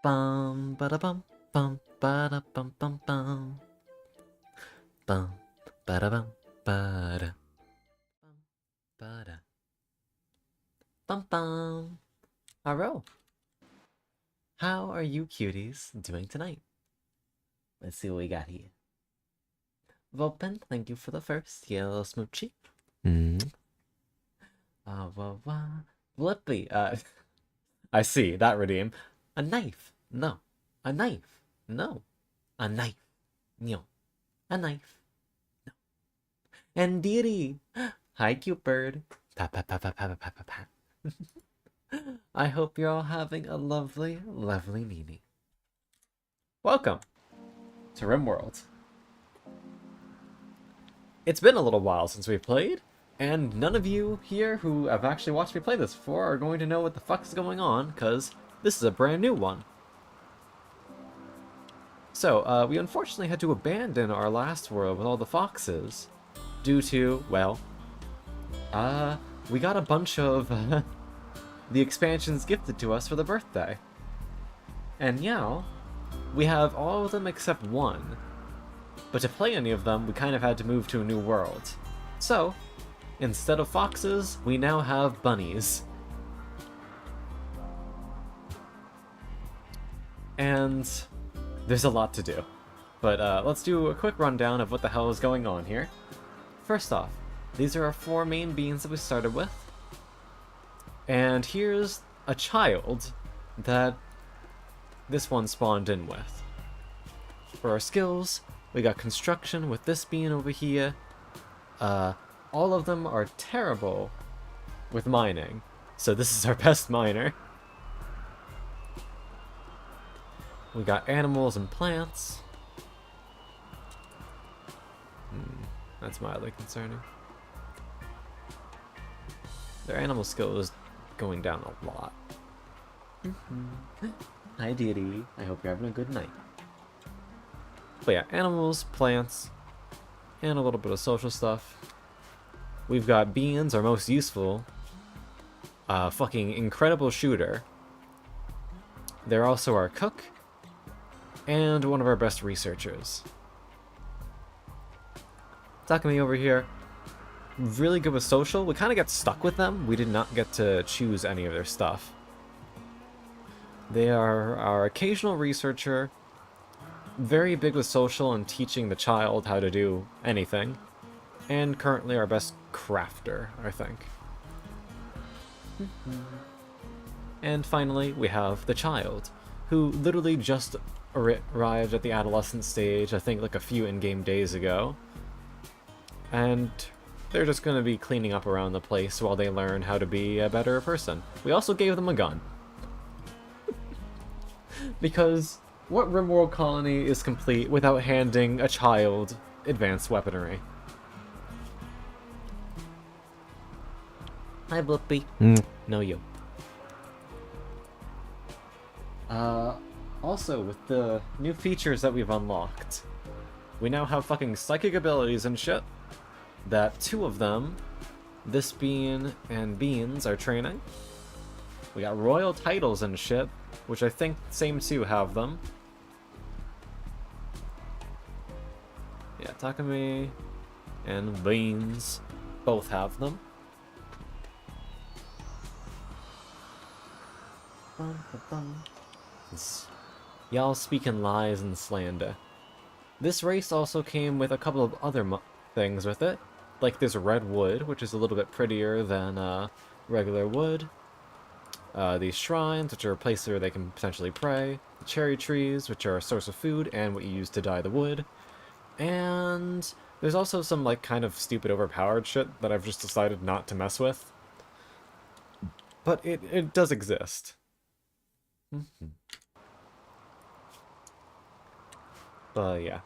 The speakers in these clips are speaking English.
Bum ba da bum bum ba da bum bum bum bum ba da bum ba da bum ba da bum bum. Hello, how are you cuties doing tonight? Let's see what we got here. Vulpin, thank you for the first yellow smoochie. Flippy, I see, that redeem. A knife, no. A knife, no. A knife, no. A knife, no. And deity, hi cute bird. Pat pat pat pat pat pat pat pat. I hope you're all having a lovely, lovely meeting. Welcome to Rimworld. It's been a little while since we played, and none of you here who have actually watched me play this before are going to know what the fuck's going on, because this is a brand new one. So, we unfortunately had to abandon our last world with all the foxes, due to, well, we got a bunch of the expansions gifted to us for the birthday. And now, we have all of them except one. But to play any of them, we kind of had to move to a new world. So, instead of foxes, we now have bunnies. And there's a lot to do. But let's do a quick rundown of what the hell is going on here. First off, these are our 4 main beings that we started with. And here's a child that this one spawned in with. For our skills, we got construction with this being over here. All of them are terrible with mining, so this is our best miner. We got animals and plants. That's mildly concerning. Their animal skill is going down a lot. Hi deity, I hope you're having a good night. But yeah, animals, plants, and a little bit of social stuff. We've got beans, our most useful. Fucking incredible shooter. They're also our cook, and one of our best researchers. Takumi over here, really good with social. We kind of got stuck with them. We did not get to choose any of their stuff. They are our occasional researcher, very big with social and teaching the child how to do anything, and currently our best crafter, I think. And finally, we have the child, who literally just arrived at the adolescent stage, I think like a few in-game days ago. And they're just going to be cleaning up around the place while they learn how to be a better person. We also gave them a gun. Because what Rimworld colony is complete without handing a child advanced weaponry? Hi, Blippy. No, you. Also, with the new features that we've unlocked, we now have fucking psychic abilities and shit. That 2 of them, this bean and beans, are training. We got royal titles and shit, which I think same 2 have them. Yeah, Takumi and Beans both have them. Y'all speaking lies and slander. This race also came with a couple of other things with it. Like this red wood, which is a little bit prettier than regular wood. These shrines, which are a place where they can potentially pray. The cherry trees, which are a source of food and what you use to dye the wood. And there's also some like kind of stupid overpowered shit that I've just decided not to mess with. But it does exist. But yeah,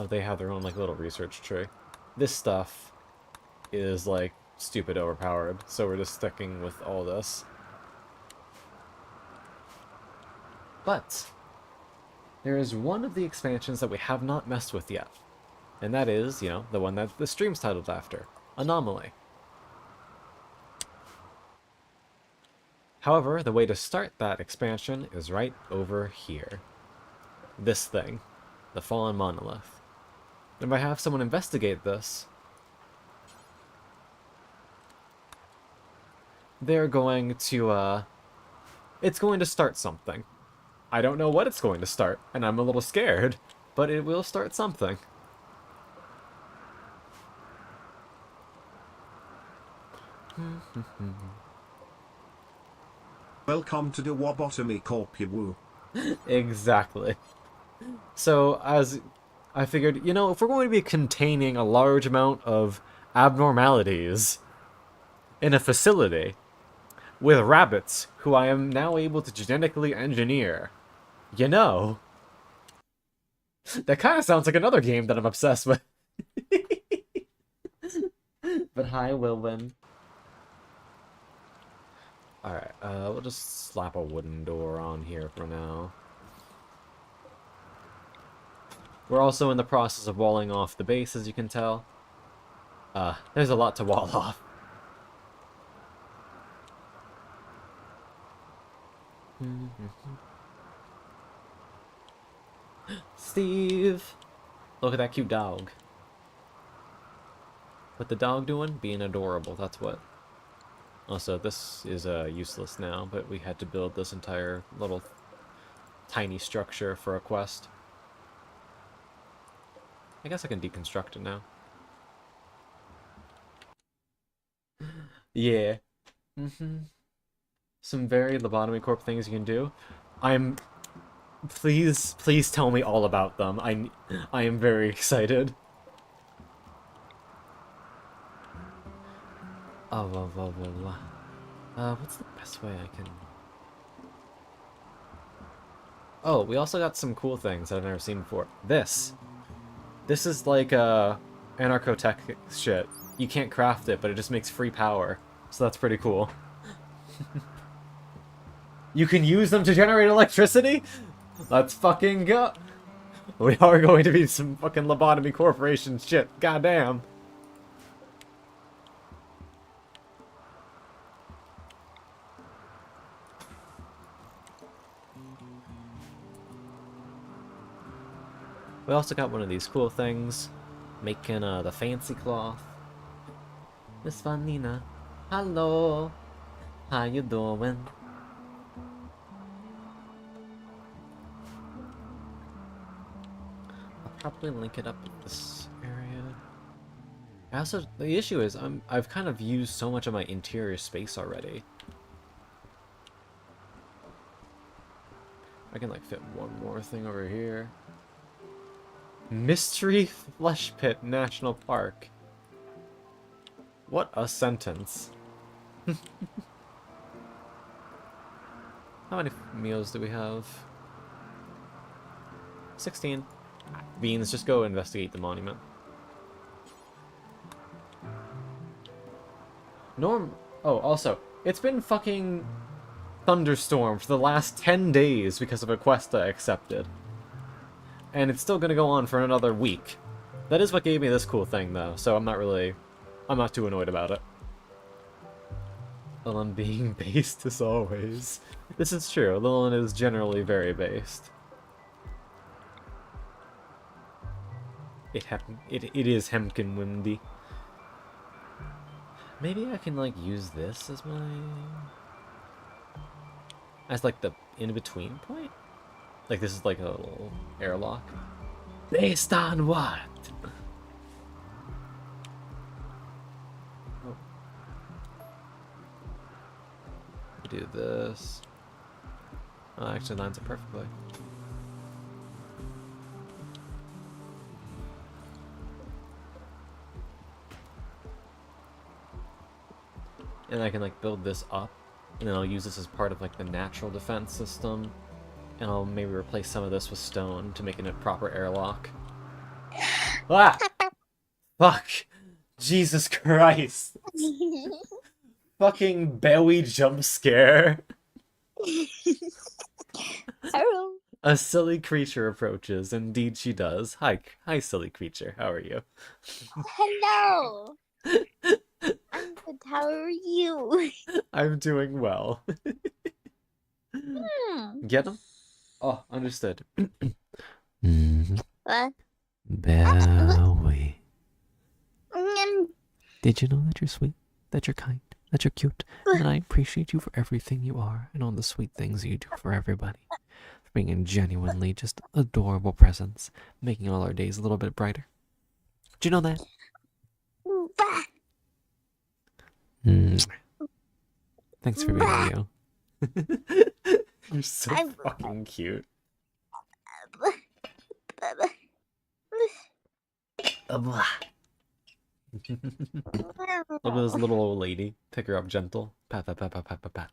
they have their own like little research tree. This stuff is like stupid overpowered, so we're just sticking with all this. But there is one of the expansions that we have not messed with yet. And that is, you know, the one that the stream's titled after. Anomaly. However, the way to start that expansion is right over here. This thing. The Fallen Monolith. If I have someone investigate this, they're going to, it's going to start something. I don't know what it's going to start, and I'm a little scared, but it will start something. Welcome to the Wabotomy Corp, you woo. Exactly. So, as I figured, you know, if we're going to be containing a large amount of abnormalities in a facility with rabbits who I am now able to genetically engineer, you know, that kind of sounds like another game that I'm obsessed with. But hi, Wilwyn. Alright, we'll just slap a wooden door on here for now. We're also in the process of walling off the base, as you can tell. There's a lot to wall off. Steve! Look at that cute dog. What the dog doing? Being adorable, that's what. Also, this is useless now, but we had to build this entire little tiny structure for a quest. I guess I can deconstruct it now. Yeah. Some very Lobotomy Corp things you can do. Please tell me all about them. I am very excited. Oh, what's the best way I can... Oh, we also got some cool things that I've never seen before. This is like, anarcho-tech shit. You can't craft it, but it just makes free power. So that's pretty cool. You can use them to generate electricity? Let's fucking go! We are going to be some fucking Lobotomy Corporation shit. Goddamn. We also got one of these cool things, making the fancy cloth. Miss Vanina, hello, how you doing? I'll probably link it up with this area. The issue is I've kind of used so much of my interior space already. I can like fit one more thing over here. Mystery Flesh Pit National Park. What a sentence. How many meals do we have? 16. Beans, just go investigate the monument. Oh, also, it's been fucking thunderstorm for the last 10 days because of a quest I accepted. And it's still gonna go on for another week. That is what gave me this cool thing, though, so I'm not too annoyed about it. Lilin being based as always. This is true, Lilin is generally very based. It is Hemkin Windy. Maybe I can, like, use this as my... as, like, the in-between point? Like, this is like a little airlock. Based on what? Oh. We do this. Oh, actually lines it perfectly. And I can, like, build this up, and then I'll use this as part of, like, the natural defense system. And I'll maybe replace some of this with stone to make it a proper airlock. Ah! Fuck! Jesus Christ! Fucking belly jump scare. Hello. A silly creature approaches. Indeed she does. Hi, silly creature. How are you? Hello. I'm good. How are you? I'm doing well. Get him? Oh, understood. What? Bowie. Mm, Did you know that you're sweet, that you're kind, that you're cute, and that I appreciate you for everything you are and all the sweet things you do for everybody? For being a genuinely just adorable presence, making all our days a little bit brighter. Do you know that? bah, Thanks for being bah. you. You're so I'm- fucking cute. Look at this little old lady. Pick her up gentle. Pat, pat, pat, pat, pat, pat, pat.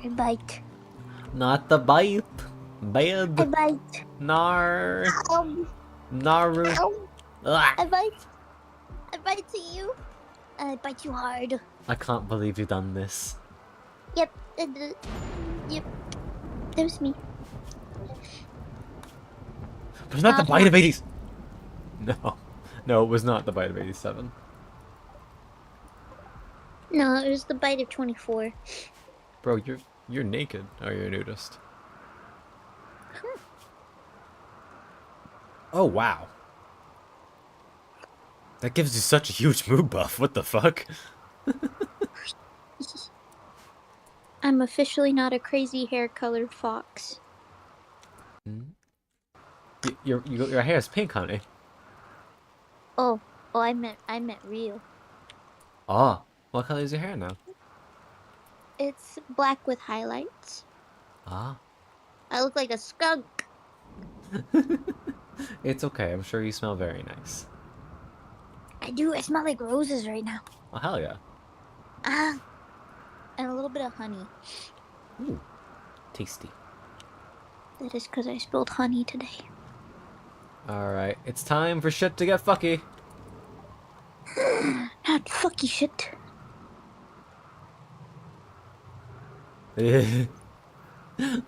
I bite. Not the bite. I Bad. bite. Nar. Ow. Naru. Ow. Ugh. I bite. I bite to you. I bite you hard. I can't believe you've done this. Yep. Yep. That was me. It was not the bite of 80s. No. No, it was not the bite of 87. No, it was the bite of 24. Bro, you're naked. Oh, you're a nudist. Oh, wow. That gives you such a huge mood buff. What the fuck? I'm officially not a crazy hair-colored fox. Your hair is pink, honey. Oh, I meant real. Ah, what color is your hair now? It's black with highlights. Ah. I look like a skunk. It's okay. I'm sure you smell very nice. I do. I smell like roses right now. Oh, hell yeah. Ah, and a little bit of honey. Ooh. Tasty. That is because I spilled honey today. Alright, it's time for shit to get fucky. Not fucky shit.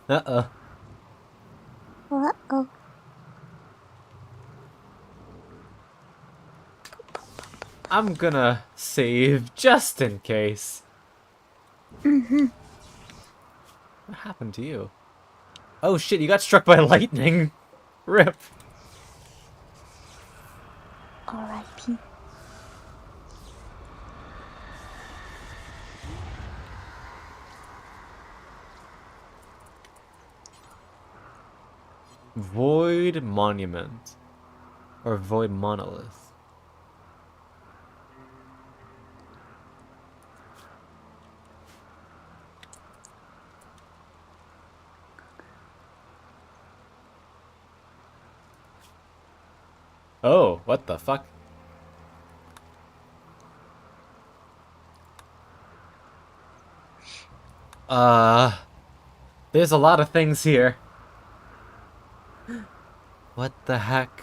Uh-oh. Uh-oh. I'm gonna save just in case. Mm-hmm. What happened to you? Oh shit, you got struck by lightning. Rip. R.I.P. Void Monument. Or Void Monolith. Oh, what the fuck? There's a lot of things here. What the heck?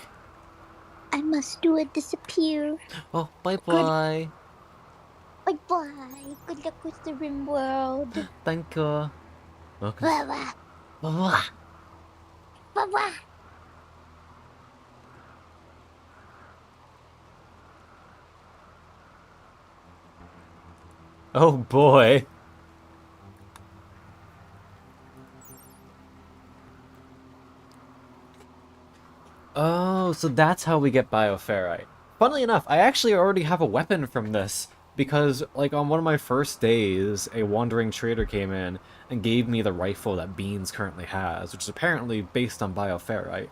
I must do it disappear. Oh, bye-bye. Bye-bye. Good luck with the Rimworld. Thank you. Okay. Bye-bye. Bye-bye. Bye-bye. Oh boy. Oh, so that's how we get bioferrite. Funnily enough, I actually already have a weapon from this, because, like, on one of my first days, a wandering trader came in and gave me the rifle that Beans currently has, which is apparently based on bioferrite.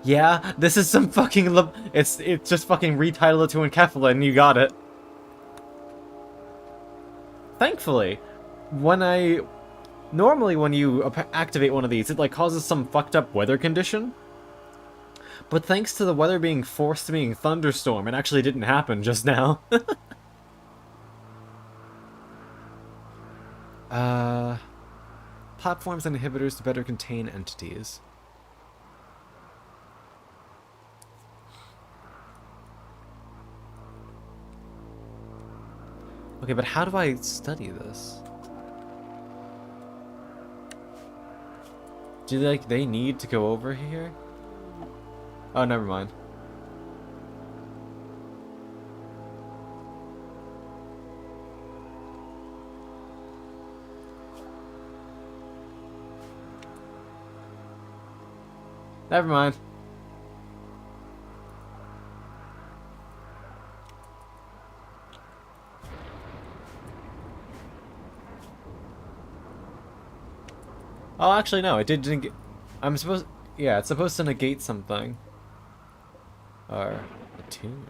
Yeah, this is some fucking it's just fucking retitle it to Enkephala and you got it. Thankfully, normally when you activate one of these, it like causes some fucked up weather condition. But thanks to the weather being forced to being thunderstorm, it actually didn't happen just now. Platforms and inhibitors to better contain entities. Okay, but how do I study this? Do they need to go over here? Oh, never mind. Never mind. Oh, actually, no. It didn't get... I'm supposed... Yeah, it's supposed to negate something. Or... a tune.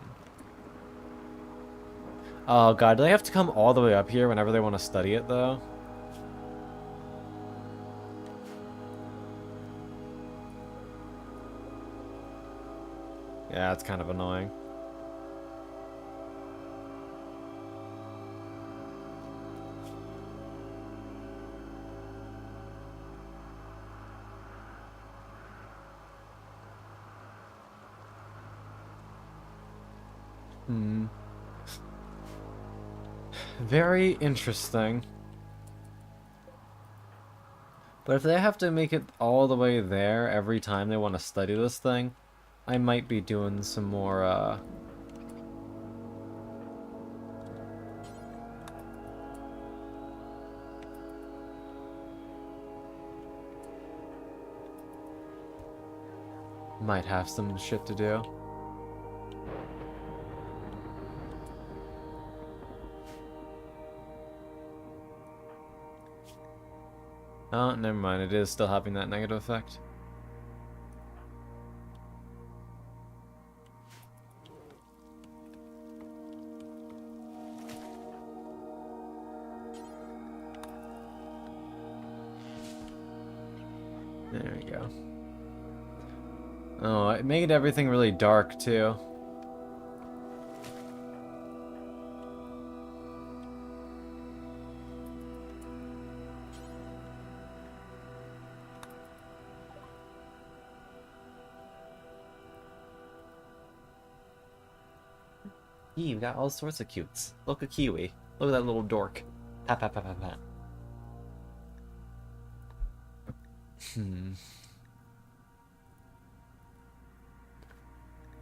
Oh, God. Do they have to come all the way up here whenever they want to study it, though? Yeah, it's kind of annoying. Hmm. Very interesting. But if they have to make it all the way there every time they want to study this thing, I might be doing some more, might have some shit to do. Oh, never mind. It is still having that negative effect. There we go. Oh, it made everything really dark, too. Yee, we got all sorts of cutes. Look at Kiwi. Look at that little dork. Pat, pat, pat, pat, pat.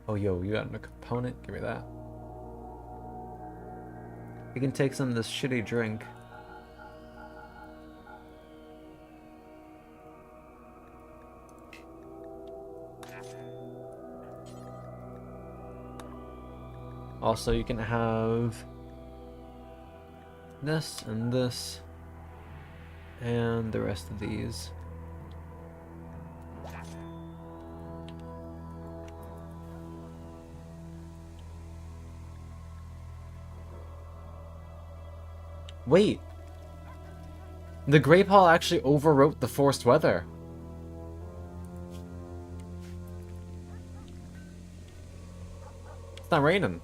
Oh, yo, you got a component? Give me that. You can take some of this shitty drink. Also, you can have this and this and the rest of these. Wait! The Grape Hall actually overwrote the forced weather. It's not raining.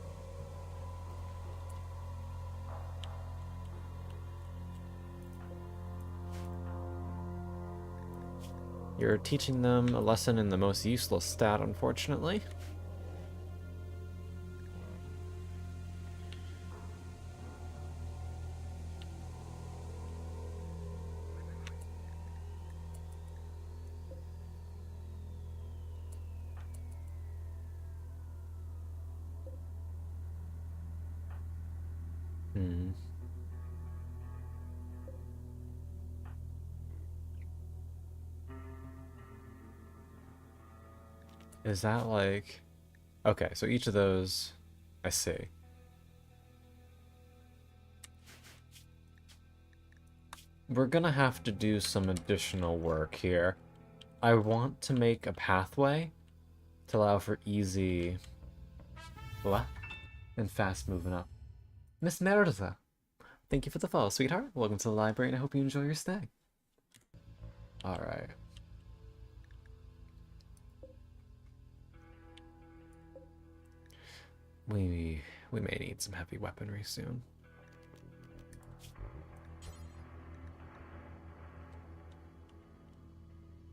You're teaching them a lesson in the most useless stat, unfortunately. Is that like... Okay, so each of those... I see. We're gonna have to do some additional work here. I want to make a pathway to allow for easy... What? And fast moving up. Miss Merida, thank you for the follow, sweetheart. Welcome to the library, and I hope you enjoy your stay. Alright. We may need some heavy weaponry soon.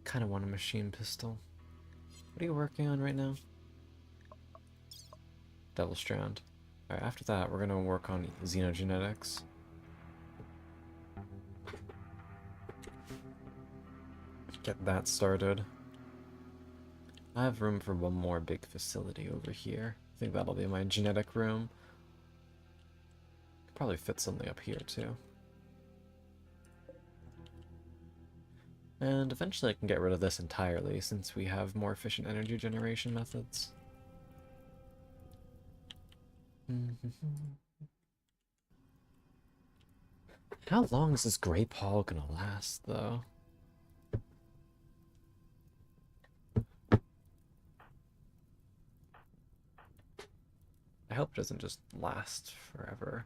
Kind of want a machine pistol. What are you working on right now? Devil Strand. Alright, after that, we're gonna work on xenogenetics. get that started. I have room for one more big facility over here. I think that'll be my genetic room. Could probably fit something up here too. And eventually I can get rid of this entirely since we have more efficient energy generation methods. How long is this Great Hall gonna last, though? I hope it doesn't just last forever.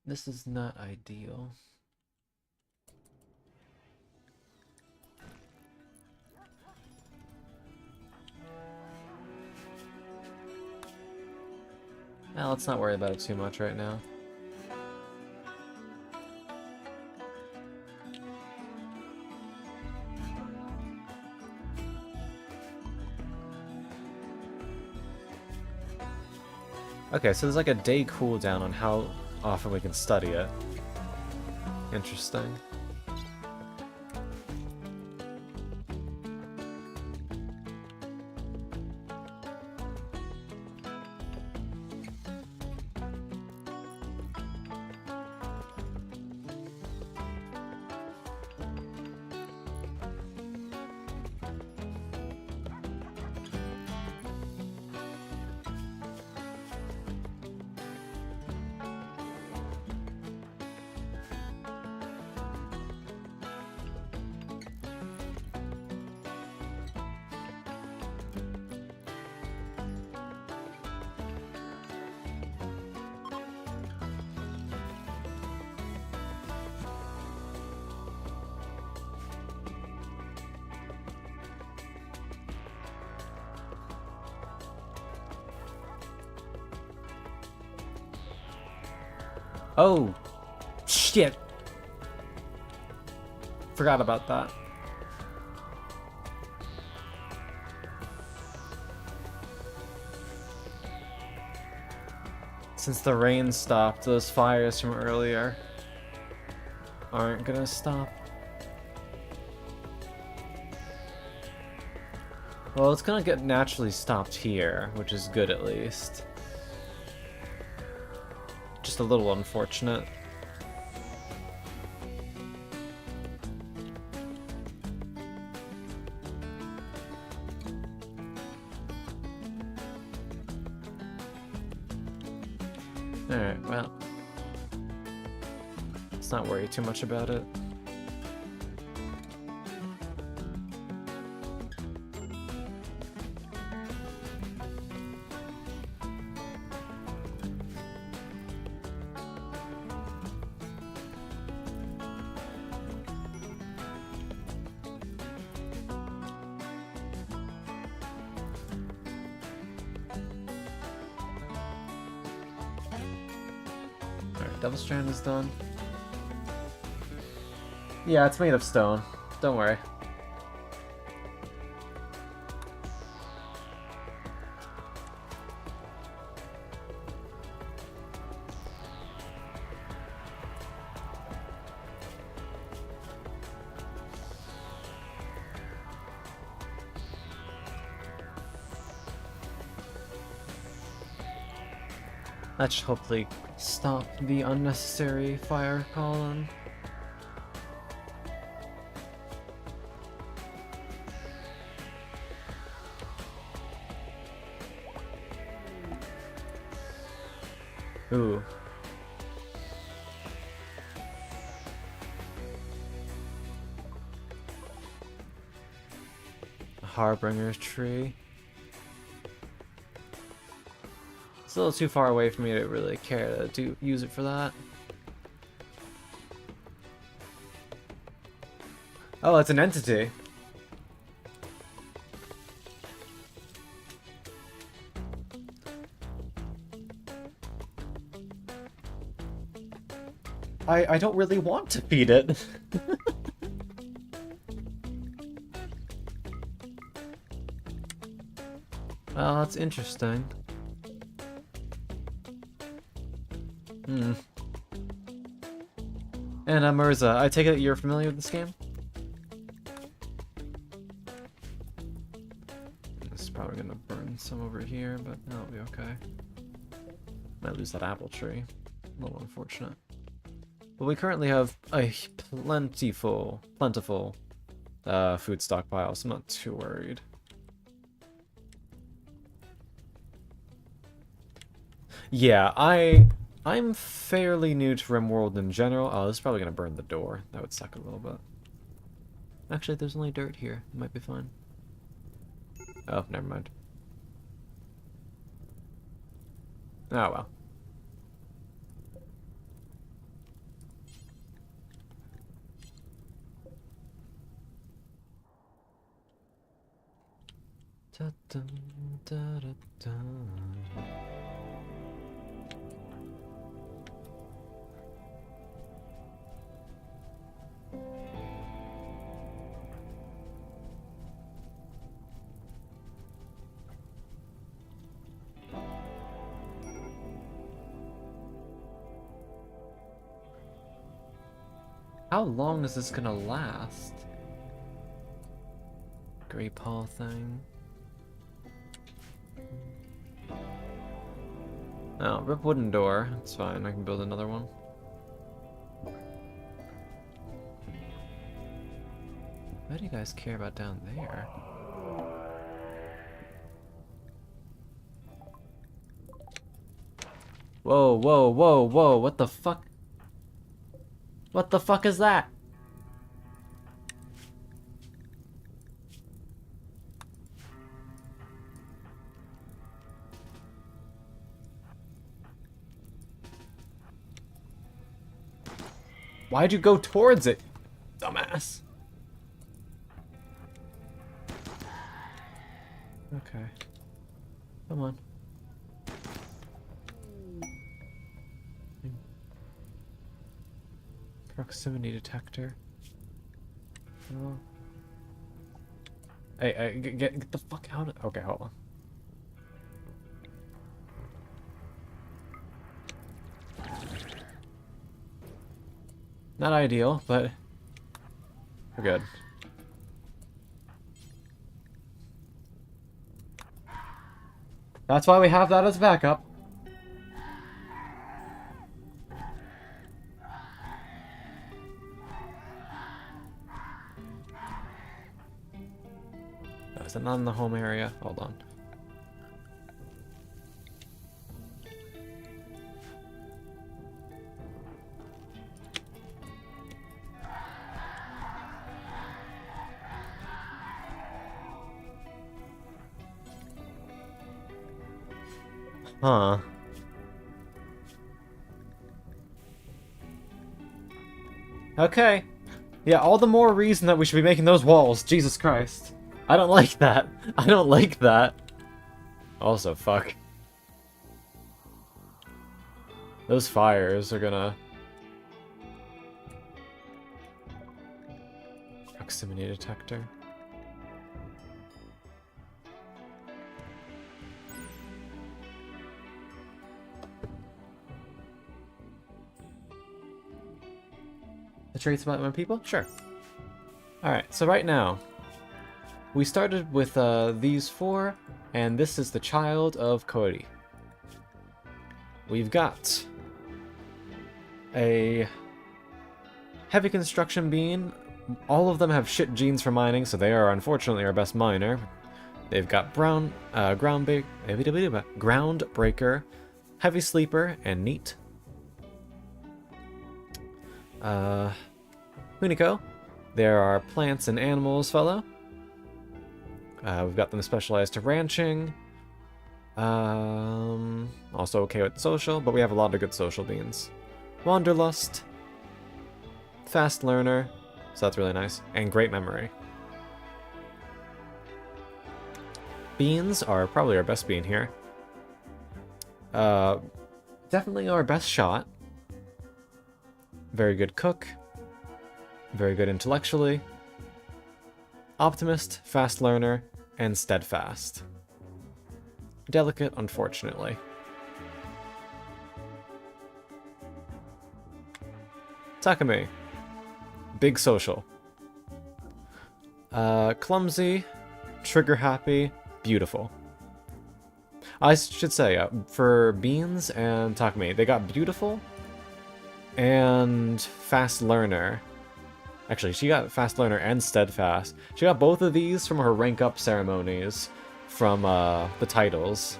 This is not ideal. Well, let's not worry about it too much right now. Okay, so there's like a day cooldown on how often we can study it. Interesting. Oh, shit. Forgot about that. Since the rain stopped, those fires from earlier aren't gonna stop. Well, it's gonna get naturally stopped here, which is good at least. Just a little unfortunate. Alright, well. Let's not worry too much about it. Double Strand is done. Yeah, it's made of stone. Don't worry. That should hopefully stop the unnecessary fire column. Ooh. A Harbinger's tree. It's a little too far away for me to really care to use it for that. Oh, it's an entity. I don't really want to feed it. Well, that's interesting. Hmm. And Mirza, I take it you're familiar with this game? This is probably gonna burn some over here, but that'll be okay. Might lose that apple tree. A little unfortunate. But we currently have a plentiful food stockpile, so I'm not too worried. Yeah, I'm fairly new to Rimworld in general. Oh, this is probably gonna burn the door. That would suck a little bit. Actually, there's only dirt here. It might be fine. Oh, never mind. Oh well. Da -dum, da -da -dum. How long is this gonna last? Great Paw thing. Oh, rip wooden door. That's fine. I can build another one. What do you guys care about down there? Whoa, whoa, whoa, whoa, what the fuck? What the fuck is that? Why'd you go towards it, dumbass? Okay. Come on. Proximity detector. Oh. Hey, get the fuck out of... Okay, hold on. Not ideal, but we're good. That's why we have that as backup. Oh, is it not in the home area? Hold on. Huh. Okay. Yeah, all the more reason that we should be making those walls. Jesus Christ. I don't like that. I don't like that. Also, fuck. Those fires are gonna... Proximity detector. The traits about my people? Sure. Alright, so right now, we started with these four, and this is the child of Cody. We've got a heavy construction being. All of them have shit genes for mining, so they are unfortunately our best miner. They've got groundbreaker, heavy sleeper, and neat. Huniko. There are plants and animals fellow. We've got them specialized to ranching. Also okay with social, but we have a lot of good social beans. Wanderlust. Fast learner. So that's really nice. And great memory. Beans are probably our best bean here. Definitely our best shot. Very good cook. Very good intellectually. Optimist, fast learner, and steadfast. Delicate, unfortunately. Takumi. Big social. Clumsy, trigger happy, beautiful. I should say, for Beans and Takumi, they got beautiful and fast learner. Actually, she got fast learner and steadfast. She got both of these from her rank up ceremonies from the titles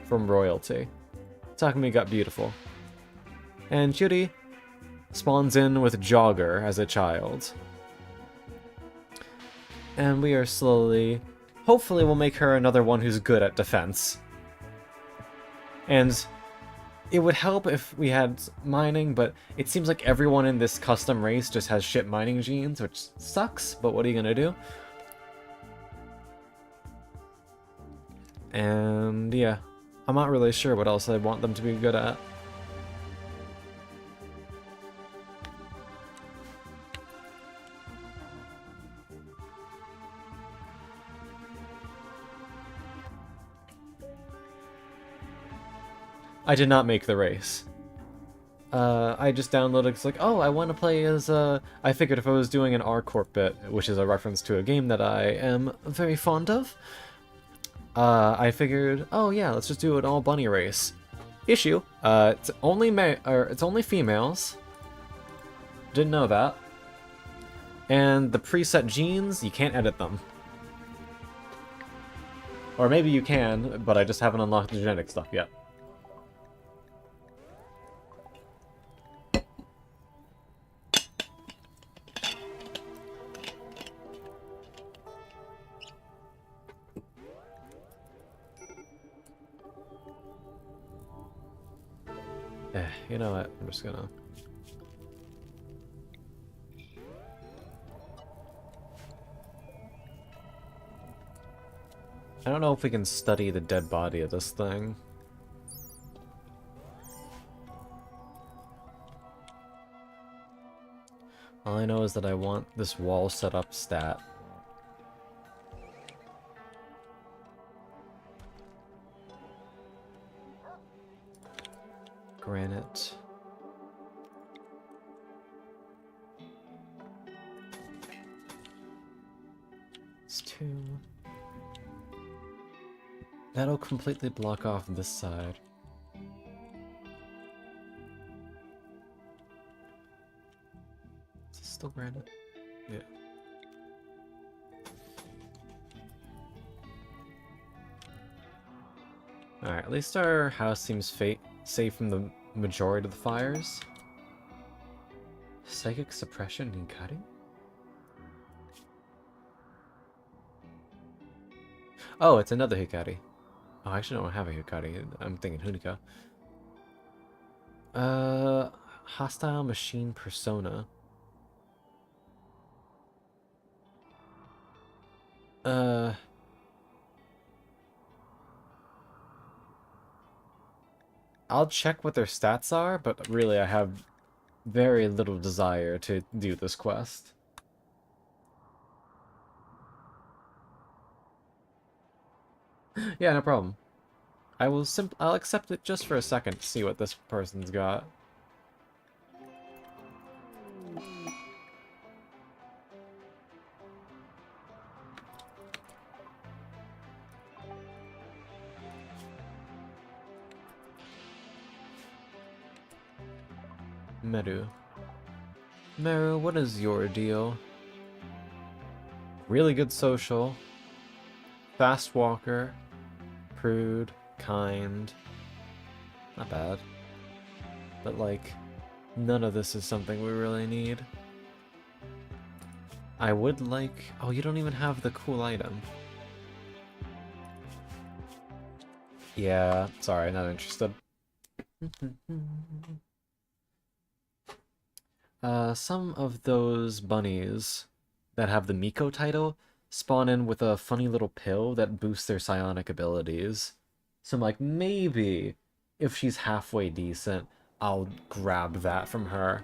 from royalty. Takumi got beautiful. And Yuri spawns in with jogger as a child. And we are slowly... Hopefully we'll make her another one who's good at defense. And it would help if we had mining, but it seems like everyone in this custom race just has shit mining genes, which sucks, but what are you gonna do? And yeah, I'm not really sure what else I want them to be good at. I did not make the race. I just downloaded, it's like, oh, I want to play as, I figured if I was doing an Corp bit, which is a reference to a game that I am very fond of, I figured, oh yeah, let's just do an all bunny race. Issue, it's only females. Didn't know that. And the preset genes, you can't edit them. Or maybe you can, but I just haven't unlocked the genetic stuff yet. You know what? I'm just gonna... I don't know if we can study the dead body of this thing. All I know is that I want this wall setup stat. Granite. It's 2. That'll completely block off this side. Is this still granite? Yeah. Alright, at least our house seems safe from the majority of the fires. Psychic suppression and cutting? Oh, it's another Hikari. Oh, I actually don't have a Hikari. I'm thinking Hunika. Hostile machine persona. I'll check what their stats are, but really I have very little desire to do this quest. Yeah, no problem. I'll accept it just for a second to see what this person's got. Meru. Meru, what is your deal? Really good social. Fast walker. Prude. Kind. Not bad. But like, none of this is something we really need. I would like... Oh, you don't even have the cool item. Yeah, sorry, not interested. Some of those bunnies that have the Miko title spawn in with a funny little pill that boosts their psionic abilities. So I'm like, maybe if she's halfway decent, I'll grab that from her.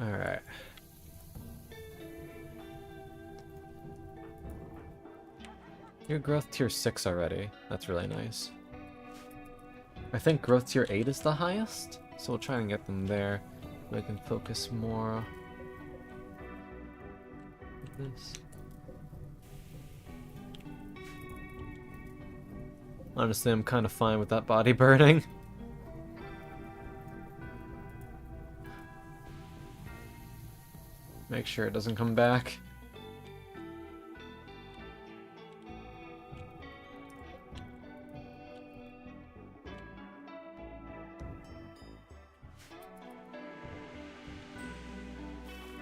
Alright. You're growth tier 6 already. That's really nice. I think growth tier 8 is the highest, so we'll try and get them there. So I can focus more on this. Honestly, I'm kind of fine with that body burning. Make sure it doesn't come back.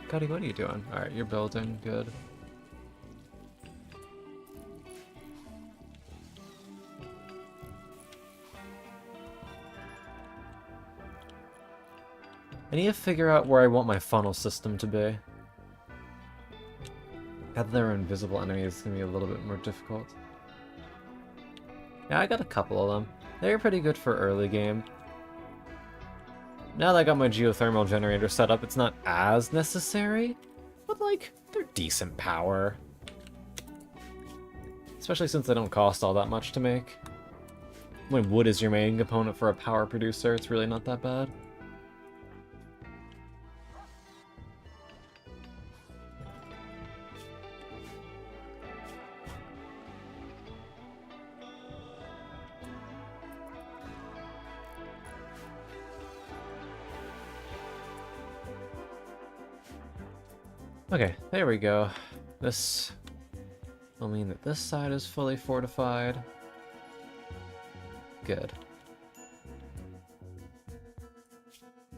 Cuddy, what are you doing? Alright, you're building. Good. I need to figure out where I want my funnel system to be. Now that they're invisible enemies, it's going to be a little bit more difficult. Yeah, I got a couple of them. They're pretty good for early game. Now that I got my geothermal generator set up, it's not as necessary, but like, they're decent power. Especially since they don't cost all that much to make. When wood is your main component for a power producer, it's really not that bad. Okay, there we go. This will mean that this side is fully fortified. Good.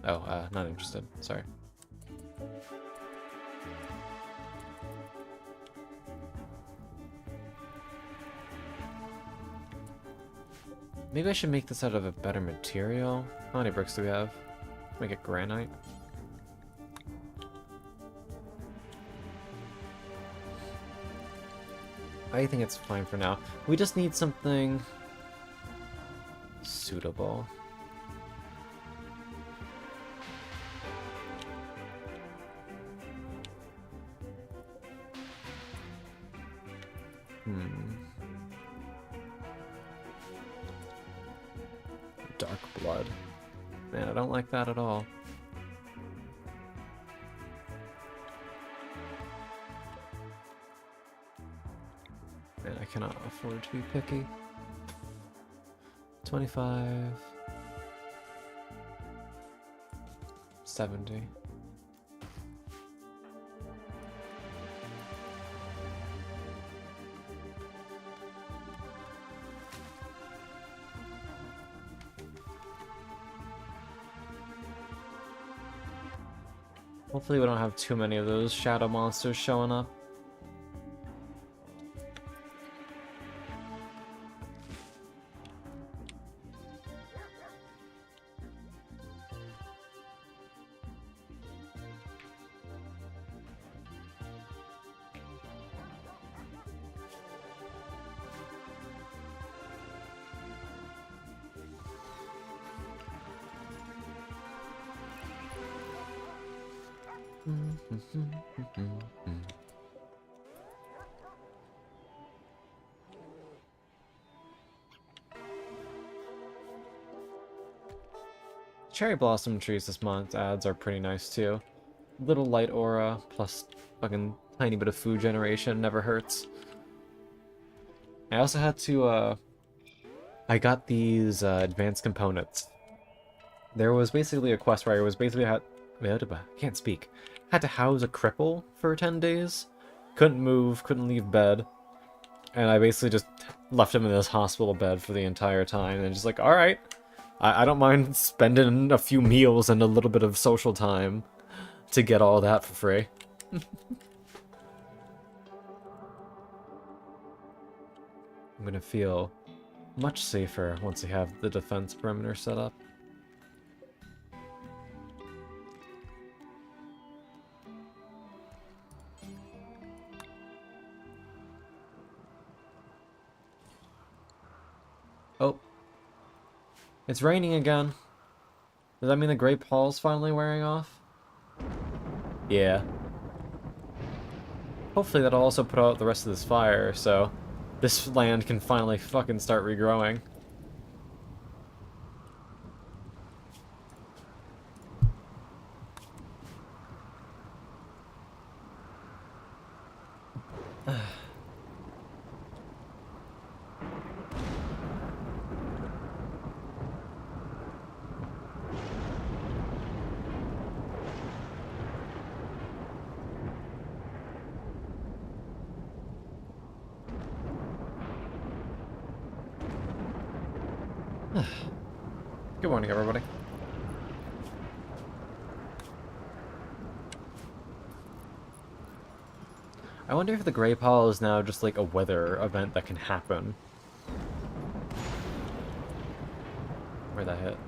Oh, not interested. Sorry. Maybe I should make this out of a better material. How many bricks do we have? Make it granite. I think it's fine for now. We just need something suitable. Dark blood. Man, I don't like that at all. Man, I cannot afford to be picky. 25. 70. Hopefully we don't have too many of those shadow monsters showing up. Cherry blossom trees this month adds are pretty nice too. Little light aura plus fucking tiny bit of food generation never hurts. I also had to I got these advanced components. There was basically a quest where I was basically can't speak. Had to house a cripple for 10 days. Couldn't move, couldn't leave bed. And I basically just left him in this hospital bed for the entire time and just like, alright. I don't mind spending a few meals and a little bit of social time to get all that for free. I'm gonna feel much safer once I have the defense perimeter set up. Oh. It's raining again. Does that mean the Great Pall's finally wearing off? Yeah. Hopefully that'll also put out the rest of this fire, so this land can finally fucking start regrowing. Good morning, everybody. I wonder if the Grey Pall is now just like a weather event that can happen. Where'd that hit?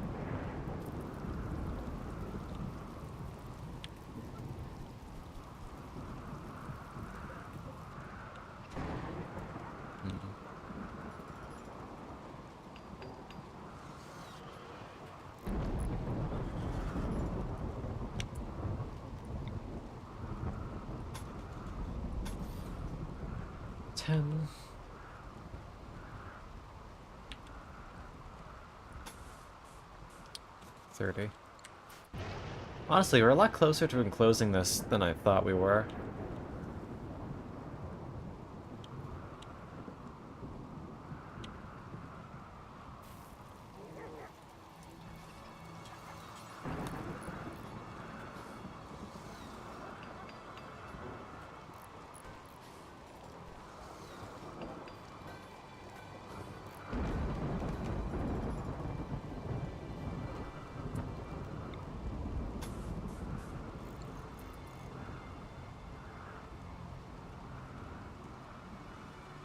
Ten. $30. Honestly, we're a lot closer to enclosing this than I thought we were.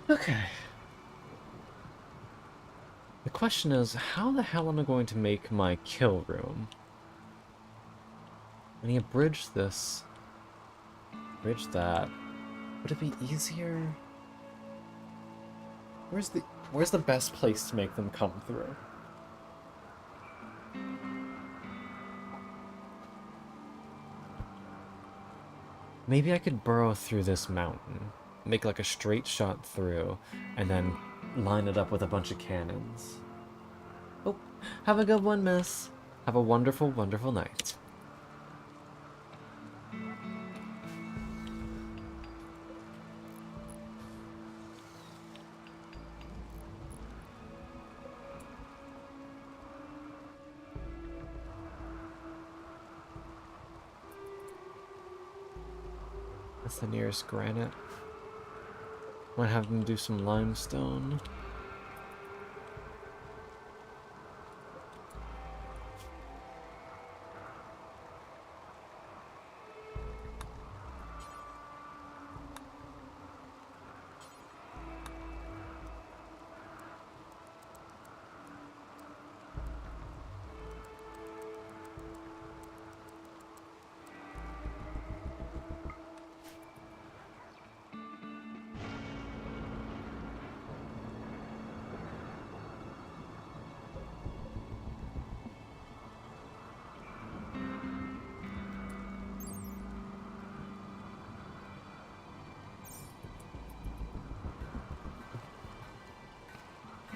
Okay. The question is, how the hell am I going to make my kill room? I need to bridge this. Bridge that. Would it be easier? Where's the best place to make them come through? Maybe I could burrow through this mountain, make like a straight shot through, and then line it up with a bunch of cannons. Oh, have a good one, miss. Have a wonderful, wonderful night. That's the nearest granite. Might have them do some limestone.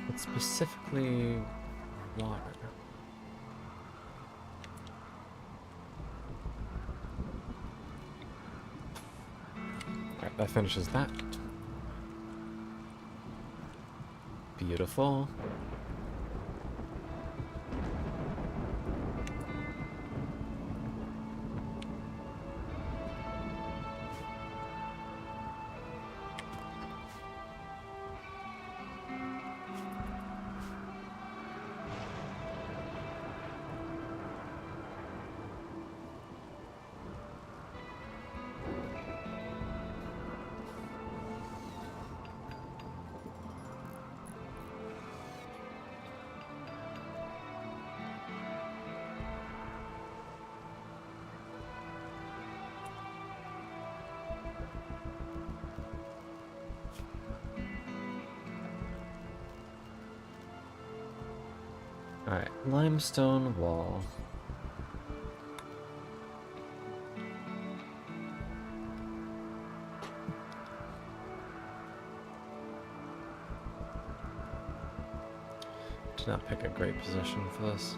But specifically, water. Alright, that finishes that. Beautiful. Alright, limestone wall. Did not pick a great position for this.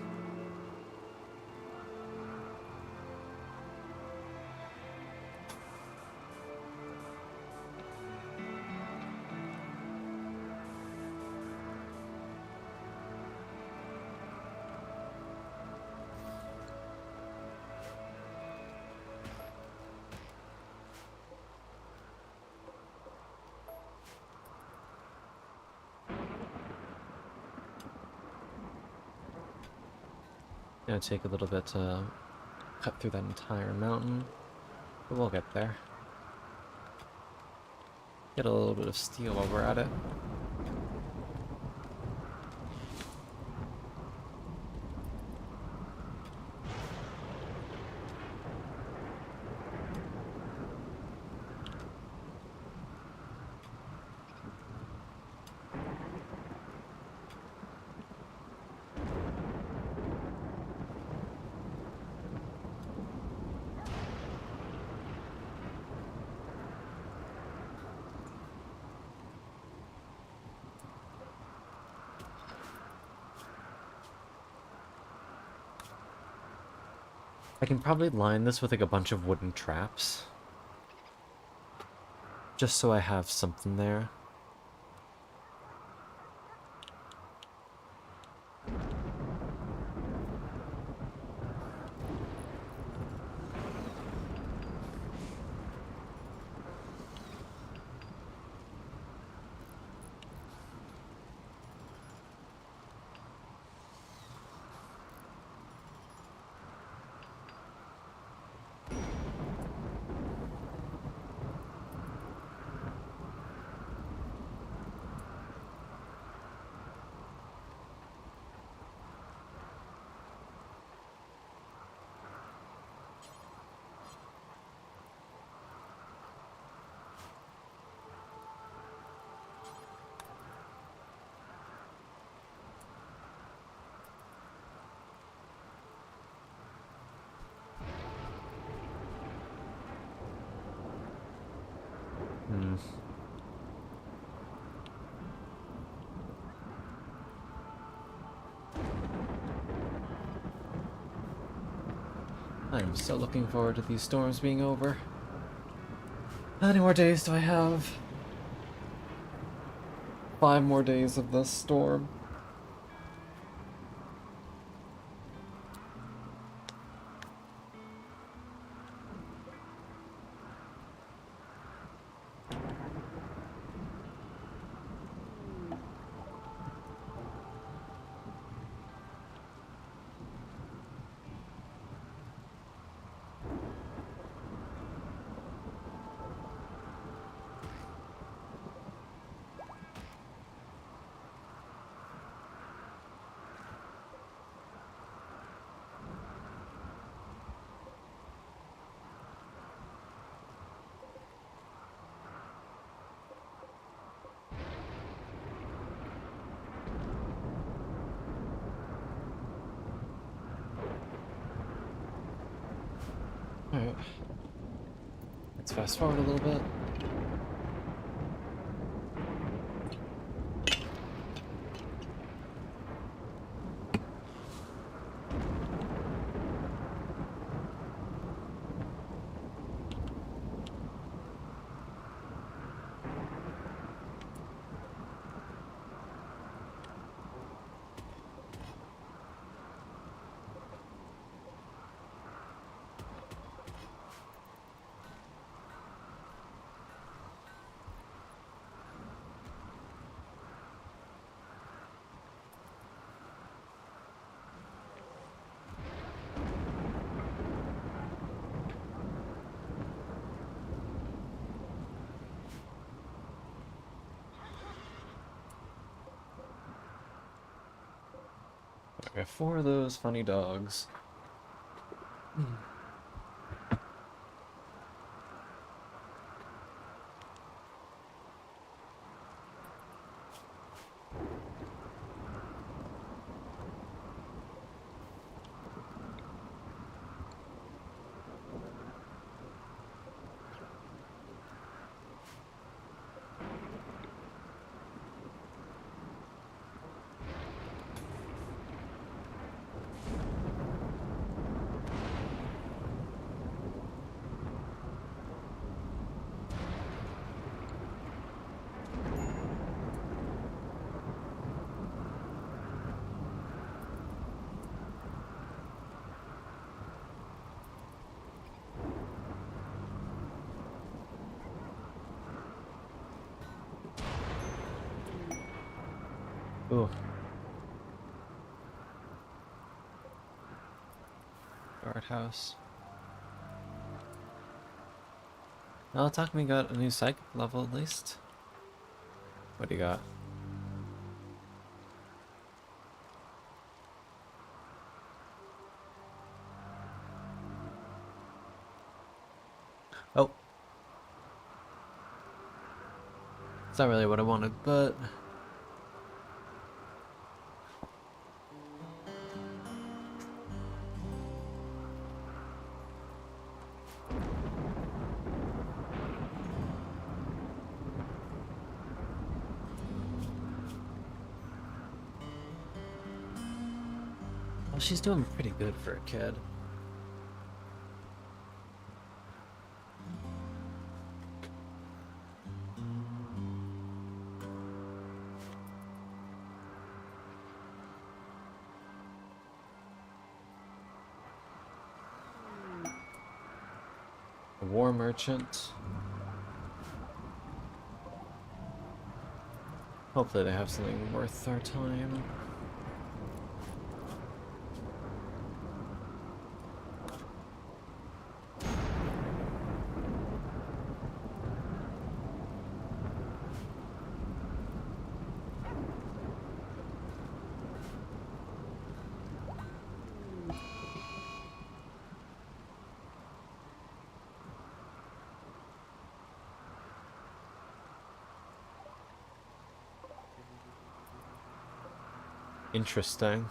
Gonna take a little bit to cut through that entire mountain, but we'll get there. Get a little bit of steel while we're at it. I can probably line this with like a bunch of wooden traps. Just so I have something there. I am so looking forward to these storms being over. How many more days do I have? 5 more days of this storm. Alright. Let's fast forward a little bit. I got 4 of those funny dogs. Ooh. Guardhouse. Well, Takumi got a new psychic level at least. What do you got? Oh. It's not really what I wanted, but... well, she's doing pretty good for a kid. A war merchant. Hopefully they have something worth our time. Interesting.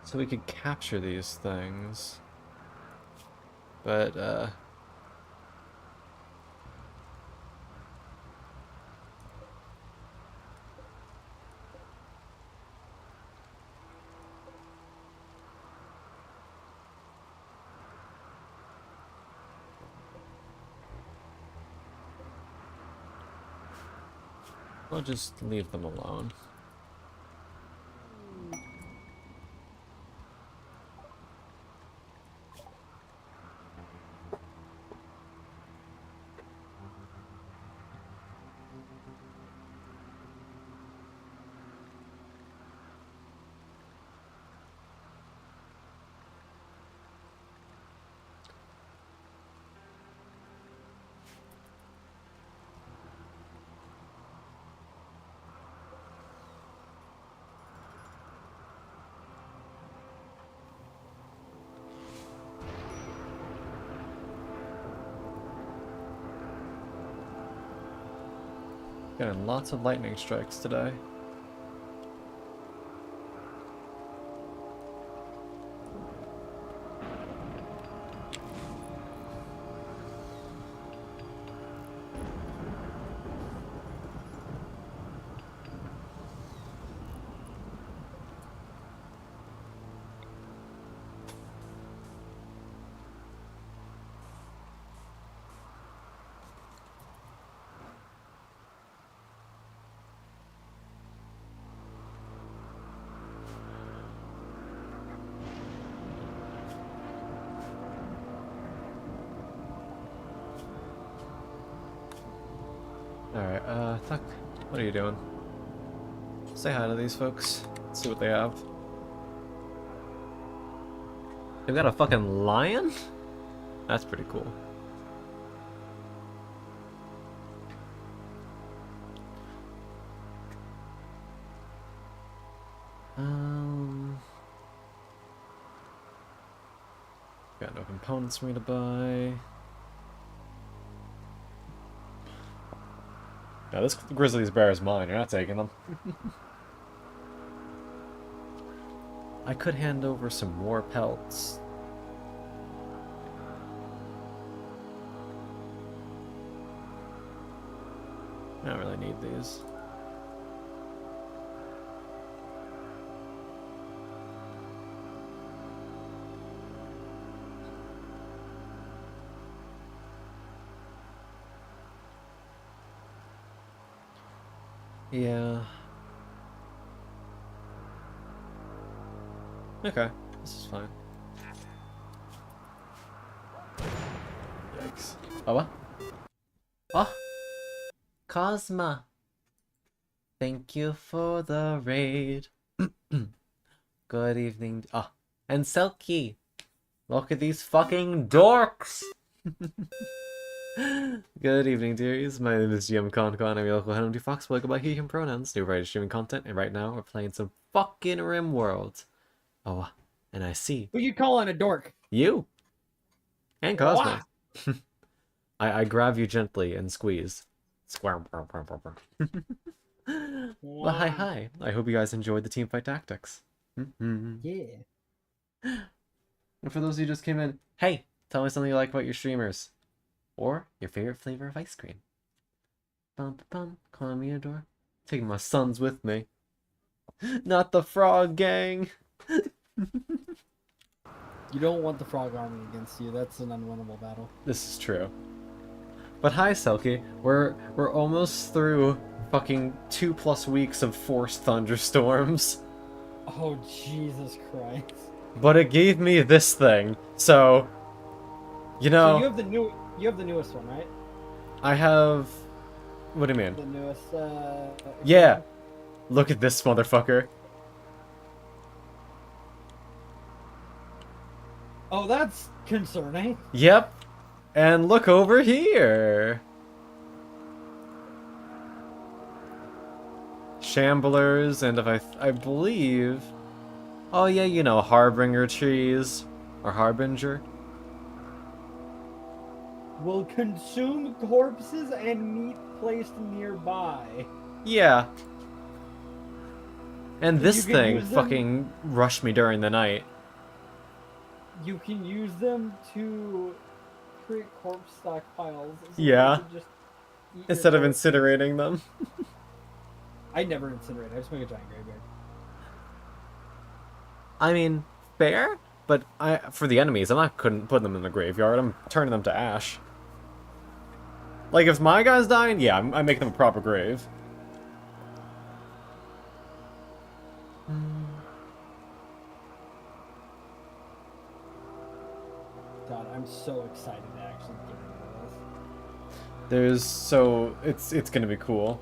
So we could capture these things. But, we'll just leave them alone. Getting lots of lightning strikes today. Alright, Tuck, what are you doing? Say hi to these folks. Let's see what they have. They've got a fucking lion? That's pretty cool. Got no components for me to buy. Now this grizzly's bear is mine, you're not taking them. I could hand over some more pelts. I don't really need these. Yeah. Okay, this is fine. Yikes. Oh, what? Oh! Cosma! Thank you for the raid. Good evening. Ah, and Selkie! Look at these fucking dorks! Good evening, dearies. My name is GM ConCon. I'm your local Henry Fox. Welcome by he, him pronouns. New variety streaming content, and right now we're playing some fucking Rimworld. Oh, and I see Who you calling a dork? you and Cosmo. Wah! I grab you gently and squeeze. Squirm. Well, hi. I hope you guys enjoyed the teamfight tactics. Yeah. And for those of you who just came in, hey, tell me something you like about your streamers. Or your favorite flavor of ice cream. Bum bum, calling me a door. Taking my sons with me. Not the frog gang. You don't want the frog army against you. That's an unwinnable battle. This is true. But hi, Selkie. We're almost through fucking 2+ weeks of forced thunderstorms. Oh, Jesus Christ. But it gave me this thing, so you know. So you have the newest one, right? I have. What do you mean? The newest. Yeah. Look at this motherfucker. Oh, that's concerning. Yep. And look over here. Shamblers, and if I believe. Oh yeah, you know, Harbinger trees. Or Harbinger. Will consume corpses and meat placed nearby. Yeah. And You this can thing use them- fucking rushed me during the night. You can use them to create corpse stockpiles. So Yeah. you can just eat your Instead of corpse. incinerating them. I never incinerate. I just make a giant graveyard. I mean, fair, but for the enemies, I'm not couldn't put them in the graveyard. I'm turning them to ash. Like if my guy's dying, yeah, I make them a proper grave. God, I'm so excited to actually get into this. It's gonna be cool.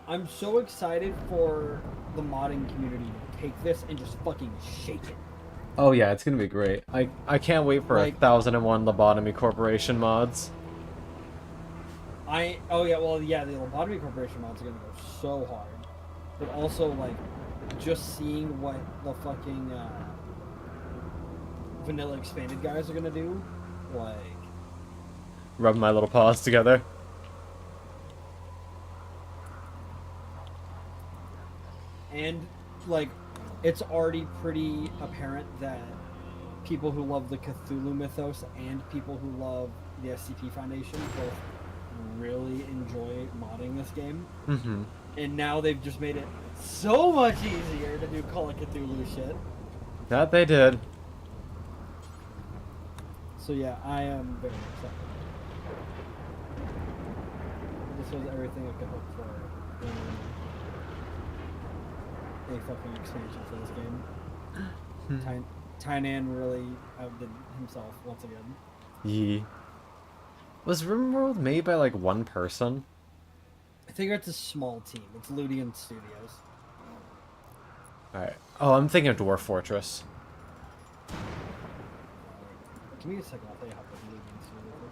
I'm so excited for the modding community to take this and just fucking shake it. Oh yeah, it's gonna be great. I can't wait for Like- 1001 Lobotomy Corporation mods. The Lobotomy Corporation mods are gonna go so hard, but also like just seeing what the fucking vanilla expanded guys are gonna do, like Rub my little paws together. and like it's already pretty apparent that people who love the Cthulhu mythos and people who love the SCP Foundation both really enjoy modding this game. Mm-hmm. And now they've just made it so much easier to do Call of Cthulhu shit. That they did. So yeah, I am very excited. This was everything I could hope for in a fucking expansion for this game. Tynan really outdid himself once again. Yee. Was Rimworld made by like one person? I think it's a small team. It's Ludian Studios. Alright. Oh, I'm thinking of Dwarf Fortress. Give me a second, I'll tell you how big Ludian Studios is.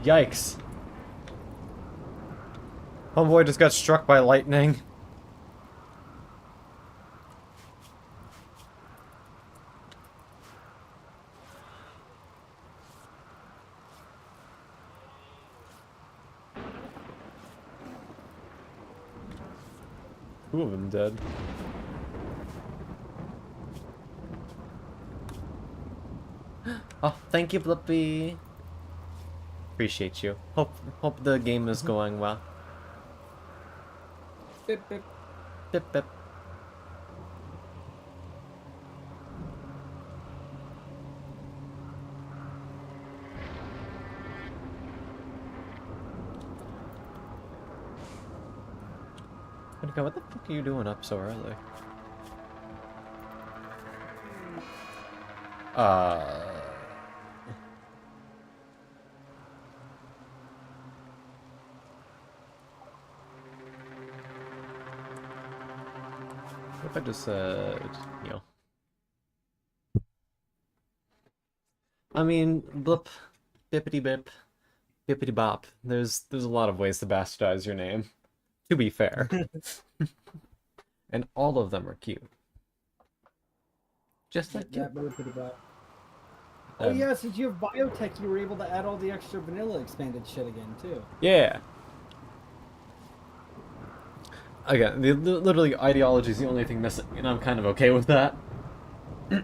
Yikes. Homeboy just got struck by lightning. Two of them dead. Oh, thank you, Blippy. Appreciate you. Hope the game is going well. Bip, bip. Bip bip. Monica, what the fuck are you doing up so early? What if I just said, you know. I mean, blip, bippity bip, bippity bop. There's a lot of ways to bastardize your name. To be fair. And all of them are cute. Just like you. That really pretty bad. Oh yeah, since you have biotech, you were able to add all the extra vanilla expanded shit again too. Yeah. Again, literally ideology is the only thing missing, and I'm kind of okay with that. But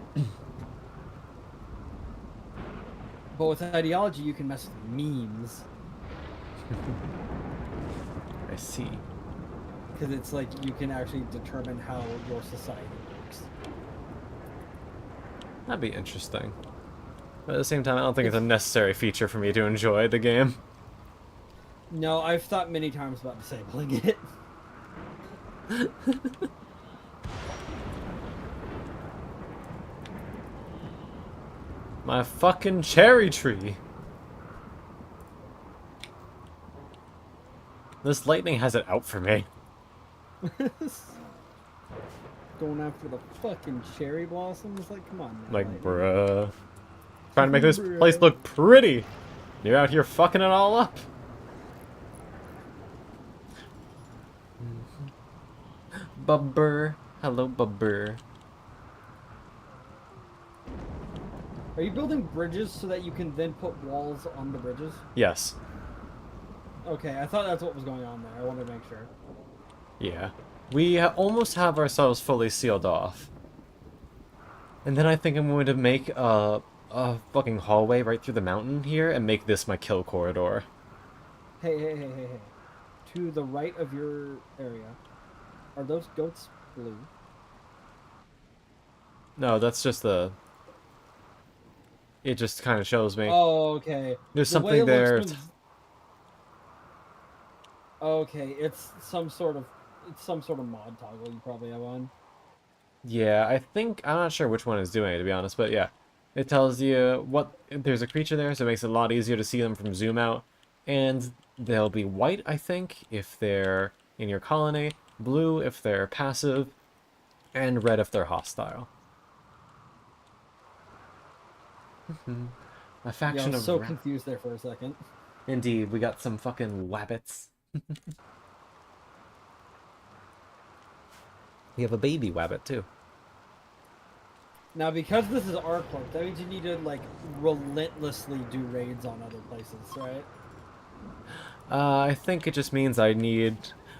with ideology, you can mess with memes. I see. Because it's like you can actually determine how your society works. That'd be interesting. But at the same time, I don't think it's a necessary feature for me to enjoy the game. No, I've thought many times about disabling it. My fucking cherry tree. This lightning has it out for me. Going after the fucking cherry blossoms? Like, come on, man. Like, bruh. Trying to make this place look pretty. You're out here fucking it all up. Bubber. Hello, Bubber. Are you building bridges so that you can then put walls on the bridges? Yes. Okay, I thought that's what was going on there. I wanted to make sure. Yeah. We almost have ourselves fully sealed off. And then I think I'm going to make a fucking hallway right through the mountain here and make this my kill corridor. Hey. To the right of your area, are those goats blue? No, that's just the... It just kind of shows me. Oh, okay. There's The way something it there. looks okay, it's some sort of mod toggle you probably have on. Yeah, I'm not sure which one is doing it, to be honest, but yeah. It tells you what, there's a creature there, so it makes it a lot easier to see them from zoom out. And they'll be white, I think, if they're in your colony, blue if they're passive, and red if they're hostile. A faction Yeah, I was of so ra- confused there for a second. Indeed, we got some fucking wabbits. We have a baby wabbit, too. Now, because this is our Corp, that means you need to, like, relentlessly do raids on other places, right? I think it just means I need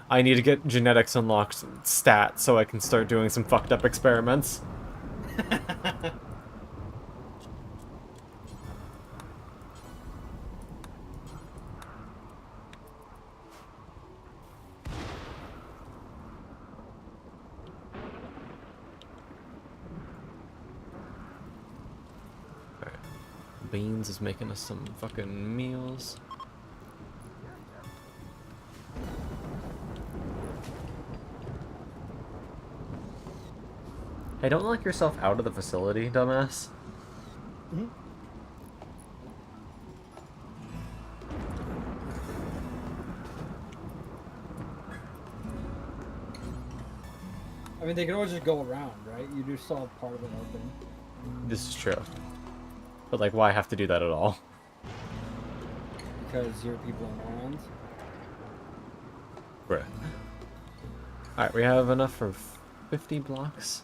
to get genetics unlocked stat so I can start doing some fucked up experiments. Alright. Beans is making us some fucking meals. Hey, don't lock yourself out of the facility, dumbass. Mm-hmm. I mean, they can always just go around, right? You do still have part of it open. This is true. But, like, why have to do that at all? because your people are morons. Bruh. Alright, we have enough for 50 blocks.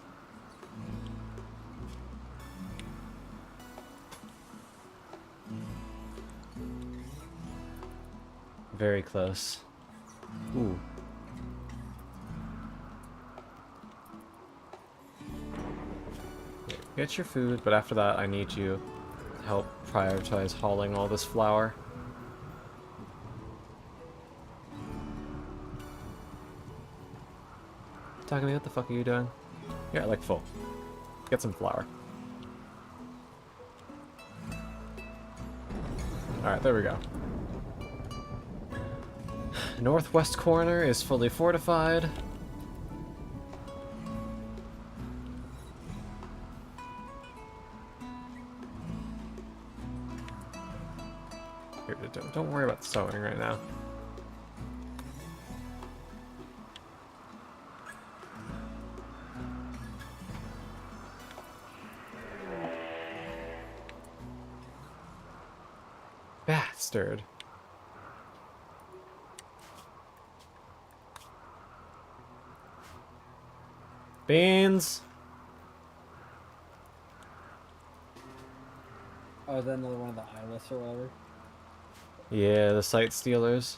Very close. Ooh. Get your food, but after that I need you to help prioritize hauling all this flour. Talking to me, what the fuck are you doing? Yeah, like full. Get some flour. Alright, there we go. Northwest corner is fully fortified. Here, don't worry about sewing right now. Bastard. Beans! Oh, is that another one of the eyeless or whatever? Yeah, the sight stealers.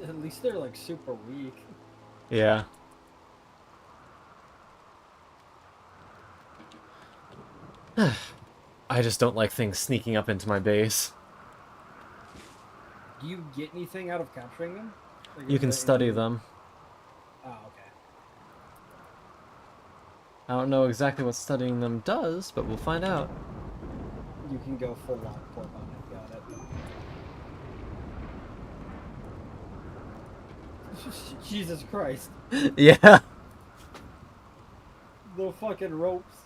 At least they're like super weak. Yeah. I just don't like things sneaking up into my base. Do you get anything out of capturing them? Like, You is can there study anything- them. Oh, okay. I don't know exactly what studying them does, but we'll find out. You can go full on Corp on it. Got it. Jesus Christ. Yeah. The fucking ropes.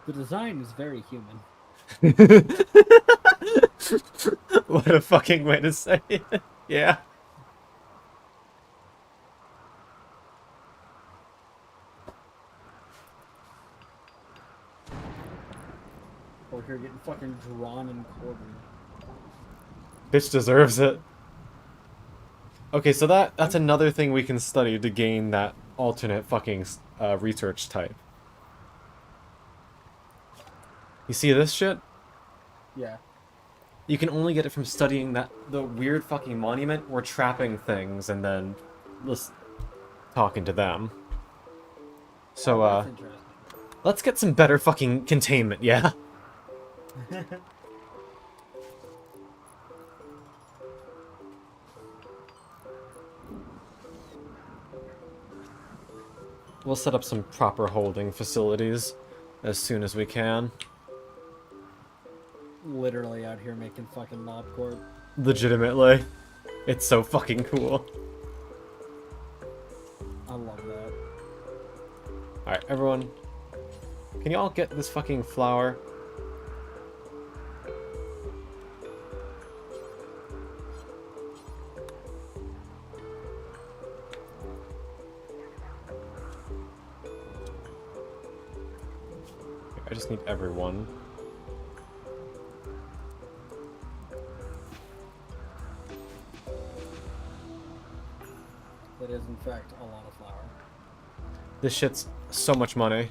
The design is very human. What a fucking way to say it. Yeah. Over here getting fucking drawn and quartered. Bitch deserves it. Okay, so that's another thing we can study to gain that alternate fucking research type. You see this shit? Yeah. You can only get it from studying the weird fucking monument or trapping things and then talking to them. So, That's interesting. let's get some better fucking containment, yeah? We'll set up some proper holding facilities as soon as we can. Literally out here making fucking Mob Corp. Legitimately. It's so fucking cool. I love that. Alright, everyone. Can you all get this fucking flower? I just need everyone. That is, in fact, a lot of flour. This shit's so much money.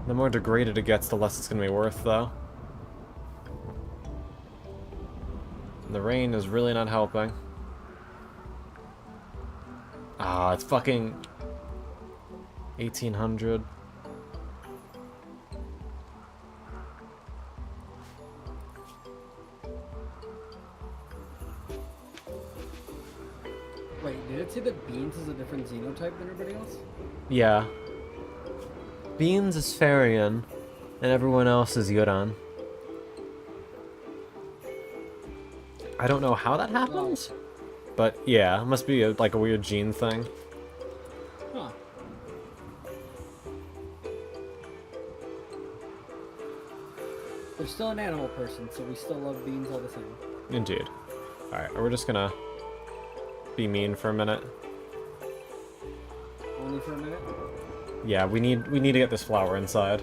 The more degraded it gets, the less it's gonna be worth, though. And the rain is really not helping. Ah, it's fucking 1800. Wait, did it say that Beans is a different xenotype than everybody else? Yeah. Beans is Farian, and everyone else is Yuran. I don't know how that happens, but yeah, it must be like a weird gene thing. Huh. They're still an animal person, so we still love Beans all the same. Indeed. Alright, we're just gonna be mean for a minute. Only for a minute? Yeah, we need to get this flower inside.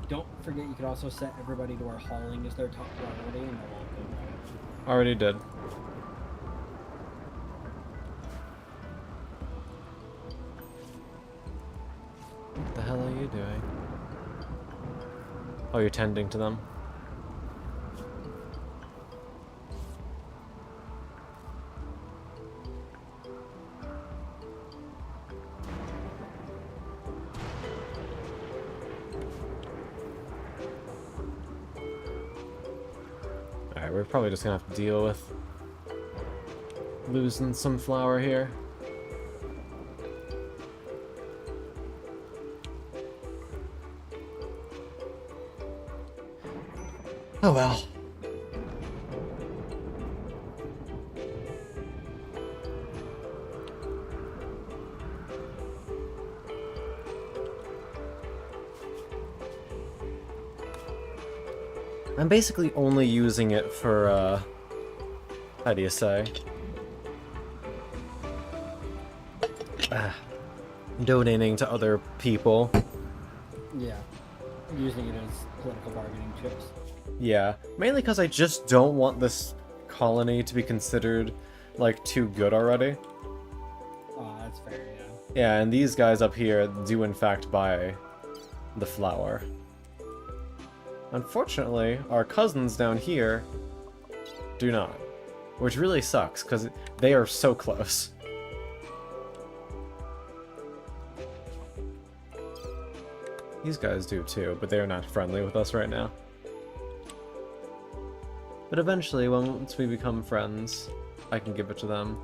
Don't forget you could also set everybody to where hauling is their top priority, and they'll all go by it. Already did. What the hell are you doing? Oh, you're tending to them? Alright, we're probably just gonna have to deal with losing some flour here. Oh well. I'm basically only using it for, how do you say? Donating to other people. Yeah. Using it as political bargaining chips. Yeah, mainly because I just don't want this colony to be considered, like, too good already. Oh, that's fair, yeah. Yeah, and these guys up here do in fact buy the flour. Unfortunately, our cousins down here do not. Which really sucks, because they are so close. These guys do too, but they are not friendly with us right now. But eventually, once we become friends, I can give it to them.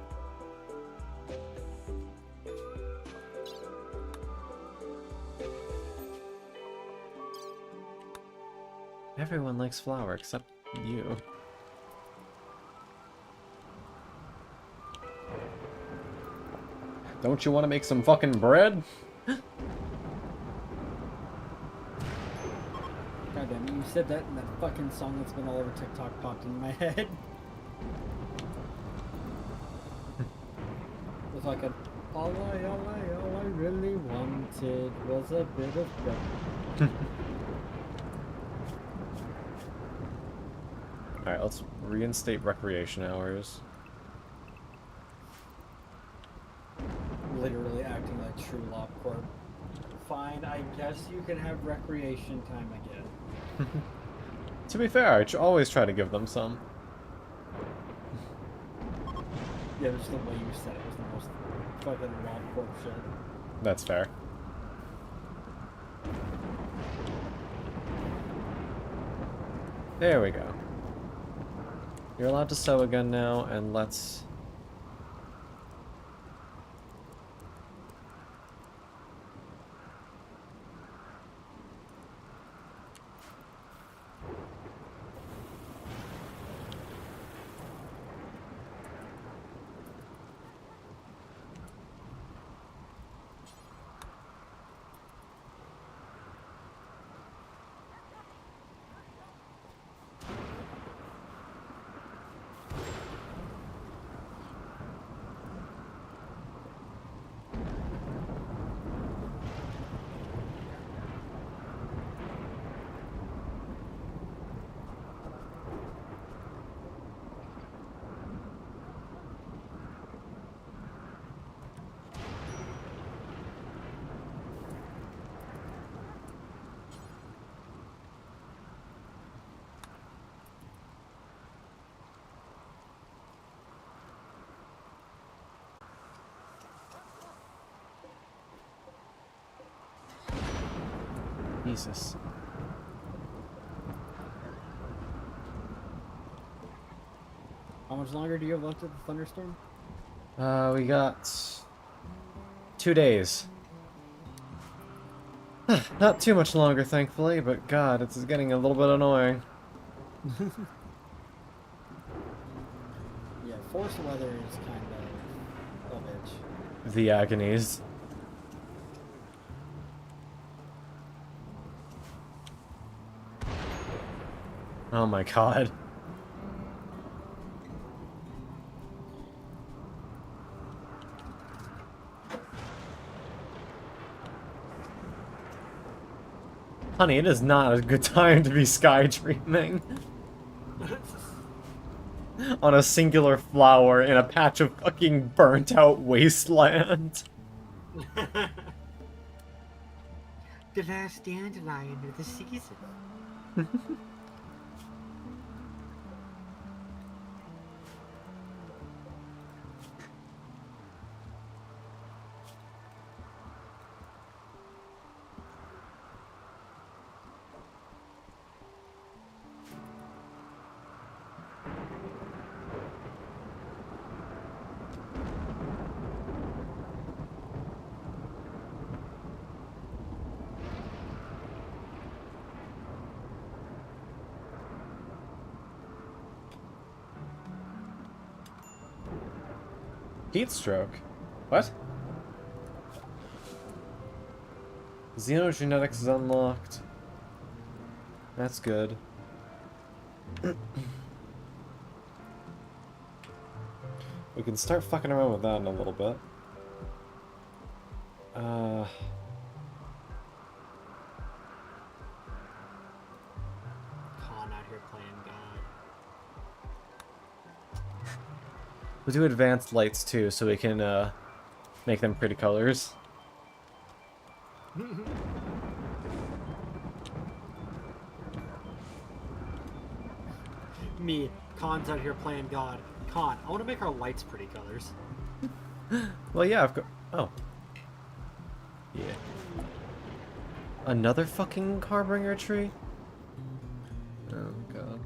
Everyone likes flour except you. Don't you want to make some fucking bread? God damn it, you said that and that fucking song that's been all over TikTok popped in my head. With like a All I really wanted was a bit of bread. Alright, let's reinstate recreation hours. Literally acting like true Lop Corp. Fine, I guess you can have recreation time again. To be fair, I always try to give them some. Yeah, just the way you said it was the most fucking Lop Corp shit. That's fair. There we go. You're allowed to sew again now, and let's... Jesus. How much longer do you have left at the thunderstorm? We got 2 days. Not too much longer, thankfully, but God, it's getting a little bit annoying. Yeah, forced weather is kind of a bitch. The agonies. Oh my God. Honey, it is not a good time to be sky dreaming. On a singular flower in a patch of fucking burnt out wasteland. The last dandelion of the season. Heat stroke? What? Xenogenetics is unlocked. That's good. We can start fucking around with that in a little bit. Con out here playing God. We'll do advanced lights too, so we can make them pretty colors. Me, Con's out here playing God. Con, I want to make our lights pretty colors. Well, yeah, I've got. Oh. Yeah. Another fucking Carbringer tree? Oh, God.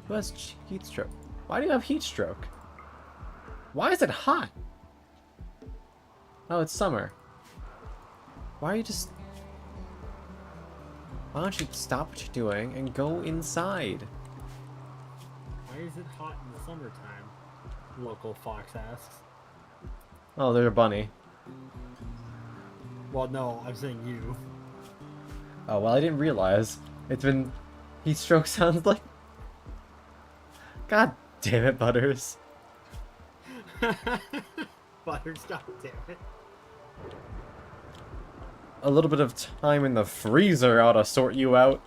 Who has heat stroke? Why do you have heat stroke? Why is it hot? Oh, it's summer. Why are you just... Why don't you stop what you're doing and go inside? Why is it hot in the summertime? Local fox asks. Oh, there's a bunny. Well, no, I'm saying you. Oh, well, I didn't realize. It's been... Heat stroke sounds like... God damn it, Butters. Butters, god damn it. A little bit of time in the freezer ought to sort you out.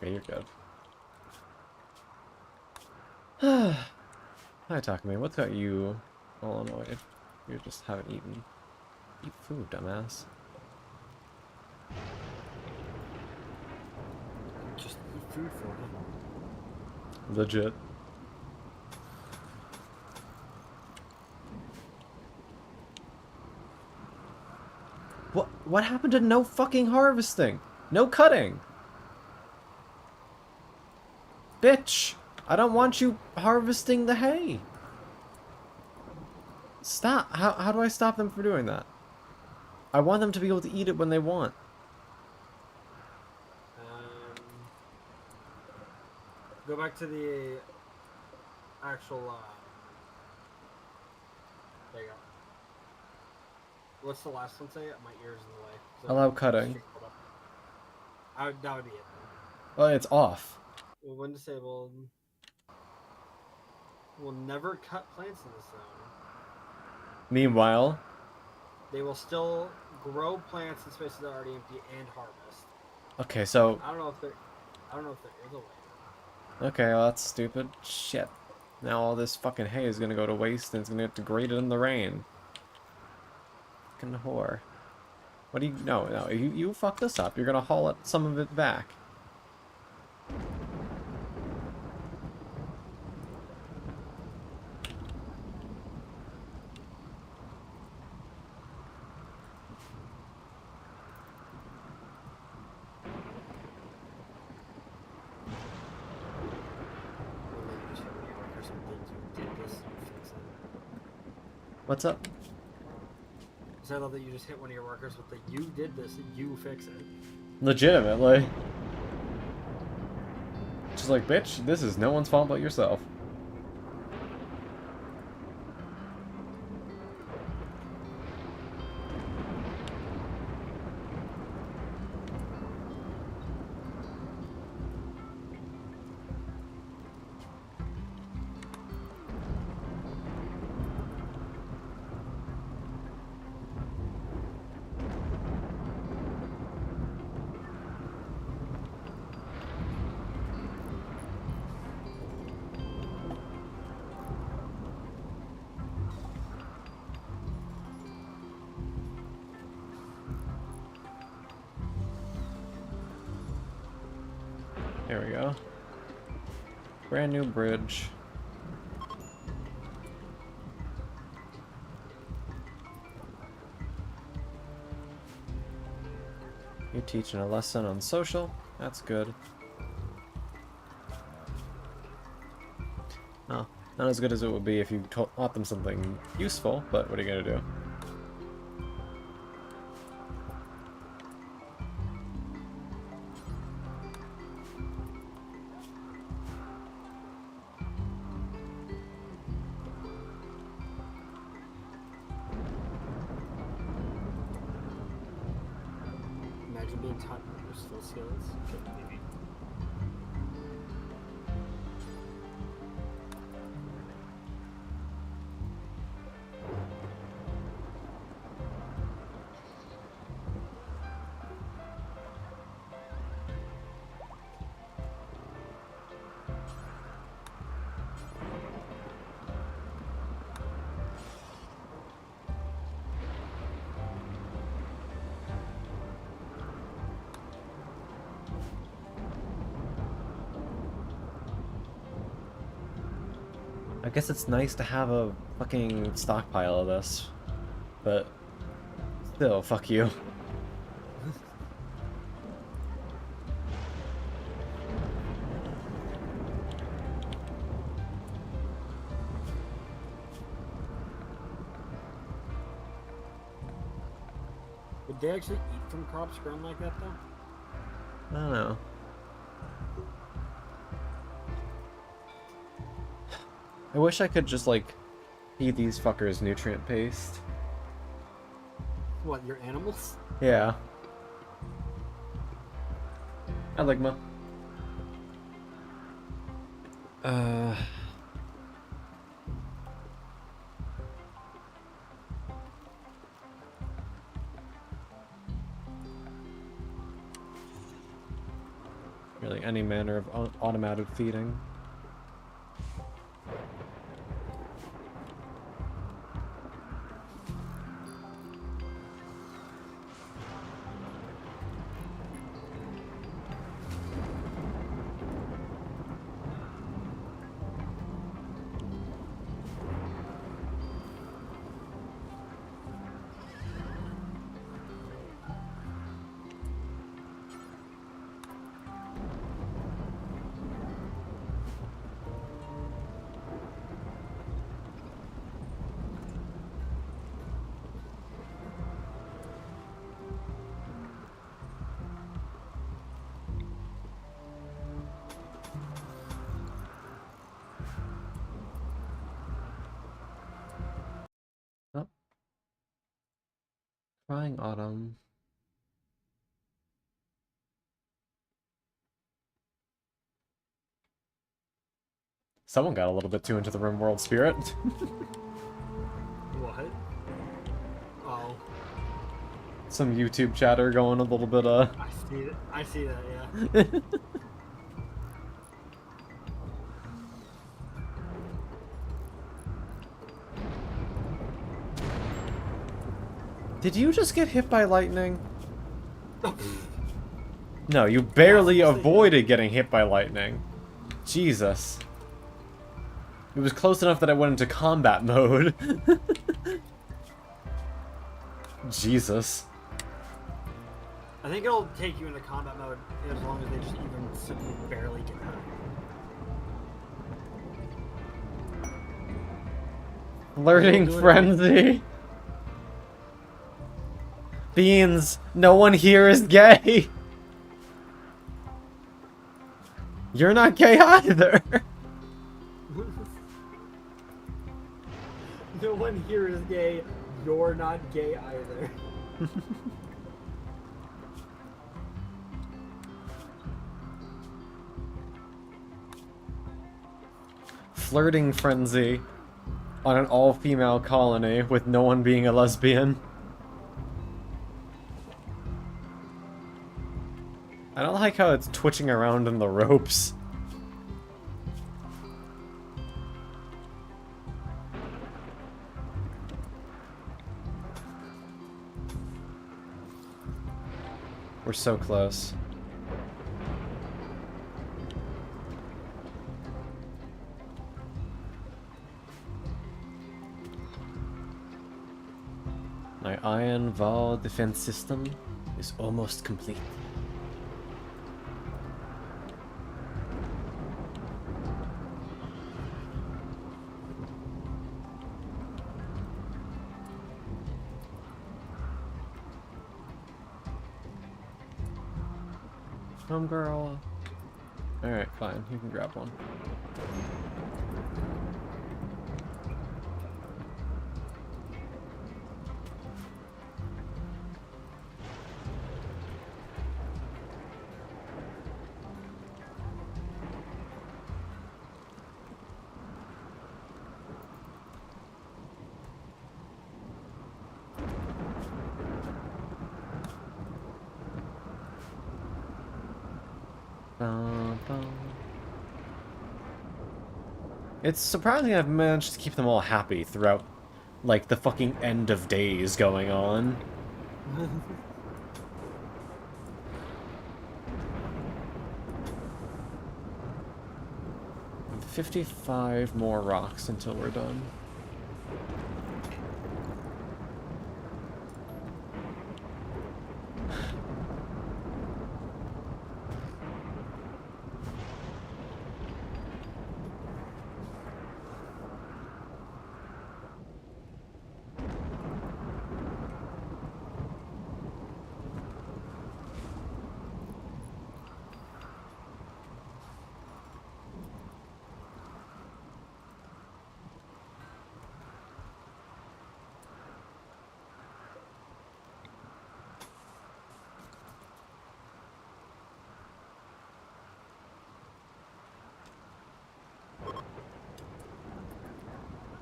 Okay, you're good. Hi, Takumi. What's got you all annoyed? You just haven't eaten. Eat food, dumbass. Just eat food for him. Legit. What happened to no fucking harvesting? No cutting? Bitch! I don't want you harvesting the hay. Stop. How do I stop them from doing that? I want them to be able to eat it when they want. Go back to the actual, there you go. What's the last one say? My ear's in the way. So Allow cutting. That would be it. Oh, it's off. When disabled, will never cut plants in this zone. Meanwhile, They will still grow plants in spaces that are already empty and harvest. okay, so I don't know if there is a way. okay, well, that's stupid. Shit. Now all this fucking hay is gonna go to waste and it's gonna get degraded in the rain. Fucking whore. What do you... No, you fucked this up. You're gonna haul it, some of it back. What's up? So I love that you just hit one of your workers with the "you did this, you fix it." Legitimately. Just like, bitch, this is no one's fault but yourself. There we go. Brand new bridge. You're teaching a lesson on social. That's good. Oh, not as good as it would be if you taught them something useful, but what are you gonna do? Imagine being taught useful skills. Maybe. I guess it's nice to have a fucking stockpile of this, but still, fuck you. Would they actually eat from crops grown like that though? I don't know. I wish I could just, like, Feed these fuckers nutrient paste. What, your animals? Yeah. Eligma. Really, any manner of automated feeding. Oh. Crying autumn. Someone got a little bit too into the Rimworld spirit. What? Oh, Some YouTube chatter going a little bit, I see it. I see that, yeah. Did you just get hit by lightning? No, you barely avoided getting hit by lightning. Jesus. It was close enough that I went into combat mode. Jesus. I think it'll take you into combat mode as long as they just even simply barely get hurt. Flirting frenzy. Beans, no one here is gay. You're not gay either. No one here is gay. You're not gay either. Flirting frenzy on an all-female colony with no one being a lesbian. I don't like how it's twitching around in the ropes. We're so close. My iron wall defense system is almost complete. Come, girl. Alright, fine. You can grab one. It's surprising I've managed to keep them all happy throughout, like, the fucking end of days going on. 55 more rocks until we're done.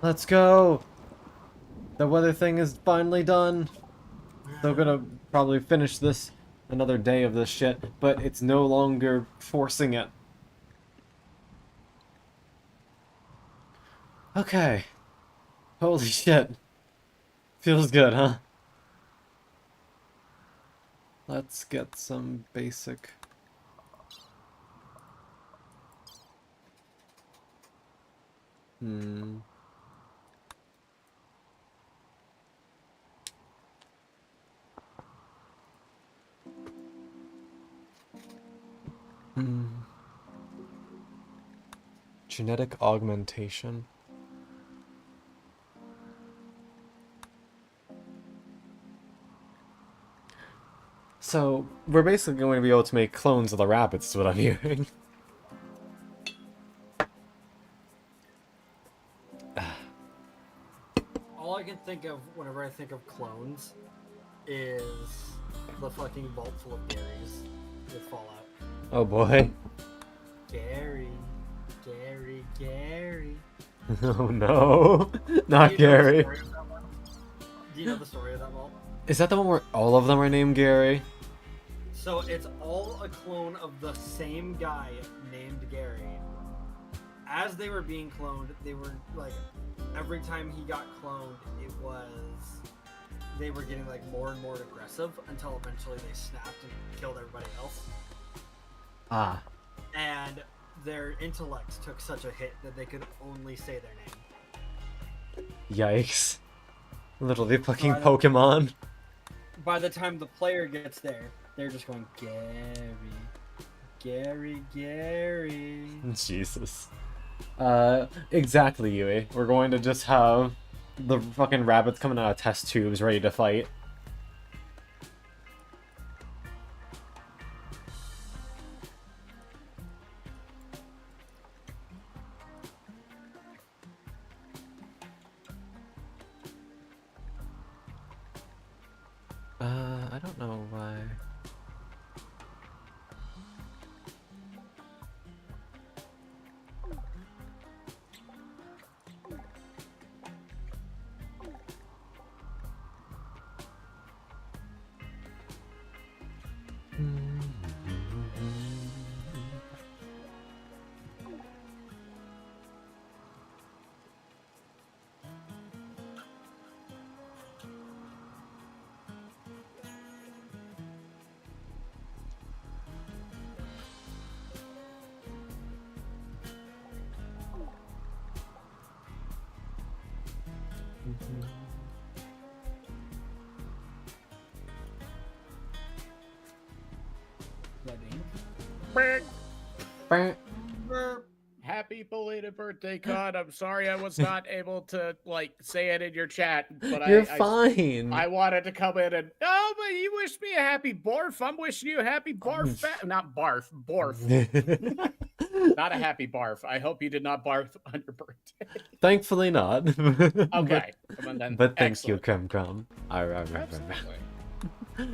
Let's go! The weather thing is finally done. Still gonna probably finish this another day of this shit, but it's no longer forcing it. Okay. Holy shit. Feels good, huh? Let's get some basic... Hmm. Genetic augmentation. So, we're basically going to be able to make clones of the rabbits, is what I'm hearing. All I can think of whenever I think of clones is the fucking vault full of Garys with Fallout. Oh boy. Gary, Gary, Gary. Oh no. Not Do you know the Gary. story of that one? Do you know the story of that vault? Is that the one where all of them are named Gary? So it's all a clone of the same guy named Gary. As they were being cloned, they were like, every time he got cloned, they were getting like more and more aggressive until eventually they snapped and killed everybody else. Ah. And their intellects took such a hit that they could only say their name. Yikes. Literally fucking Right. Pokemon. By the time the player gets there, they're just going, Gary, Gary, Gary. Jesus. Exactly, Yui. We're going to just have the fucking rabbits coming out of test tubes ready to fight. I don't know why. Happy belated birthday, Con. I'm sorry I was not able to like say it in your chat, but You're fine. I wanted to come in and but you wished me a happy barf. I'm wishing you a happy barf. Not barf, borf. Not a happy barf. I hope you did not barf on your birthday. Thankfully not. Okay. Then. But thank you, Excellent. Crumb. Absolutely.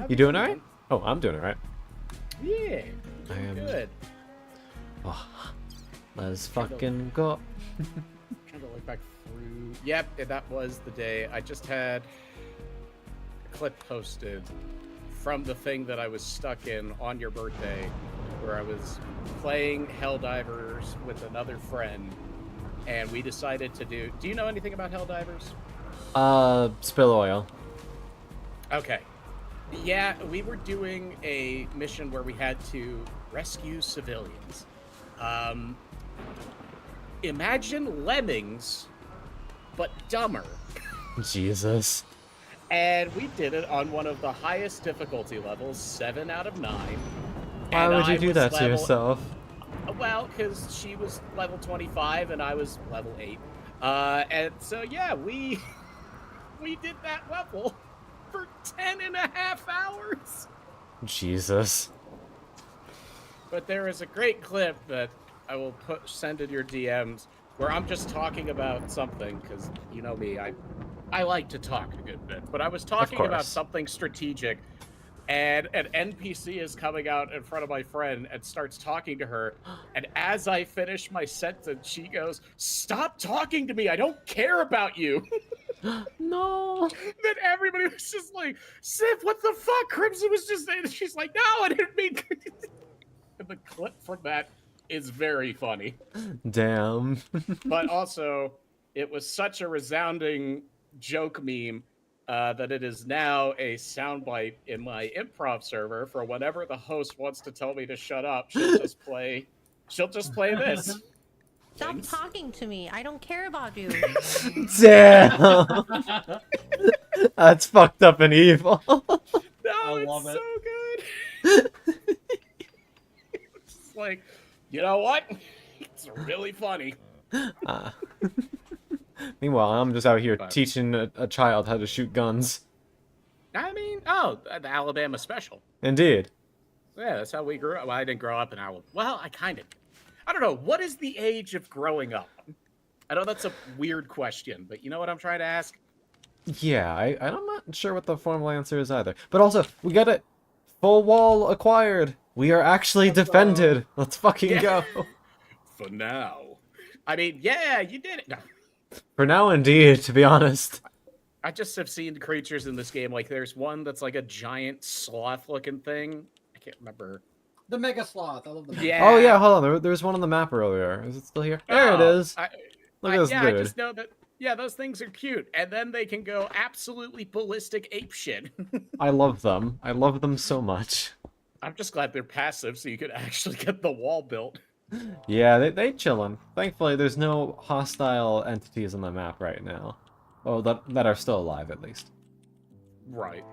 You doing alright? Oh, I'm doing alright. Yeah. I am Good. Oh, let's fucking go. Trying to look back through. Yep, that was the day. I just had a clip posted from the thing that I was stuck in on your birthday, where I was playing Helldivers with another friend, and we decided to do. Do you know anything about Helldivers? Spill oil. Okay. Yeah, we were doing a mission where we had to rescue civilians. Imagine Lemmings, but dumber. Jesus. And we did it on one of the highest difficulty levels, 7 out of 9. Why would you do that to yourself? Well, because she was level 25 and I was level 8. And so, yeah, we did that level for 10 and a half hours. Jesus. But there is a great clip that I will send in your DMs where I'm just talking about something, because you know me, I like to talk a good bit. But I was talking about something strategic and an NPC is coming out in front of my friend and starts talking to her. And as I finish my sentence, she goes, "Stop talking to me. I don't care about you." No. Then everybody was just like, "Sif, what the fuck?" Crimson was just saying, she's like, "No, I didn't mean." And the clip from that is very funny. Damn. But also, it was such a resounding joke meme that it is now a soundbite in my improv server for whenever the host wants to tell me to shut up. She'll just play. She'll just play this. Stop Thanks. talking to me. I don't care about you. Damn. That's fucked up and evil. No, I it's love it. so good. It's like, you know what? It's really funny. Meanwhile, I'm just out here But- teaching a child how to shoot guns. I mean, the Alabama special. Indeed. Yeah, that's how we grew up. Well, I didn't grow up in Alabama. Well, I kind of. I don't know. What is the age of growing up? I know that's a weird question, but you know what I'm trying to ask? Yeah, I'm not sure what the formal answer is either. But also, we got it. Full wall acquired. We are actually defended. Let's fucking go. For now. I mean, yeah, you did it. No. For now, indeed, to be honest. I just have seen creatures in this game. Like, there's one that's like a giant sloth-looking thing. I can't remember. The Mega Sloth. I love the Mega Yeah. Oh, yeah, hold on. There was one on the map earlier. Is it still here? There it Oh, is. Look at this yeah, I dude. just know that. Yeah, those things are cute, and then they can go absolutely ballistic apeshit. I love them. I love them so much. I'm just glad they're passive, so you could actually get the wall built. Yeah, they chillin'. Thankfully, there's no hostile entities on the map right now. Oh, that are still alive, at least. Right.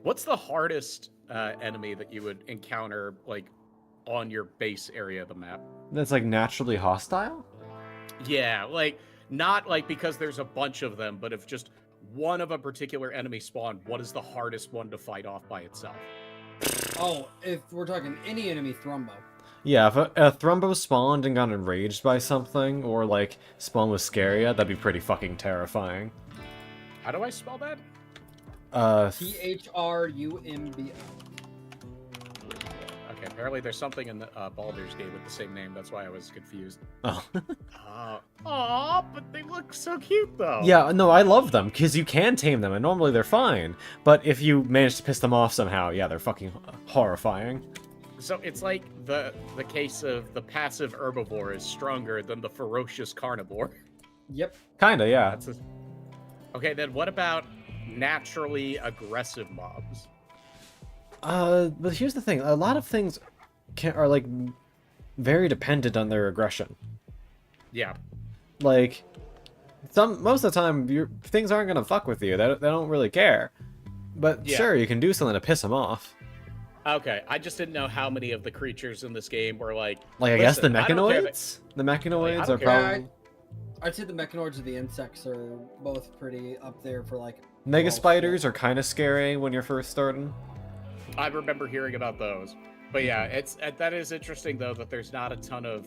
What's the hardest enemy that you would encounter, like, on your base area of the map? That's, like, naturally hostile? Yeah, like, not, like, because there's a bunch of them, but if just one of a particular enemy spawned, what is the hardest one to fight off by itself? Oh, if we're talking any enemy Thrumbo. Yeah, if a Thrumbo spawned and got enraged by something, or, like, spawned with Scaria, that'd be pretty fucking terrifying. How do I spell that? THRUMBO. Okay, apparently there's something in the Baldur's Gate with the same name, that's why I was confused. Oh. Aw, but they look so cute, though. Yeah, no, I love them, because you can tame them, and normally they're fine. But if you manage to piss them off somehow, yeah, they're fucking horrifying. So it's like the case of the passive herbivore is stronger than the ferocious carnivore. Yep. Kinda, yeah. Okay, then what about naturally aggressive mobs? But here's the thing. A lot of things are, like, very dependent on their aggression. Yeah. Like, most of the time, things aren't gonna fuck with you. They don't really care. But Yeah. sure, you can do something to piss them off. Okay, I just didn't know how many of the creatures in this game were like... Like, I guess the "Listen, I don't care that-" mechanoids? The mechanoids don't are care. probably... I'd say the Mechanoids and the insects are both pretty up there for like. Mega well, spiders are kind of scary when you're first starting. I remember hearing about those. But yeah, that is interesting, though, that there's not a ton of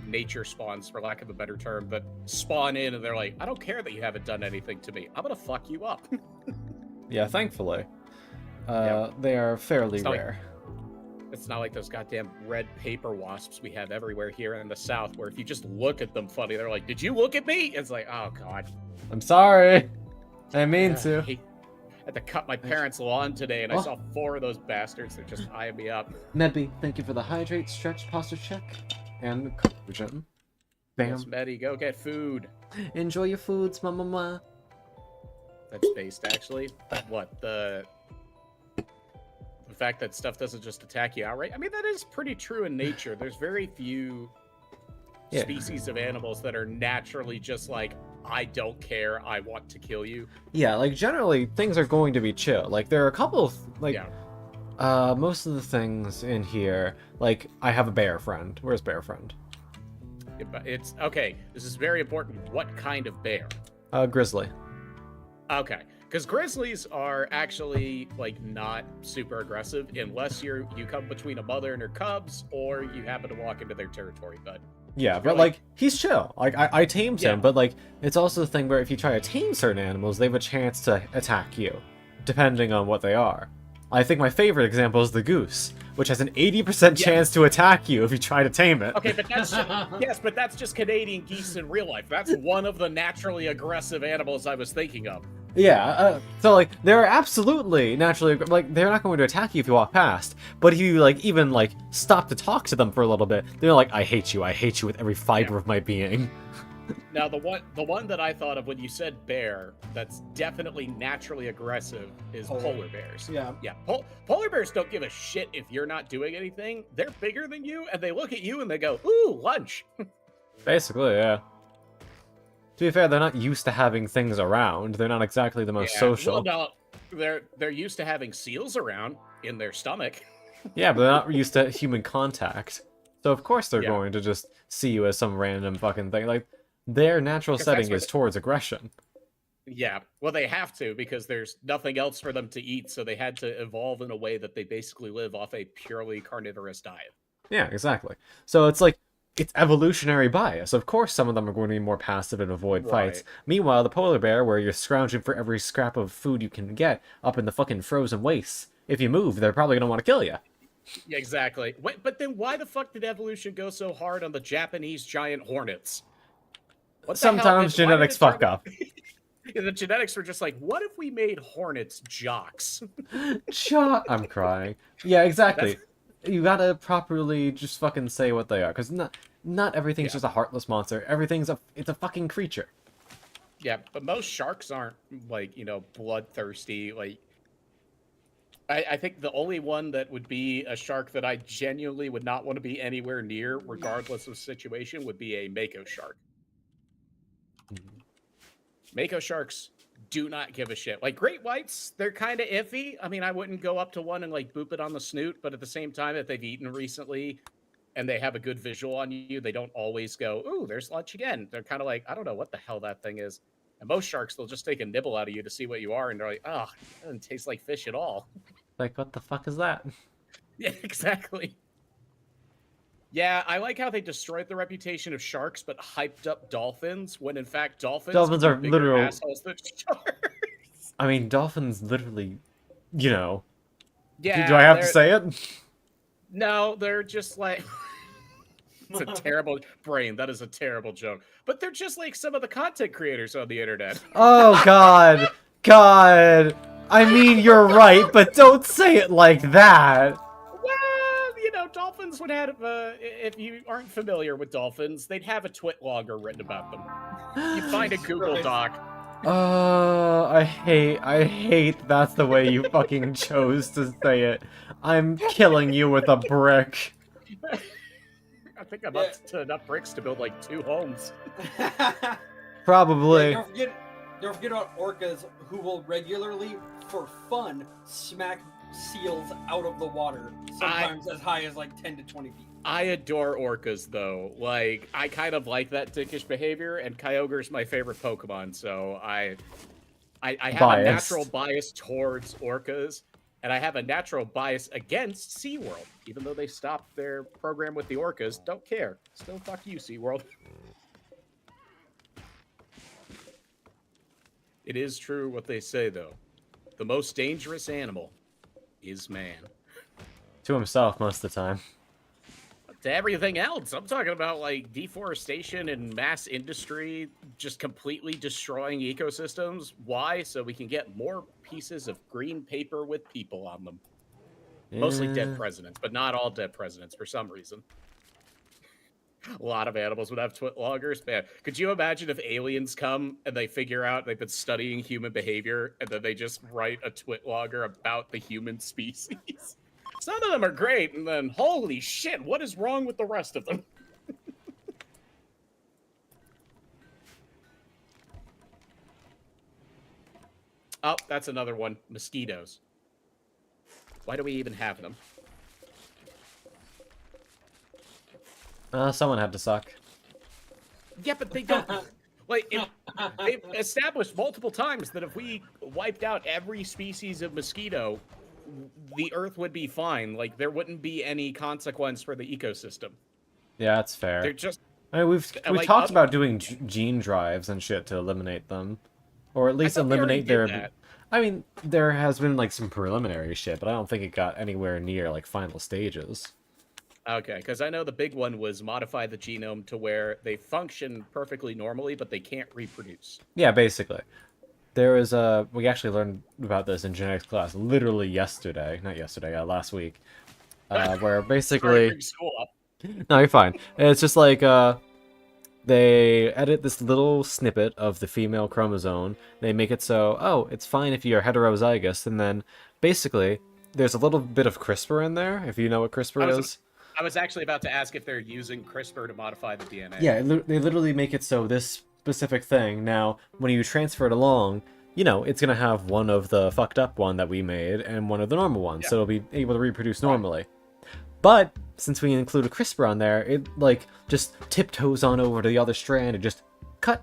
nature spawns, for lack of a better term, that spawn in and they're like, I don't care that you haven't done anything to me. I'm gonna fuck you up. Yeah, thankfully. Yeah. They are fairly It's not like- rare. It's not like those goddamn red paper wasps we have everywhere here in the South, where if you just look at them funny, they're like, did you look at me? It's like, oh, God. I'm sorry. I didn't mean I to. had to cut my parents' lawn today, and I Oh. saw 4 of those bastards that just eyeing me up. Medby, thank you for the hydrate, stretch, posture check, and the collagen. Bam. Yes, Betty, go get food. Enjoy your foods, mama. That's based, actually. What, the fact that stuff doesn't just attack you outright? I mean, that is pretty true in nature. There's very few Yeah. species of animals that are naturally just like, I don't care, I want to kill you. Yeah, like, generally, things are going to be chill. Like, there are a couple of, like, Yeah. most of the things in here, like, I have a bear friend. Where's bear friend? It's okay. This is very important. What kind of bear? Grizzly. Okay, because grizzlies are actually like not super aggressive unless you come between a mother and her cubs, or you happen to walk into their territory. But Yeah, but, Really? like, he's chill. Like, I tamed Yeah. him, but, like, it's also the thing where if you try to tame certain animals, they have a chance to attack you, depending on what they are. I think my favorite example is the goose, which has an 80% chance to attack you if you try to tame it. Okay, but that's yes, but that's just Canadian geese in real life. That's one of the naturally aggressive animals I was thinking of. Yeah, so like they're absolutely naturally like they're not going to attack you if you walk past, but if you like even like stop to talk to them for a little bit, they're like, I hate you with every fiber of my being. Now, the one that I thought of when you said bear, that's definitely naturally aggressive, is polar bears. Yeah. Yeah, polar bears don't give a shit if you're not doing anything. They're bigger than you, and they look at you and they go, "Ooh, lunch." Basically, yeah. To be fair, they're not used to having things around. They're not exactly the most social. Well, no, they're used to having seals around in their stomach. Yeah, but they're not used to human contact. So of course they're going to just see you as some random fucking thing. Like, their natural setting is towards aggression. Yeah, well, they have to because there's nothing else for them to eat, so they had to evolve in a way that they basically live off a purely carnivorous diet. Yeah, exactly. So it's like, it's evolutionary bias. Of course some of them are going to be more passive and avoid fights. Meanwhile, the polar bear, where you're scrounging for every scrap of food you can get up in the fucking frozen wastes, if you move, they're probably going to want to kill you. Yeah, exactly. Wait, but then why the fuck did evolution go so hard on the Japanese giant hornets? Sometimes genetics fuck up. The genetics were just like, what if we made hornets jocks? I'm crying. Yeah, exactly. You gotta properly just fucking say what they are, because not everything's just a heartless monster. It's a fucking creature. Yeah, but most sharks aren't, like, bloodthirsty. Like, I think the only one that would be a shark that I genuinely would not want to be anywhere near, regardless of situation, would be a mako shark. Mako sharks do not give a shit. Like, great whites, they're kind of iffy. I mean, I wouldn't go up to one and, like, boop it on the snoot, but at the same time, if they've eaten recently and they have a good visual on you, they don't always go, ooh, there's lunch again. They're kind of like, I don't know what the hell that thing is. And most sharks, they'll just take a nibble out of you to see what you are, and they're like, oh, it doesn't taste like fish at all. Like, what the fuck is that? Yeah, exactly. Yeah, I like how they destroyed the reputation of sharks, but hyped up dolphins, when in fact dolphins are bigger literal assholes than sharks. I mean, dolphins literally, Yeah. Do I have to say it? No, they're just like... It's a terrible brain. That is a terrible joke. But they're just like some of the content creators on the internet. Oh, God. God. I mean, you're right, but don't say it like that. Well, dolphins would have, if you aren't familiar with dolphins, they'd have a twit logger written about them. You find a Google Doc. I hate that's the way you fucking chose to say it. I'm killing you with a brick. I think I'm up to enough bricks to build like 2 homes. Probably. Yeah, don't forget about orcas who will regularly, for fun, smack seals out of the water, sometimes as high as like 10 to 20 feet. I adore orcas, though. Like, I kind of like that dickish behavior, and Kyogre's my favorite Pokemon, so I have a natural bias towards orcas, and I have a natural bias against SeaWorld. Even though they stopped their program with the orcas, don't care. Still fuck you, SeaWorld. It is true what they say, though. The most dangerous animal is man. To himself most of the time. To everything else. I'm talking about, like, deforestation and mass industry just completely destroying ecosystems. Why? So we can get more pieces of green paper with people on them. Yeah. Mostly dead presidents, but not all dead presidents for some reason. A lot of animals would have twit loggers. Man, could you imagine if aliens come and they figure out they've been studying human behavior and then they just write a twit logger about the human species? Some of them are great, and then, holy shit, what is wrong with the rest of them? Oh, that's another one. Mosquitoes. Why do we even have them? Someone had to suck. Yeah, but they don't... Like, they've established multiple times that if we wiped out every species of mosquito, the Earth would be fine. Like, there wouldn't be any consequence for the ecosystem. Yeah, that's fair. They're just... I mean, we've talked about doing gene drives and shit to eliminate them. Or at least thought they already eliminate did their... that. I mean, there has been, like, some preliminary shit, but I don't think it got anywhere near, like, final stages. Okay, because I know the big one was modify the genome to where they function perfectly normally, but they can't reproduce. Yeah, basically. There is a... We actually learned about this in genetics class literally yesterday. Not yesterday, last week. Where Sorry to basically... bring school up. No, you're fine. It's just like, they edit this little snippet of the female chromosome. They make it so, oh, it's fine if you're heterozygous, and then basically there's a little bit of CRISPR in there, if you know what CRISPR is. I was actually about to ask if they're using CRISPR to modify the DNA. Yeah, they literally make it so this specific thing, now, when you transfer it along, you know, it's going to have one of the fucked up one that we made and one of the normal ones, so it'll be able to reproduce normally. But since we included CRISPR on there, it, like, just tiptoes on over to the other strand and just cut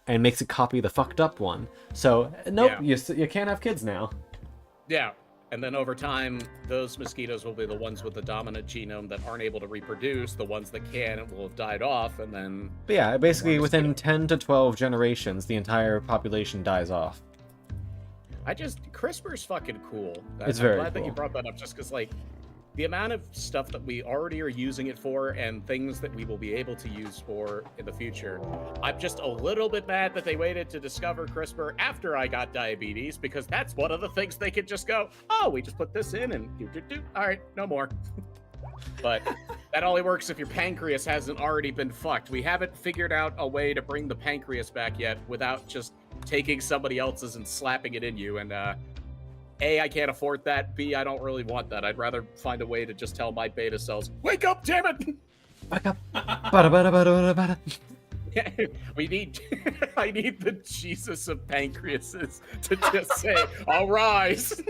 and makes it copy the fucked up one. So, nope, you can't have kids now. Yeah, and then over time, those mosquitoes will be the ones with the dominant genome that aren't able to reproduce. The ones that can will have died off, and then... But yeah, basically within 10 to 12 generations, the entire population dies off. CRISPR's fucking cool. It's very I'm glad that you cool. brought that up, just because, like, the amount of stuff that we already are using it for and things that we will be able to use for in the future. I'm just a little bit mad that they waited to discover CRISPR after I got diabetes, because that's one of the things they could just go, oh, we just put this in and do. All right, no more. But that only works if your pancreas hasn't already been fucked. We haven't figured out a way to bring the pancreas back yet without just taking somebody else's and slapping it in you. And A, I can't afford that. B, I don't really want that. I'd rather find a way to just tell my beta cells, wake up, damn it! Wake up! Bada, bada, bada, bada, bada. We need, I need the Jesus of pancreases to just say, all rise.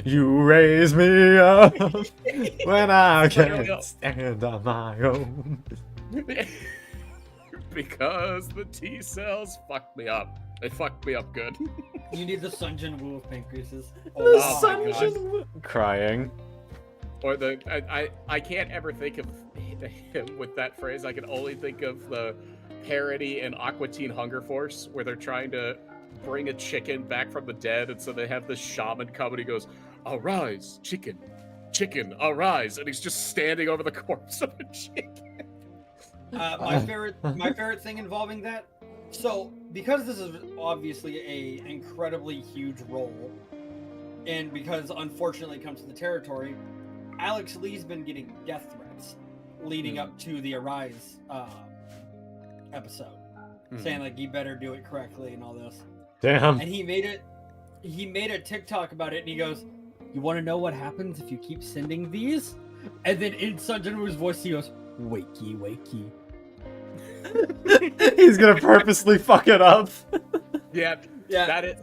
You raise me up when I Literally. can't stand on my own. Because the T cells fucked me up. They fucked me up good. You need the Sun Jin Woo of pancreases. The Oh my sun crying. Or I can't ever think of him with that phrase. I can only think of the parody in Aqua Teen Hunger Force where they're trying to bring a chicken back from the dead, and so they have this shaman come and he goes, arise, chicken, chicken, arise, and he's just standing over the corpse of a chicken. My favorite thing involving that. So, because this is obviously a incredibly huge role, and because unfortunately it comes to the territory, Alex Lee's been getting death threats leading up to the Arise episode, saying like you better do it correctly and all this. Damn. And he made a TikTok about it, and he goes, "You want to know what happens if you keep sending these?" And then in Sun Jin Woo's voice, he goes, "Wakey, wakey." He's gonna purposely fuck it up. Yeah. That is.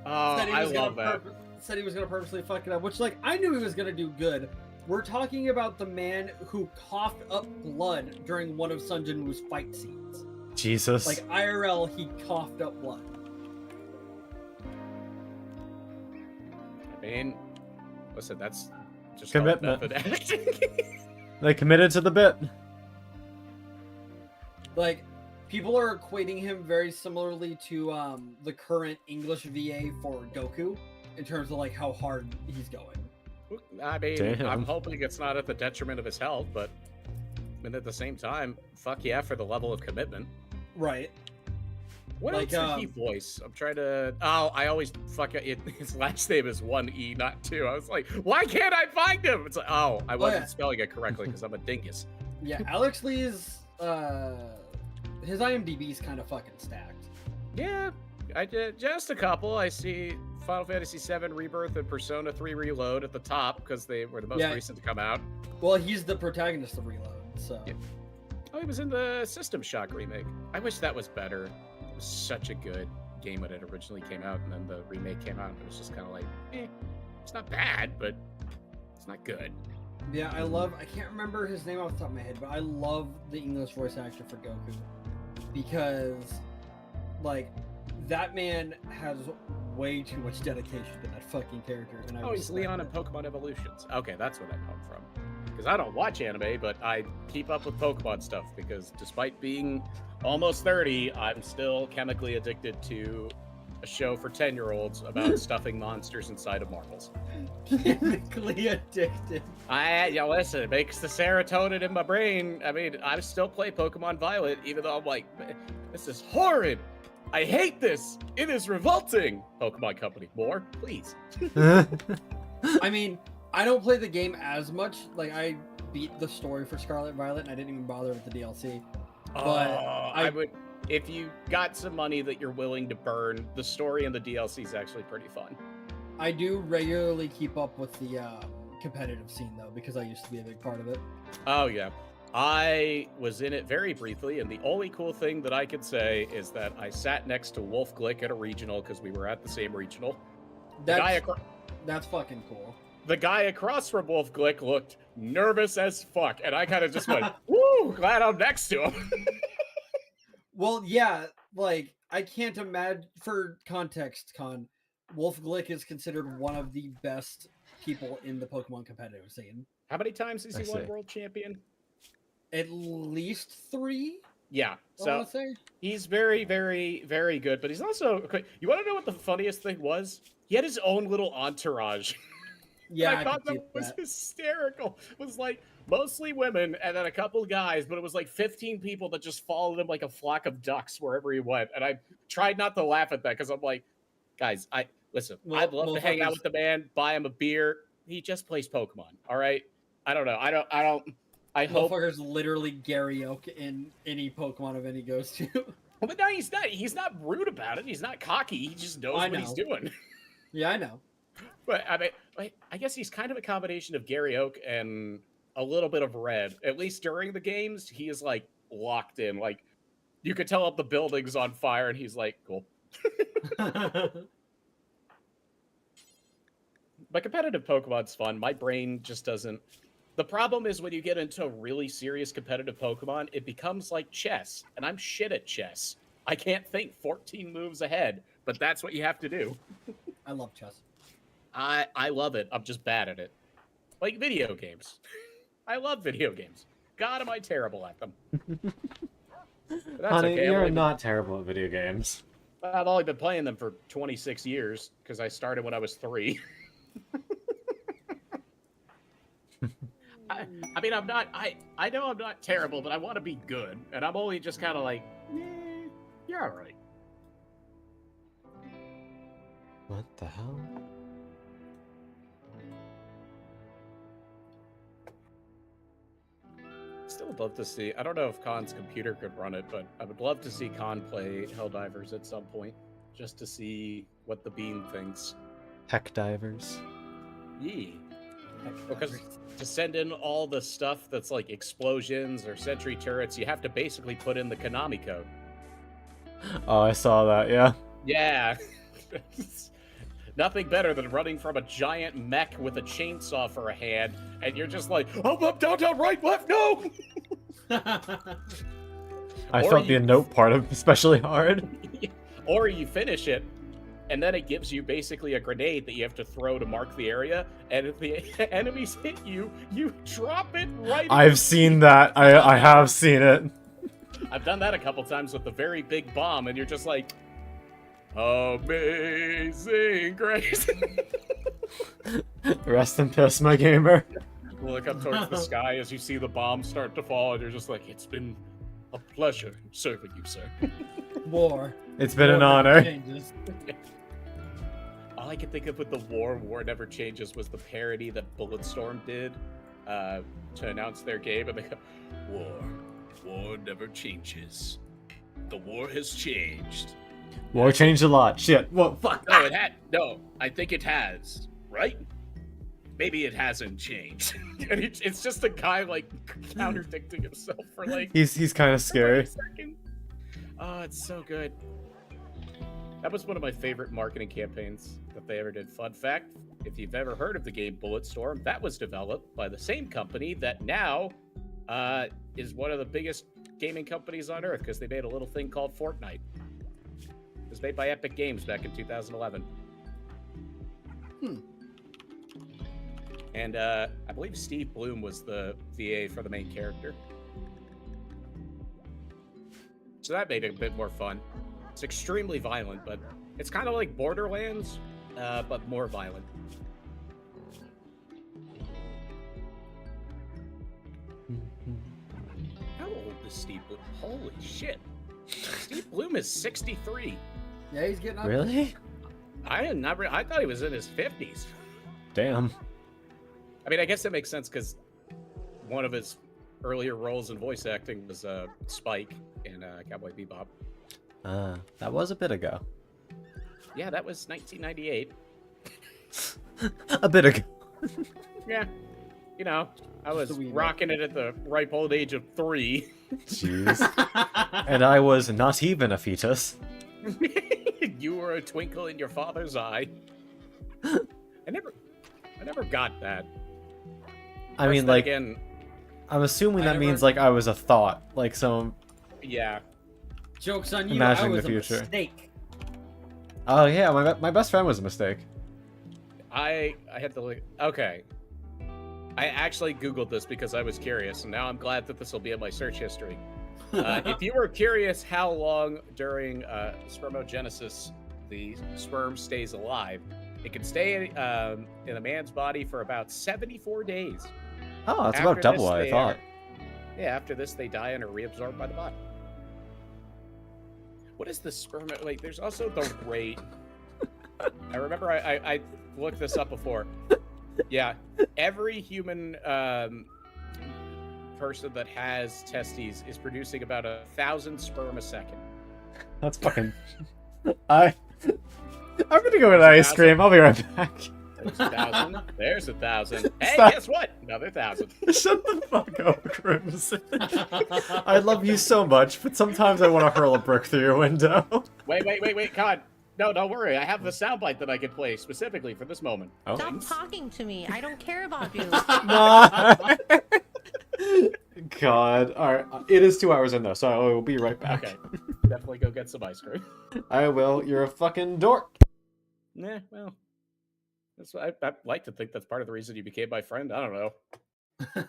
Oh, I love that. Said he was gonna purposely fuck it up, which, like, I knew he was gonna do good. We're talking about the man who coughed up blood during one of Sun Jin Woo's fight scenes. Jesus. Like, IRL, he coughed up blood. I mean, listen, that's just Commitment. method acting. They committed to the bit. Like, people are equating him very similarly to the current English VA for Goku in terms of like how hard he's going. I mean, Damn. I'm hoping it's not at the detriment of his health, but at the same time, fuck yeah for the level of commitment. Right. What Like, else did he voice? I'm trying to. Oh, I always fuck it. His last name is 1E, not 2. I was like, why can't I find him? It's like, oh, I wasn't spelling it correctly because I'm a dingus. Yeah, Alex Lee's his IMDb's kind of fucking stacked. Yeah, I did just a couple. I see Final Fantasy VII Rebirth and Persona 3 Reload at the top because they were the most recent to come out. Well, he's the protagonist of Reload, so. Yeah. Oh, he was in the System Shock remake. I wish that was better. It was such a good game when it originally came out, and then the remake came out, and it was just kind of like, it's not bad, but it's not good. Yeah, I can't remember his name off the top of my head, but I love the English voice actor for Goku. Because, like, that man has way too much dedication to that fucking character. And he's Leon in Pokemon Evolutions. Okay, that's what I know him from. Because I don't watch anime, but I keep up with Pokemon stuff, because despite being almost 30, I'm still chemically addicted to a show for 10-year-olds about stuffing monsters inside of marbles. Chemically addicted. Listen, it makes the serotonin in my brain. I mean, I still play Pokemon Violet, even though I'm like, this is horrid. I hate this. It is revolting. Pokemon Company, more, please. I mean, I don't play the game as much. Like, I beat the story for Scarlet Violet, and I didn't even bother with the DLC. But I would, if you got some money that you're willing to burn, the story and the DLC is actually pretty fun. I do regularly keep up with the competitive scene, though, because I used to be a big part of it. Oh, yeah. I was in it very briefly, and the only cool thing that I could say is that I sat next to Wolf Glick at a regional because we were at the same regional. That's fucking cool. The guy across from Wolf Glick looked nervous as fuck, and I kind of just went, woo, glad I'm next to him. Well, yeah, like, I can't imagine, for context, Wolf Glick is considered one of the best people in the Pokemon competitive scene. How many times has he I won see. world champion? At least 3? Yeah, I so want to say. he's very, very, very good, but he's also, okay, you want to know what the funniest thing was? He had his own little entourage. Yeah, I thought that was hysterical. It was like mostly women and then a couple guys, but it was like 15 people that just followed him like a flock of ducks wherever he went. And I tried not to laugh at that because I'm like, guys, I'd love to hang out with the man, buy him a beer. He just plays Pokemon. All right. I don't know. I hope. Motherfucker's literally Gary Oak in any Pokemon event he goes to. But no, he's not. He's not rude about it. He's not cocky. He just knows what he's doing. Yeah, I know. But I mean, I guess he's kind of a combination of Gary Oak and a little bit of Red. At least during the games, he is like locked in. Like you could tell up the building's on fire, and he's like, cool. But competitive Pokemon's fun. My brain just doesn't. The problem is when you get into really serious competitive Pokemon, it becomes like chess, and I'm shit at chess. I can't think 14 moves ahead, but that's what you have to do. I love chess. I love it. I'm just bad at it. Like video games. I love video games. God, am I terrible at them. That's Honey, okay. you're not terrible at video games. I've only been playing them for 26 years because I started when I was 3. I mean, I'm not. I know I'm not terrible, but I want to be good, and I'm only just kind of like, you're all right. What the hell? Still would love to see. I don't know if Khan's computer could run it, but I would love to see Khan play Helldivers at some point, just to see what the bean thinks. Heck divers. Yee. Because to send in all the stuff that's like explosions or sentry turrets, you have to basically put in the Konami code. Oh, I saw that, yeah. Yeah. Nothing better than running from a giant mech with a chainsaw for a hand, and you're just like, up, down, right, left, no! I felt the note part of especially hard. Or you finish it, and then it gives you basically a grenade that you have to throw to mark the area, and if the enemies hit you, you drop it right. I've seen that. I have seen it. I've done that a couple times with the very big bomb, and you're just like, amazing grace. Rest in peace, my gamer. Look up towards the sky as you see the bomb start to fall, and you're just like, it's been a pleasure serving you, sir. War. It's been an War honor. changes. All I can think of with the War Never Changes was the parody that Bulletstorm did to announce their game, and they go, War never changes. The war has changed. War changed a lot. Shit. Whoa, fuck. No, it had. No, I think it has. Right? Maybe it hasn't changed. And it's just a guy like contradicting himself for like. He's kind of scary. a second. Oh, it's so good. That was one of my favorite marketing campaigns that they ever did. Fun fact: if you've ever heard of the game Bulletstorm, that was developed by the same company that now is one of the biggest gaming companies on Earth because they made a little thing called Fortnite. It was made by Epic Games back in 2011. And I believe Steve Bloom was the VA for the main character. So that made it a bit more fun. It's extremely violent, but It's kind of like Borderlands, but more violent. How old is Steve Bloom? Holy shit. Steve Bloom is 63. Yeah, he's getting up. Really? I thought he was in his 50s. Damn. I mean, I guess that makes sense because one of his earlier roles in voice acting was Spike in Cowboy Bebop. That was a bit ago. Yeah, that was 1998. A bit ago. Yeah. You know, I was Sweet. rocking it at the ripe old age of 3. Jeez. And I was not even a fetus. You were a twinkle in your father's eye. I never got that. I First, mean, then like, again, I'm assuming that I means, never- like, I was a thought. Like, some... yeah. Joke's on you. Imagining I was the future. a mistake. Oh, yeah, my best friend was a mistake. I had to look. Okay. I actually Googled this because I was curious, and now I'm glad that this will be in my search history. If you were curious how long during spermogenesis the sperm stays alive, it can stay in a man's body for about 74 days. Oh, that's After about double this, what I they thought. Yeah, after this, they die and are reabsorbed by the body. What is the sperm? Wait, there's also the rate. I remember I looked this up before. Yeah, every human person that has testes is producing about 1,000 sperm a second. That's fucking... I'm gonna go with ice cream. I'll be right back. There's 1,000. There's 1,000. Hey, Stop. guess what? Another 1,000. Shut the fuck up, Crimson. I love you so much, but sometimes I want to hurl a brick through your window. Wait, God. No, don't worry. I have the soundbite that I could play specifically for this moment. Oh. Stop talking to me. I don't care about you. Nah. God. Alright, it is 2 hours in though, so I will be right back. Okay. Definitely go get some ice cream. I will. You're a fucking dork. Nah, well. That's I like to think that's part of the reason you became my friend. I don't know.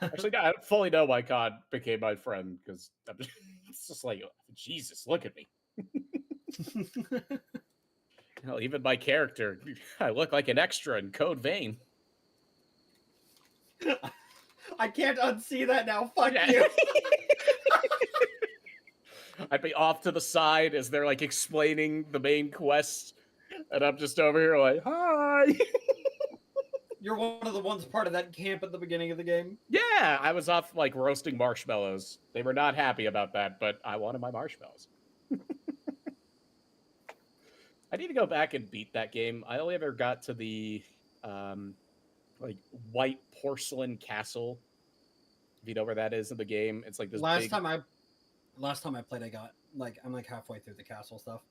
Actually, no, I don't fully know why God became my friend, because it's just like, Jesus, look at me. Hell, even my character, I look like an extra in Code Vein. I can't unsee that now. Fuck Yeah. you. I'd be off to the side as they're like explaining the main quest, and I'm just over here like, hi. You're one of the ones part of that camp at the beginning of the game. Yeah, I was off like roasting marshmallows. They were not happy about that, but I wanted my marshmallows. I need to go back and beat that game. I only ever got to the like white porcelain castle. If you know where that is in the game, it's like this Last big... time I played, I'm like halfway through the castle stuff.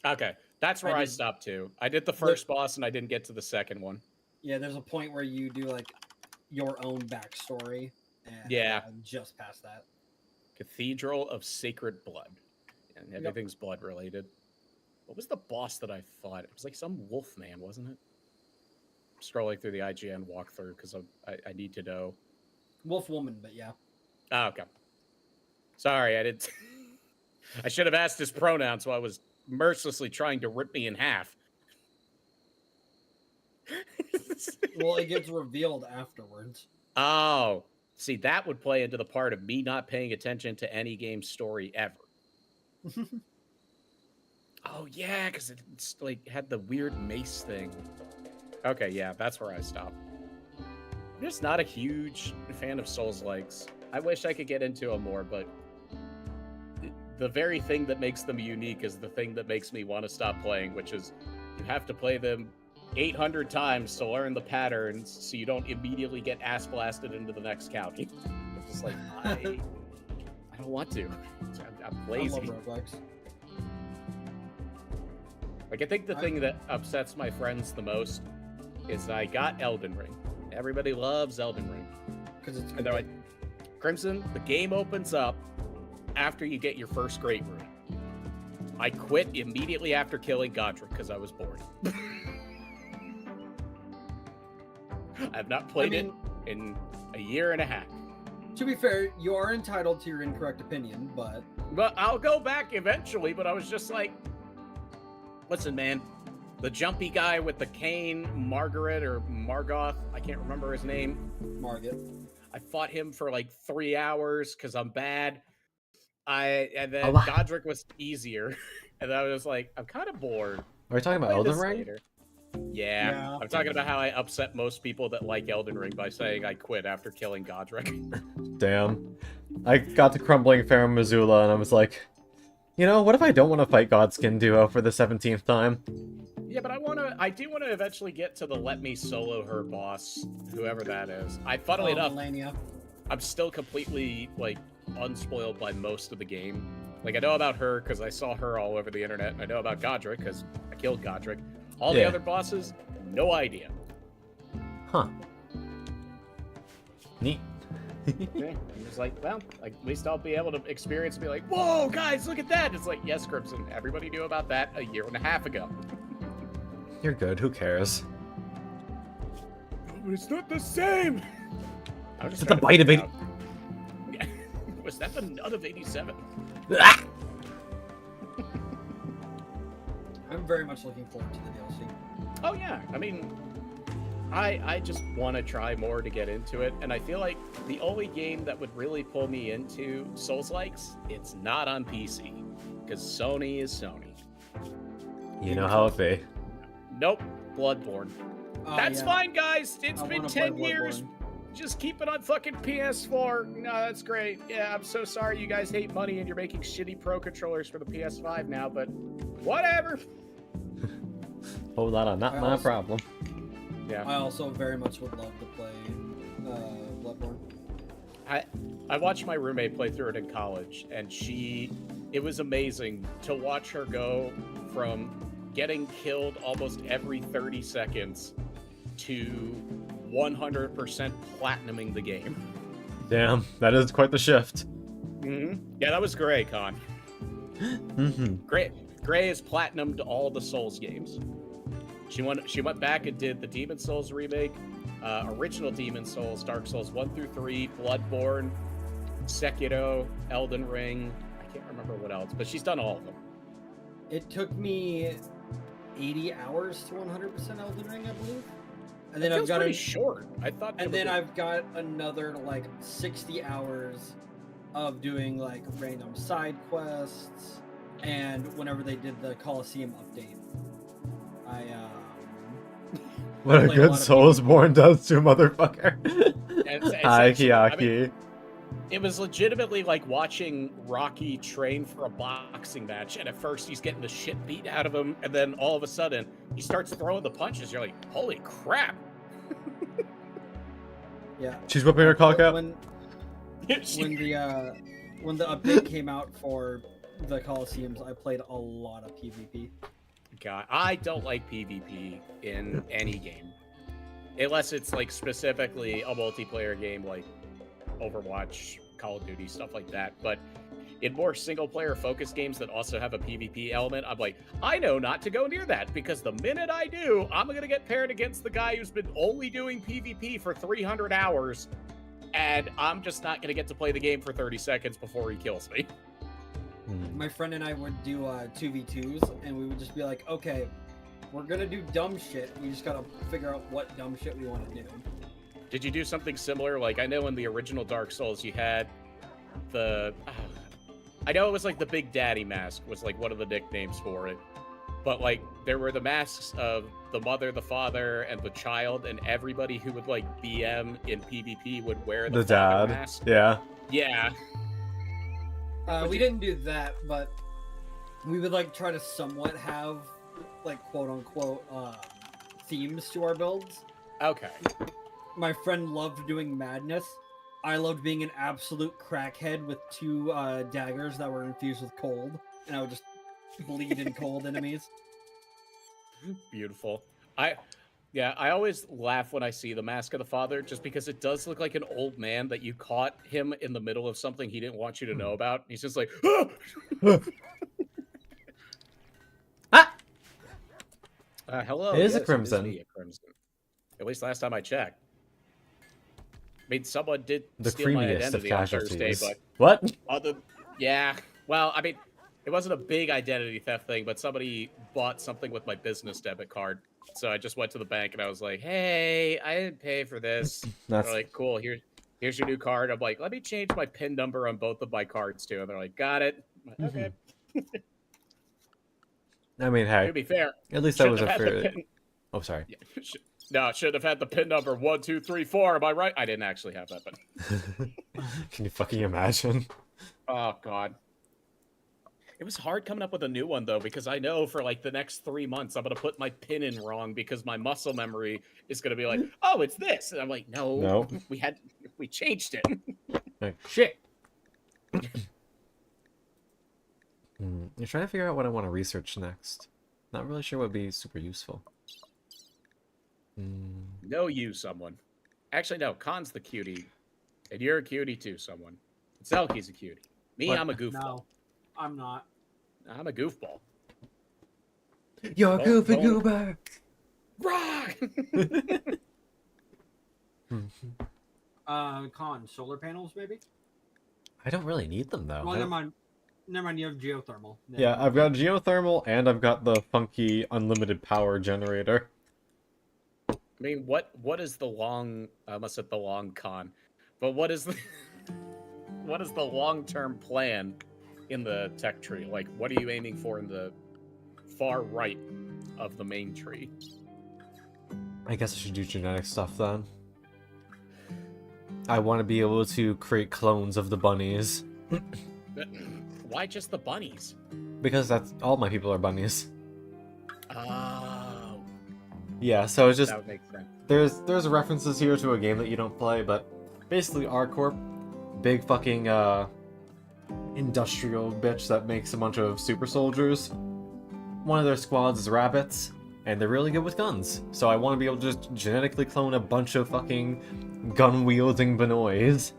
Okay, that's where I did- stopped too. I did the first boss and I didn't get to the second one. Yeah, there's a point where you do like your own backstory. And Yeah. I'm just past that. Cathedral of Sacred Blood. And everything's blood related. What was the boss that I fought? It was like some wolf man, wasn't it? I'm scrolling through the IGN walkthrough because I need to know. Wolf woman, but yeah. Oh, okay. Sorry, I didn't. I should have asked his pronouns while I was mercilessly trying to rip me in half. Well, it gets revealed afterwards. Oh, see, that would play into the part of me not paying attention to any game story ever. Oh, yeah, because it's like had the weird mace thing. Okay, yeah, that's where I stopped. I'm just not a huge fan of Souls-likes. I wish I could get into them more, but the very thing that makes them unique is the thing that makes me want to stop playing, which is you have to play them 800 times to learn the patterns so you don't immediately get ass blasted into the next county. It's just like, I don't want to. I'm lazy. I love roguelikes. Like, I think the thing that upsets my friends the most is I got Elden Ring. Everybody loves Elden Ring. Because it's And they're like, Crimson, the game opens up after you get your first Great Rune. I quit immediately after killing Godric because I was bored. I've not played it in a year and a half. To be fair, you are entitled to your incorrect opinion, but But I'll go back eventually, but I was just like, what's his man? The jumpy guy with the cane, Margaret or Margoth. I can't remember his name. Margit. I fought him for like 3 hours because I'm bad. And then wow. Godric was easier, and I was like, I'm kind of bored. Are we talking about Play Elden this Ring? later. Yeah, I'm talking about how I upset most people that like Elden Ring by saying I quit after killing Godric. Damn. I got to Crumbling Farum Missoula and I was like, you know, what if I don't want to fight Godskin Duo for the 17th time? Yeah, but I do want to eventually get to the let me solo her boss, whoever that is. Funnily enough, Melania. I'm still completely, like, unspoiled by most of the game. Like, I know about her because I saw her all over the internet, and I know about Godric because I killed Godric. All the Yeah. other bosses, no idea. Huh. Neat. Yeah, I'm just like, well, like, at least I'll be able to experience and be like, whoa, guys, look at that! It's like, yes, Crimson, everybody knew about that a year and a half ago. You're good, who cares? But it's not the same! I was It's just the trying to bite of figure it. out- Was that the nut of 87? Ah! I'm very much looking forward to the DLC. Oh yeah, I mean, I just want to try more to get into it, and I feel like the only game that would really pull me into Souls-likes, it's not on PC, because Sony is Sony. You know how it be. Nope, Bloodborne. That's Yeah. fine, guys. It's I been wanna 10 play years. Bloodborne. Just keep it on fucking PS4. No, that's great. Yeah, I'm so sorry you guys hate money and you're making shitty Pro controllers for the PS5 now, but whatever. Hold on, not I my also- problem. Yeah. I also very much would love to play Bloodborne. I watched my roommate play through it in college, and it was amazing to watch her go from getting killed almost every 30 seconds to 100% platinuming the game. Damn, that is quite the shift. Yeah, that was Gray, Con. Mm-hmm. Gray has platinumed all the Souls games. She went back and did the Demon Souls remake, original Demon Souls, Dark Souls 1 through 3, Bloodborne, Sekiro, Elden Ring. I can't remember what else, but she's done all of them. It took me 80 hours to 100% Elden Ring, I believe. And then It I've feels got pretty short. I thought. and then I've got another like 60 hours of doing like random side quests, and whenever they did the Coliseum update, I What a played a good lot of Soulsborne does to a motherfucker. Hi, essentially, I mean, Kiaki. it was legitimately like watching Rocky train for a boxing match, and at first he's getting the shit beat out of him, and then all of a sudden he starts throwing the punches. You're like, holy crap! yeah. She's whipping her cock out. When the update came out for the Coliseums, I played a lot of PvP. God, I don't like PvP in any game, unless it's like specifically a multiplayer game like Overwatch, Call of Duty, stuff like that. But in more single-player focused games that also have a PvP element, I'm like, I know not to go near that, because the minute I do, I'm gonna get paired against the guy who's been only doing PvP for 300 hours, and I'm just not gonna get to play the game for 30 seconds before he kills me. My friend and I would do 2v2s, and we would just be like, okay, we're gonna do dumb shit. We just gotta figure out what dumb shit we want to do. Did you do something similar? Like, I know in the original Dark Souls, you had the... I know it was like the Big Daddy mask was like one of the nicknames for it. But like, there were the masks of the mother, the father, and the child, and everybody who would like BM in PvP would wear the father dad. mask. Yeah. Yeah. We didn't do that, but we would like try to somewhat have like quote unquote themes to our builds. Okay. My friend loved doing madness. I loved being an absolute crackhead with two daggers that were infused with cold, and I would just bleed in cold enemies. Beautiful. I always laugh when I see the Mask of the Father, just because it does look like an old man that you caught him in the middle of something he didn't want you to know about. He's just like, ah! Hello. It is a yes, Crimson. me, a Crimson. At least last time I checked. I mean, someone did The steal my creamiest of identity on Thursday, casualties. but What? other, yeah. Well, I mean, it wasn't a big identity theft thing, but somebody bought something with my business debit card. So I just went to the bank and I was like, "Hey, I didn't pay for this." They're That's like, "Cool, here's your new card." I'm like, "Let me change my PIN number on both of my cards too." And they're like, "Got it." I'm like, okay. I mean, hey, To be fair, at least that was shouldn't a have had the fair. PIN. Oh, sorry. Yeah, no, I should have had the PIN number 1234. Am I right? I didn't actually have that, but Can you fucking imagine? oh god. It was hard coming up with a new one though, because I know for like the next 3 months I'm gonna put my pin in wrong because my muscle memory is gonna be like, oh, it's this, and I'm like, no, No. we changed it. Like, shit. You're trying to figure out what I want to research next. Not really sure what would be super useful. Know you, someone. Actually, no, Khan's the cutie, and you're a cutie too, someone. Selkie's a cutie. Me, What? I'm a goofball. No, I'm not. I'm a goofball. You're a Well, goofy well- goober. Rock! Con solar panels maybe. I don't really need them though. Well, I never don't- mind. Never mind. You have geothermal. Yeah, I've got geothermal and I've got the funky unlimited power generator. I mean, what is the long? I almost said the long con, but what is the what is the long-term plan in the tech tree? Like, what are you aiming for in the far right of the main tree? I guess I should do genetic stuff then. I want to be able to create clones of the bunnies. Why just the bunnies? Because that's all my people are bunnies. Oh, Yeah, so it's just that would make sense. there's references here to a game that you don't play, but basically our Corp, big fucking industrial bitch that makes a bunch of super soldiers. One of their squads is rabbits, and they're really good with guns. So I want to be able to just genetically clone a bunch of fucking gun-wielding Benoys.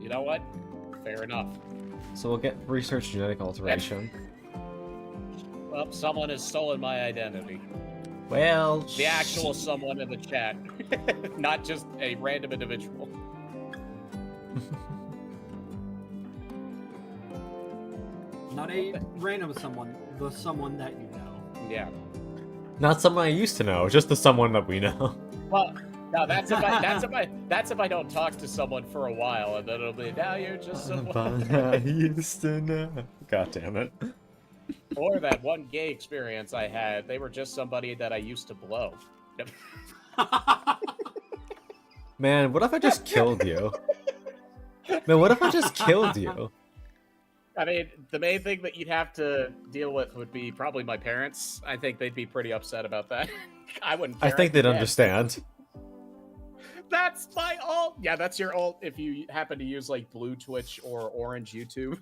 You know what? Fair enough. So we'll get research genetic alteration. Well, someone has stolen my identity. Well, The actual someone in the chat, not just a random individual. Not a random someone. The someone that you know. Yeah. not someone I used to know, just the someone that we know. Well, no, that's if I don't talk to someone for a while, and then it'll be now you're just someone. But I used to know. God damn it. Or that one gay experience I had, they were just somebody that I used to blow. Man, what if I just killed you? Man, what if I just killed you? I mean, the main thing that you'd have to deal with would be probably my parents. I think they'd be pretty upset about that. I wouldn't care. I think they'd Yeah. understand. That's my alt. Yeah, that's your alt if you happen to use like blue Twitch or orange YouTube.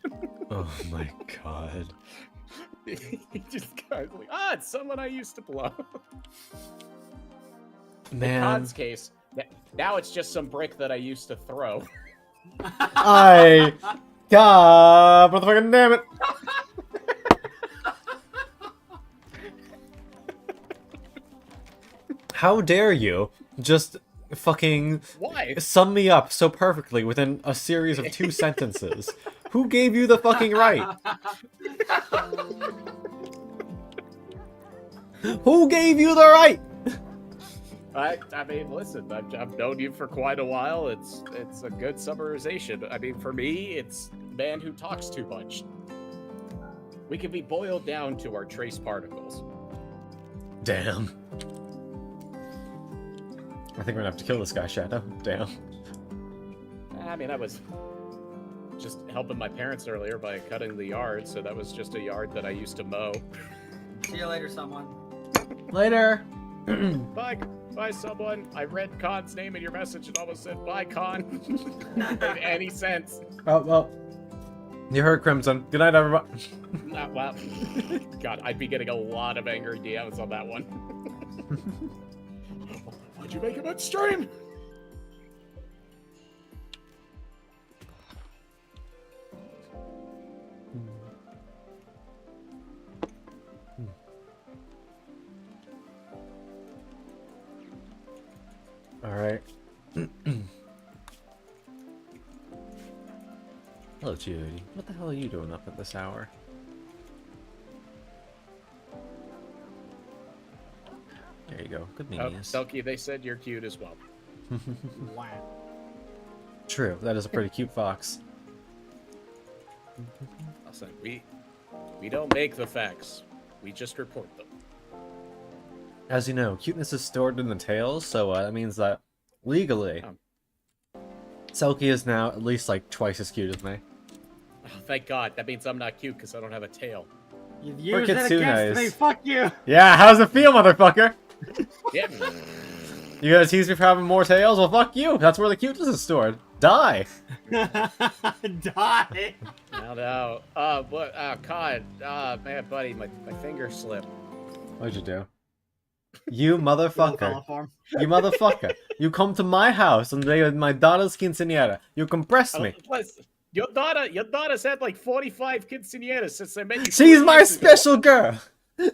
Oh my god. You just goes like, it's someone I used to blow. In Man, Khan's case, now it's just some brick that I used to throw. God, motherfucking damn it! How dare you just fucking Why? sum me up so perfectly within a series of 2 sentences? Who gave you the fucking right? Who gave you the right? I mean, listen, I've known you for quite a while. It's a good summarization. I mean, for me, it's man who talks too much. We can be boiled down to our trace particles. Damn. I think we're gonna have to kill this guy, Shadow. Damn. I mean, I was just helping my parents earlier by cutting the yard, so that was just a yard that I used to mow. See you later, someone. Later. Bye, someone. I read Khan's name in your message and almost said bye, Khan. Made any sense? Oh, well. You heard Crimson. Good night, everybody. Wow. God, I'd be getting a lot of angry DMs on that one. Why'd you make him upstream? Alright. Hello, Judy. What the hell are you doing up at this hour? There you go. Good Oh, meanies. Selkie, they said you're cute as well. Wow. True. That is a pretty cute fox. Listen, we don't make the facts. We just report them. As you know, cuteness is stored in the tails, so that means that legally, Selkie is now at least like twice as cute as me. Oh, thank God. That means I'm not cute because I don't have a tail. You've Or used it against Kitsune's. me. Fuck you. Yeah, how's it feel, motherfucker? Yeah. You gonna tease me for having more tails? Well, fuck you. That's where the cuteness is stored. Die. Die. No. What? God. Man, buddy, my finger slipped. What'd you do? You Fell motherfucker. for him. You motherfucker. You come to my house on the day of my daughter's quinceañera. You compress me. Plus, your daughter's had like 45 quinceañeras since I met you. She's 4 my years ago. special girl.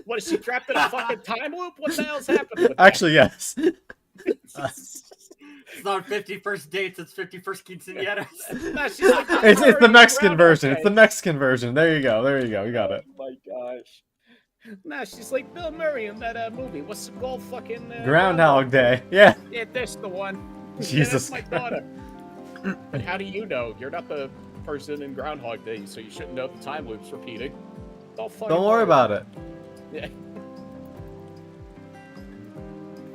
What, is she trapped in a fucking time loop? What the hell's happening with that? Actually, yes. It's not 51st dates, it's 51st quinceañeras. Nah, she's like, It's the Mexican Groundhog version. It's Day. the Mexican version. There you go. You got it. Oh my gosh. Nah, she's like Bill Murray in that movie. What's it called? Fucking Groundhog Day. Yeah. Yeah, that's the one. Jesus. Yeah, that's my daughter. But how do you know? You're not the person in Groundhog Day, so you shouldn't know the time loop's repeating. Don't worry about it. Yeah.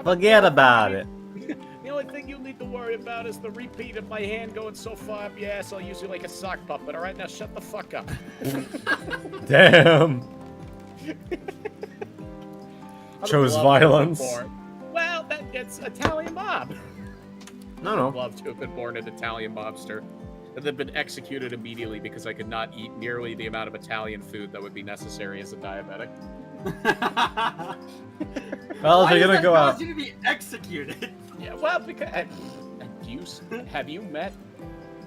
Forget about it. The only thing you need to worry about is the repeat of my hand going so far up your ass, I'll use you like a sock puppet. All right, now shut the fuck up. Damn. I Chose would love to have been violence. born- Well, that's Italian mob. No. Love to have been born an Italian mobster and then been executed immediately because I could not eat nearly the amount of Italian food that would be necessary as a diabetic. Well, Why if you're does gonna that go cause out. you to be executed? Yeah, well, because have you met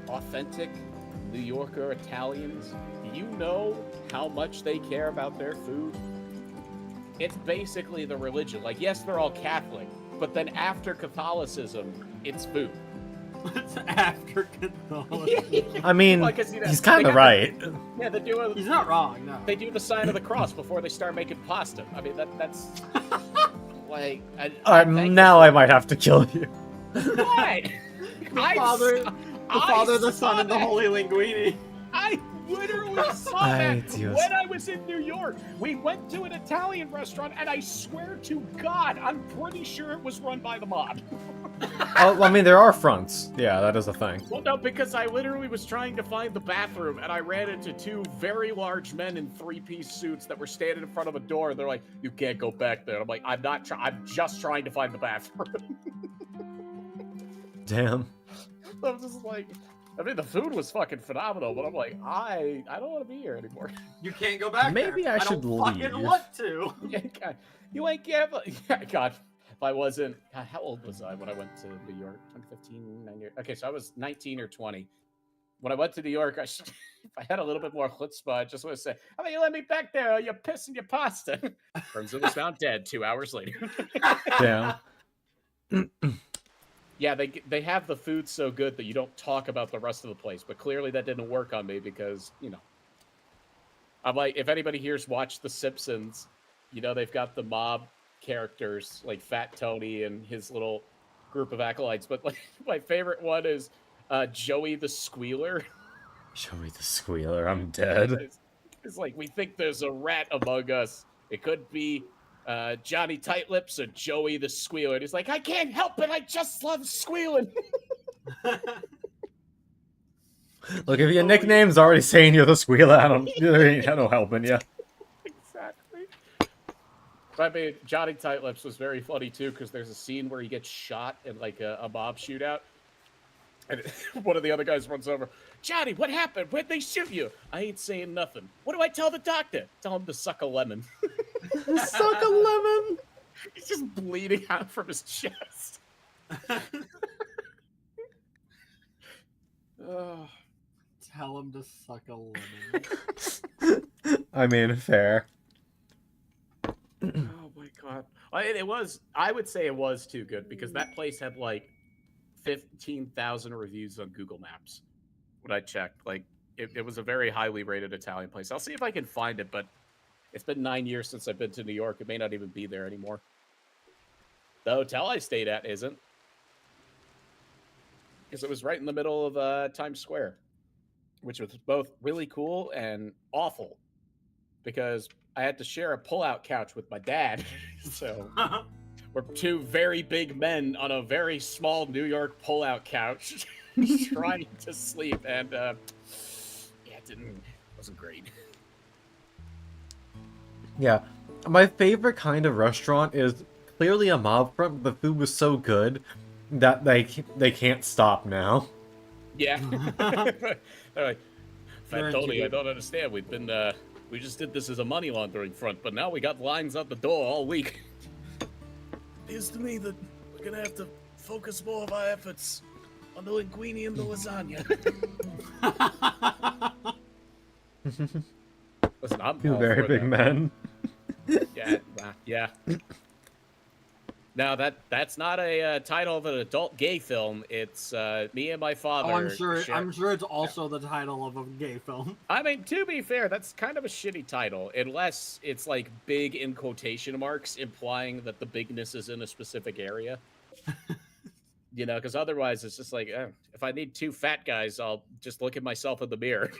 authentic New Yorker Italians? Do you know how much they care about their food? It's basically the religion. Like, yes, they're all Catholic, but then after Catholicism, it's food. What's after Catholicism? I mean, Well, 'cause, you know, he's kind they of got right. Yeah, they do. He's not wrong, no. They do the sign of the cross before they start making pasta. I mean, that's like. Alright, now I might have to kill you. What? The Father, the Son, and the Holy Linguini. I literally saw Ay, that Dios. when I was in New York. We went to an Italian restaurant, and I swear to God, I'm pretty sure it was run by the mob. Oh, I mean, there are fronts. Yeah, that is a thing. Well, no, because I literally was trying to find the bathroom, and I ran into two very large men in three-piece suits that were standing in front of a door, and they're like, "You can't go back there." I'm like, I'm just trying to find the bathroom." Damn. I'm just like, I mean, the food was fucking phenomenal, but I'm like, I don't want to be here anymore. You can't go back Maybe there. I should don't fucking leave. want to. Yeah, God, you ain't careful. Yeah, God. If I wasn't, God, how old was I when I went to New York? 2015, 9 years. Okay, so I was 19 or 20. When I went to New York, if I had a little bit more chutzpah, I just want to say, how about you let me back there? Or you're pissing your pasta. Turns out was found dead 2 hours later. Damn. Yeah, they have the food so good that you don't talk about the rest of the place. But clearly that didn't work on me because, you know. I'm like, if anybody here's watched The Simpsons, you know, they've got the mob characters like Fat Tony and his little group of acolytes. But like my favorite one is Joey the Squealer. Joey the Squealer, I'm dead. It's like, we think there's a rat among us. It could be Johnny Tightlips or Joey the Squealer. And he's like, I can't help it. I just love squealing. Look, if your nickname's already saying you're the Squealer, I don't helping you. Exactly. I mean, Johnny Tightlips was very funny too because there's a scene where he gets shot in like a mob shootout. And one of the other guys runs over. Johnny, what happened? Where'd they shoot you? I ain't saying nothing. What do I tell the doctor? Tell him to suck a lemon. Suck a lemon. He's just bleeding out from his chest. Oh. Tell him to suck a lemon. I mean, fair. Oh my God. I would say it was too good because that place had like 15,000 reviews on Google Maps when I checked. Like, it was a very highly rated Italian place. I'll see if I can find it, but it's been 9 years since I've been to New York. It may not even be there anymore. The hotel I stayed at isn't, because it was right in the middle of Times Square, which was both really cool and awful, because I had to share a pull-out couch with my dad. So we're two very big men on a very small New York pull-out couch trying to sleep, and yeah, it wasn't great. Yeah. My favorite kind of restaurant is clearly a mob front, but the food was so good that they can't stop now. Yeah. They're like, They're Fat Tony, into I it. don't understand. We just did this as a money laundering front, but now we got lines out the door all week. Appears to me that we're gonna have to focus more of our efforts on the linguine and the lasagna. Listen, I'm Two all very for big that. men. Yeah, yeah. Now that's not a title of an adult gay film. It's me and my father. Oh, I'm sure. share- I'm sure it's also the title of a gay film. I mean, to be fair, that's kind of a shitty title, unless it's like big in quotation marks, implying that the bigness is in a specific area. You know, because otherwise it's just like, if I need two fat guys, I'll just look at myself in the mirror.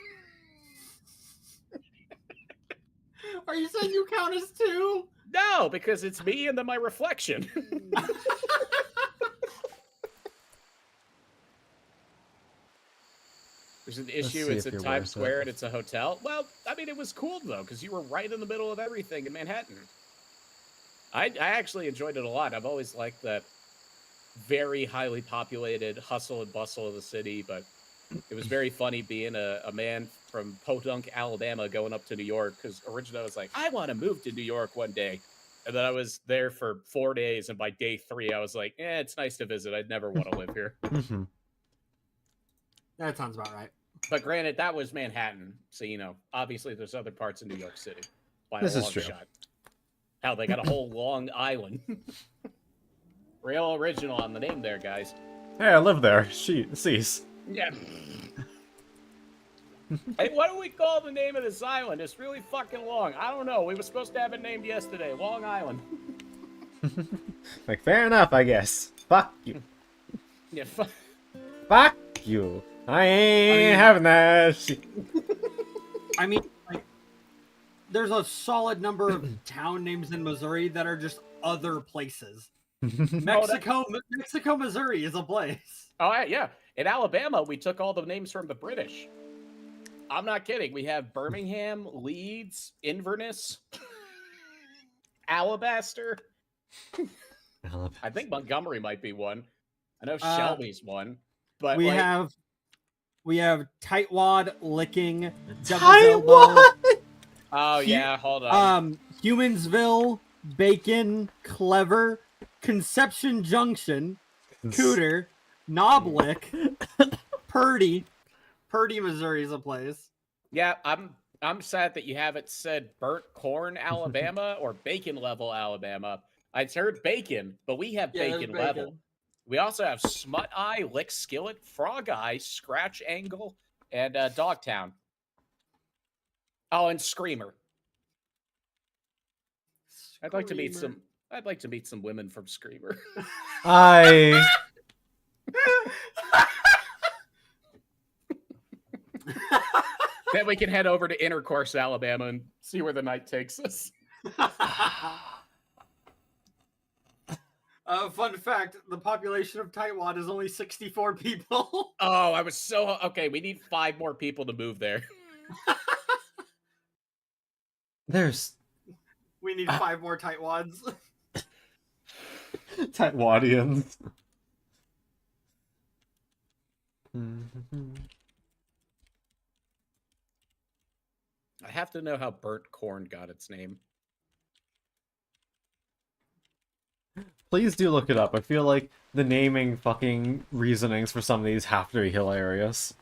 Are you saying you count as two? No, because it's me and then my reflection. There's an issue. see It's if in you're Times worth Square it. and it's a hotel. Well, I mean, it was cool though, because you were right in the middle of everything in Manhattan. I actually enjoyed it a lot. I've always liked that very highly populated hustle and bustle of the city, but it was very funny being a man from Podunk, Alabama, going up to New York, because originally I was like, I want to move to New York one day. And then I was there for 4 days, and by day 3, I was like, it's nice to visit. I'd never want to live here. Mhm. That sounds about right. But granted, that was Manhattan. So, you know, obviously there's other parts of New York City. By This a is long true. shot. Hell, they got a whole Long Island. Real original on the name there, guys. Hey, I live there. Cease. Yeah. Hey, what do we call the name of this island? It's really fucking long. I don't know. We were supposed to have it named yesterday. Long Island. Like, fair enough, I guess. Fuck you. Yeah. Fuck you. I ain't having that shit. I mean, like, there's a solid number of town names in Missouri that are just other places. Mexico, Missouri is a place. Oh, yeah. In Alabama, we took all the names from the British. I'm not kidding. We have Birmingham, Leeds, Inverness, Alabaster. I think Montgomery might be one. I know Shelby's one. But We like, have Tightwad, Licking, Devil's Elbow, oh yeah, hold on. Humansville, Bacon, Clever, Conception Junction, Cooter, Knoblick, Purdy. Purdy, Missouri is a place. Yeah, I'm sad that you haven't said Burnt Corn, Alabama, or Bacon Level, Alabama. I'd heard Bacon, but we have Yeah, there's Bacon Bacon. Level. We also have Smut Eye, Lick Skillet, Frog Eye, Scratch Angle, and Dogtown. Oh, and Screamer. I'd like to meet some. I'd like to meet some women from Screamer. I... Then we can head over to Intercourse, Alabama, and see where the night takes us. Fun fact, the population of Tightwad is only 64 people. Oh, I was so okay. We need 5 more people to move there. There's... We need 5 more Tightwads. Tightwadians. I have to know how Burnt Corn got its name. Please do look it up. I feel like the naming fucking reasonings for some of these have to be hilarious.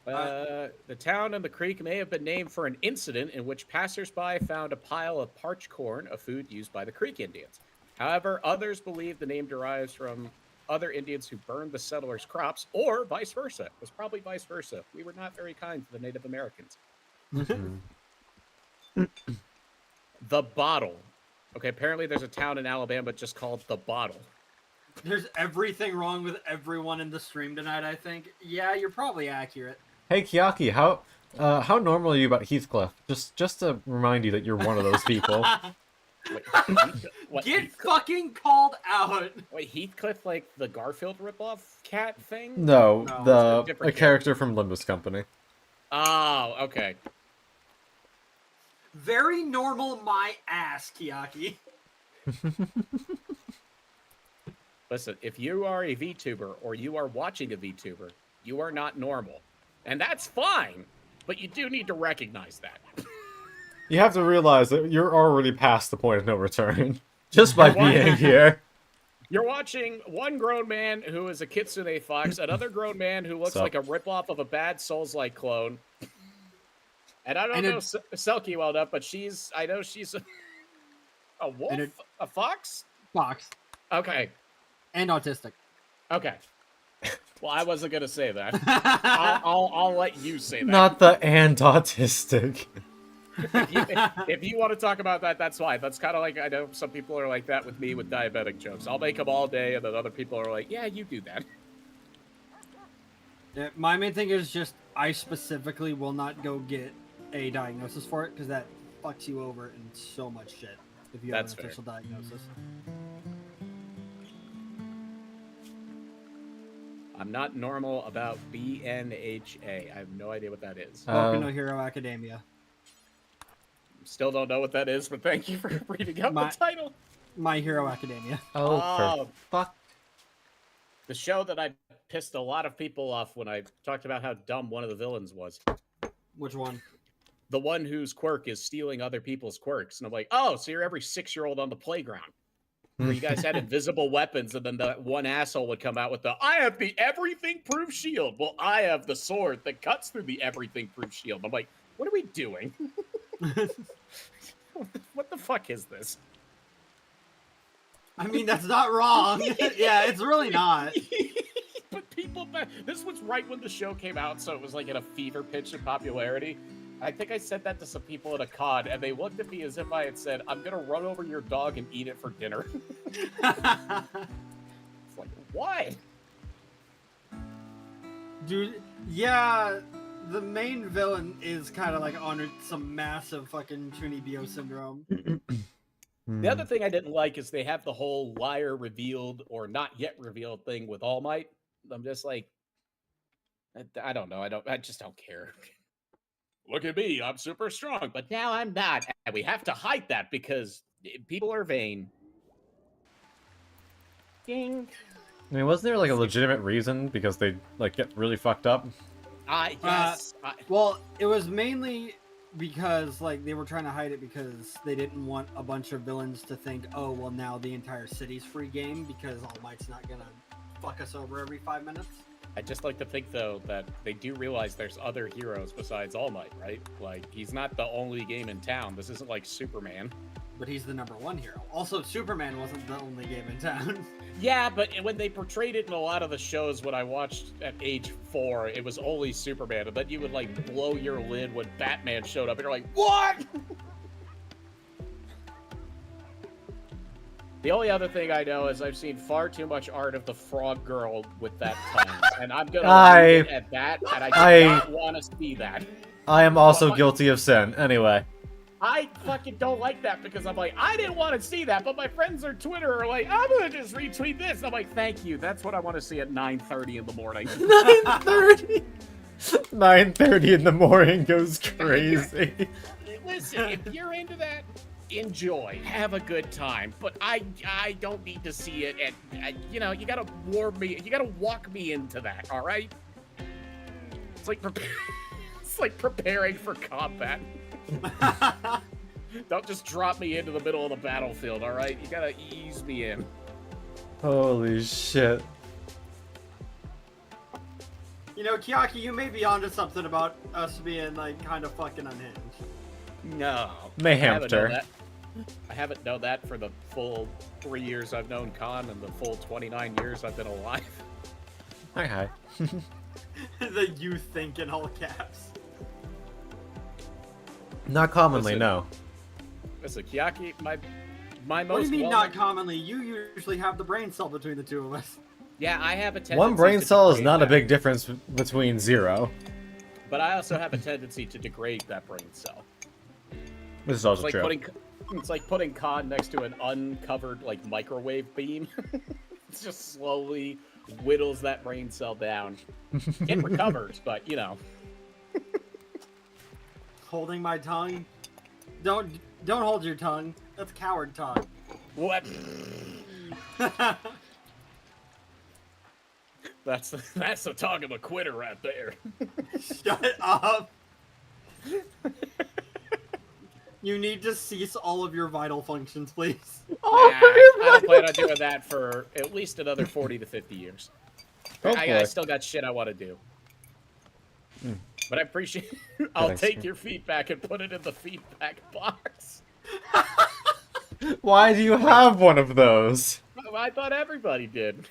The town and the creek may have been named for an incident in which passersby found a pile of parched corn, a food used by the Creek Indians. However, others believe the name derives from other Indians who burned the settlers' crops, or vice versa. It was probably vice versa. We were not very kind to the Native Americans. The Bottle. Okay, apparently there's a town in Alabama just called The Bottle. There's everything wrong with everyone in the stream tonight, I think. Yeah, you're probably accurate. Hey, Kiaki, how normal are you about Heathcliff? Just to remind you that you're one of those people. What, Get Heathcliff? fucking called out! Wait, Heathcliff, like the Garfield ripoff cat thing? No, No, a character from Limbus Company. Oh, okay. Very normal my ass, Kiaki. Listen, if you are a VTuber or you are watching a VTuber, you are not normal. And that's fine, but you do need to recognize that. You have to realize that you're already past the point of no return. Just by being here. You're watching one grown man who is a kitsune fox, another grown man who looks Sup? like a ripoff of a bad Souls-like clone. And I don't And know Selkie well enough, but I know she's a wolf? A fox? Fox. Okay. And autistic. Okay. Well, I wasn't going to say that. I'll let you say that. Not the and autistic. If you want to talk about that, that's fine. That's kind of like, I know some people are like that with me with diabetic jokes. I'll make them all day, and then other people are like, yeah, you do that. Yeah, my main thing is just, I specifically will not go get a diagnosis for it, because that fucks you over in so much shit if you have That's an fair. official diagnosis. I'm not normal about BNHA. I have no idea what that is. Welcome to Hero Academia. Still don't know what that is, but thank you for reading out the title. My Hero Academia. Oh, for fuck. The show that I pissed a lot of people off when I talked about how dumb one of the villains was. Which one? The one whose quirk is stealing other people's quirks. And I'm like, oh, so you're every 6-year-old on the playground. Where you guys had invisible weapons, and then the one asshole would come out with I have the everything-proof shield. Well, I have the sword that cuts through the everything-proof shield. I'm like, what are we doing? What the fuck is this? I mean, that's not wrong. Yeah, it's really not. But people, this was right when the show came out, so it was like at a fever pitch of popularity. I think I said that to some people at a con, and they looked at me as if I had said, I'm gonna run over your dog and eat it for dinner. It's like, why? Dude, yeah, the main villain is kind of like on some massive fucking Chunibyo syndrome. The other thing I didn't like is they have the whole liar revealed or not yet revealed thing with All Might. I'm just like, I don't know. I just don't care. Look at me, I'm super strong, but now I'm not. And we have to hide that because people are vain. Ding. I mean, wasn't there like a legitimate reason because they like get really fucked up? Yes. Well, it was mainly because like they were trying to hide it because they didn't want a bunch of villains to think, oh, well, now the entire city's free game because All Might's not gonna fuck us over every 5 minutes. I just like to think, though, that they do realize there's other heroes besides All Might, right? Like, he's not the only game in town. This isn't like Superman. But he's the #1 hero. Also, Superman wasn't the only game in town. Yeah, but when they portrayed it in a lot of the shows when I watched at age 4, it was only Superman. And then you would, like, blow your lid when Batman showed up. And you're like, what? The only other thing I know is I've seen far too much art of the frog girl with that tongue. And I'm going to leave it at that, and I do not want to see that. I am also guilty of sin. Anyway. I fucking don't like that because I'm like, I didn't want to see that, but my friends on Twitter are like, I'm going to just retweet this. And I'm like, thank you. That's what I want to see at 9:30 in the morning. 9:30? 9:30 in the morning goes crazy. Listen, if you're into that, enjoy. Have a good time. But I don't need to see it. And, you know, you got to warm me. You got to walk me into that, all right? It's like, it's like preparing for combat. Don't just drop me into the middle of the battlefield, all right? You gotta ease me in. Holy shit. You know, Kiaki, you may be onto something about us being, like, kind of fucking unhinged. No. Mayhemter. I haven't known that for the full 3 years I've known Khan and the full 29 years I've been alive. Hi. The you think in all caps. Not commonly, Listen. no. Listen, Kiaki, my most. What do you mean well- not commonly? You usually have the brain cell between the two of us. Yeah, I have a tendency. One brain to cell is degrade not a that, big difference between 0. but I also have a tendency to degrade that brain cell. This is It's also like true. putting Khan next to an uncovered like microwave beam. It just slowly whittles that brain cell down. It recovers, but you know. Holding my tongue. Don't hold your tongue. That's coward tongue. What? That's the tongue of a quitter right there. Shut up. You need to cease all of your vital functions, please. I don't plan on doing that for at least another 40 to 50 years. Oh, I boy. still got shit I want to do. Mm. But I appreciate. I'll Thanks. take your feedback and put it in the feedback box. Why do you have one of those? I thought everybody did.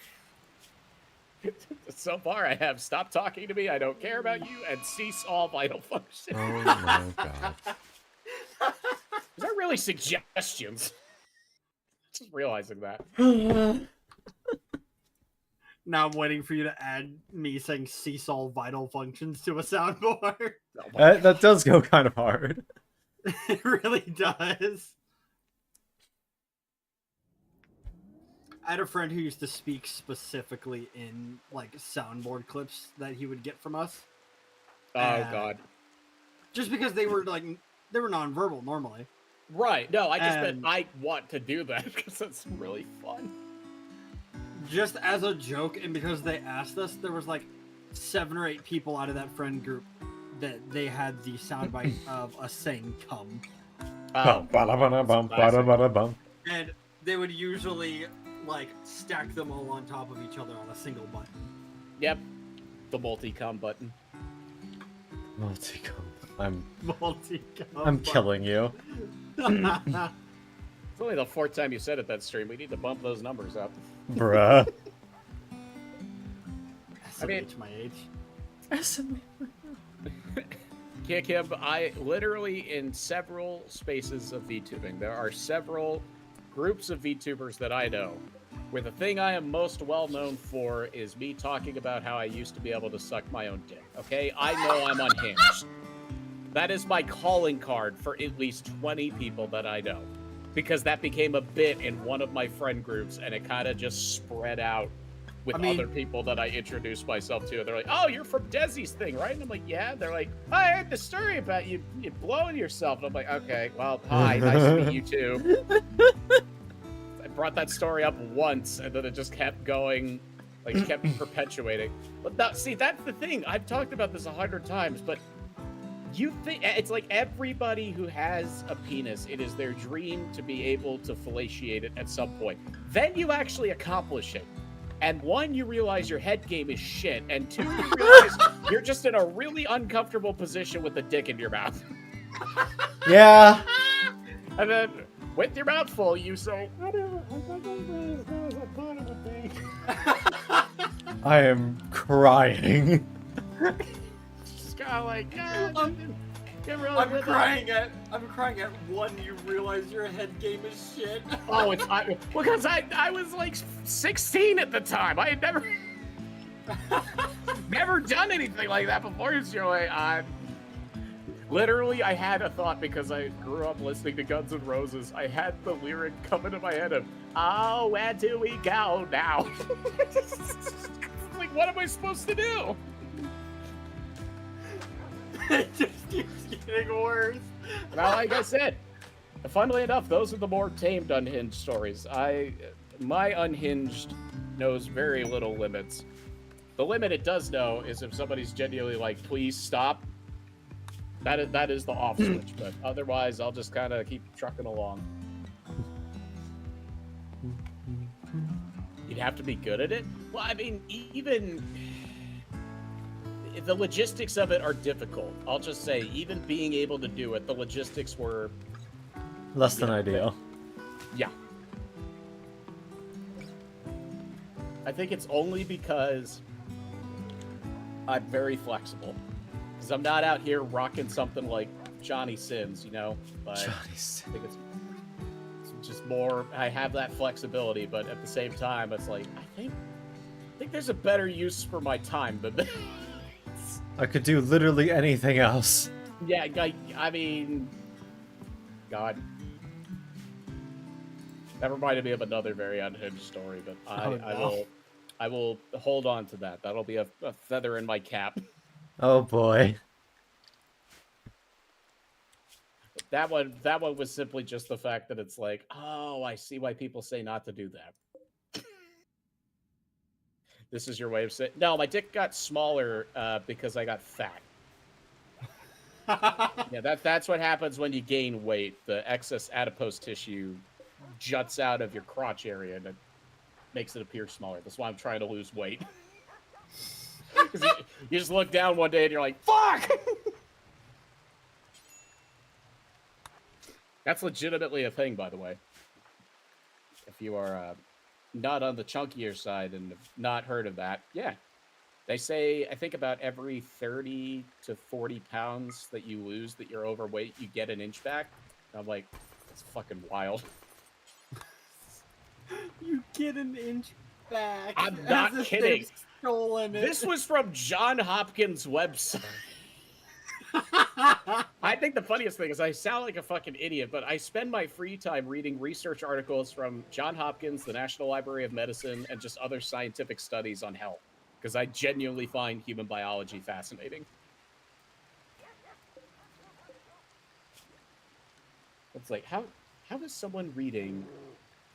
So far, I have stop talking to me. I don't care about you, and cease all vital functions. Oh my god. These are really suggestions. Just realizing that. Now I'm waiting for you to add me saying cease all vital functions to a soundboard. That does go kind of hard. It really does. I had a friend who used to speak specifically in like soundboard clips that he would get from us. Oh god. Just because they were nonverbal normally. Right. No, I just meant And- I want to do that because it's really fun. Just as a joke, and because they asked us, there was like 7 or 8 people out of that friend group that they had the soundbite of us saying "come," Bum. and they would usually like stack them all on top of each other on a single button. Yep. The multi-com button. Multicom. I'm Multi-come. killing you. It's only the 4th time you said it that stream. We need to bump those numbers up. Bruh. I mean- my age. Kick him. I literally in several spaces of VTubing. There are several groups of VTubers that I know. Where the thing I am most well known for is me talking about how I used to be able to suck my own dick. Okay? I know I'm unhinged. That is my calling card for at least 20 people that I know. Because that became a bit in one of my friend groups, and it kind of just spread out with other people that I introduced myself to. They're like, oh, you're from Desi's thing, right? And I'm like, yeah. They're like, I heard the story about you blowing yourself. And I'm like, okay, well, hi, nice to meet you too. I brought that story up once, and then it just kept going, like, kept perpetuating. But that, see, that's the thing. I've talked about this 100 times, but you think it's like everybody who has a penis, it is their dream to be able to fellatiate it at some point. Then you actually accomplish it. And 1, you realize your head game is shit, and 2, you realize you're just in a really uncomfortable position with the dick in your mouth. Yeah. And then, with your mouth full, you say, I am crying. just kind of like, I'm crying at 1. You realize your head game is shit. Oh, because I was like 16 at the time. I had never done anything like that before. So literally, I had a thought because I grew up listening to Guns N' Roses. I had the lyric come into my head of, "Oh, where do we go now?" Like, what am I supposed to do? It just keeps getting worse. Well, like I said, funnily enough, those are the more tamed unhinged stories. My unhinged knows very little limits. The limit it does know is if somebody's genuinely like, please stop. That is the off switch, but otherwise I'll just kind of keep trucking along. You'd have to be good at it? Well, I mean, even the logistics of it are difficult. I'll just say, even being able to do it, the logistics were Less than ideal. Yeah. I think it's only because I'm very flexible. Because I'm not out here rocking something like Johnny Sins, you know? But Johnny's. I think it's just more, I have that flexibility, but at the same time, it's like, I think there's a better use for my time than this. I could do literally anything else. Yeah, I mean, God. That reminded me of another very unhinged story, but I will hold on to that. That'll be a feather in my cap. Oh boy. That one was simply just the fact that it's like, oh, I see why people say not to do that. This is your way of saying, no, my dick got smaller because I got fat. Yeah, that's what happens when you gain weight. The excess adipose tissue juts out of your crotch area and it makes it appear smaller. That's why I'm trying to lose weight. Because you just look down one day and you're like, fuck! That's legitimately a thing, by the way. If you are not on the chunkier side and have not heard of that, yeah. They say, I think about every 30 to 40 pounds that you lose that you're overweight, you get an inch back. And I'm like, that's fucking wild. You get an inch back. I'm not as if kidding. they've stolen it. This was from John Hopkins' website. I think the funniest thing is I sound like a fucking idiot, but I spend my free time reading research articles from John Hopkins, the National Library of Medicine, and just other scientific studies on health. Because I genuinely find human biology fascinating. It's like, how is someone reading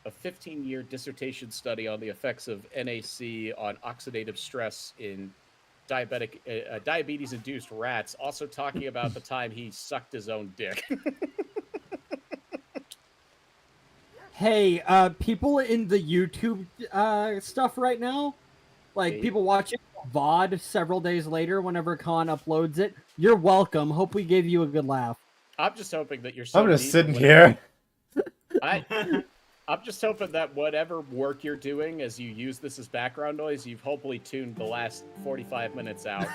a 15-year dissertation study on the effects of NAC on oxidative stress in diabetes-induced rats, also talking about the time he sucked his own dick? Hey, people in the YouTube stuff right now, like Hey. people watching VOD several days later whenever Khan uploads it, you're welcome. Hope we gave you a good laugh. I'm just hoping that you're so I'm just deep sitting with- here. I'm just hoping that whatever work you're doing as you use this as background noise, you've hopefully tuned the last 45 minutes out.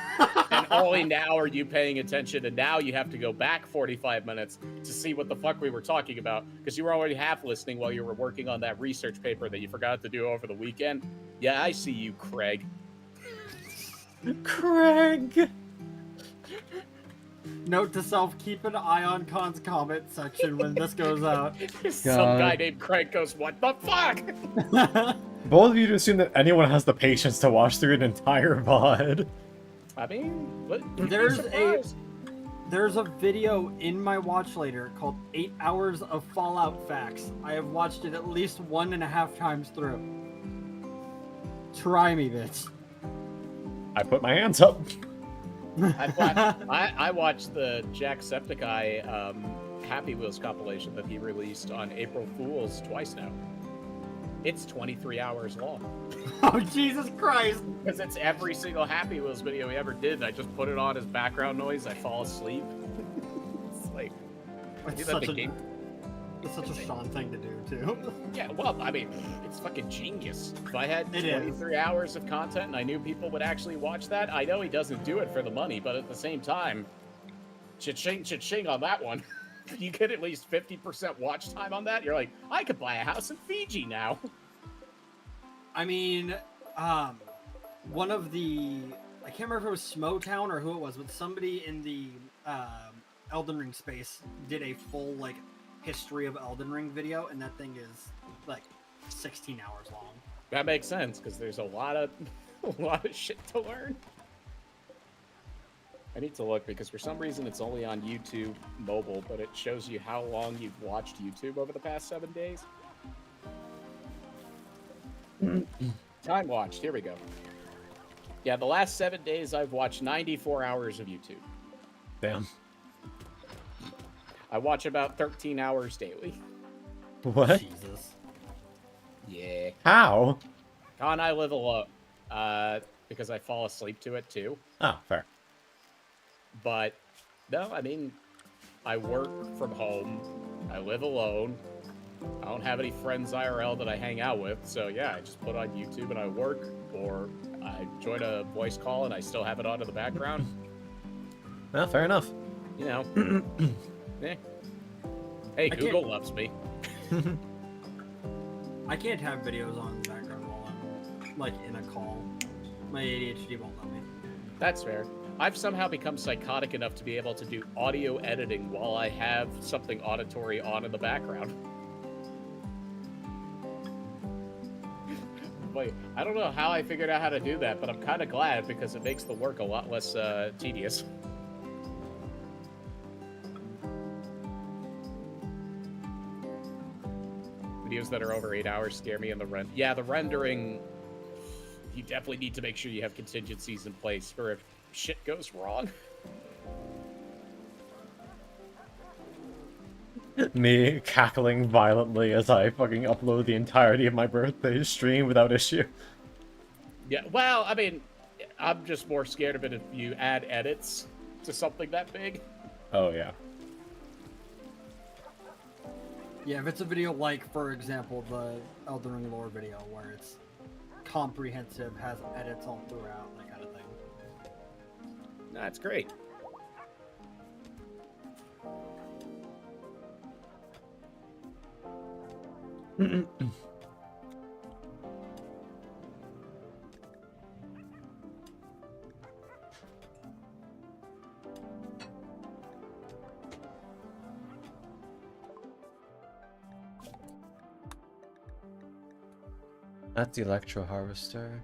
And only now are you paying attention, and now you have to go back 45 minutes to see what the fuck we were talking about, because you were already half listening while you were working on that research paper that you forgot to do over the weekend. Yeah, I see you, Craig. Craig! Note to self, keep an eye on Khan's comment section when this goes out. Some guy named Craig goes, what the fuck? Bold of you to assume that anyone has the patience to watch through an entire VOD. I mean, There's a video in my watch later called 8 Hours of Fallout Facts. I have watched it at least 1.5 times through. Try me, bitch. I put my hands up. I watched the Jacksepticeye Happy Wheels compilation that he released on April Fool's twice now. It's 23 hours long. Oh, Jesus Christ! Because it's every single Happy Wheels video he ever did, and I just put it on as background noise. I fall asleep. It's like, It's that such, the game. it's such a Sean thing to do, too. Yeah, well, I mean, it's fucking genius. If I had It is. 23 hours of content and I knew people would actually watch that, I know he doesn't do it for the money, but at the same time, cha-ching, cha-ching on that one. You get at least 50% watch time on that, you're like, I could buy a house in Fiji now. I mean, one of the... I can't remember if it was Smowtown or who it was, but somebody in the Elden Ring space did a full, like, history of Elden Ring video, and that thing is, like, 16 hours long. That makes sense, because there's a lot of shit to learn. I need to look, because for some reason it's only on YouTube mobile, but it shows you how long you've watched YouTube over the past 7 days. Time watched, here we go. Yeah, the last 7 days I've watched 94 hours of YouTube. Damn. I watch about 13 hours daily. What? Jesus. Yeah. How? And I live alone. Because I fall asleep to it too. Oh, fair. But no, I mean, I work from home. I live alone. I don't have any friends IRL that I hang out with, so yeah, I just put on YouTube and I work, or I join a voice call and I still have it on in the background. Well, fair enough. You know. Eh. Hey, Google loves me. I can't have videos on in the background while I'm like in a call. My ADHD won't let me. That's fair. I've somehow become psychotic enough to be able to do audio editing while I have something auditory on in the background. Wait, I don't know how I figured out how to do that, but I'm kind of glad because it makes the work a lot less tedious. Videos that are over 8 hours scare me in the render. Yeah, the rendering, you definitely need to make sure you have contingencies in place for if shit goes wrong. Me cackling violently as I fucking upload the entirety of my birthday stream without issue. Yeah, well, I mean, I'm just more scared of it if you add edits to something that big. Oh, yeah. Yeah, if it's a video like, for example, the Elden Ring lore video, where it's comprehensive, has edits all throughout, that kind of thing. That's great. That's the Electro Harvester.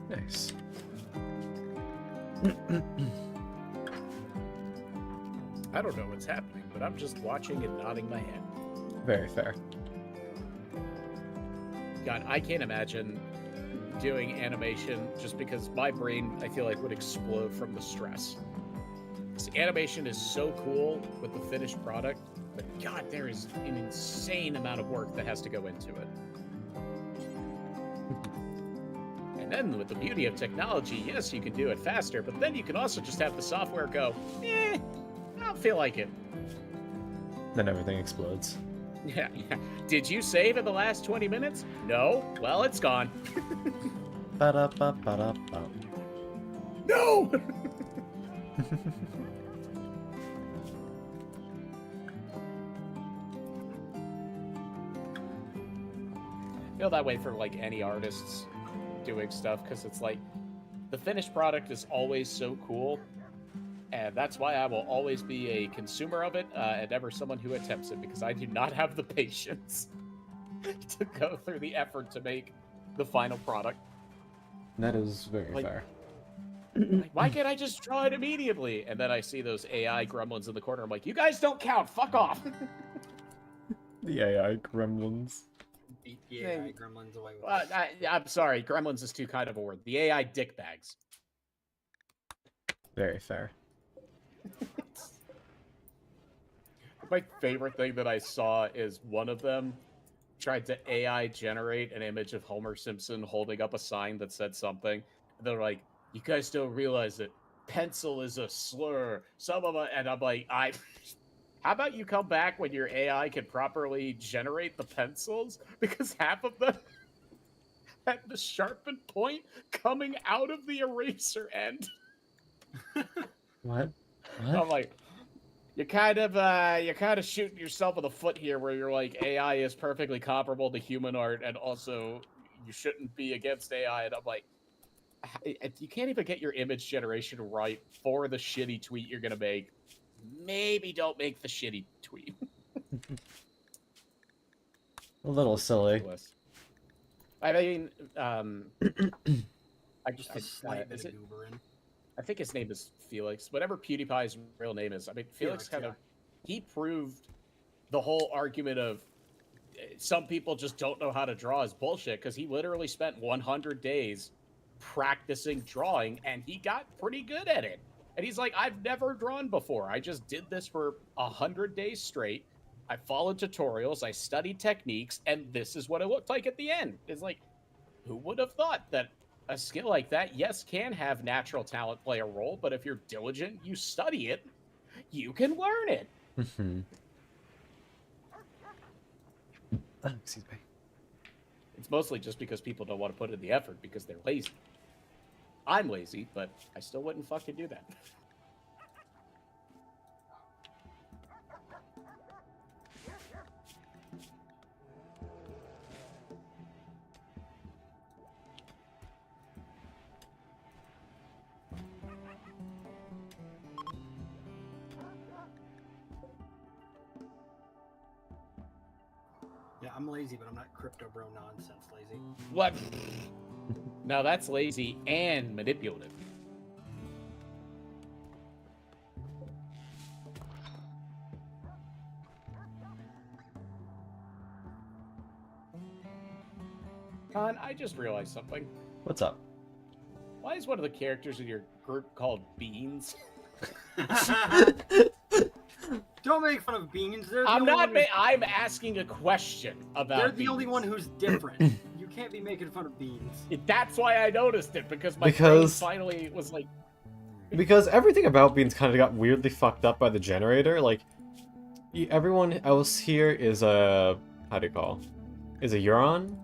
Nice. I don't know what's happening, but I'm just watching and nodding my head. Very fair. God, I can't imagine doing animation just because my brain, I feel like, would explode from the stress. This animation is so cool with the finished product, but God, there is an insane amount of work that has to go into it. And then with the beauty of technology, yes, you can do it faster, but then you can also just have the software go, I don't feel like it. Then everything explodes. Yeah. Did you save in the last 20 minutes? No? Well, it's gone. Ba-da-ba-ba-da-ba. No! Feel that way for like any artists doing stuff, because it's like the finished product is always so cool, and that's why I will always be a consumer of it and never someone who attempts it, because I do not have the patience to go through the effort to make the final product. That is very fair. Like, why can't I just draw it immediately? And then I see those AI gremlins in the corner. I'm like, you guys don't count. Fuck off. The AI gremlins. Beat the AI gremlins away with Well, I'm sorry. Gremlins is too kind of a word. The AI dickbags. Very fair. My favorite thing that I saw is one of them tried to AI generate an image of Homer Simpson holding up a sign that said something. And they're like, you guys don't realize that pencil is a slur. Some of it, and I'm like, how about you come back when your AI can properly generate the pencils? Because half of them had the sharpened point coming out of the eraser end. What? I'm like, you're kind of shooting yourself in the foot here, where you're like, AI is perfectly comparable to human art, and also you shouldn't be against AI. And I'm like, if you can't even get your image generation right for the shitty tweet you're gonna make, maybe don't make the shitty tweet. A little silly. Ridiculous. I mean, Just a slight bit is of it? goober in. I think his name is Felix. Whatever PewDiePie's real name is. I mean, Felix kind of he proved the whole argument of some people just don't know how to draw is bullshit because he literally spent 100 days practicing drawing and he got pretty good at it. And he's like, I've never drawn before. I just did this for 100 days straight. I followed tutorials, I studied techniques, and this is what it looked like at the end. It's like, who would have thought that a skill like that, yes, can have natural talent play a role, but if you're diligent, you study it, you can learn it. Excuse me. It's mostly just because people don't want to put in the effort because they're lazy. I'm lazy, but I still wouldn't fucking do that. Yeah, I'm lazy, but I'm not crypto bro nonsense lazy. What? Now that's lazy and manipulative. Con, I just realized something. What's up? Why is one of the characters in your group called Beans? Don't make fun of beans. They're the I'm only not. one I'm asking a question about. They're the beans. only one who's different. You can't be making fun of beans. That's why I noticed it because my brain finally was like. Because everything about Beans kind of got weirdly fucked up by the generator. Like, everyone else here is a how do you call? Is a Huron,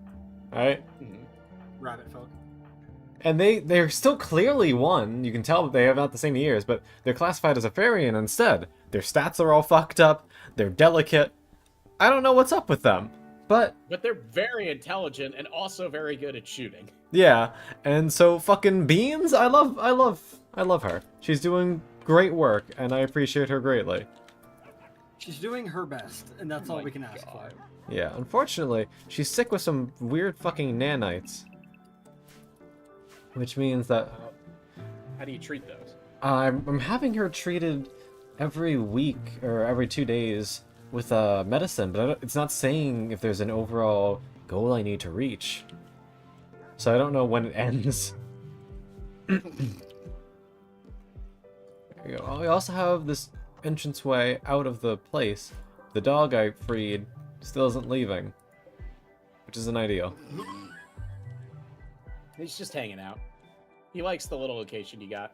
right? Rabbit folk. And they're still clearly one. You can tell that they have not the same ears, but they're classified as a Farian instead. Their stats are all fucked up. They're delicate. I don't know what's up with them, but they're very intelligent and also very good at shooting. Yeah, and so fucking Beans, I love her. She's doing great work, and I appreciate her greatly. She's doing her best, and that's all we can ask for. Yeah, unfortunately, she's sick with some weird fucking nanites. Which means that... How do you treat those? I'm having her treated every week, or every 2 days, with medicine, but it's not saying if there's an overall goal I need to reach. So I don't know when it ends. There you go. We also have this entranceway out of the place. The dog I freed still isn't leaving, which isn't ideal. He's just hanging out. He likes the little location you got.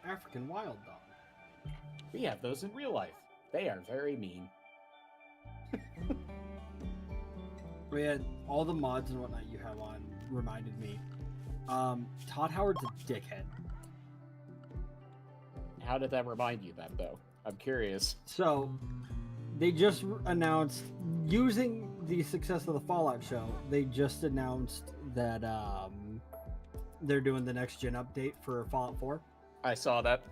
African wild dog. We have those in real life. They are very mean. We had all the mods and whatnot you have on reminded me. Todd Howard's a dickhead. How did that remind you that, though? I'm curious. So, they just announced, using the success of the Fallout show, they just announced that they're doing the next gen update for Fallout 4. I saw that.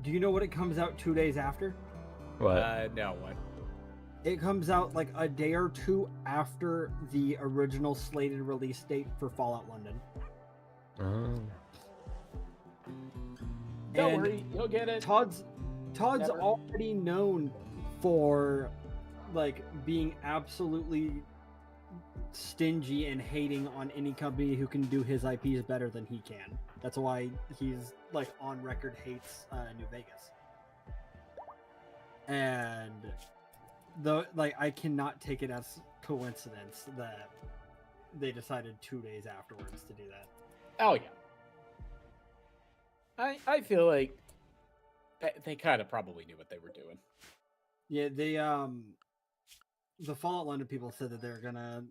Do you know what it comes out 2 days after? What? No, what? It comes out like a day or two after the original slated release date for Fallout London. Oh. Don't worry, you'll get it. Todd's already known for like being absolutely stingy and hating on any company who can do his IPs better than he can. That's why he's like on record hates New Vegas. And I cannot take it as coincidence that they decided 2 days afterwards to do that. Oh yeah. I feel like they kind of probably knew what they were doing. Yeah, the Fallout London people said that they're gonna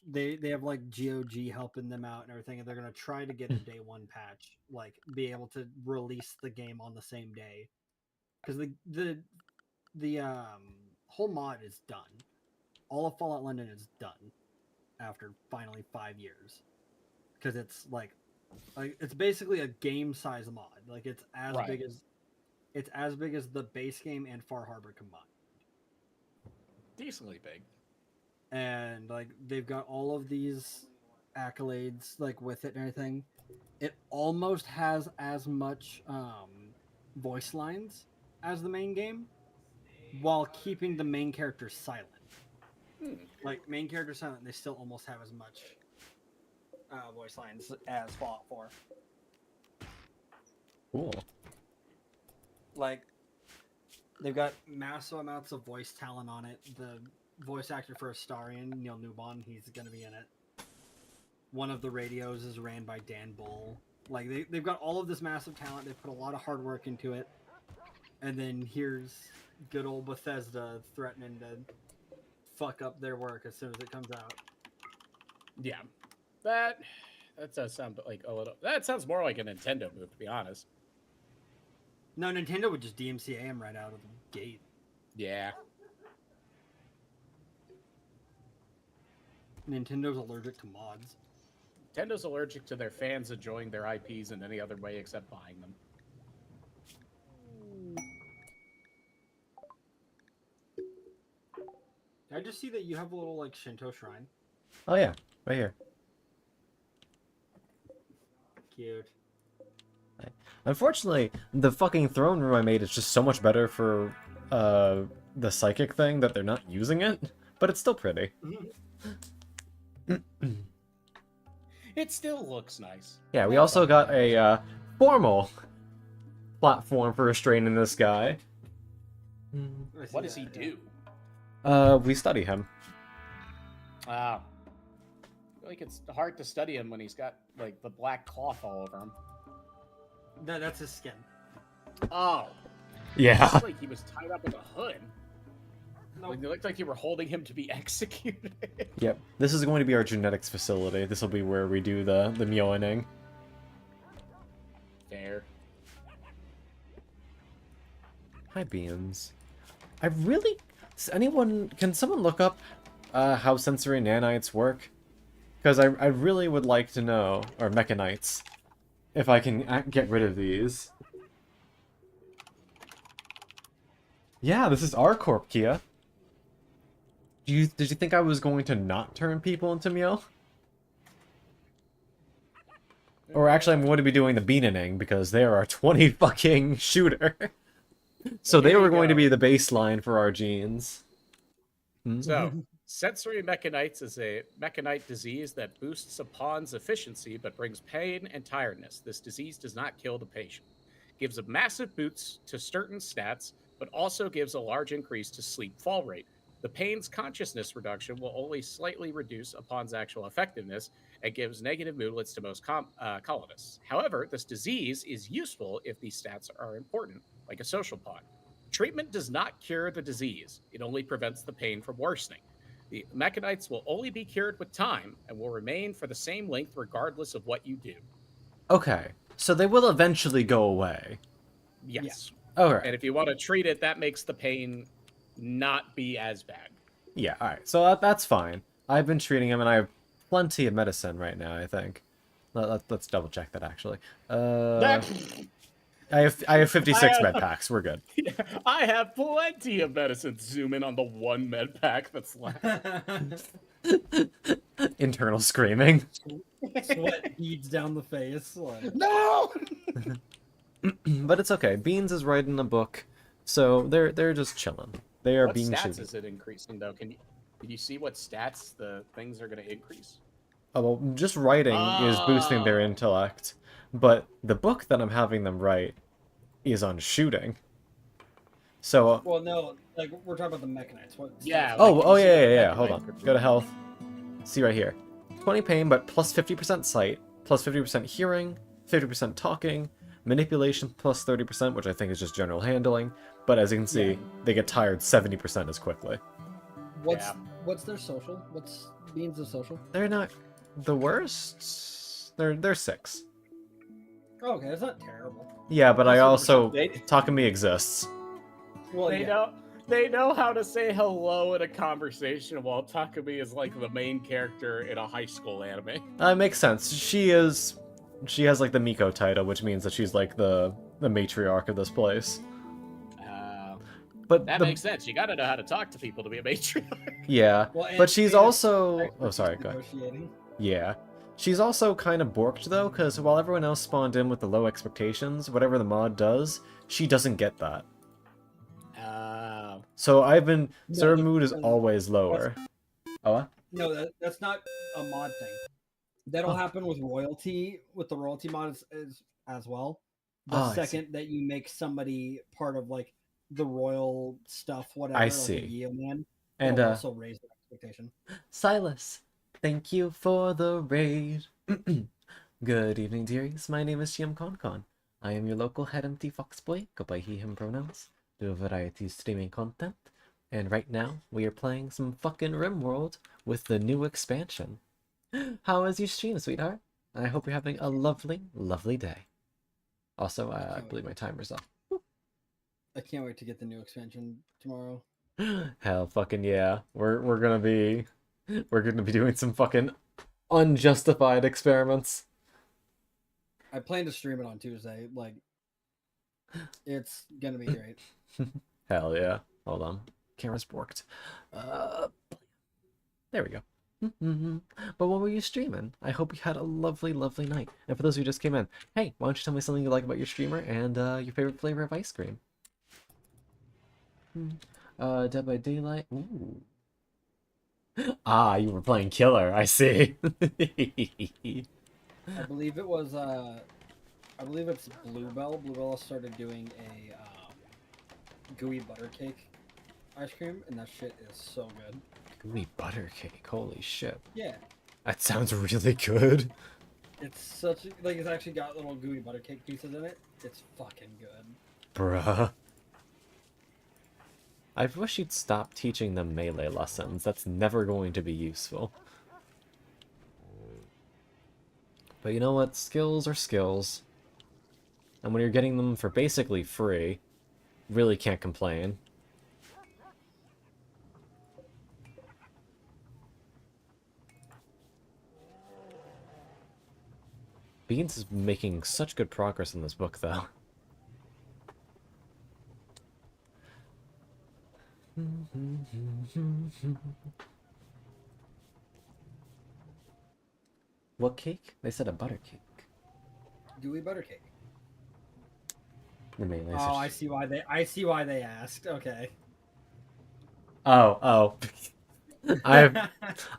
they have like GOG helping them out and everything, and they're gonna try to get a day one patch, like be able to release the game on the same day, because the whole mod is done. All of Fallout London is done, after finally 5 years, because it's like it's basically a game size mod. Like it's as Right. big as the base game and Far Harbor combined. Decently big. And like they've got all of these accolades like with it and everything. It almost has as much voice lines as the main game, while keeping the main character silent. Like main character silent, they still almost have as much voice lines as Fallout 4. Cool. Like they've got massive amounts of voice talent on it. The voice actor for Astarion, Neil Newbon, he's going to be in it. One of the radios is ran by Dan Bull. Like they've got all of this massive talent. They put a lot of hard work into it. And then here's good old Bethesda threatening to fuck up their work as soon as it comes out. Yeah, that does sound like a little. That sounds more like a Nintendo move, to be honest. No, Nintendo would just DMCA him right out of the gate. Yeah. Nintendo's allergic to mods. Nintendo's allergic to their fans enjoying their IPs in any other way except buying them. Did I just see that you have a little like Shinto shrine? Oh yeah, right here. Cute. Unfortunately, the fucking throne room I made is just so much better for the psychic thing that they're not using it, but it's still pretty. It still looks nice. Yeah, we also got a formal platform for restraining this guy. What does he do? We study him. I feel like it's hard to study him when he's got like the black cloth all over him. No, that's his skin. Oh, Yeah. it's like he was tied up in a hood. No, Like, it looked like you were holding him to be executed. Yep. This is going to be our genetics facility. This will be where we do the myoning. Fair. Hi, Beans. I really... Can someone look up how sensory nanites work? Because I really would like to know, or mechanites, if I can get rid of these. Yeah, this is our Corp, Kia. Did you think I was going to not turn people into Mio? Or actually, I'm going to be doing the Beanening, because they are our 20 fucking shooter. So they There were you going to go. be the baseline for our genes. So, sensory mechanites is a mechanite disease that boosts a pawn's efficiency but brings pain and tiredness. This disease does not kill the patient. Gives a massive boost to certain stats, but also gives a large increase to sleep fall rate. The pain's consciousness reduction will only slightly reduce a pawn's actual effectiveness and gives negative moodlets to most colonists. However, this disease is useful if these stats are important, like a social pawn. Treatment does not cure the disease. It only prevents the pain from worsening. The mechanites will only be cured with time and will remain for the same length regardless of what you do. Okay, so they will eventually go away. Yes. Okay. And if you want to treat it, that makes the pain not be as bad. Yeah, alright, so that's fine. I've been treating him, and I have plenty of medicine right now, I think. Let's double check that, actually. I have 56 med packs, we're good. I have plenty of medicine. Zoom in on the one med pack that's left. Internal screaming. Sweat beads down the face. Like... No! But it's okay. Beans is writing a book, so they're just chilling. They are What being stats shitty. is it increasing, though? Can you see what stats the things are going to increase? Oh, well, just writing is boosting their Oh. intellect, but the book that I'm having them write is on shooting. So, Well, no, like we're talking about the mechanites. What? Yeah. oh, like, oh you see yeah, what yeah, yeah. mechanite Hold on. could Go to do. health. See right here. 20 pain, but plus 50% sight, plus 50% hearing, 50% talking, manipulation plus 30%, which I think is just general handling. But as you can see, Yeah. they get tired 70% as quickly. What's their social? What's Beans of social? They're not the worst. They're 6. Oh, okay, that's not terrible. Yeah, but I Plus also 50%. Takumi exists. Well, They yeah. know They know how to say hello in a conversation while Takumi is like the main character in a high school anime. Makes sense. She has like the Miko title, which means that she's like the matriarch of this place. But That makes sense. You gotta know how to talk to people to be a matriarch. Yeah, Well, but she's and also... Oh, expertise sorry, go ahead. negotiating. Yeah. She's also kind of borked, though, because while everyone else spawned in with the low expectations, whatever the mod does, she doesn't get that. So I've been... So her mood is always lower. Oh, what? No, that's not a mod thing. That'll happen with royalty, with the royalty mod as well. The second that you make somebody part of like the royal stuff, whatever, I like see. a Yeo man, And it'll also raise the expectation. Silas, thank you for the raid. Good evening, dearies. My name is Chiam Concon. I am your local head empty foxboy, go by he, him pronouns, do a variety of streaming content, and right now we are playing some fucking Rimworld with the new expansion. How is your stream, sweetheart? I hope you're having a lovely, lovely day. Also, I believe my timer's up. I can't wait to get the new expansion tomorrow. Hell fucking yeah. We're gonna be doing some fucking unjustified experiments. I plan to stream it on Tuesday. Like, it's gonna be great. Hell yeah. Hold on. Camera's borked. There we go. But what were you streaming? I hope you had a lovely, lovely night. And for those who just came in, hey, why don't you tell me something you like about your streamer and your favorite flavor of ice cream? Dead by Daylight. Ooh. Ah, you were playing Killer. I see. I believe it was I believe it's Bluebell. Bluebell started doing a gooey butter cake ice cream, and that shit is so good. Gooey butter cake. Holy shit. Yeah. That sounds really good. It's such like it's actually got little gooey butter cake pieces in it. It's fucking good. Bruh. I wish you'd stop teaching them melee lessons. That's never going to be useful. But you know what? Skills are skills. And when you're getting them for basically free, really can't complain. Beans is making such good progress in this book, though. What cake? They said a butter cake. Gooey butter cake. The melee. Oh, I see why they asked. Okay. Oh. I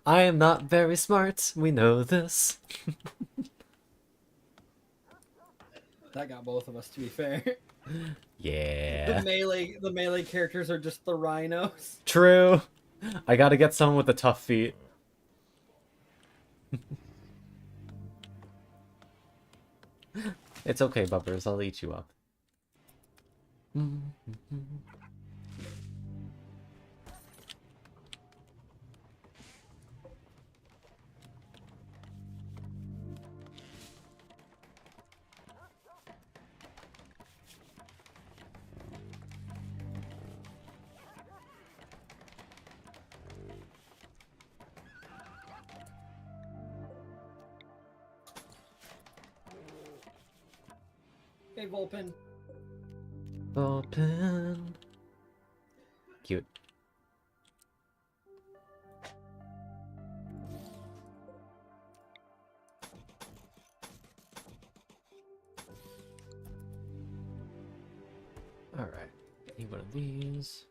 am not very smart. We know this. That got both of us, to be fair. Yeah. The melee characters are just the rhinos. True. I gotta get someone with the tough feet. It's okay, Bubbers. I'll eat you up. Hey, Vulpin. Open. Cute. Alright. Need one of these.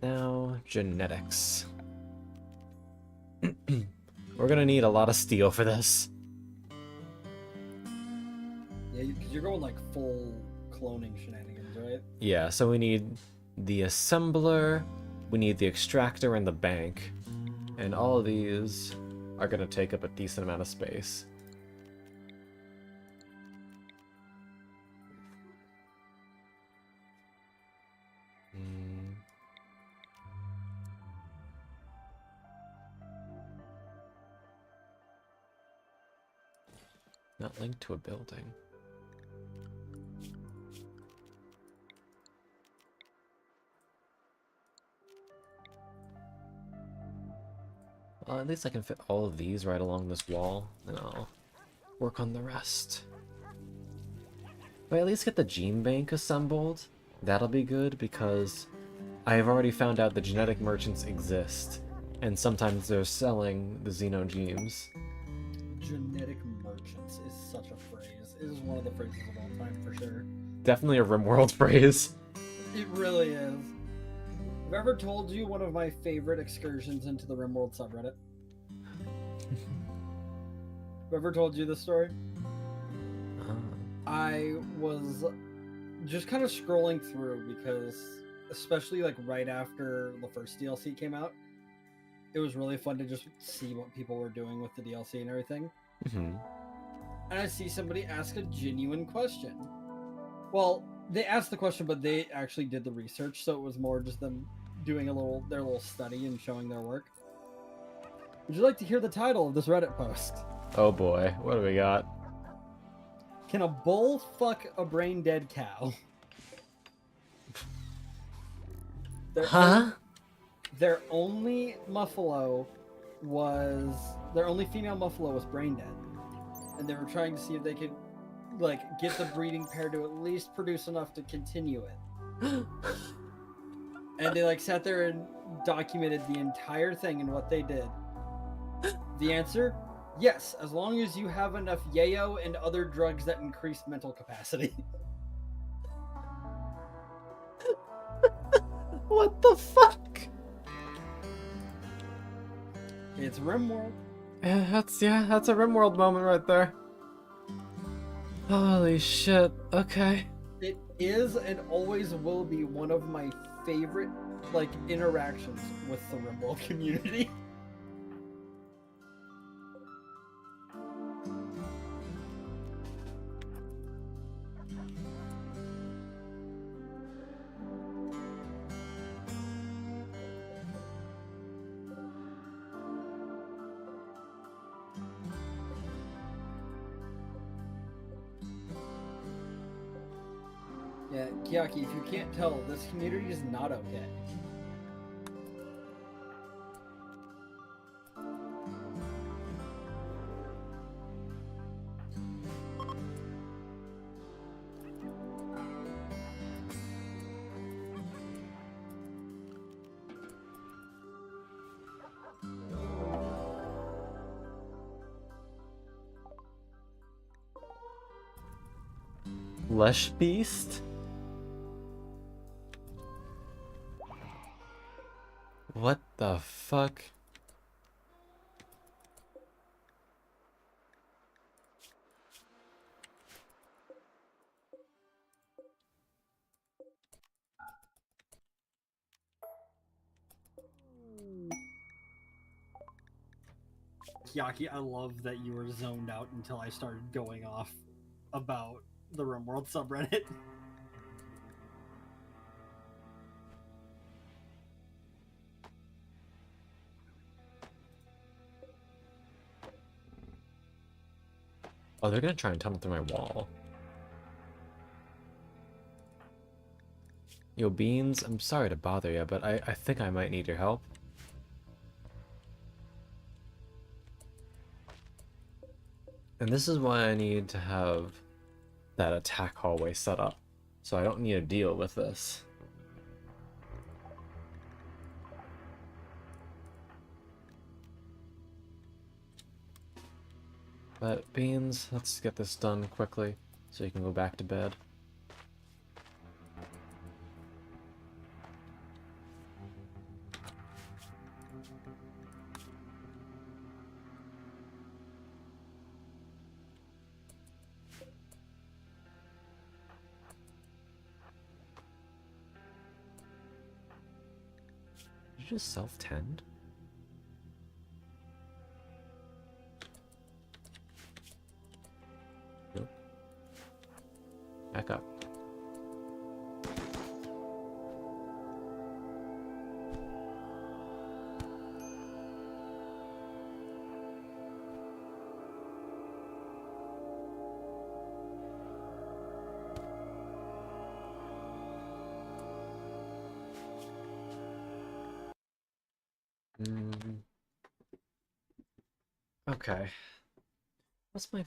Now, genetics. We're gonna need a lot of steel for this. Yeah, because you're going like full cloning shenanigans, right? Yeah, so we need the assembler, we need the extractor, and the bank. And all of these are gonna take up a decent amount of space. Not linked to a building. Well, at least I can fit all of these right along this wall, and I'll work on the rest. But at least get the gene bank assembled. That'll be good, because I have already found out the genetic merchants exist, and sometimes they're selling the xenogenes. Genetic merchants is such a phrase. It is one of the phrases of all time for sure. Definitely a Rimworld phrase. It really is. Have I ever told you one of my favorite excursions into the Rimworld subreddit? Have I ever told you this story? I was just kind of scrolling through because, especially like right after the first DLC came out, it was really fun to just see what people were doing with the DLC and everything. Mm-hmm. And I see somebody ask a genuine question. Well, they asked the question, but they actually did the research, so it was more just them doing their little study and showing their work. Would you like to hear the title of this Reddit post? Oh boy, what do we got? Can a bull fuck a brain dead cow? Huh? Their only muffalo was their only female muffalo was brain dead, and they were trying to see if they could like get the breeding pair to at least produce enough to continue it. And they like sat there and documented the entire thing and what they did. The answer: yes, as long as you have enough yayo and other drugs that increase mental capacity. What the fuck? It's Rimworld. Yeah, that's a Rimworld moment right there. Holy shit, okay. It is and always will be one of my favorite like interactions with the Rimworld community. Yeah, Kiaki, if you can't tell, this community is not okay. Lesh Beast? What the fuck? Kiaki, I love that you were zoned out until I started going off about the Rimworld subreddit. Oh, they're gonna try and tunnel through my wall. Yo, Beans, I'm sorry to bother you, but I think I might need your help. And this is why I need to have that attack hallway set up, so I don't need to deal with this. But Beans, let's get this done quickly so you can go back to bed. Did you just self-tend? Nope. Back up. Mm. Okay. What's my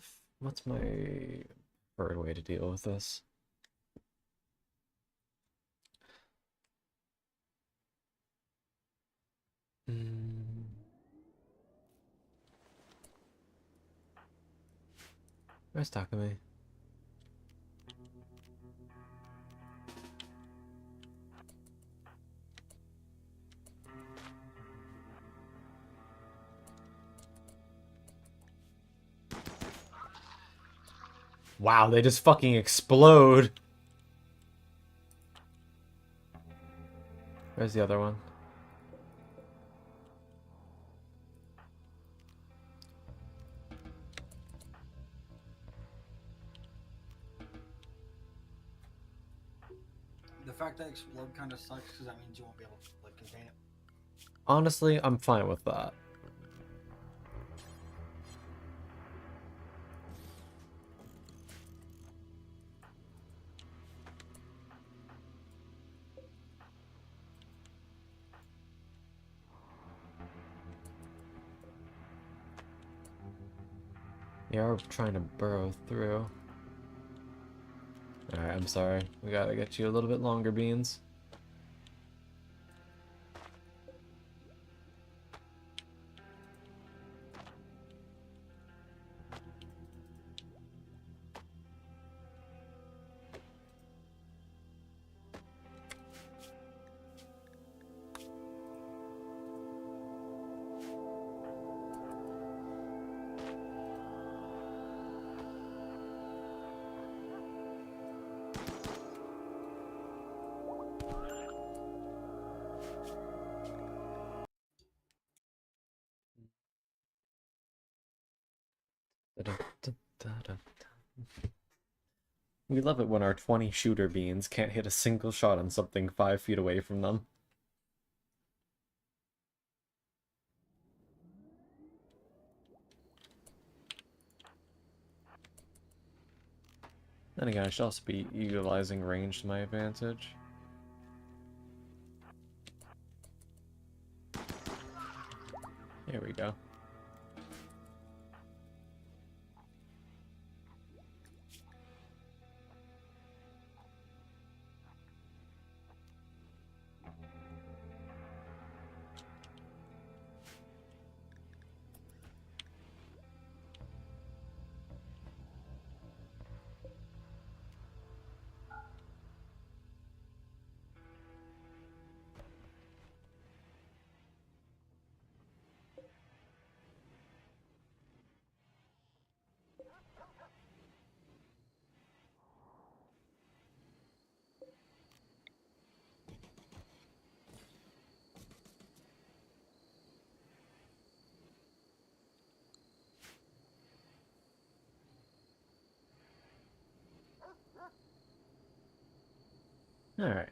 preferred way to deal with this? Mm. Where's Takumi? Wow, they just fucking explode. Where's the other one? The fact that explode kind of sucks because that means you won't be able to like contain it. Honestly, I'm fine with that. You're trying to burrow through. Alright, I'm sorry. We gotta get you a little bit longer, Beans. We love it when our 20 shooter beans can't hit a single shot on something 5 feet away from them. Then again, I should also be utilizing range to my advantage. Here we go. Alright.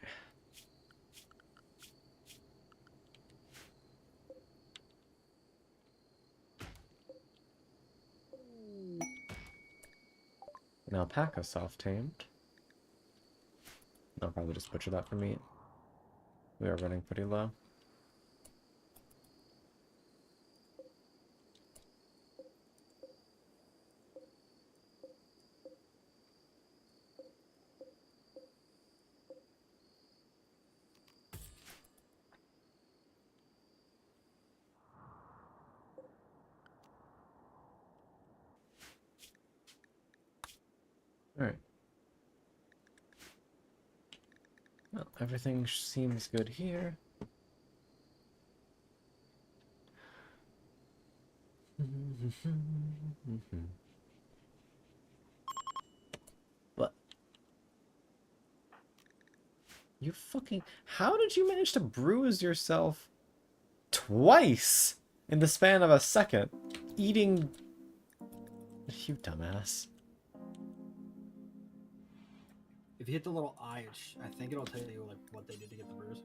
An alpaca soft-tamed. I'll probably just butcher that for meat. We are running pretty low. Alright. Well, everything seems good here. What? You fucking... How did you manage to bruise yourself twice in the span of a second? Eating... You dumbass. If you hit the little eye, I think it'll tell you like what they did to get the bruise.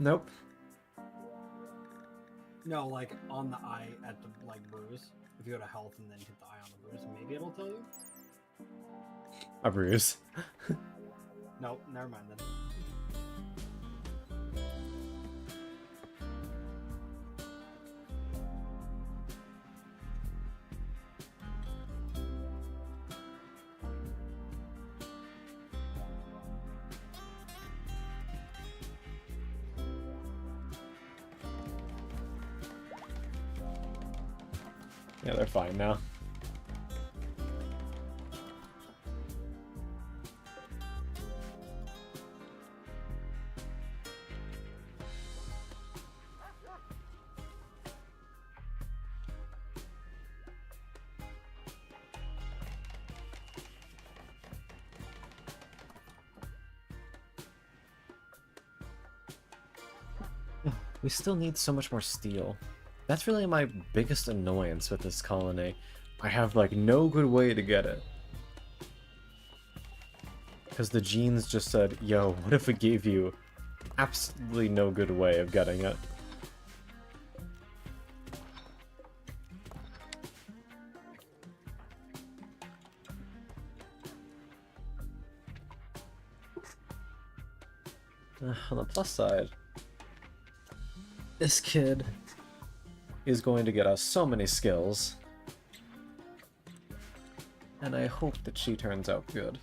Nope. No, like on the eye at the like bruise. If you go to health and then hit the eye on the bruise, maybe it'll tell you. A bruise. No, never mind then. Yeah, they're fine now. We still need so much more steel. That's really my biggest annoyance with this colony. I have, like, no good way to get it. Because the genes just said, yo, what if we gave you absolutely no good way of getting it? On the plus side, this kid is going to get us so many skills. And I hope that she turns out good.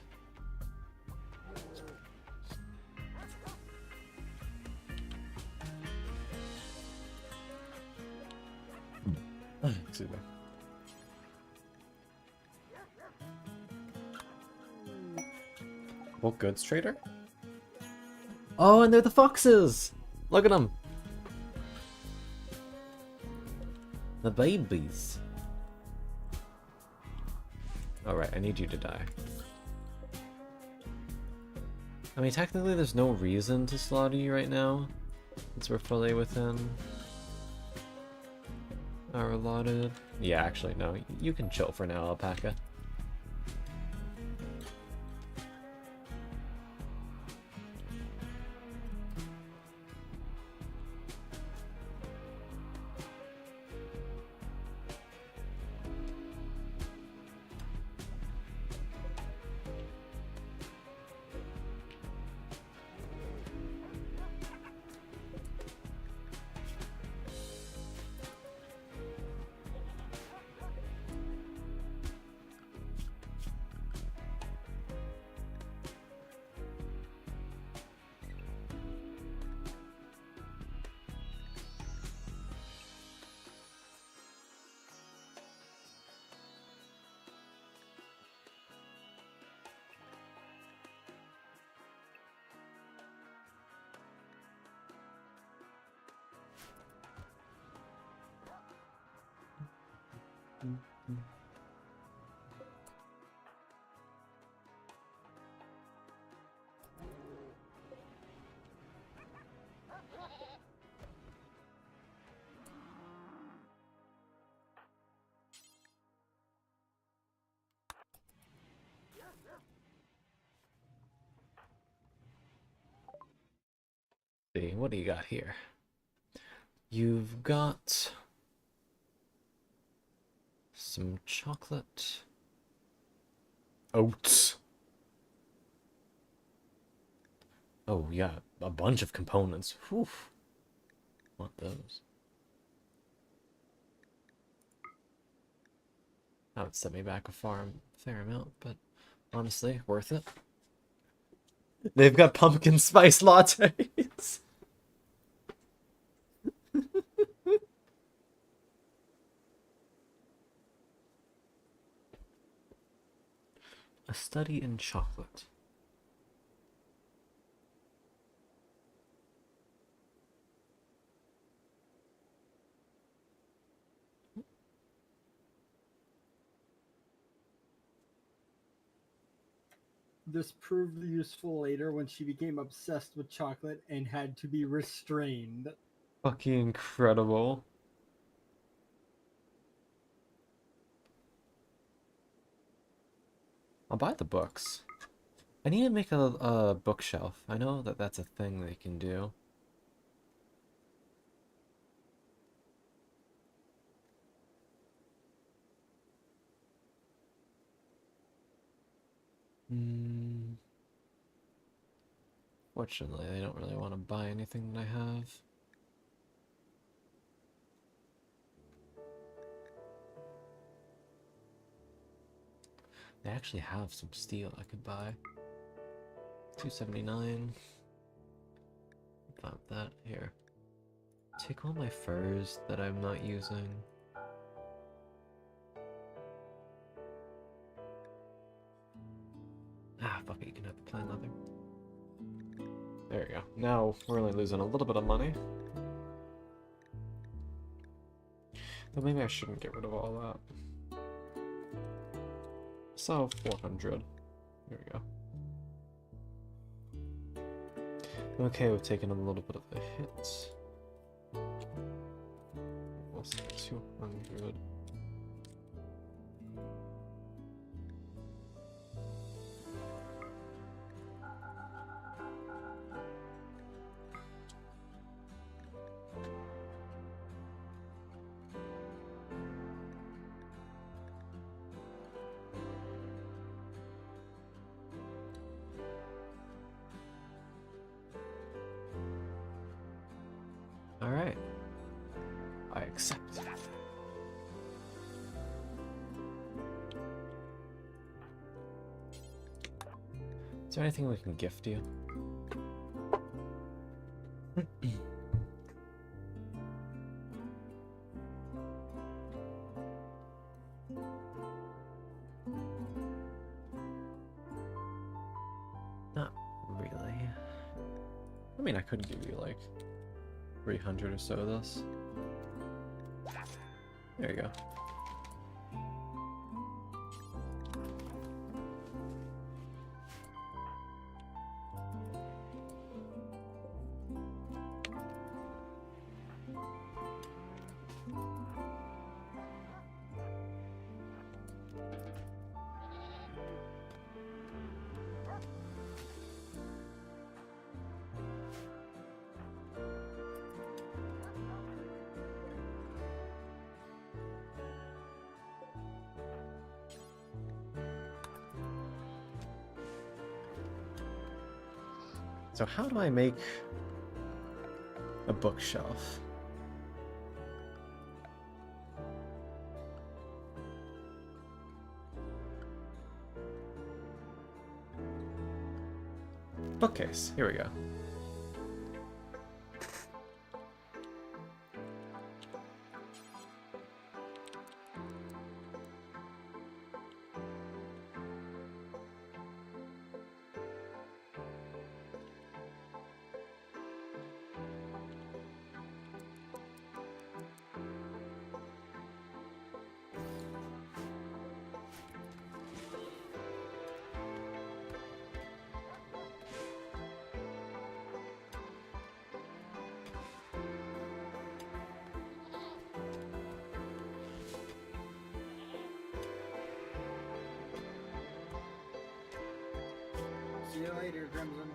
Excuse me. Bulk goods trader? Oh, and they're the foxes! Look at them! The babies. Alright, I need you to die. I mean, technically there's no reason to slaughter you right now, since we're fully within our allotted... Yeah, actually, no. You can chill for now, Alpaca. See, what do you got here? You've got some chocolate, oats. Oh yeah, a bunch of components. Whew. Want those? That would set me back a fair amount, but honestly, worth it. They've got pumpkin spice lattes. A study in chocolate. This proved useful later when she became obsessed with chocolate and had to be restrained. Fucking incredible. I'll buy the books. I need to make a bookshelf. I know that that's a thing they can do. Fortunately, they don't really want to buy anything that I have. They actually have some steel I could buy. 279. About that. Here. Take all my furs that I'm not using. Ah, fuck it, you can have the plain leather. There you go. Now we're only losing a little bit of money. Though maybe I shouldn't get rid of all that. So, 400. There we go. Okay, we've taken a little bit of a hit. What's 200? Alright. I accept. Is there anything we can gift you? Not really. I mean, I could give you like 300 or so of this. There you go. So how do I make a bookshelf? Bookcase, here we go. See you later, Crimson.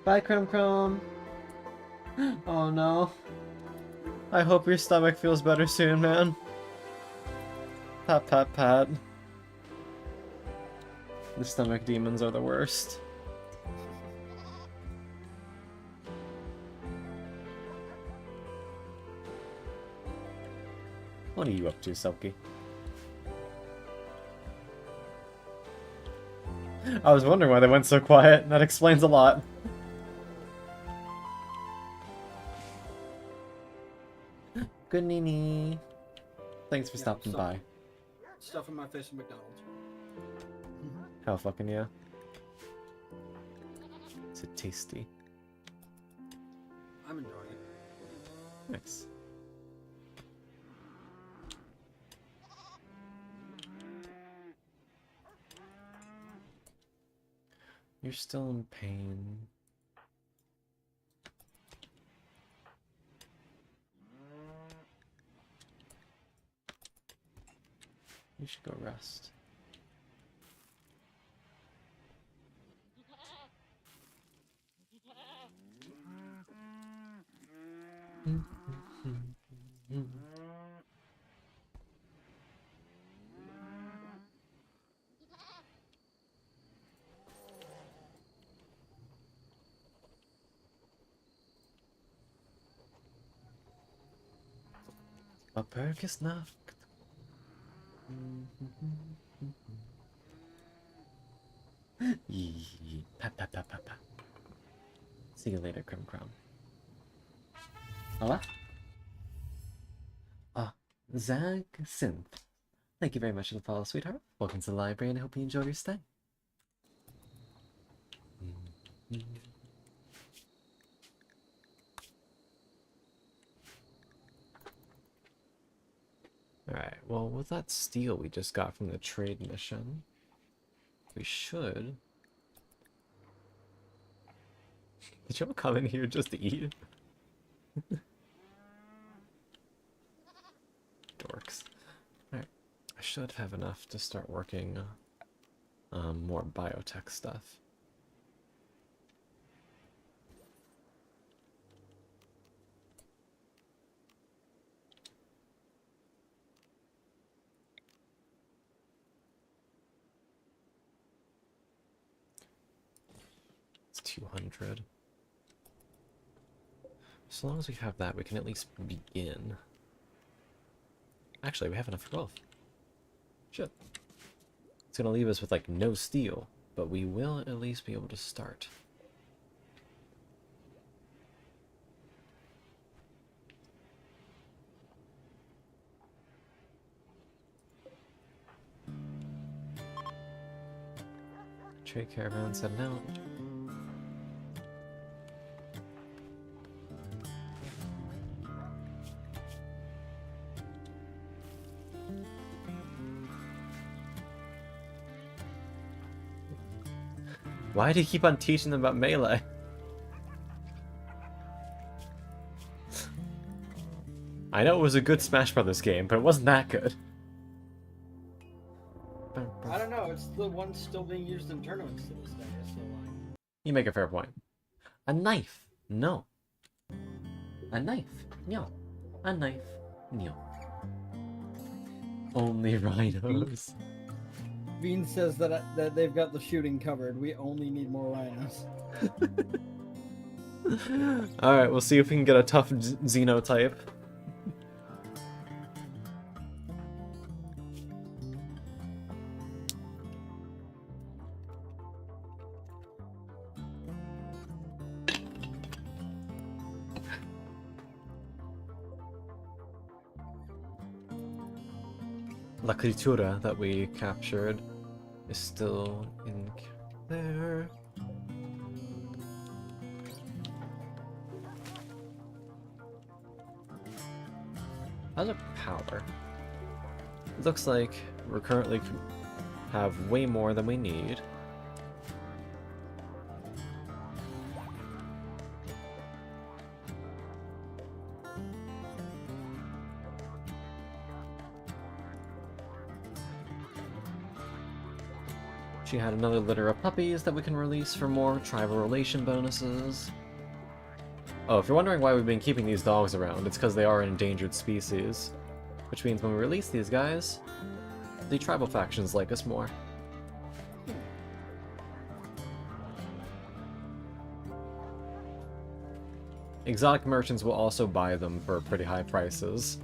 Bye, Chrome Chrome. Oh no. I hope your stomach feels better soon, man. Pat, pat, pat. The stomach demons are the worst. What are you up to, Selkie? I was wondering why they went so quiet. That explains a lot. Good Nini. Thanks for Yeah, stopping by. Stuffing my face at McDonald's. Hell fucking yeah. Is it tasty? I'm enjoying it. Nice. You're still in pain. You should go rest. A Bergus Nacht. Yee. Pa pa pa pa pa. See you later, Crim Crum. Hola? Ah, Zag Synth. Thank you very much for the follow, sweetheart. Welcome to the library, and I hope you enjoy your stay. Alright, well, with that steel we just got from the trade mission, we should... Did you all come in here just to eat? Dorks. Alright, I should have enough to start working more biotech stuff. It's 200. As long as we have that, we can at least begin. Actually, we have enough for both. Shit. It's gonna leave us with, like, no steel, but we will at least be able to start. Trade caravan setting out. Why do you keep on teaching them about melee? I know it was a good Smash Brothers game, but it wasn't that good. I don't know. It's the one still being used in tournaments to this day. So You make a fair point. A knife. No. A knife. No. A knife. No. Only rhinos. Bean says that they've got the shooting covered. We only need more rhinos. Alright, we'll see if we can get a tough xenotype. La Critura that we captured is still in there. How's our power? It looks like we're currently have way more than we need. She had another litter of puppies that we can release for more tribal relation bonuses. Oh, if you're wondering why we've been keeping these dogs around, it's because they are an endangered species. Which means when we release these guys, the tribal factions like us more. Exotic merchants will also buy them for pretty high prices.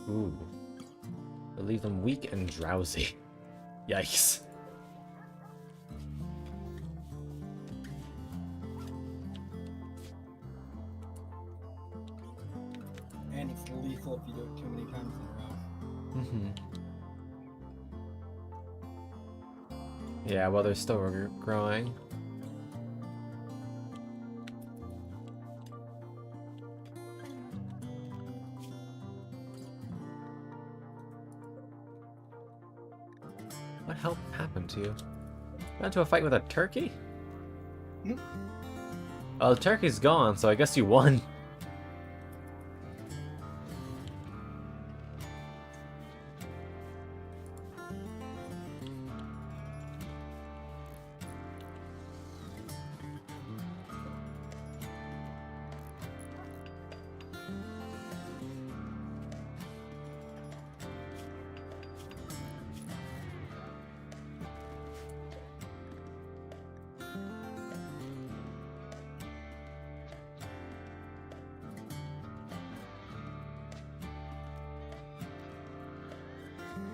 Ooh. They'll leave them weak and drowsy. Yikes. And it's lethal if you do it too many times in a row. Yeah, well, they're still growing. What hell happened to you? Got into a fight with a turkey? Oh, the turkey's gone, so I guess you won.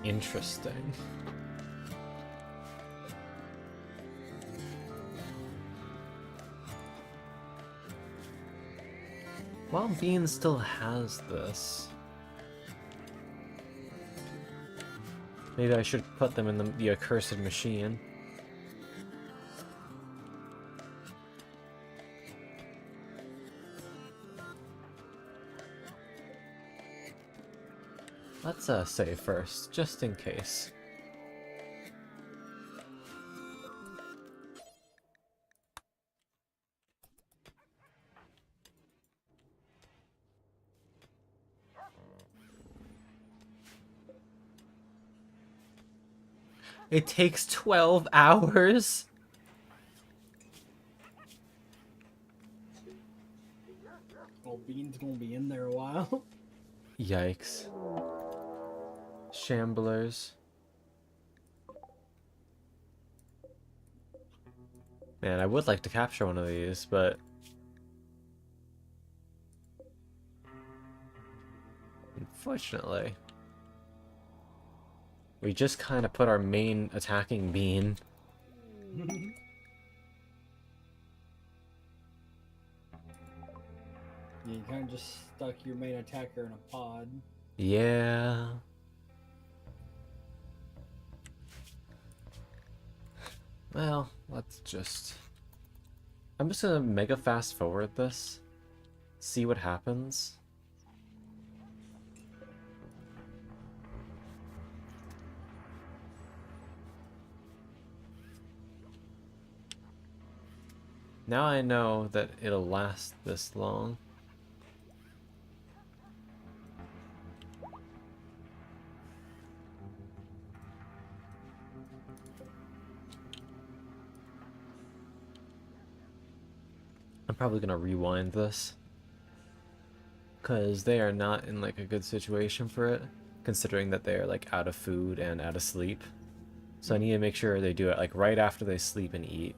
Interesting. While Bean still has this, maybe I should put them in the accursed machine. Let's save first, just in case. It takes 12 hours? Well, Bean's gonna be in there a while. Yikes. Shamblers. Man, I would like to capture one of these, but... unfortunately... we just kind of put our main attacking Bean. You kind of just stuck your main attacker in a pod. Yeah. Well, let's just... I'm just gonna mega fast forward this. See what happens. Now I know that it'll last this long. I'm probably gonna rewind this, because they are not in like a good situation for it, considering that they're like out of food and out of sleep. So I need to make sure they do it like right after they sleep and eat.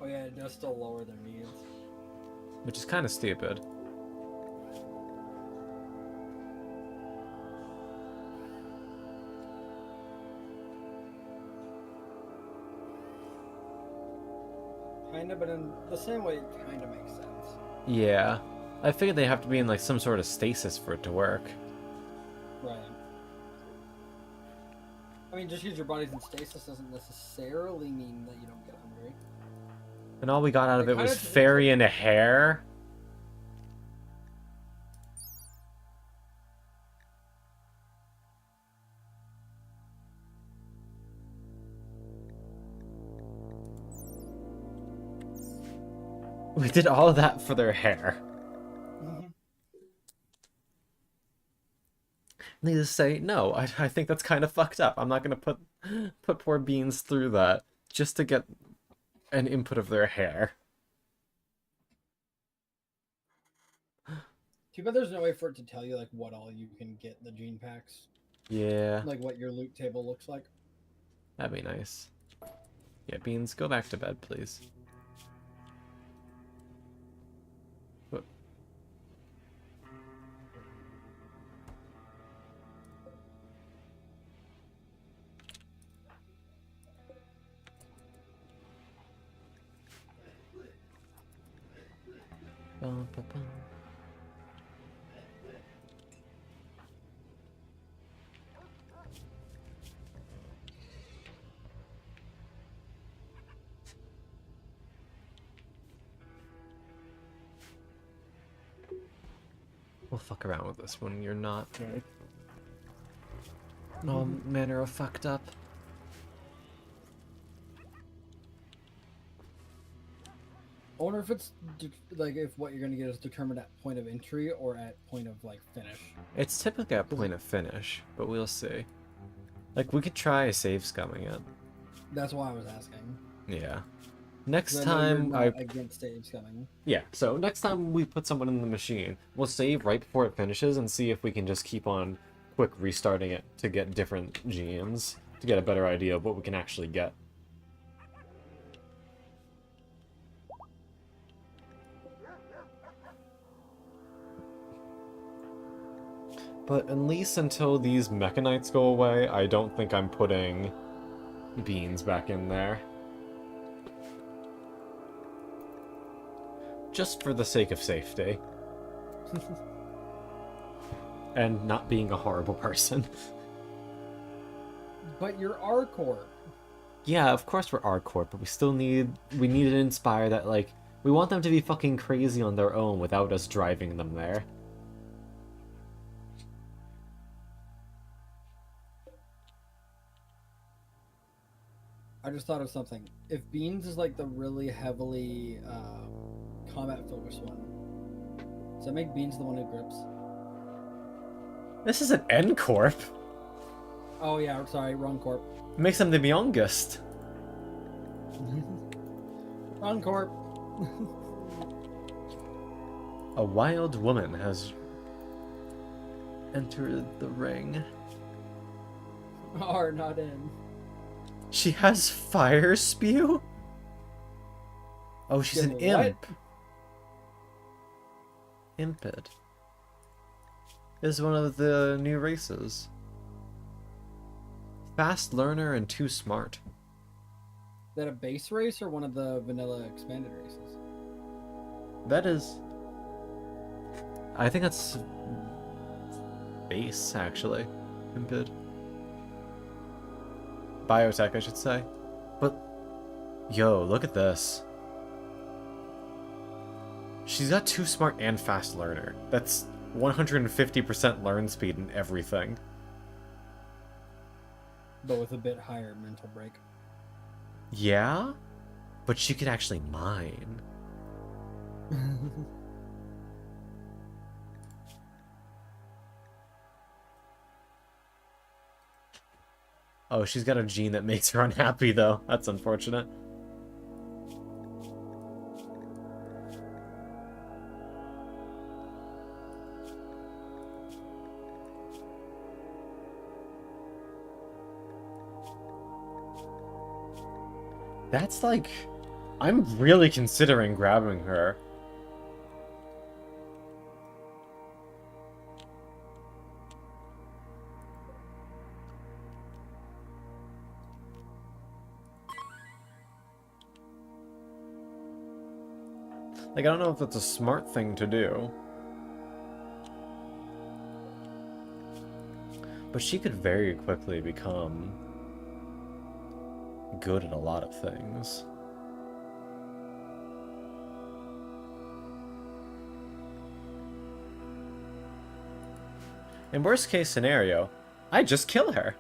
Oh yeah, it does still lower their needs. Which is kind of stupid. Kinda, but in the same way, it kinda makes sense. Yeah. I figured they have to be in like some sort of stasis for it to work. Right. I mean, just because your body's in stasis doesn't necessarily mean that you don't get hungry. And all we got out of It it was kinda- fairy and a hair. We did all of that for their hair. Needless to say, no, I think that's kind of fucked up. I'm not gonna put poor Beans through that just to get an input of their hair. Too bad there's no way for it to tell you like what all you can get in the gene packs, Yeah, like what your loot table looks like. that'd be nice. Yeah, Beans, go back to bed, please. Whoop. Bum, ba, bum. We'll fuck around with this when you're not all manner of fucked up. I wonder if it's like if what you're gonna get is determined at point of entry or at point of like finish. It's typically a point of finish, but we'll see. Like, we could try save scumming it. That's why I was asking. Yeah. Next 'Cause I know you're time not against saves coming. Yeah, so next time we put someone in the machine, we'll save right before it finishes and see if we can just keep on quick restarting it to get different GMs, to get a better idea of what we can actually get. But at least until these mechanites go away, I don't think I'm putting beans back in there. Just for the sake of safety. And not being a horrible person. But you're our Corp. Yeah, of course we're R-Corp, but we need to inspire that, like, we want them to be fucking crazy on their own without us driving them there. I just thought of something. If Beans is like the really heavily combat focused one, does that make Beans the one who grips? This is an N-Corp. Oh yeah, sorry, wrong Corp. Makes them the youngest. Wrong Corp. A wild woman has entered the ring. R not in. She has fire spew? Oh, she's an Yeah, what? imp. Impid is one of the new races. Fast learner and too smart. Is that a base race or one of the vanilla expanded races? That is... I think that's... base, actually. Impid. Biotech, I should say. But... Yo, look at this. She's got too smart and fast learner. That's 150% learn speed and everything. But with a bit higher mental break. Yeah? But she could actually mine. Oh, she's got a gene that makes her unhappy, though. That's unfortunate. That's like... I'm really considering grabbing her. Like, I don't know if that's a smart thing to do. But she could very quickly become good at a lot of things. In worst case scenario, I just kill her.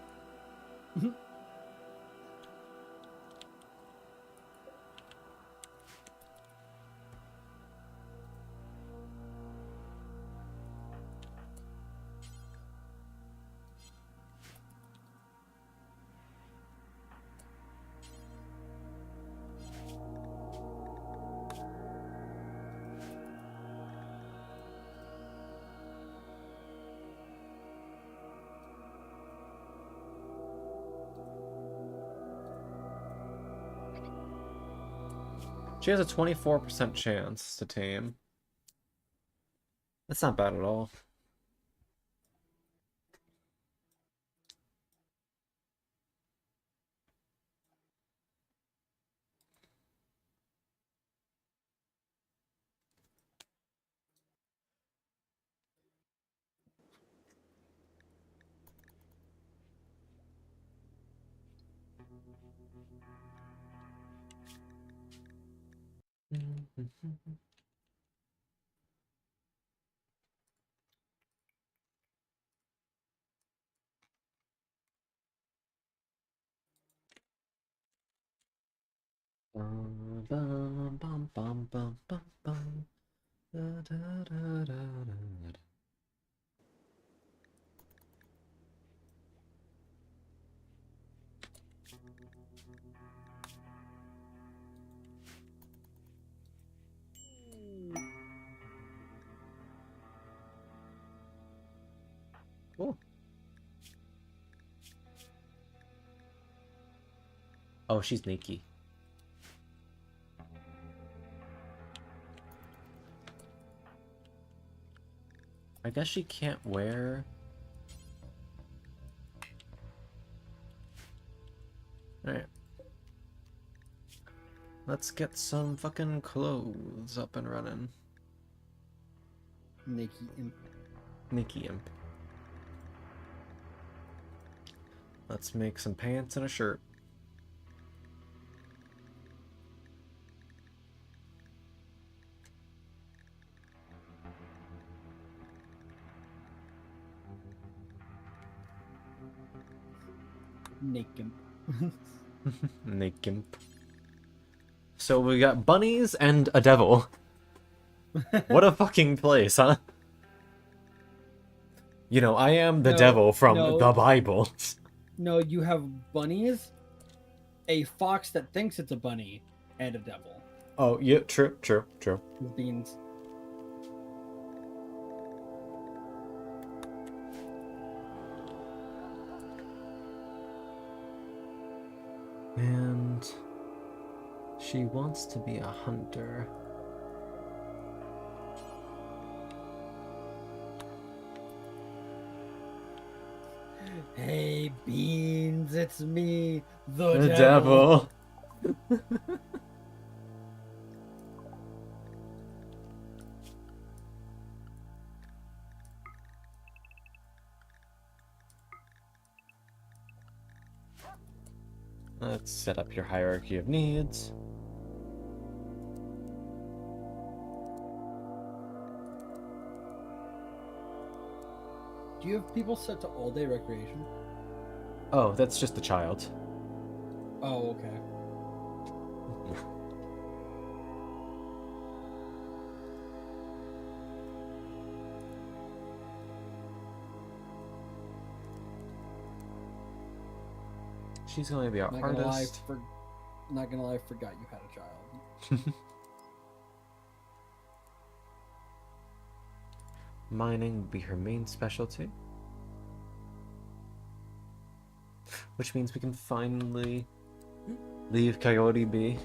She has a 24% chance to tame. That's not bad at all. Bum, bum, bum, bum, bum, bum, bum. Da, da, da, da, da. Cool. Oh, she's sneaky. I guess she can't wear Let's get some fucking clothes up and running. Nikki Imp. Nikki Imp. Let's make some pants and a shirt. Nick Imp. Nikki Imp. So we got bunnies and a devil. What a fucking place, huh? You know, I am the No, devil from no. the Bible. No, you have bunnies, a fox that thinks it's a bunny, and a devil. Oh, yeah, true. Beans. And she wants to be a hunter. Hey, Beans, it's me, the The devil. devil. Let's set up your hierarchy of needs. Do you have people set to all-day recreation? Oh, that's just the child. Oh, okay. She's going to be our Not gonna lie, artist. not gonna lie, I forgot you had a child. Mining would be her main specialty. Which means we can finally leave Coyote be.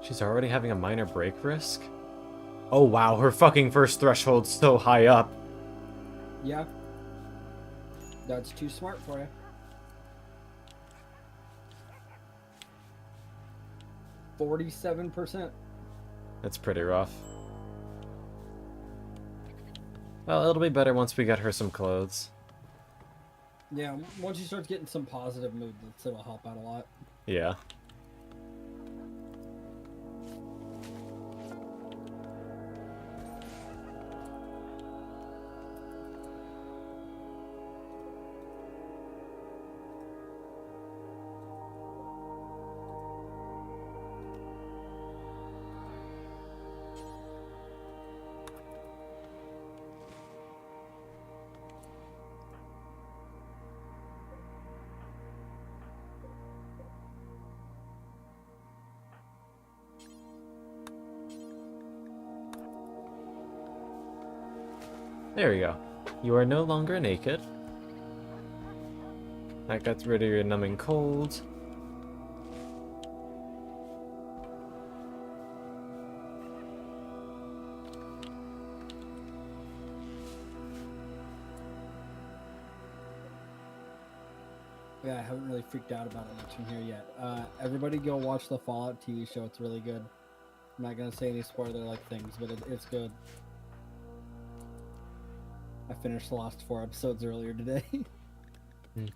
She's already having a minor break risk? Oh wow, her fucking first threshold's so high up. Yeah. That's too smart for you. 47%. That's pretty rough. Well, it'll be better once we get her some clothes. Yeah, once she starts getting some positive movements, it'll help out a lot. Yeah. There we go. You are no longer naked. That got rid of your numbing cold. Yeah, I haven't really freaked out about it much in here yet. Everybody go watch the Fallout TV show. It's really good. I'm not gonna say any spoiler-like things, but it's good. I finished the last 4 episodes earlier today. There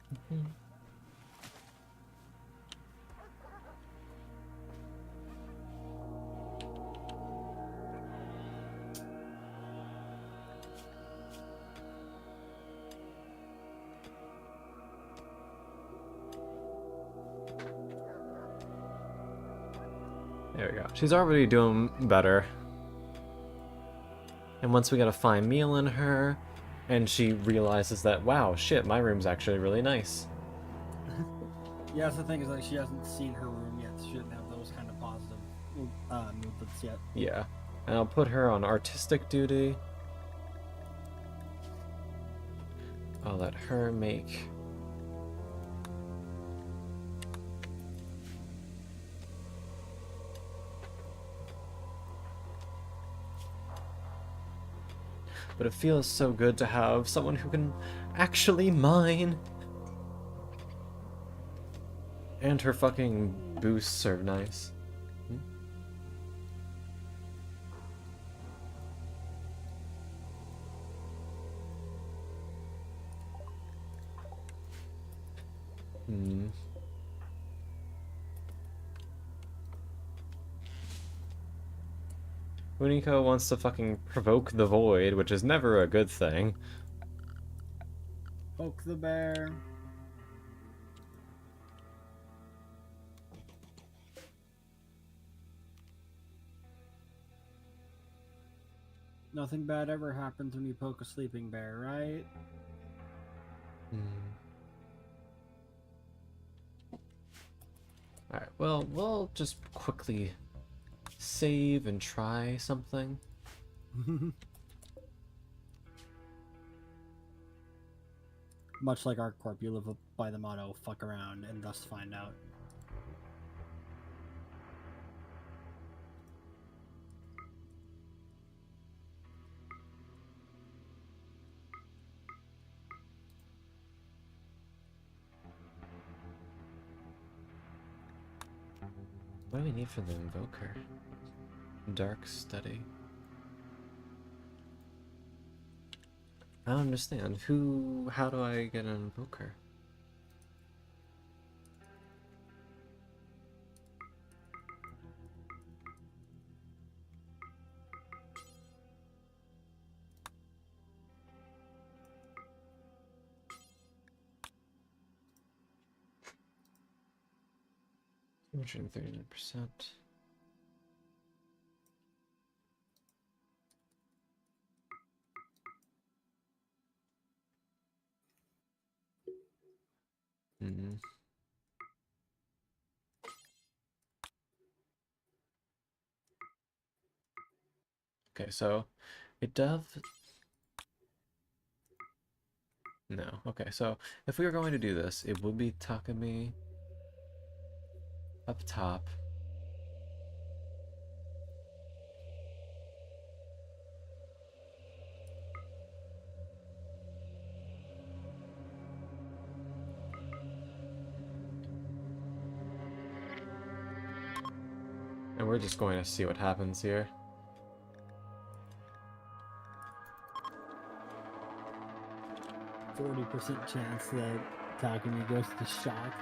we go. She's already doing better. And once we get a fine meal in her, and she realizes that, wow, shit, my room's actually really nice. Yeah, that's the thing is like she hasn't seen her room yet. She shouldn't have those kind of positive movements yet. Yeah. And I'll put her on artistic duty. I'll let her make... but it feels so good to have someone who can actually mine. And her fucking boosts are nice. Hmm. Uniko wants to fucking provoke the void, which is never a good thing. Poke the bear. Nothing bad ever happens when you poke a sleeping bear, right? Alright, well, we'll just quickly save and try something. Much like our Corp, you live by the motto, fuck around and thus find out. What do we need for the invoker? Dark study. I don't understand. How do I get an invoker? $239%. Hmm. Okay, so it does. No. Okay, so if we were going to do this, it would be Takumi up top. And we're just going to see what happens here. 40% chance that Takumi goes to shock.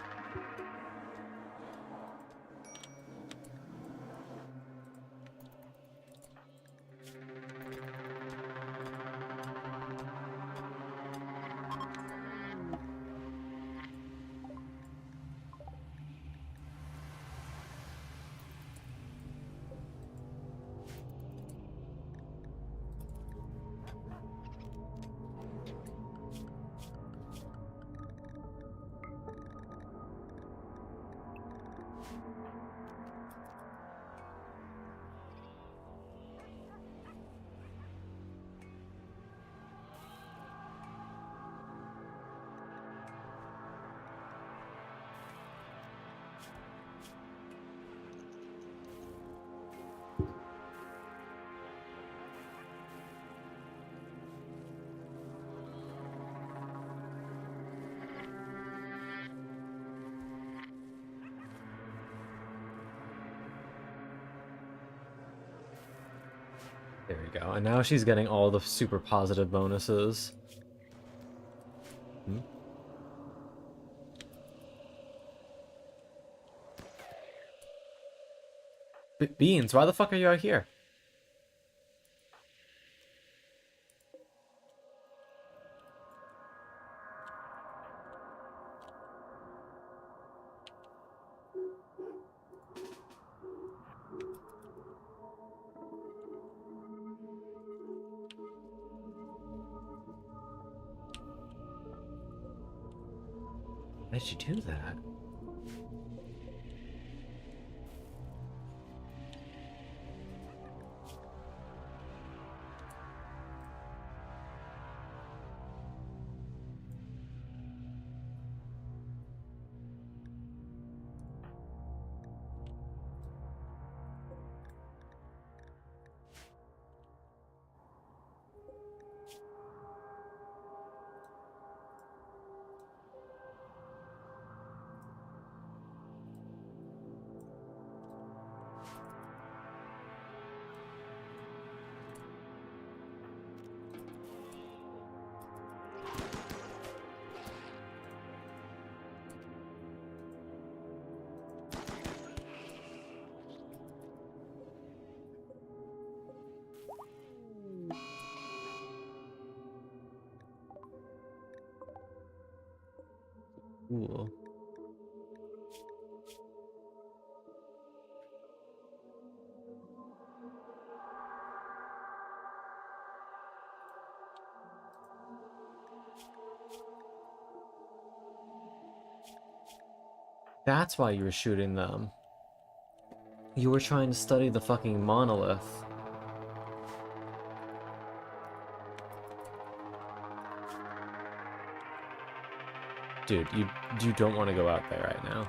There we go. And now she's getting all the super positive bonuses. Hmm? Beans, why the fuck are you out here? Why did you do that? ghoul. That's why you were shooting them. You were trying to study the fucking monolith. Dude, you don't want to go out there right now.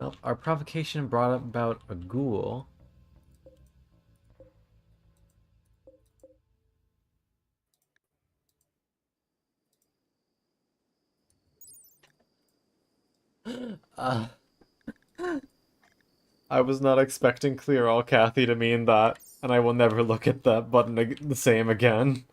Well, our provocation brought about a ghoul. Uh, I was not expecting clear all Kathy to mean that, and I will never look at that button the same again.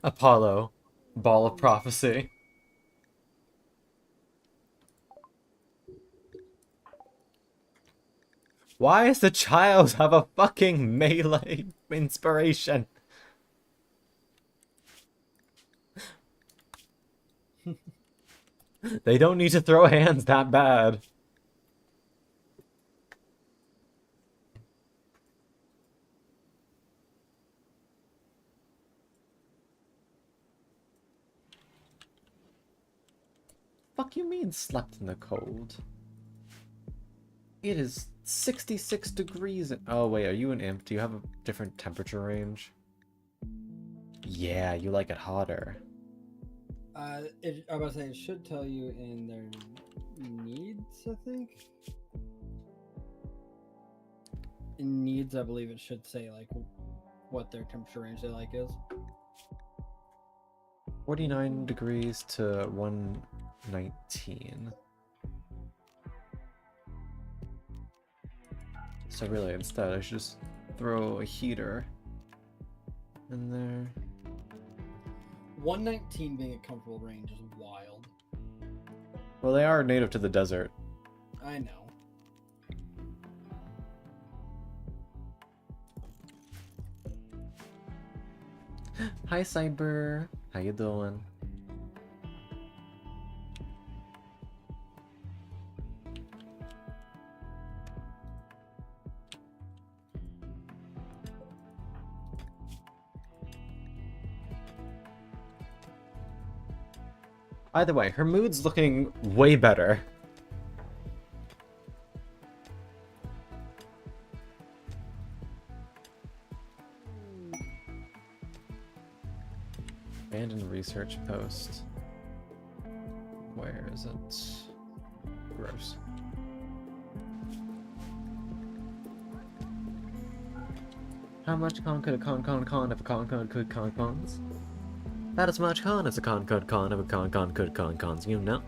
Apollo, ball of prophecy. Why does the child have a fucking melee inspiration? They don't need to throw hands that bad. Fuck you mean slept in the cold? It is 66 degrees. Oh wait, are you an imp? Do you have a different temperature range? Yeah, you like it hotter. I was about to say it should tell you in their needs, I think. In needs, I believe it should say like what their temperature range they like is. 49 degrees to 119. So really, instead, I should just throw a heater in there. 119 being a comfortable range is wild. Well, they are native to the desert. I know. Hi, Cyber. How you doing? Either way, her mood's looking way better. Abandoned research post. Where is it? Gross. How much con could a con if a con could cons? That as much con as a con could con if a con could cons, you know?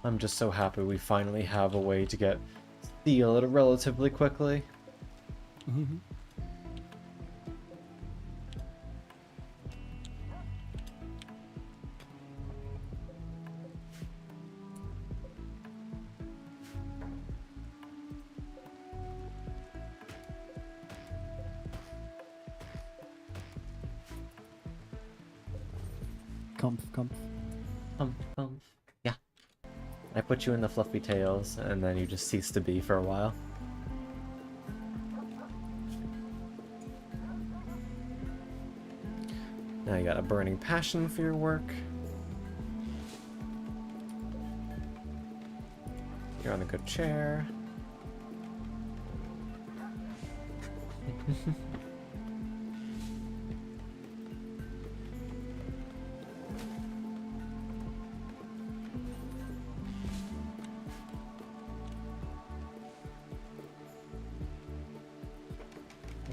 I'm just so happy we finally have a way to get sealed relatively quickly. Comf. Yeah. I put you in the fluffy tails, and then you just cease to be for a while. Now you got a burning passion for your work. You're on a good chair.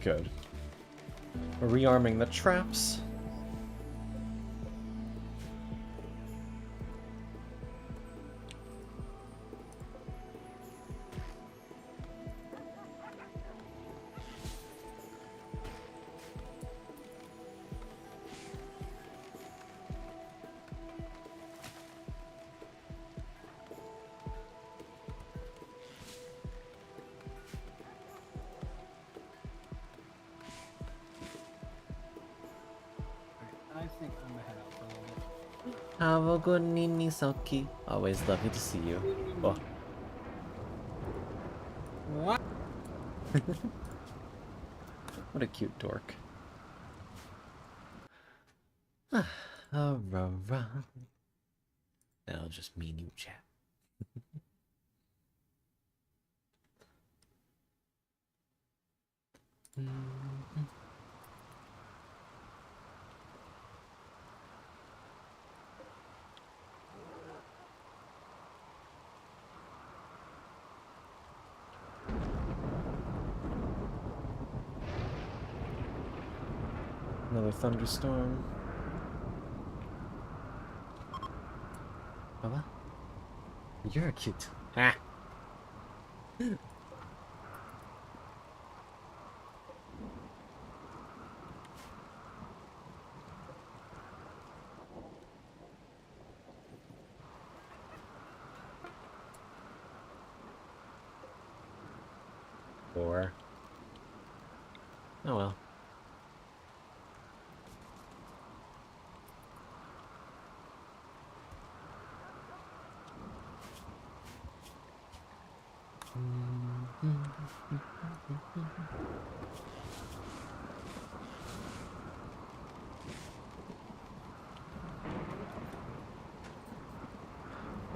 Good. We're rearming the traps. I think I'm gonna head out for a little bit. Have a good Nini Soki. Always lovely to see you. Oh. What? What a cute dork. Aurora. That'll just mean you chat. Another thunderstorm. Baba? You're cute. Ah. Or. Oh well.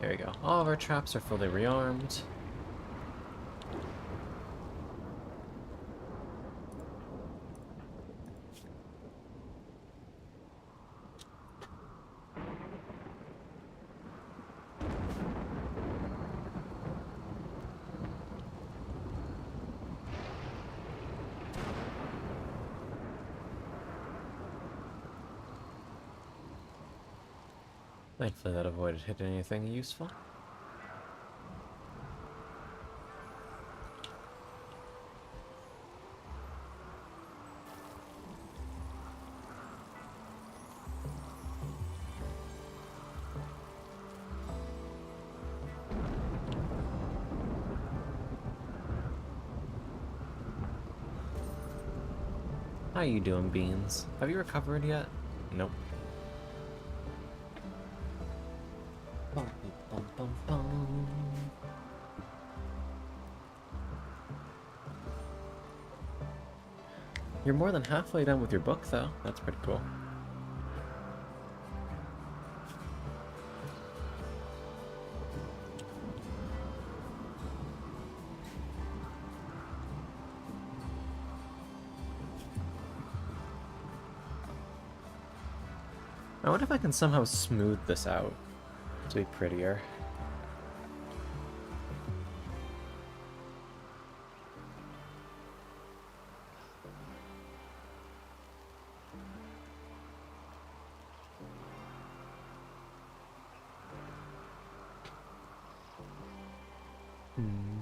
There we go. All of our traps are fully rearmed. Thankfully that avoided hitting anything useful. How you doing, Beans? Have you recovered yet? Nope. Bum, bum, bum, bum. You're more than halfway done with your book, though. That's pretty cool. I wonder if I can somehow smooth this out to be prettier. Hmm.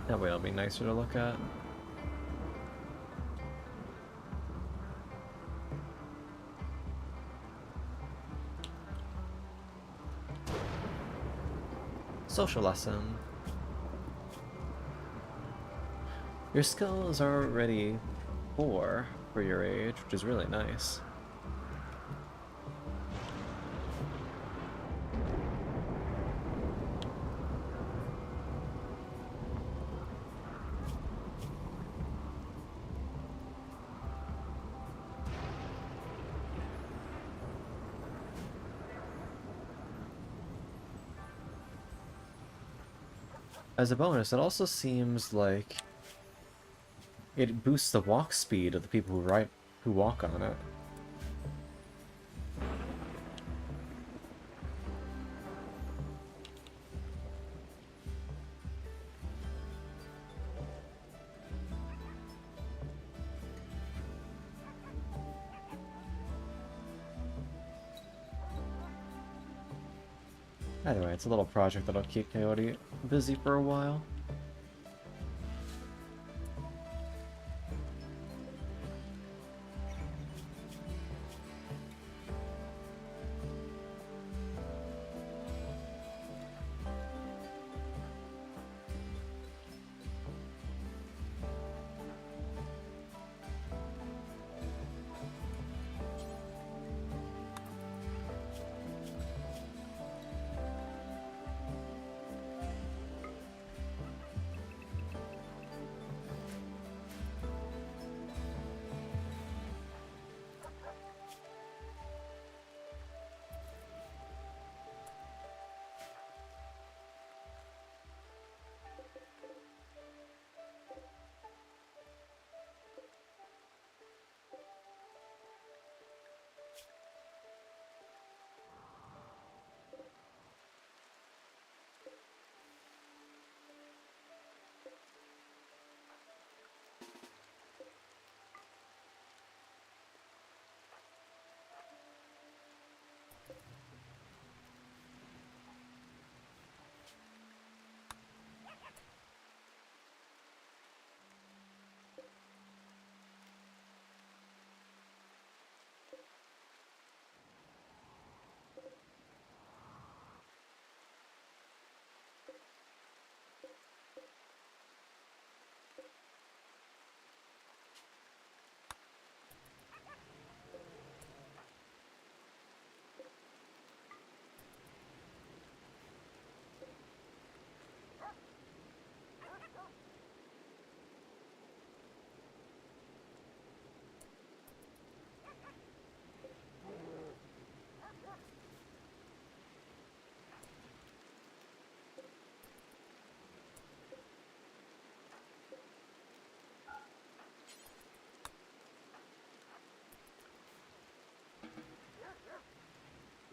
That way it'll be nicer to look at. Social lesson. Your skills are already 4 for your age, which is really nice. As a bonus, it also seems like it boosts the walk speed of the people who walk on it. Either way, it's a little project that'll keep Coyote busy for a while.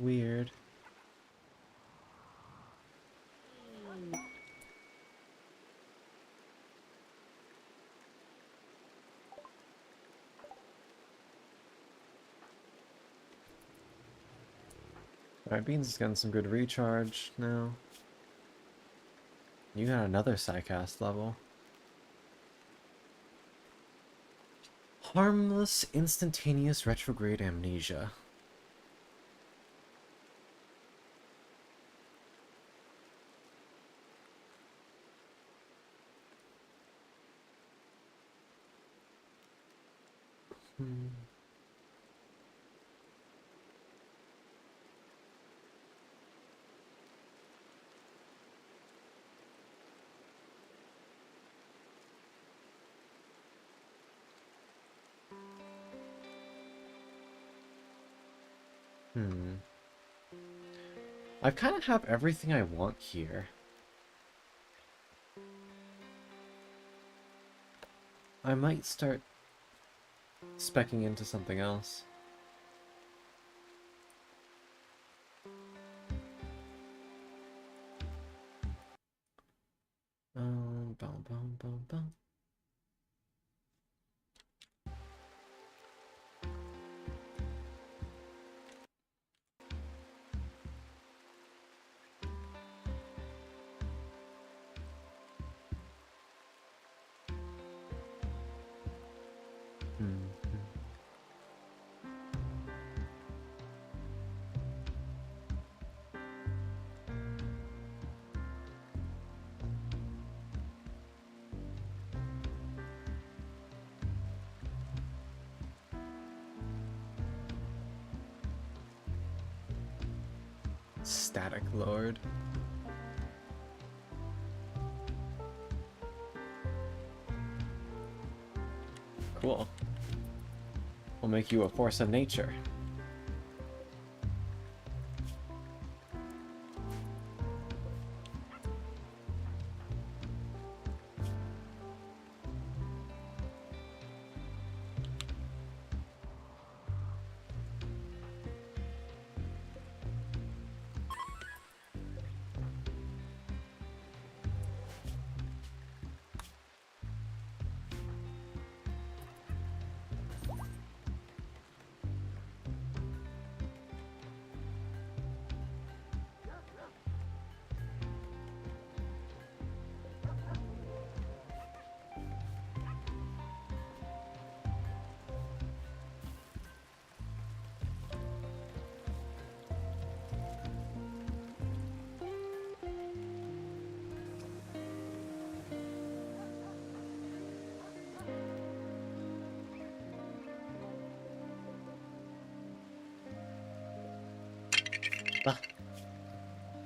Weird. Alright, Beans is getting some good recharge now. You got another Psycast level. Harmless, instantaneous retrograde amnesia. Hmm. I kind of have everything I want here. I might start specking into something else. Bum, bum, bum, bum. Static Lord. Cool. We'll make you a force of nature.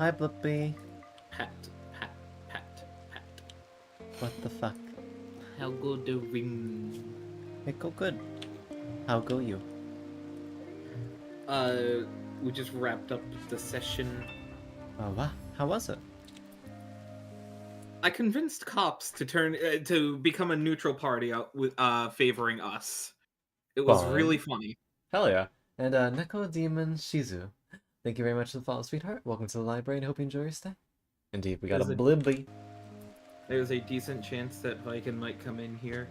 Hi, Blippy. Pat, pat, pat, pat. What the fuck? How go the ring? It go good. How go you? We just wrapped up the session. Oh, wow. How was it? I convinced cops to turn to become a neutral party with favoring us. It was Fun. really funny. Hell yeah. And Neko Demon Shizu. Thank you very much for the follow, sweetheart. Welcome to the library and hope you enjoy your stay. Indeed, we got a Blibby. There's a decent chance that Viken might come in here.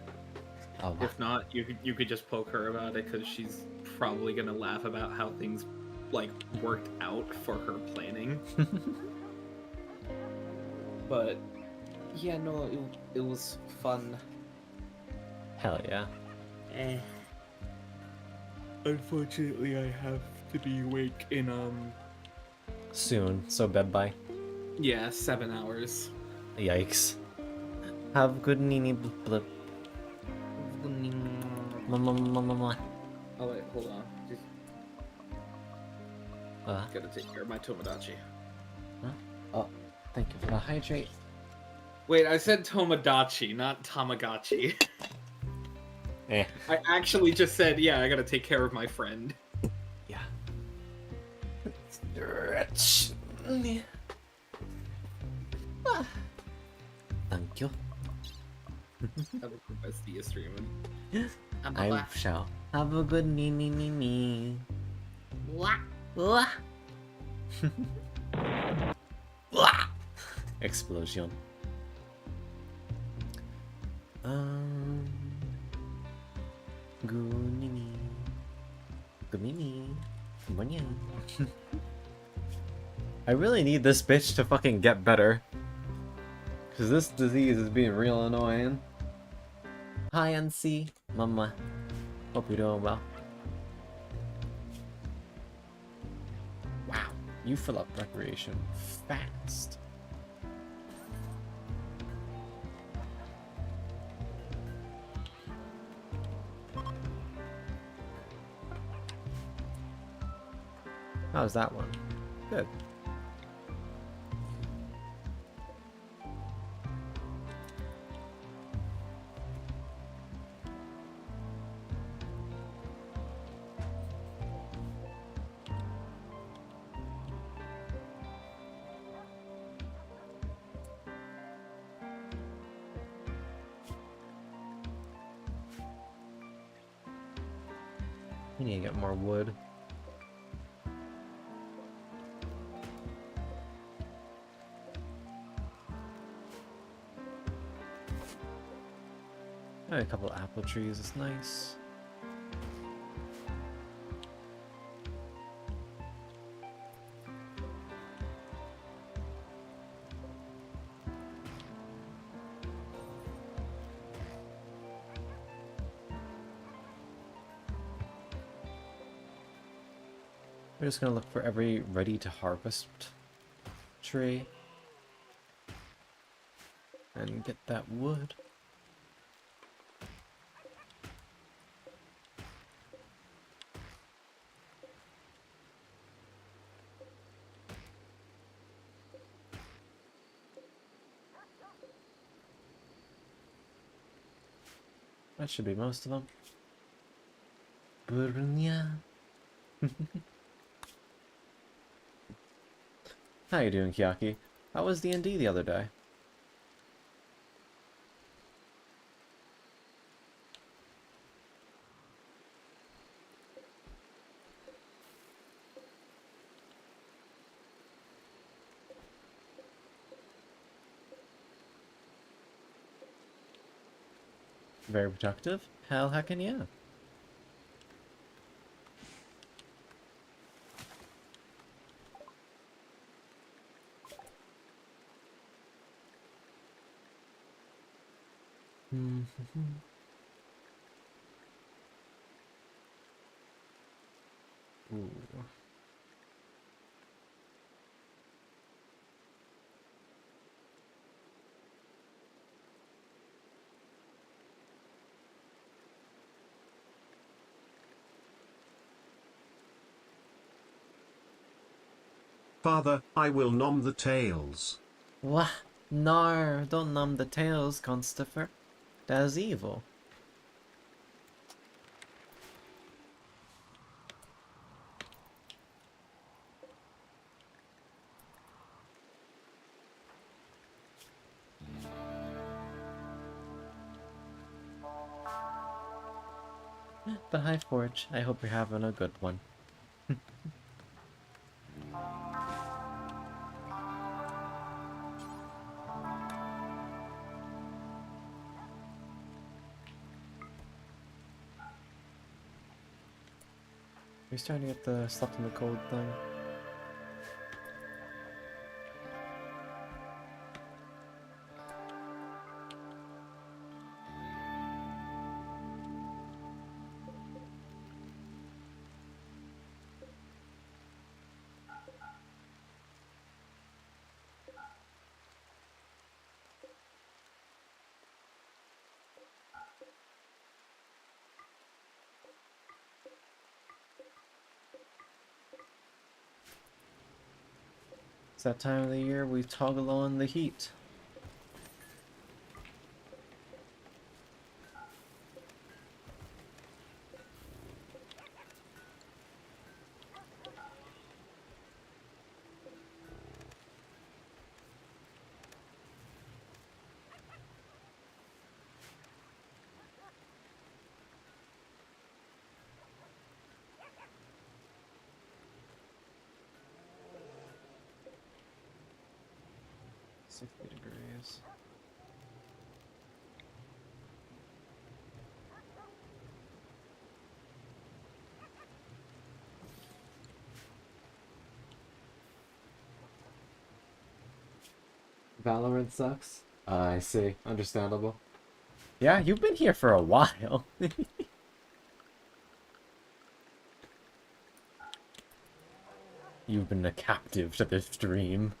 Oh, wow. If not, you could just poke her about it because she's probably gonna laugh about how things like worked out for her planning. But yeah, no, it was fun. Hell yeah. Unfortunately, I have to be awake in Soon, so bed bye. yeah, 7 hours. Yikes. Have good nini blip. Oh wait, hold on. Just gotta take care of my Tomodachi. Huh? Oh, thank you for the hydrate. Wait, I said Tomodachi, not Tamagotchi. Eh. I actually just said, yeah, I gotta take care of my friend. Yeah. Stretch. Thank you. Have a bestie streaming. I shall. Have a good nini. Wah. Wah. Explosion. Gunini. Gumini. Gumanyan. I really need this bitch to fucking get better. Cause this disease is being real annoying. Hi, NC. Mama. Hope you're doing well. Wow. You fill up recreation fast. How's that one? Good. We need to get more wood. A couple apple trees is nice. We're just gonna look for every ready to harvest tree and get that wood. That should be most of them. Burnia. How you doing, Kiaki? How was D&D the other day? Very productive? Hell heckin' yeah. Ooh. Father, I will numb the tails. Wah! No, don't numb the tails, Constifer. That's evil. But hi, Forge. I hope you're having a good one. You're starting to get the slept in the cold thing. It's that time of the year we toggle on the heat. 60 degrees. Valorant sucks? I see. Understandable. Yeah, you've been here for a while. You've been a captive to this dream.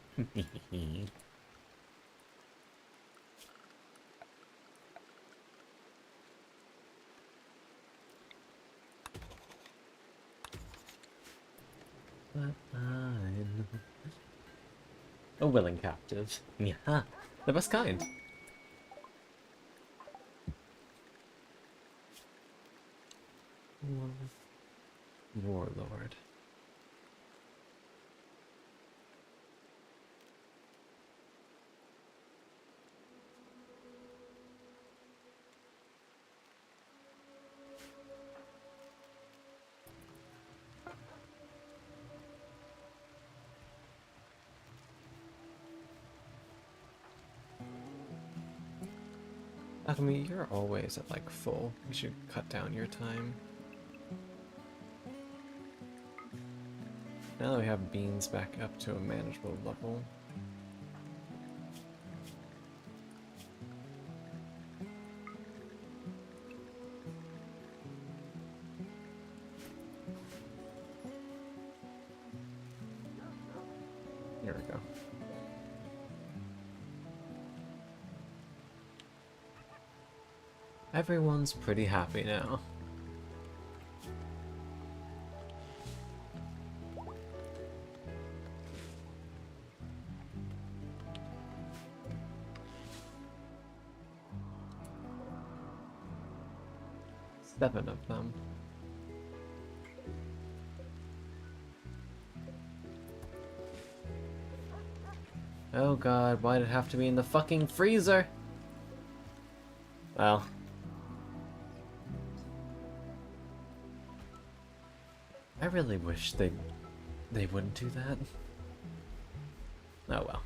But I'm a willing captive. Yeah, the best kind. Warlord. Alchemy, you're always at like full. You should cut down your time. Now that we have beans back up to a manageable level. There we go. Everyone's pretty happy now. Seven of them. Oh god, why'd it have to be in the fucking freezer? Well. I really wish they wouldn't do that. Oh well.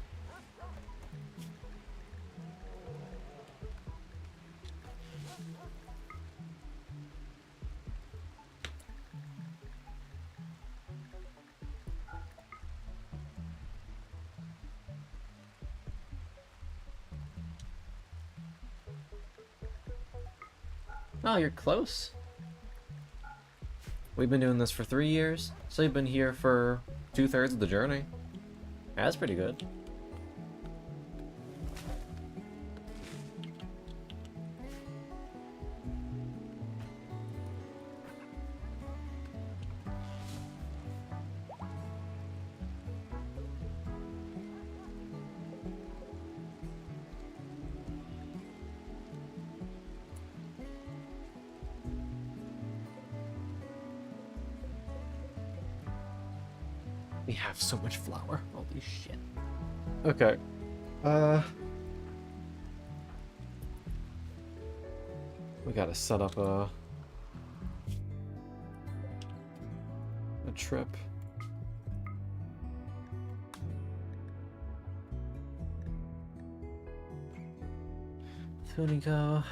Oh, you're close. We've been doing this for 3 years, so you've been here for 2/3 of the journey. That's pretty good. We have so much flour. Holy shit. Okay. We gotta set up a trip. Funico.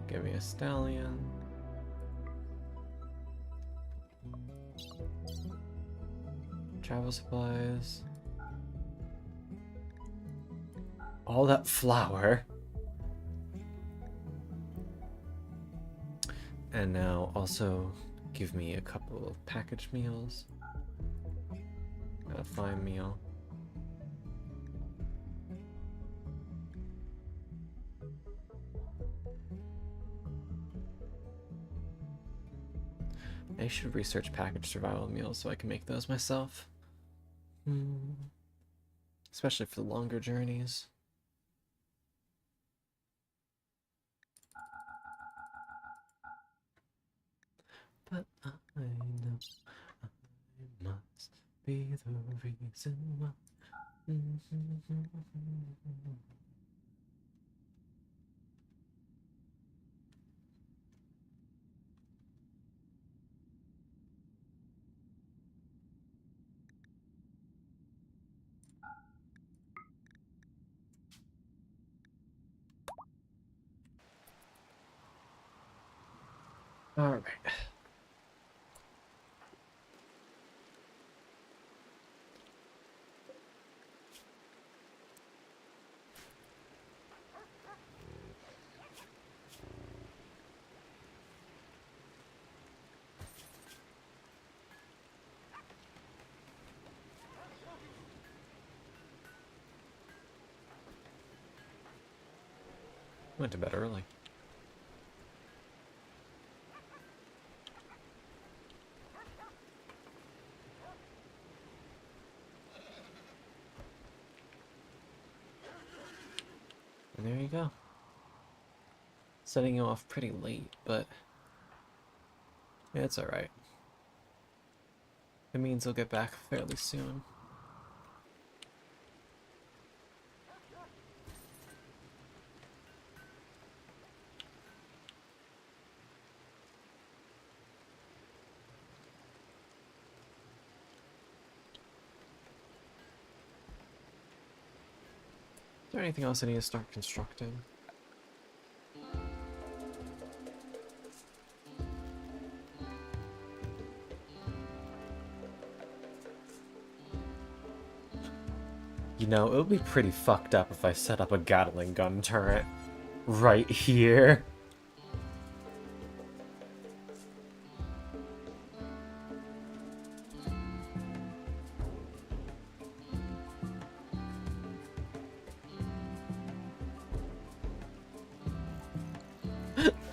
Give me a stallion. Travel supplies. All that flour. And now also give me a couple of packaged meals. A fine meal. I should research packaged survival meals so I can make those myself. Especially for the longer journeys. But I know I must be the reason why. Alright. Went to bed early. And there you go. Setting you off pretty late, but it's alright. It means he'll get back fairly soon. Is there anything else I need to start constructing? You know, it would be pretty fucked up if I set up a Gatling gun turret right here.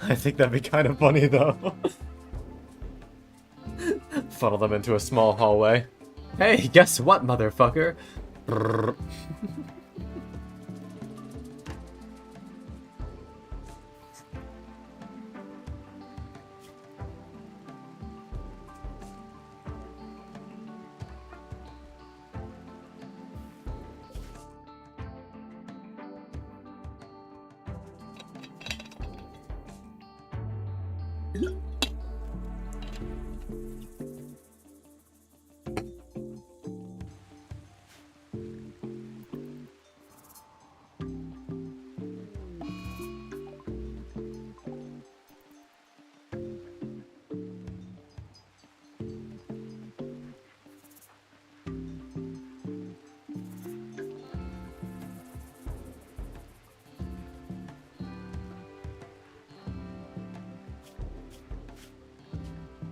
I think that'd be kind of funny, though. Funnel them into a small hallway. Hey, guess what, motherfucker? Brrr.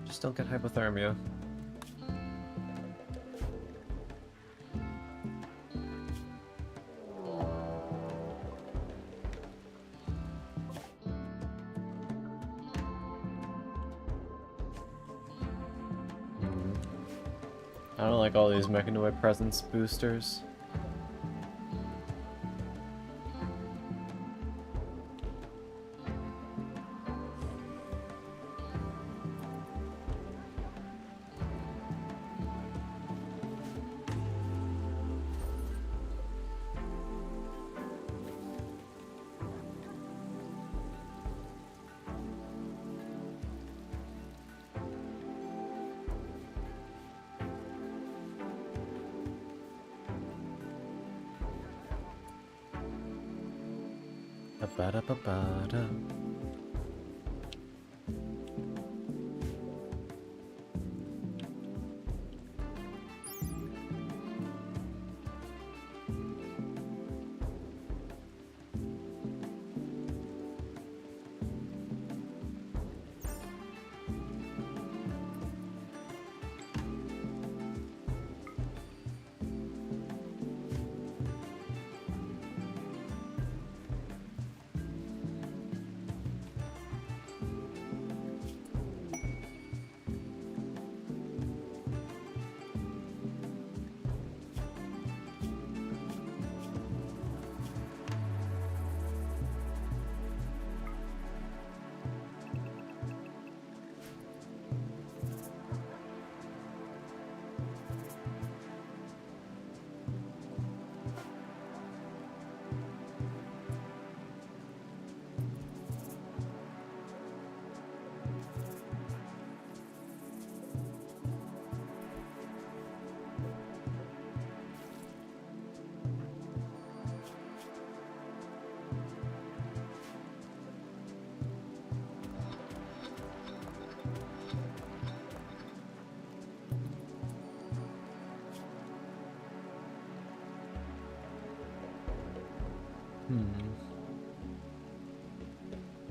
Just don't get hypothermia. I don't like all these mechanoid presence boosters. Ba-da-ba-ba-da.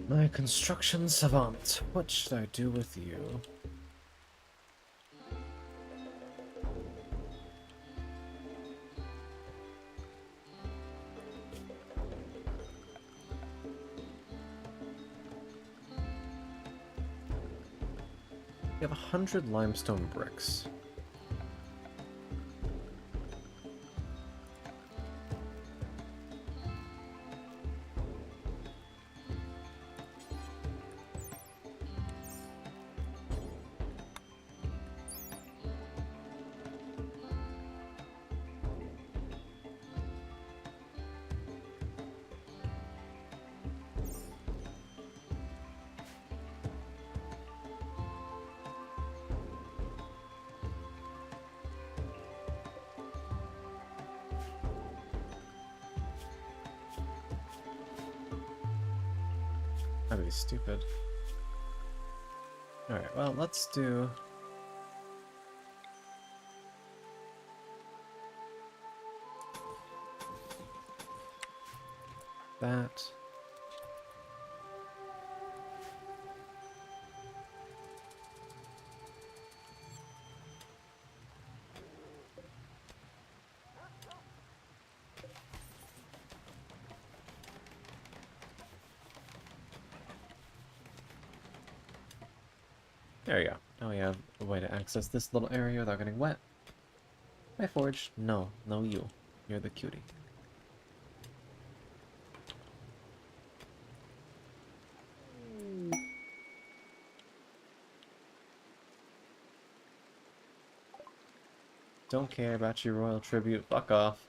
My construction savant, what should I do with you? You have 100 limestone bricks. That'd be stupid. Alright, well, let's do... that. There you go. Now we have a way to access this little area without getting wet. Hi, Forge. No, no you. You're the cutie. Don't care about your royal tribute. Fuck off.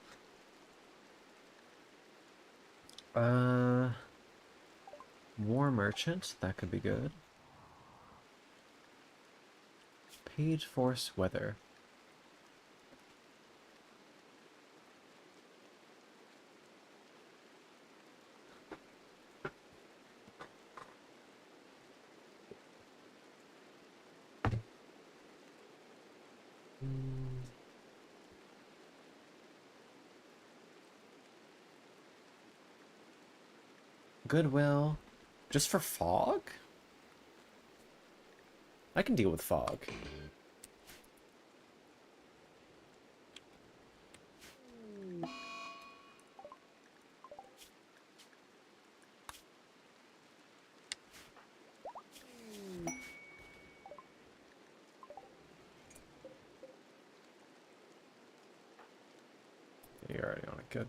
War merchant. That could be good. Page Force Weather. Goodwill. Just for fog? I can deal with fog. You're already on it, good.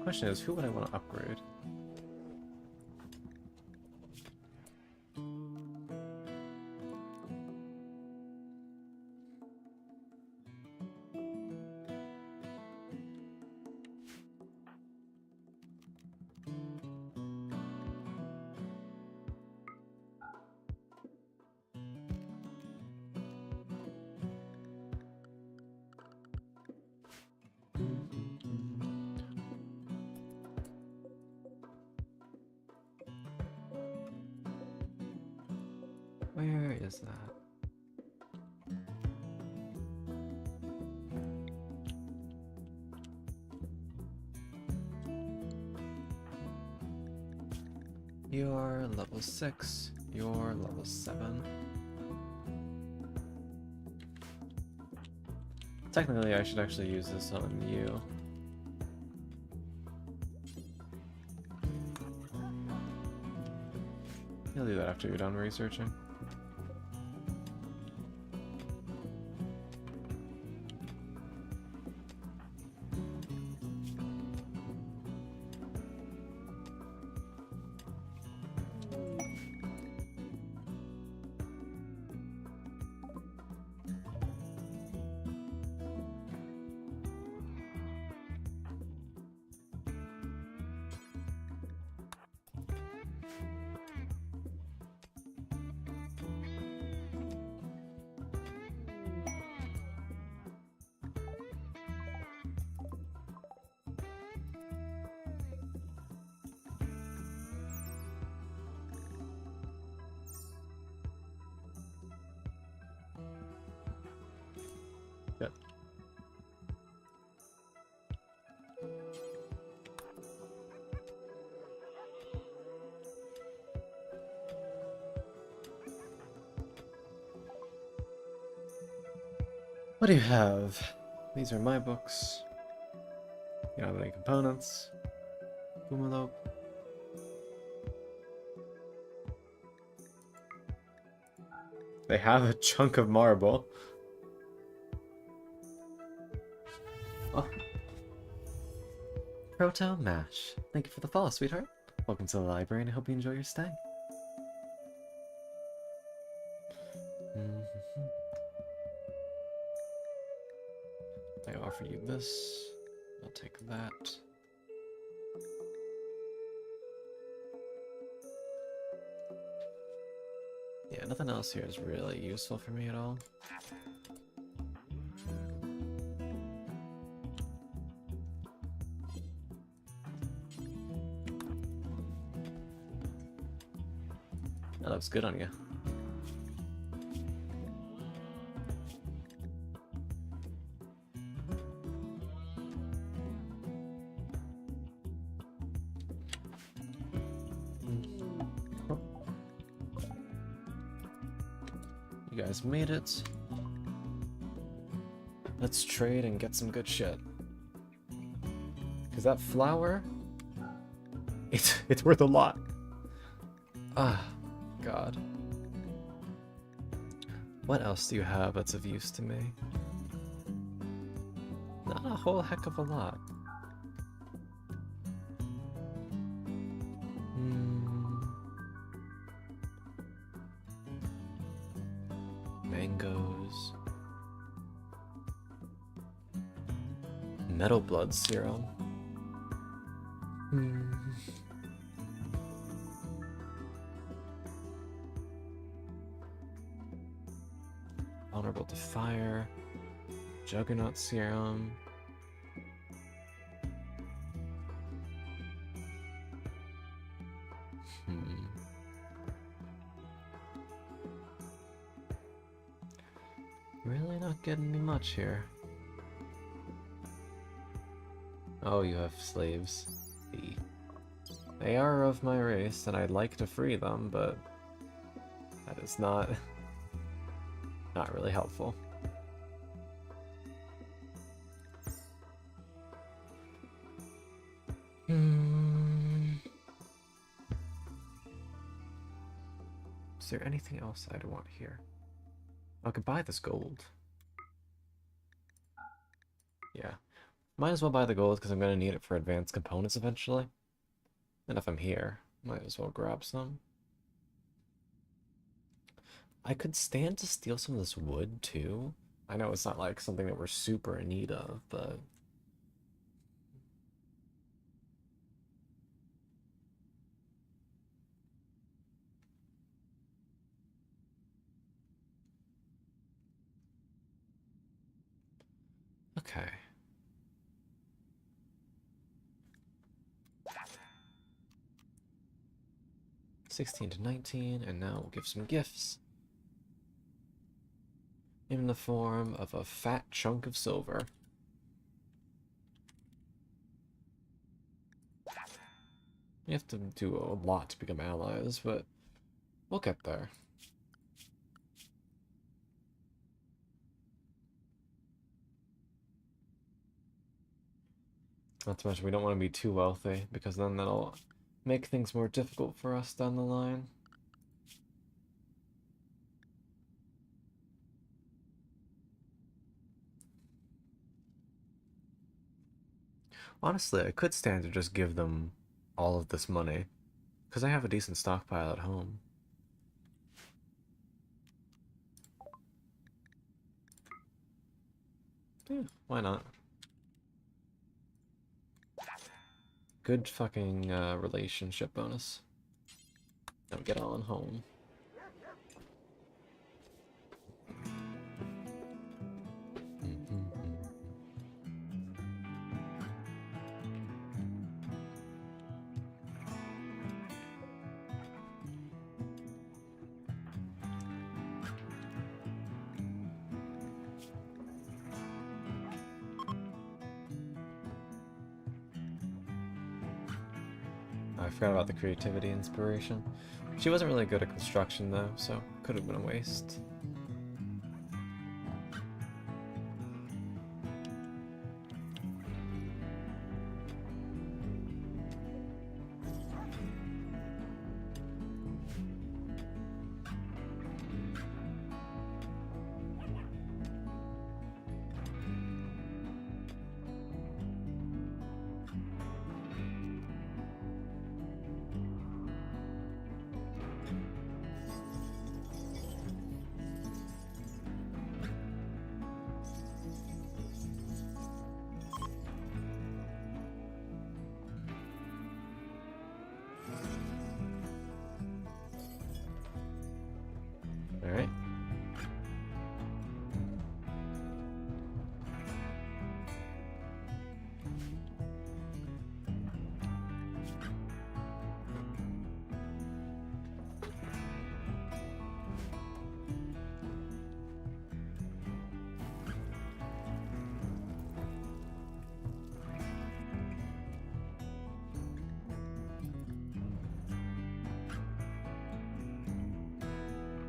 Question is, who would I want to upgrade? Where is that? You're level 6. You're level 7. Technically, I should actually use this on you. You'll do that after you're done researching. Good. What do you have? These are my books. You don't have any components. Boomalop. They have a chunk of marble. Oh. Proto Mash. Thank you for the follow, sweetheart. Welcome to the library, and I hope you enjoy your stay. I offer you this. I'll take that. Yeah, nothing else here is really useful for me at all. That looks good on you. You guys made it. Let's trade and get some good shit. Cause that flower, it's worth a lot. Ah, God. What else do you have that's of use to me? Not a whole heck of a lot. Mangoes. Metal blood serum. Vulnerable to fire. Juggernaut serum. Really not getting me much here. Oh, you have slaves. They are of my race, and I'd like to free them, but that is not really helpful. Is there anything else I'd want here? I could buy this gold. Yeah. Might as well buy the gold because I'm going to need it for advanced components eventually. And if I'm here, might as well grab some. I could stand to steal some of this wood too. I know it's not like something that we're super in need of, but... Okay. $16 to $19, and now we'll give some gifts. In the form of a fat chunk of silver. You have to do a lot to become allies, but we'll get there. Not to mention, we don't want to be too wealthy, because then that'll make things more difficult for us down the line. Honestly, I could stand to just give them all of this money, because I have a decent stockpile at home. Yeah, why not? Good fucking relationship bonus. Don't get on home. I forgot about the creativity inspiration. She wasn't really good at construction though, so could have been a waste. Alright.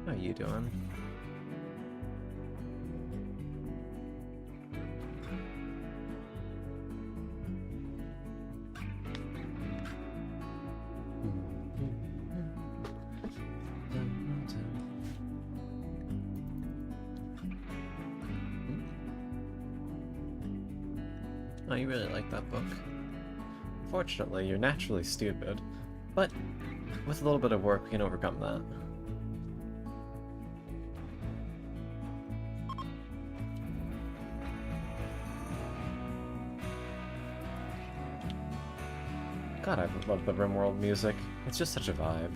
How you doing? Oh, you really like that book. Fortunately, you're naturally stupid, but with a little bit of work, we can overcome that. God, I love the Rimworld music. It's just such a vibe.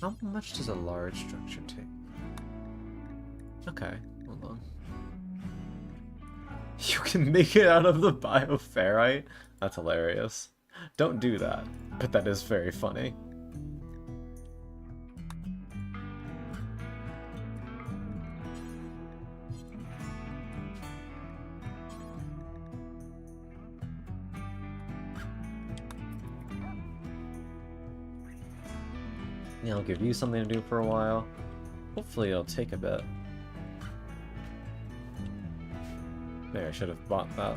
How much does a large structure take? Okay, hold on. You can make it out of the bioferrite? That's hilarious. Don't do that, but that is very funny. Yeah, I'll give you something to do for a while. Hopefully it'll take a bit. Maybe I should have bought that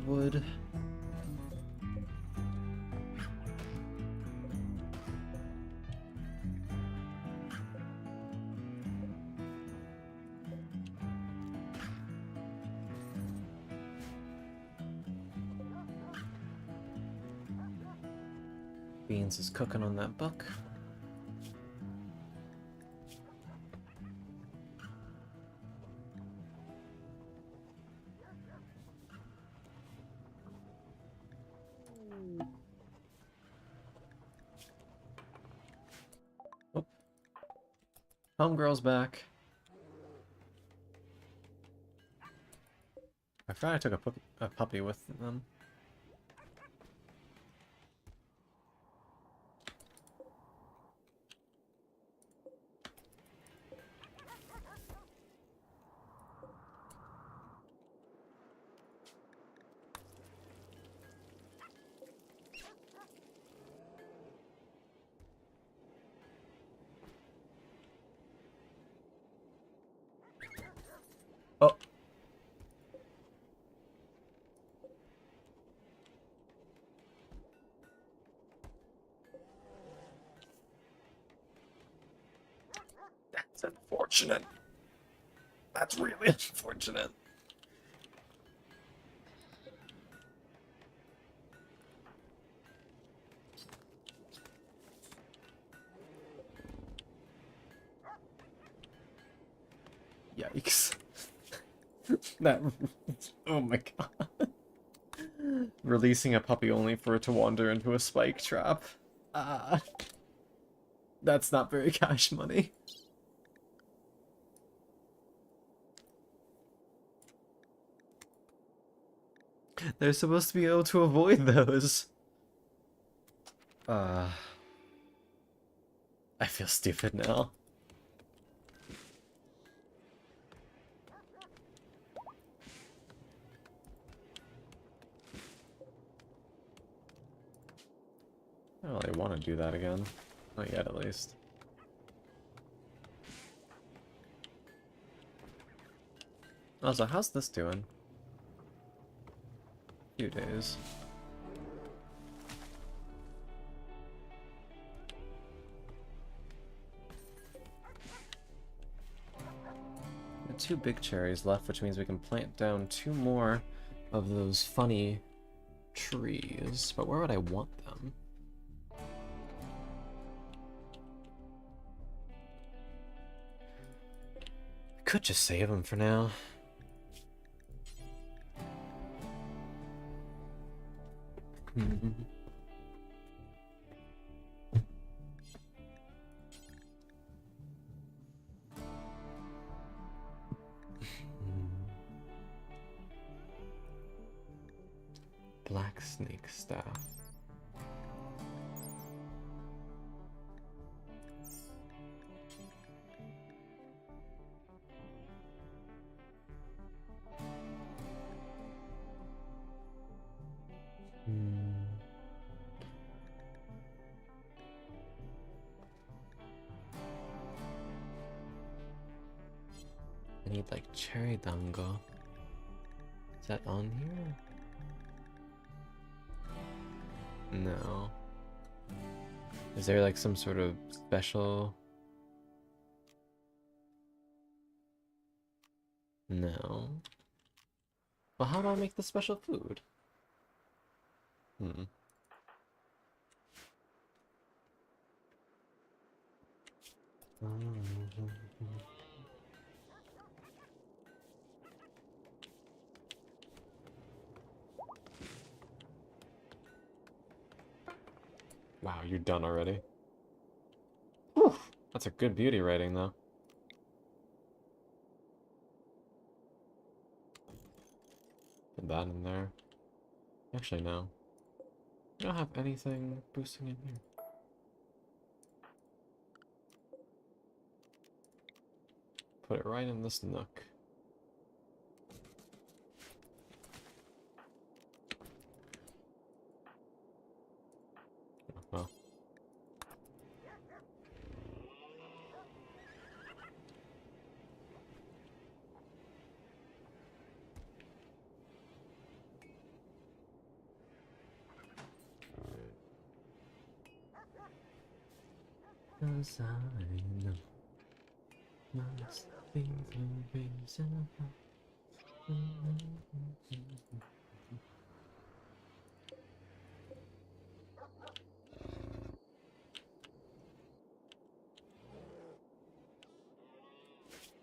wood. Beans is cooking on that book. Oh. Homegirl's back. I forgot I took a puppy with them. Oh. That's unfortunate. That's really unfortunate. Yikes. That... Oh my god. Releasing a puppy only for it to wander into a spike trap. That's not very cash money. They're supposed to be able to avoid those. I feel stupid now. I don't really want to do that again. Not yet, at least. Also, how's this doing? Few days. There are 2 big cherries left, which means we can plant down 2 more of those funny trees. But where would I want them? I could just save them for now. Black snake staff. I need like cherry dango. Is that on here? No. Is there like some sort of special? No. Well, how do I make the special food? Wow, you're done already. Whew, that's a good beauty rating, though. Put that in there. Actually, no. I don't have anything boosting in here. Put it right in this nook. Well. Cause I know must be the reason.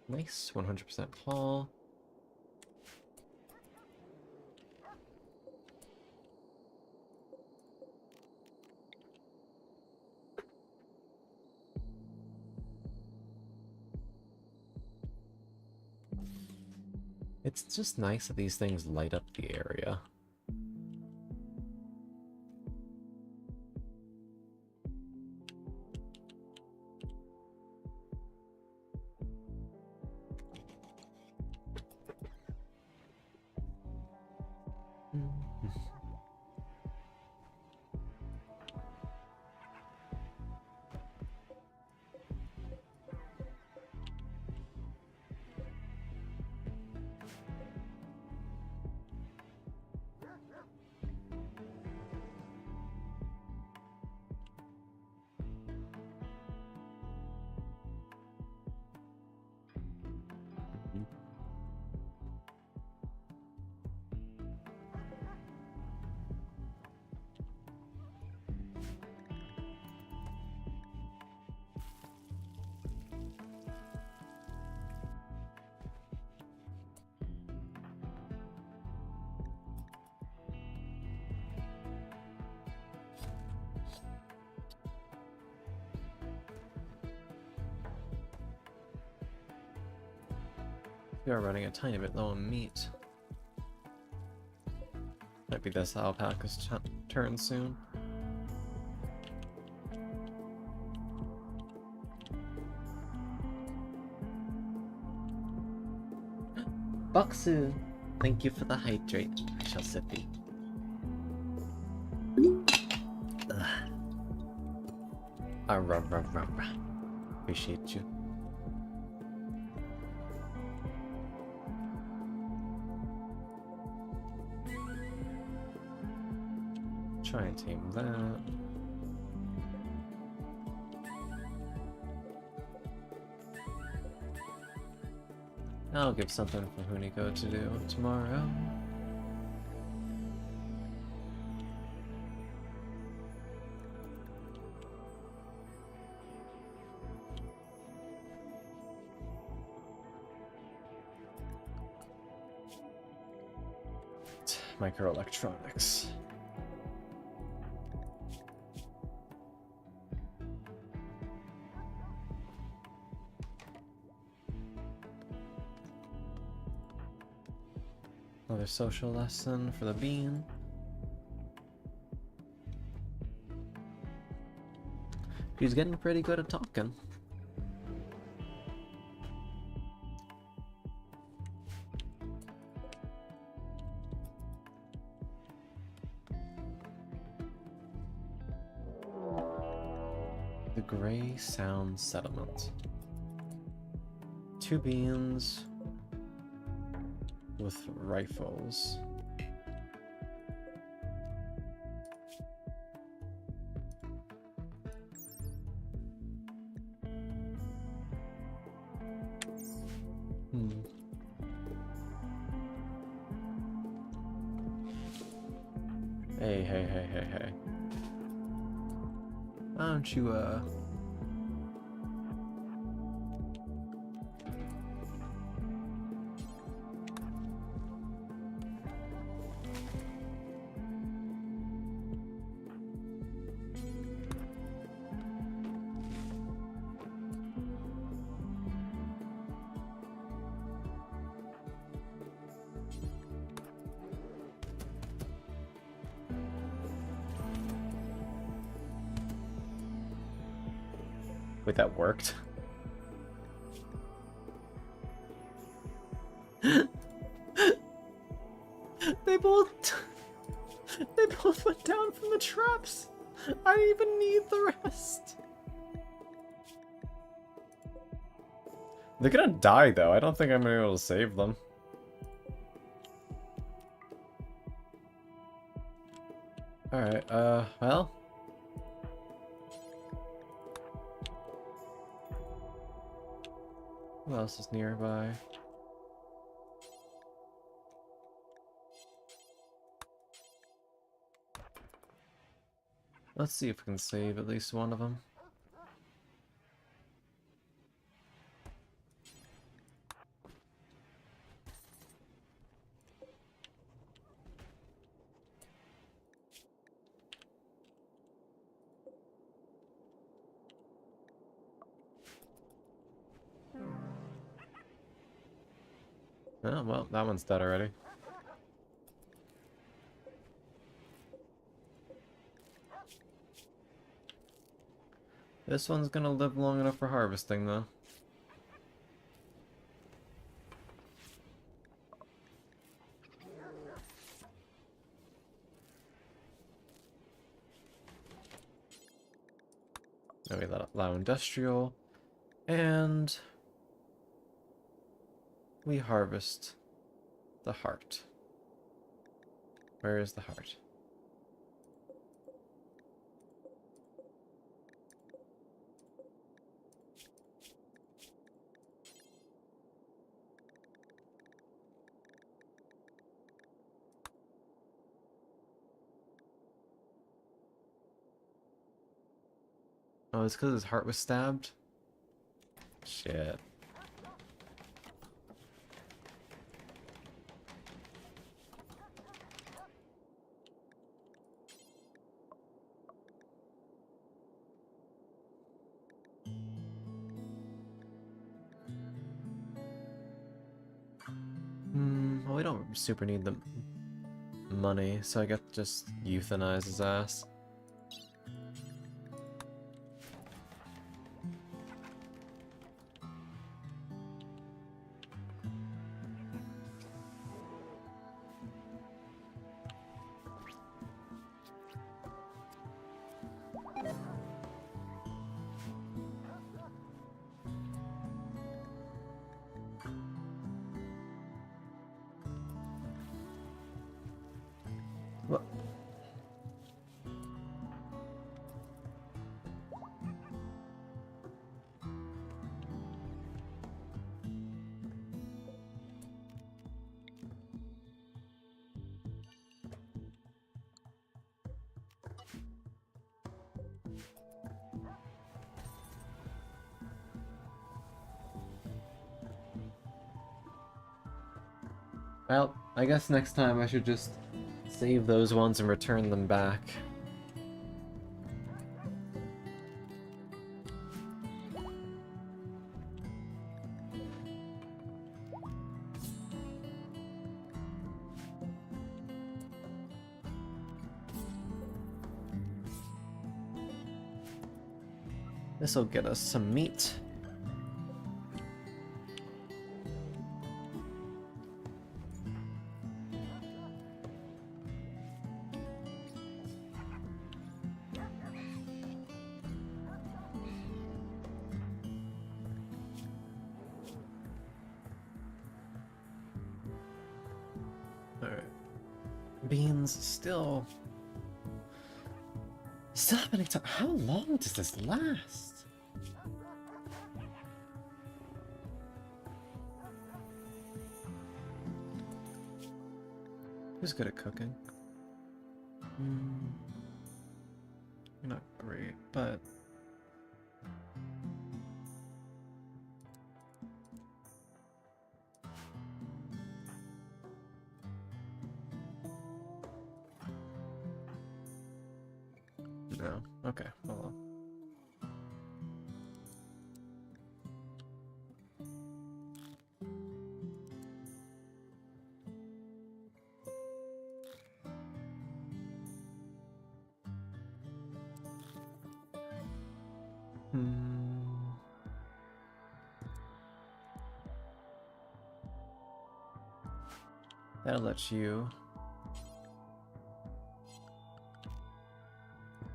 Nice, 100% Paul. It's just nice that these things light up the area. We are running a tiny bit low on meat. might be this alpaca's turn soon. Buxu, thank you for the hydrate. I shall sip thee. Appreciate you. Try and tame that. I'll give something for Huniko to do tomorrow. Microelectronics. Another social lesson for the bean. He's getting pretty good at talking. The Gray Sound Settlement. 2 beans with rifles. Hey. Why don't you, Wait, that worked? They both went down from the traps. I didn't even need the rest. They're gonna die though. I don't think I'm gonna be able to save them. Alright, well. Who else is nearby? Let's see if we can save at least one of them. Oh, well, that one's dead already. This one's gonna live long enough for harvesting, though. Now we allow industrial, and we harvest the heart. Where is the heart? Oh, it's because his heart was stabbed? Shit. Well, we don't super need them. money, so I get to just euthanize his ass. What? Well, I guess next time I should just save those ones and return them back. This'll get us some meat. Alright. Beans still happening to. How long does this last? Who's good at cooking? Not great, but no. Okay, hold on. That'll let you.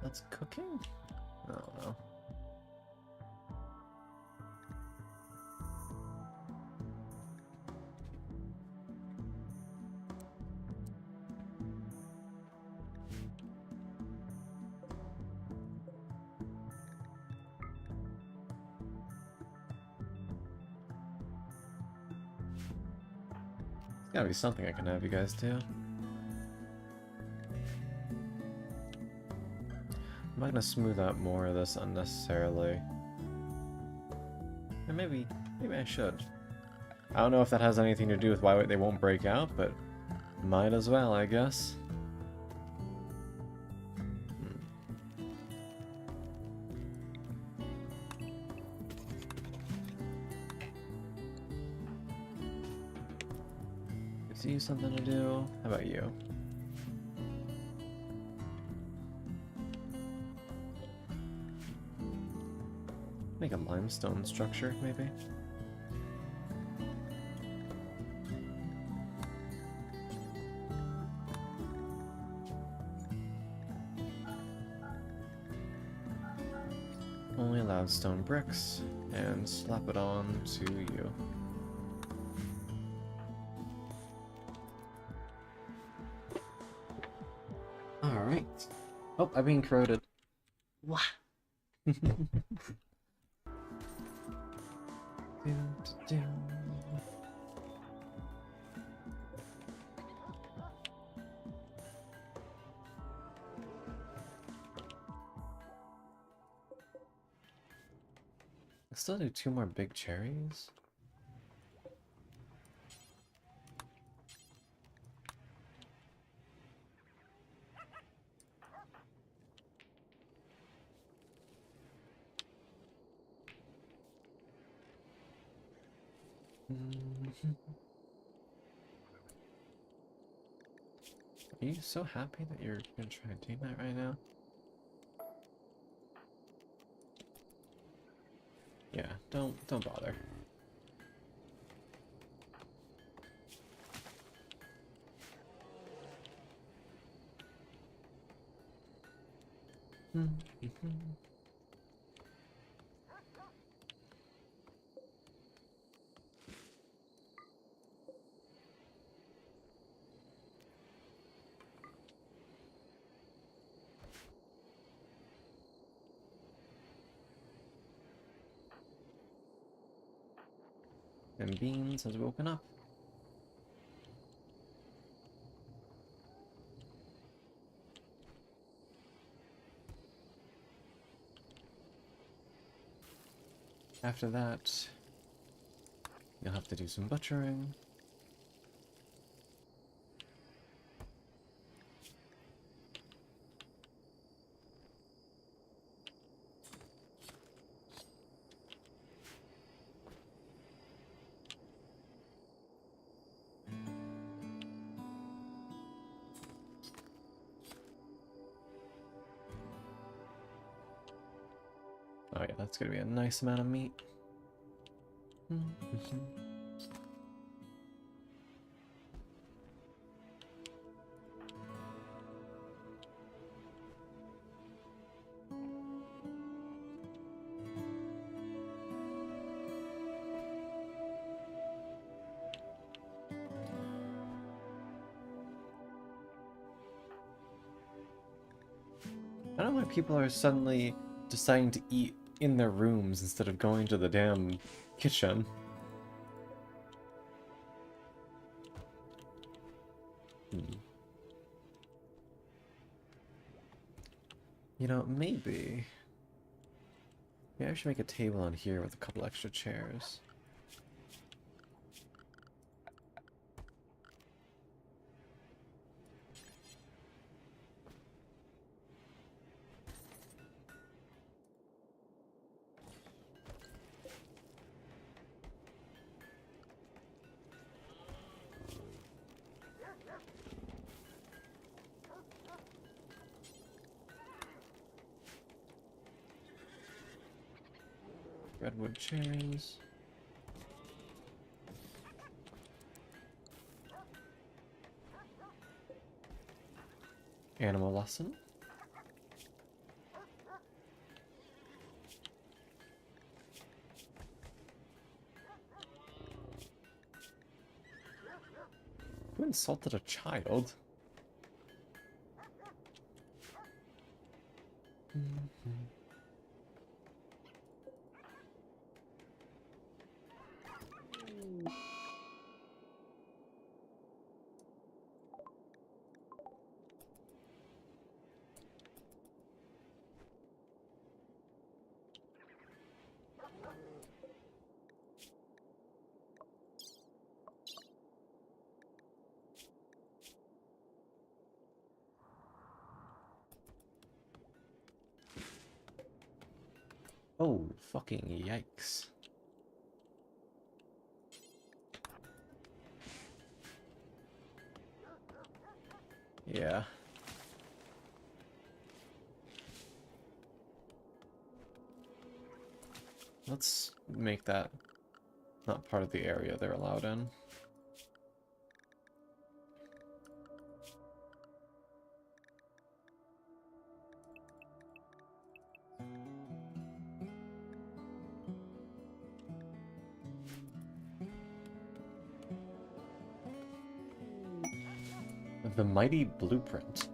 That's cooking? I don't know. There's gotta be something I can have you guys do. I'm not gonna smooth out more of this unnecessarily. Or maybe I should. I don't know if that has anything to do with why they won't break out, but might as well, I guess. Gives you something to do. How about you? Make a limestone structure, maybe? Only allowed stone bricks, and slap it on to you. Alright. Oh, I'm being corroded. What? I still do 2 more big cherries. Are you so happy that you're gonna try doing that right now? Yeah, don't bother. And Beans has woken up. After that, you'll have to do some butchering. Oh yeah, that's gonna be a nice amount of meat. I don't know why people are suddenly deciding to eat in their rooms instead of going to the damn kitchen. You know, maybe I should make a table on here with a couple extra chairs. Redwood chairs. Animal lesson. Who insulted a child? Oh, fucking yikes. Yeah. Let's make that not part of the area they're allowed in. The Mighty Blueprint.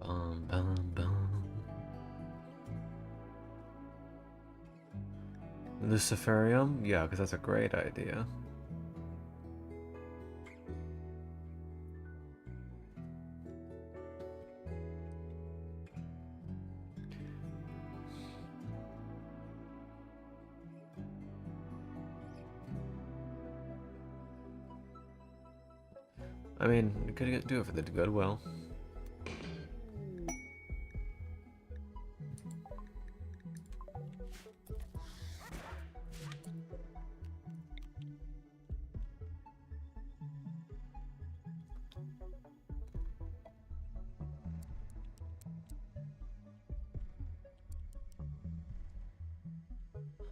Bum, bum, bum. Luciferium? Yeah, because that's a great idea. I mean, you could do it for the goodwill.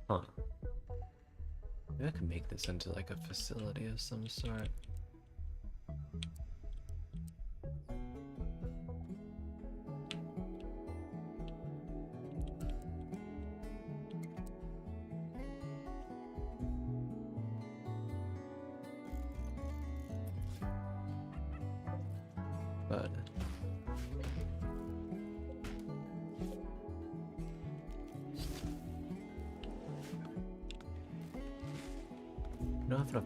Huh. Maybe I could make this into like a facility of some sort. But I don't have enough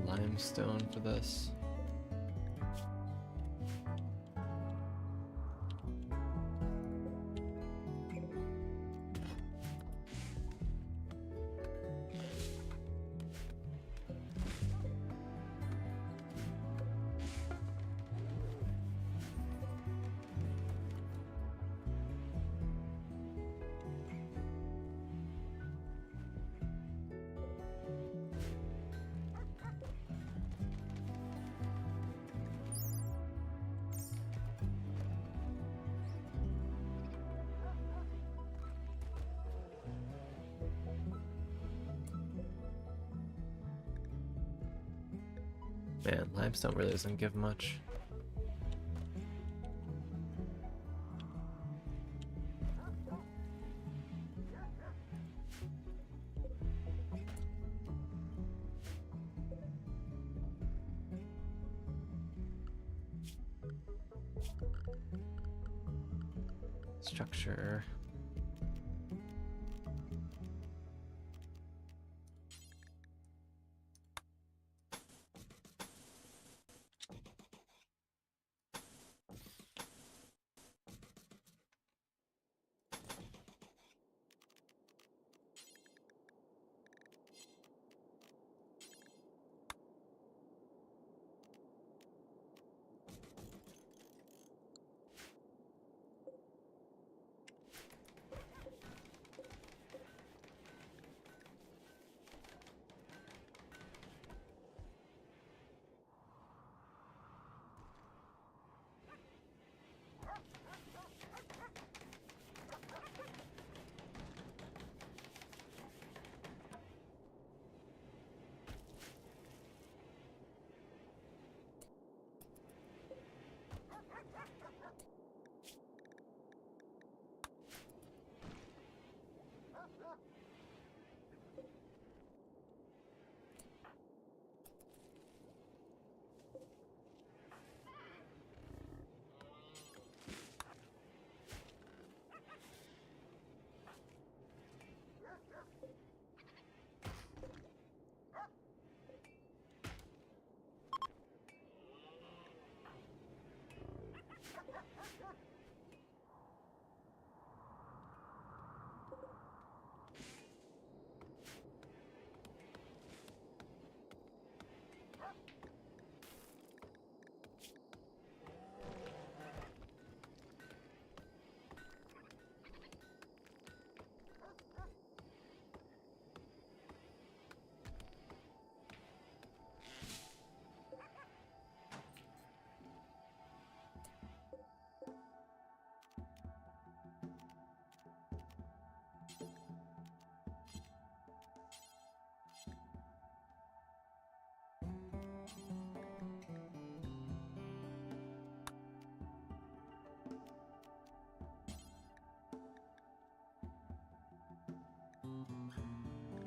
limestone for this. Man, limestone really doesn't give much. Structure.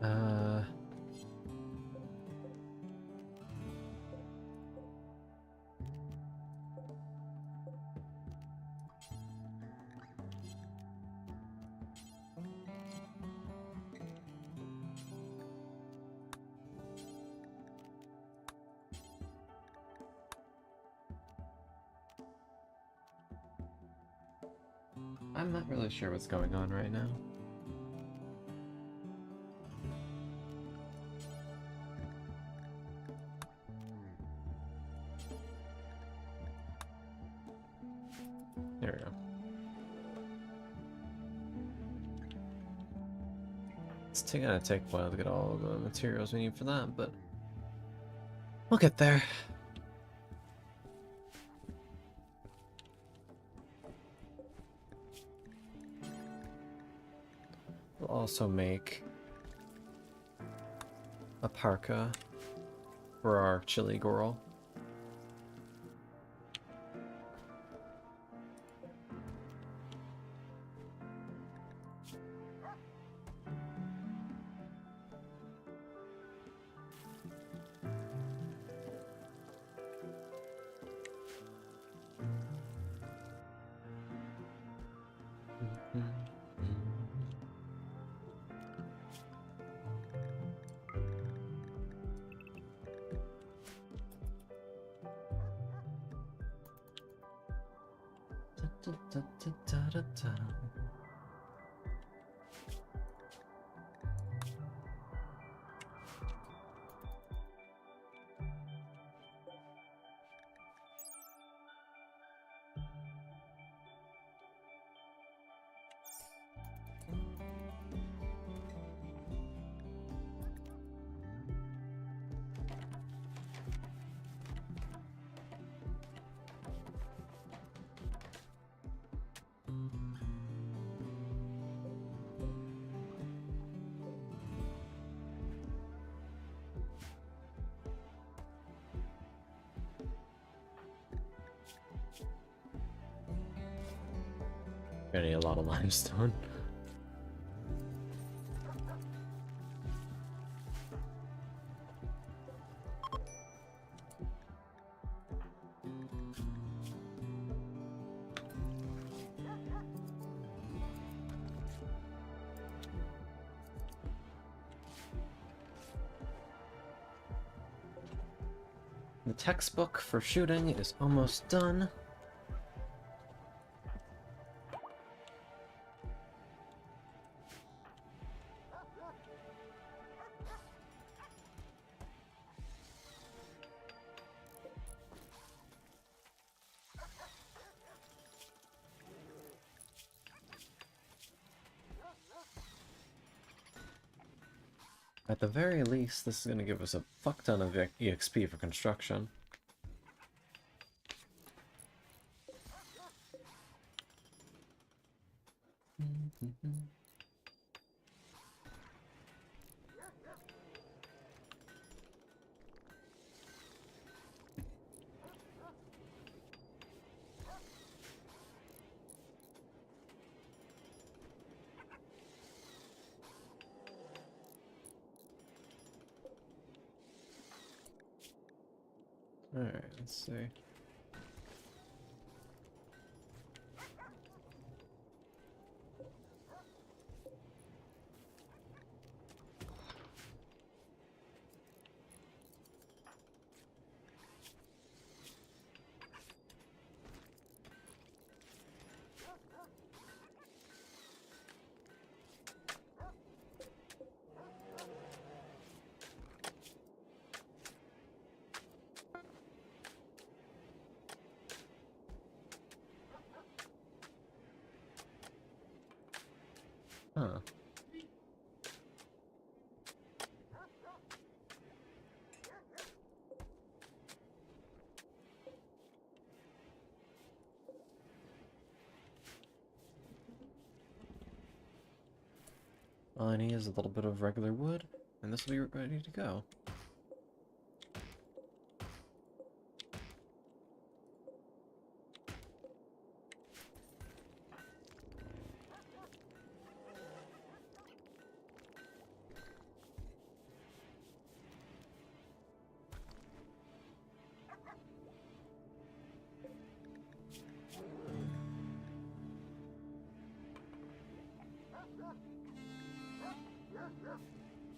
Uh, I'm not really sure what's going on right now. gonna take a while to get all the materials we need for that, but we'll get there. We'll also make a parka for our chili girl. Gonna need a lot of limestone. The textbook for shooting is almost done. At the very least, this is going to give us a fuck ton of EXP for construction. Alright, let's see. Huh. All I need is a little bit of regular wood, and this will be ready to go.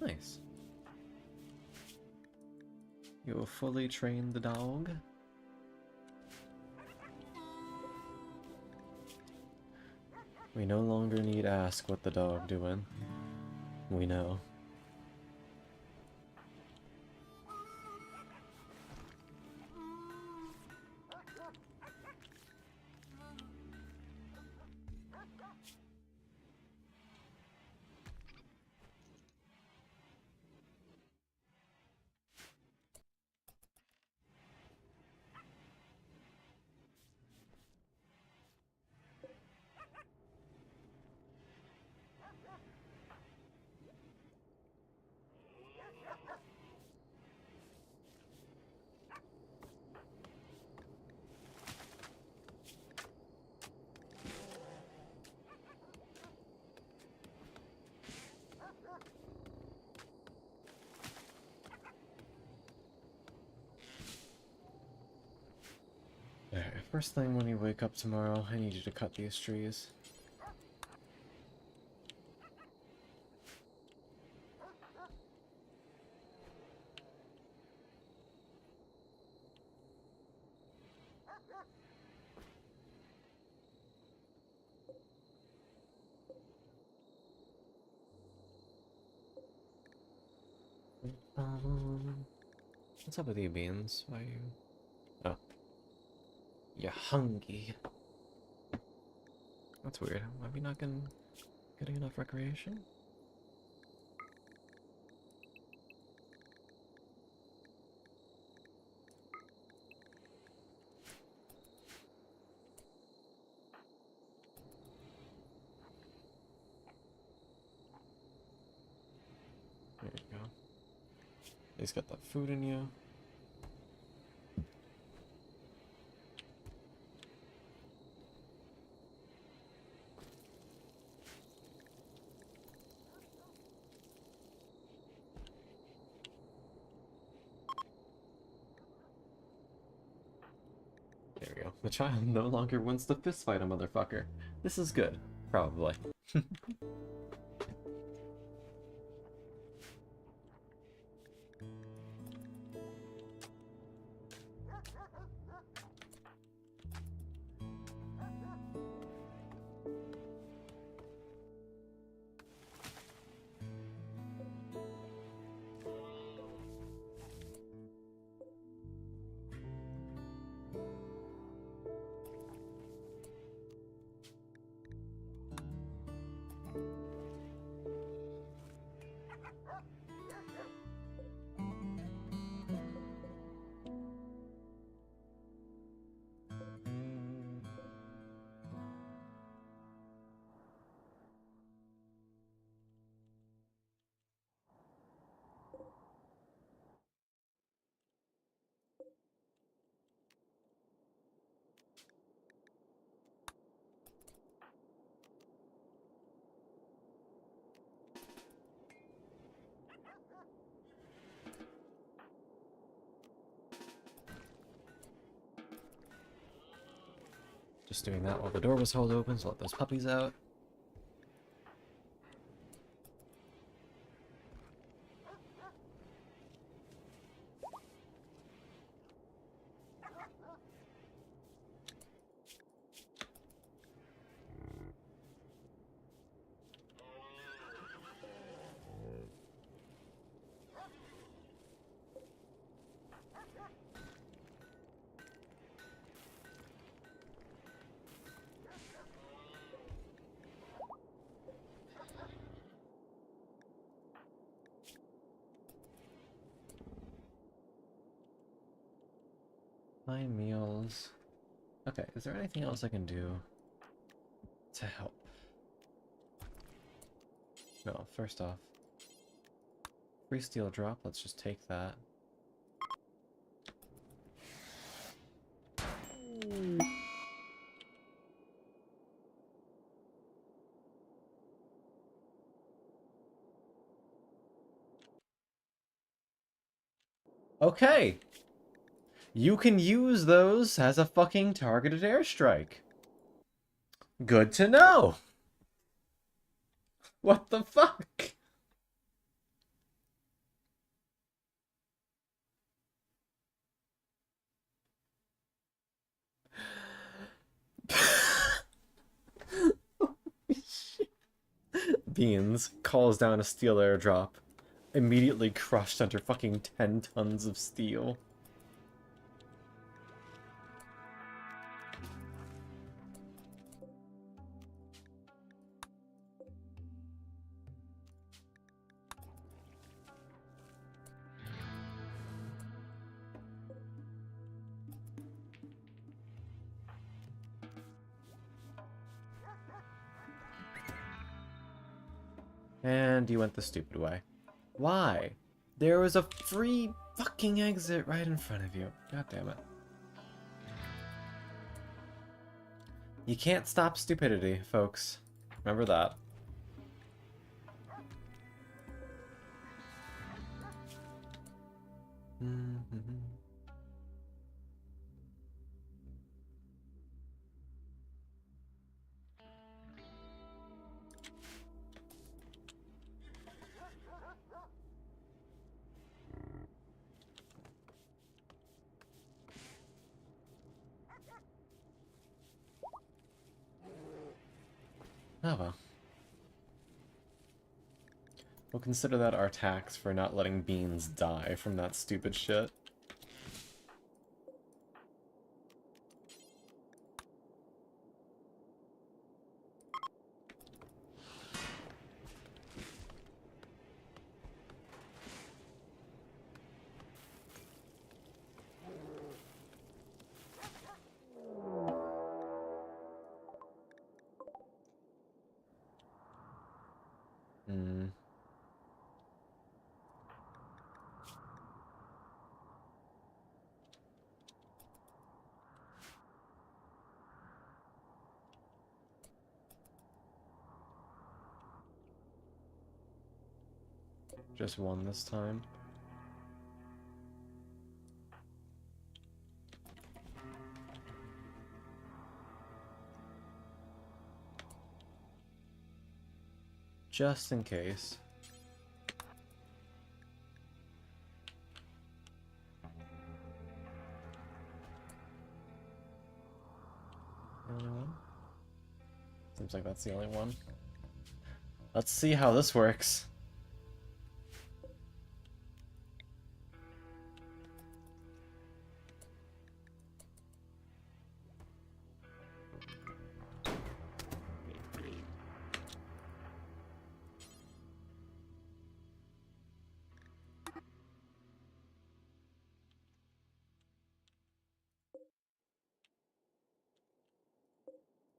Nice. You will fully train the dog. We no longer need ask what the dog doing. We know. First thing when you wake up tomorrow, I need you to cut these trees. What's up with you, Beans? Why are you... Oh. You're hungry. That's weird. Are we not getting enough recreation? There you go. At least got that food in you. There we go. The child no longer wants to fist fight a motherfucker. This is good. Probably. Just doing that while the door was held open, so let those puppies out. Nine meals. Okay, is there anything else I can do to help? No, first off. Free steel drop, let's just take that. Okay! You can use those as a fucking targeted airstrike. Good to know! What the fuck? Beans calls down a steel airdrop, immediately crushed under fucking 10 tons of steel. And you went the stupid way. Why? There was a free fucking exit right in front of you. God damn it. You can't stop stupidity, folks. Remember that. Whatever. We'll consider that our tax for not letting beans die from that stupid shit. Hmm. Just one this time. Just in case. The only one? Seems like that's the only one. Let's see how this works.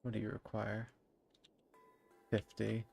What do you require? 50.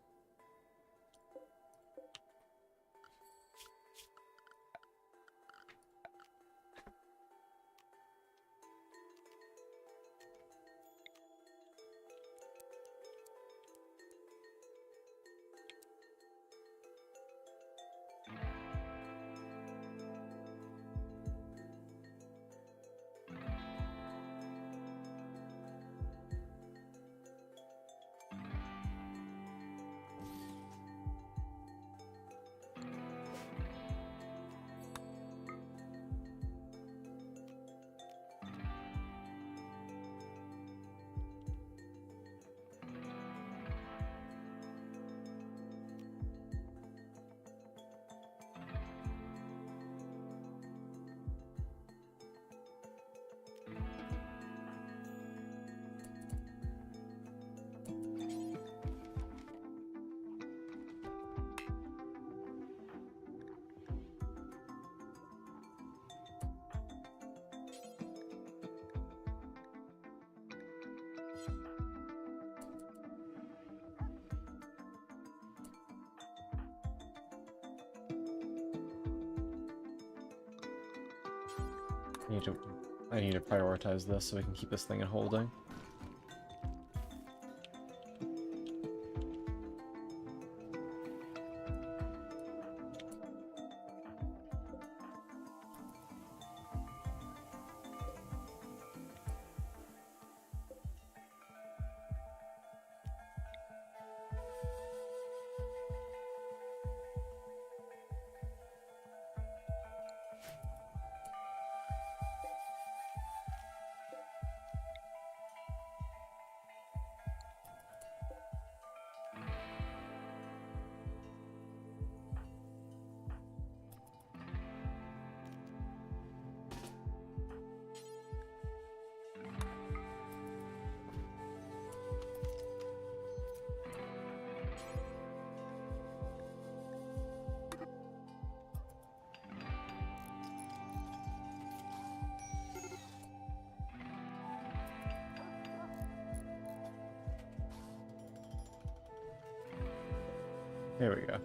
I need to prioritize this so we can keep this thing in holding. There we go.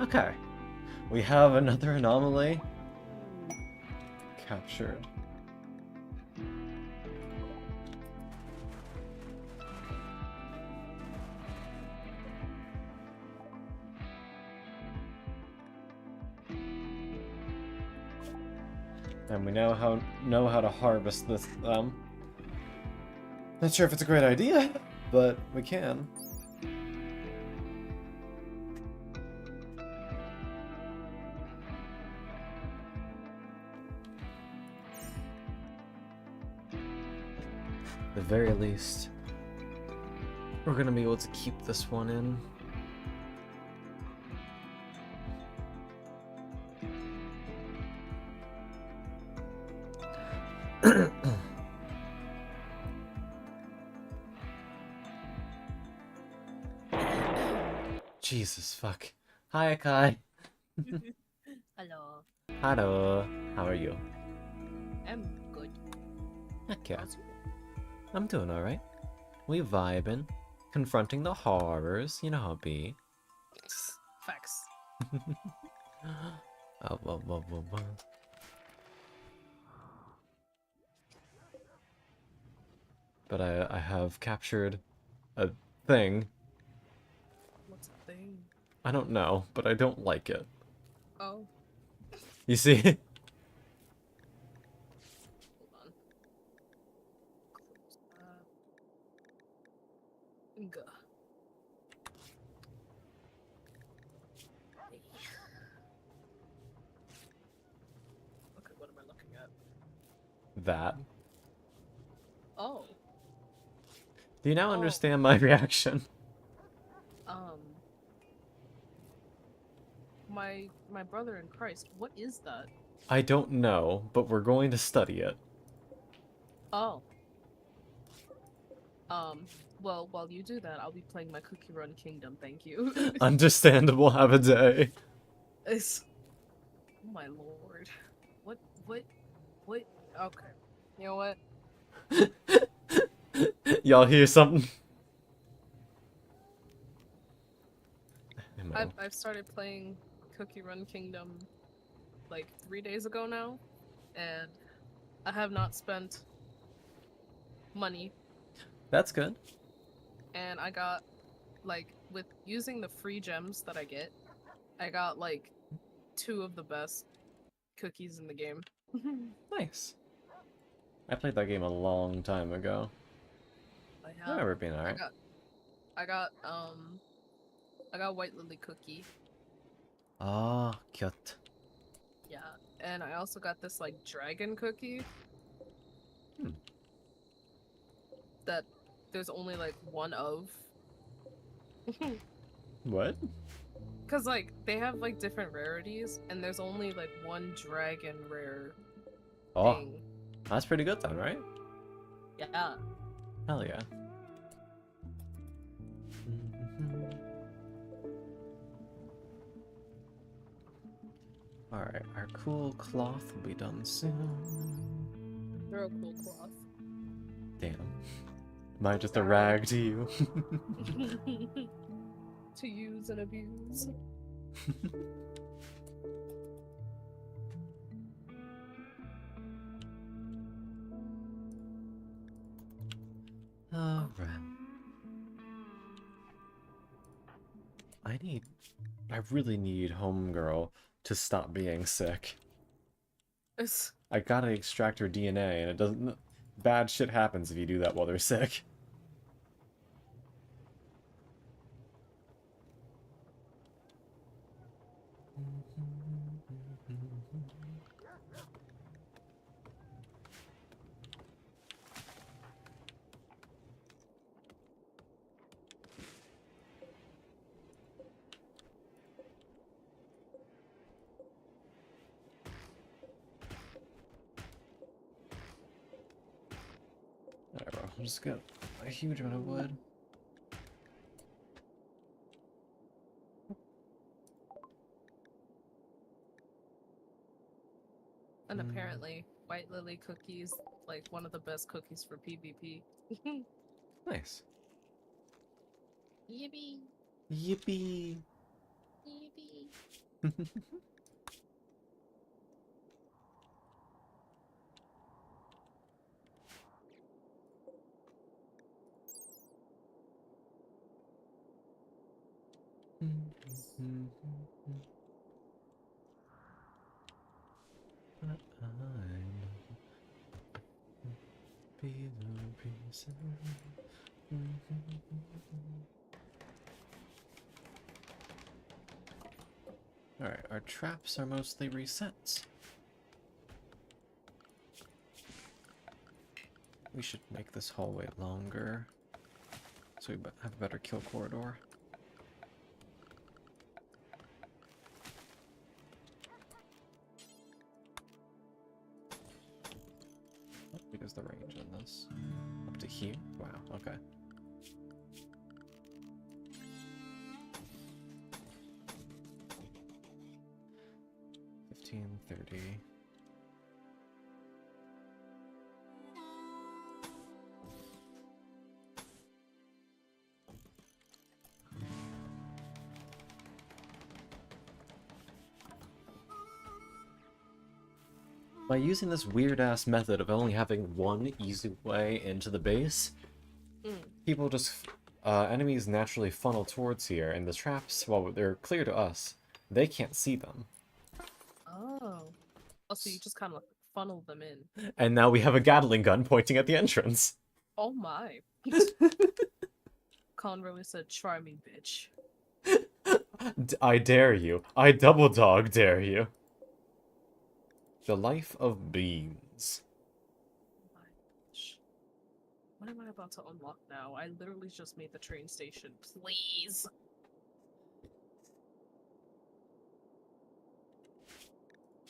Okay. We have another anomaly captured. And we know how to harvest this. Not sure if it's a great idea, but we can. the very least, we're gonna be able to keep this one in. Jesus fuck. Hi, Kai. Hello. Hello. How are you? I'm good. Heck yeah. How's you? I'm doing alright. We vibing, confronting the horrors, you know how it be. Facts. Oh, well. But I have captured a thing. What's a thing? I don't know, but I don't like it. Oh, You see? hold on. Close that. Gah. Hey. Okay, what am I looking at? That. Oh, Do you now Oh. understand my reaction? um, my brother in Christ. What is that? I don't know, but we're going to study it. Oh. Well, while you do that, I'll be playing my Cookie Run Kingdom. Thank you. Understandable, have a day. It's... Oh my lord. What? Okay. You know what? Y'all hear something? I've started playing Cookie Run Kingdom like 3 days ago now, and I have not spent money, That's good. and I got, like, with using the free gems that I get, I got like 2 of the best cookies in the game. Nice. I played that game a long time ago. I I remember it being alright. I got White Lily cookie. Ah, cute. Yeah, and I also got this like dragon cookie. Hmm. That there's only like one of. What? Cause like they have like different rarities, and there's only like one dragon rare Oh, thing. that's pretty good then, right? Yeah. Hell yeah. Alright, our cool cloth will be done soon. They're a cool cloth. Damn. Am I just a rag to you? To use and abuse. Alright. I really need Homegirl to stop being sick. I gotta extract her DNA, and it doesn't... Bad shit happens if you do that while they're sick. Alright, bro. I'll just get a huge amount of wood. And apparently, White Lily cookies like one of the best cookies for PvP. Nice. Yippee! Yippee! Yippee! But be the reason. Alright, our traps are mostly resets. We should make this hallway longer, so we have a better kill corridor. What is the range on this? Up to here? Wow, okay. $15.30. By using this weird-ass method of only having one easy way into the base, people just, enemies naturally funnel towards here, and the traps, while they're clear to us, they can't see them. Oh. Oh, so you just kind of funnel them in. And now we have a Gatling gun pointing at the entrance. Oh my. Colin really said, try me, bitch. I dare you. I double dog dare you. The life of beans. Oh my gosh. What am I about to unlock now? I literally just made the train station. Please.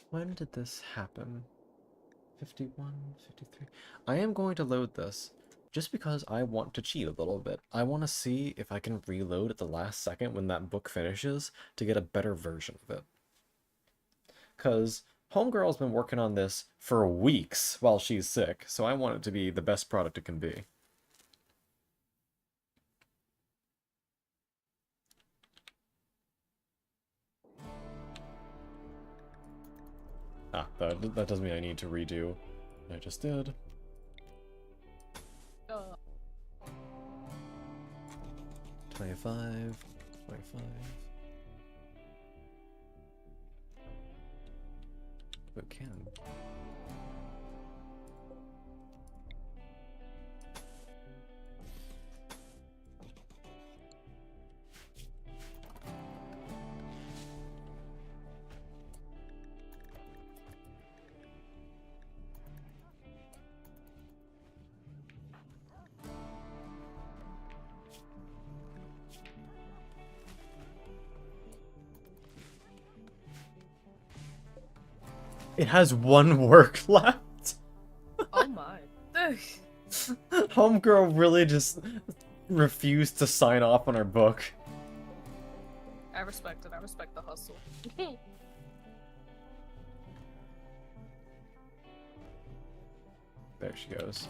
When did this happen? 51, 53. I am going to load this just because I want to cheat a little bit. I want to see if I can reload at the last second when that book finishes to get a better version of it. Because Homegirl's been working on this for weeks while she's sick, so I want it to be the best product it can be. Ah, that doesn't mean I need to redo what I just did. 25, 25. It can. It has one work left. Oh my. Homegirl really just refused to sign off on her book. I respect it. I respect the hustle. There she goes.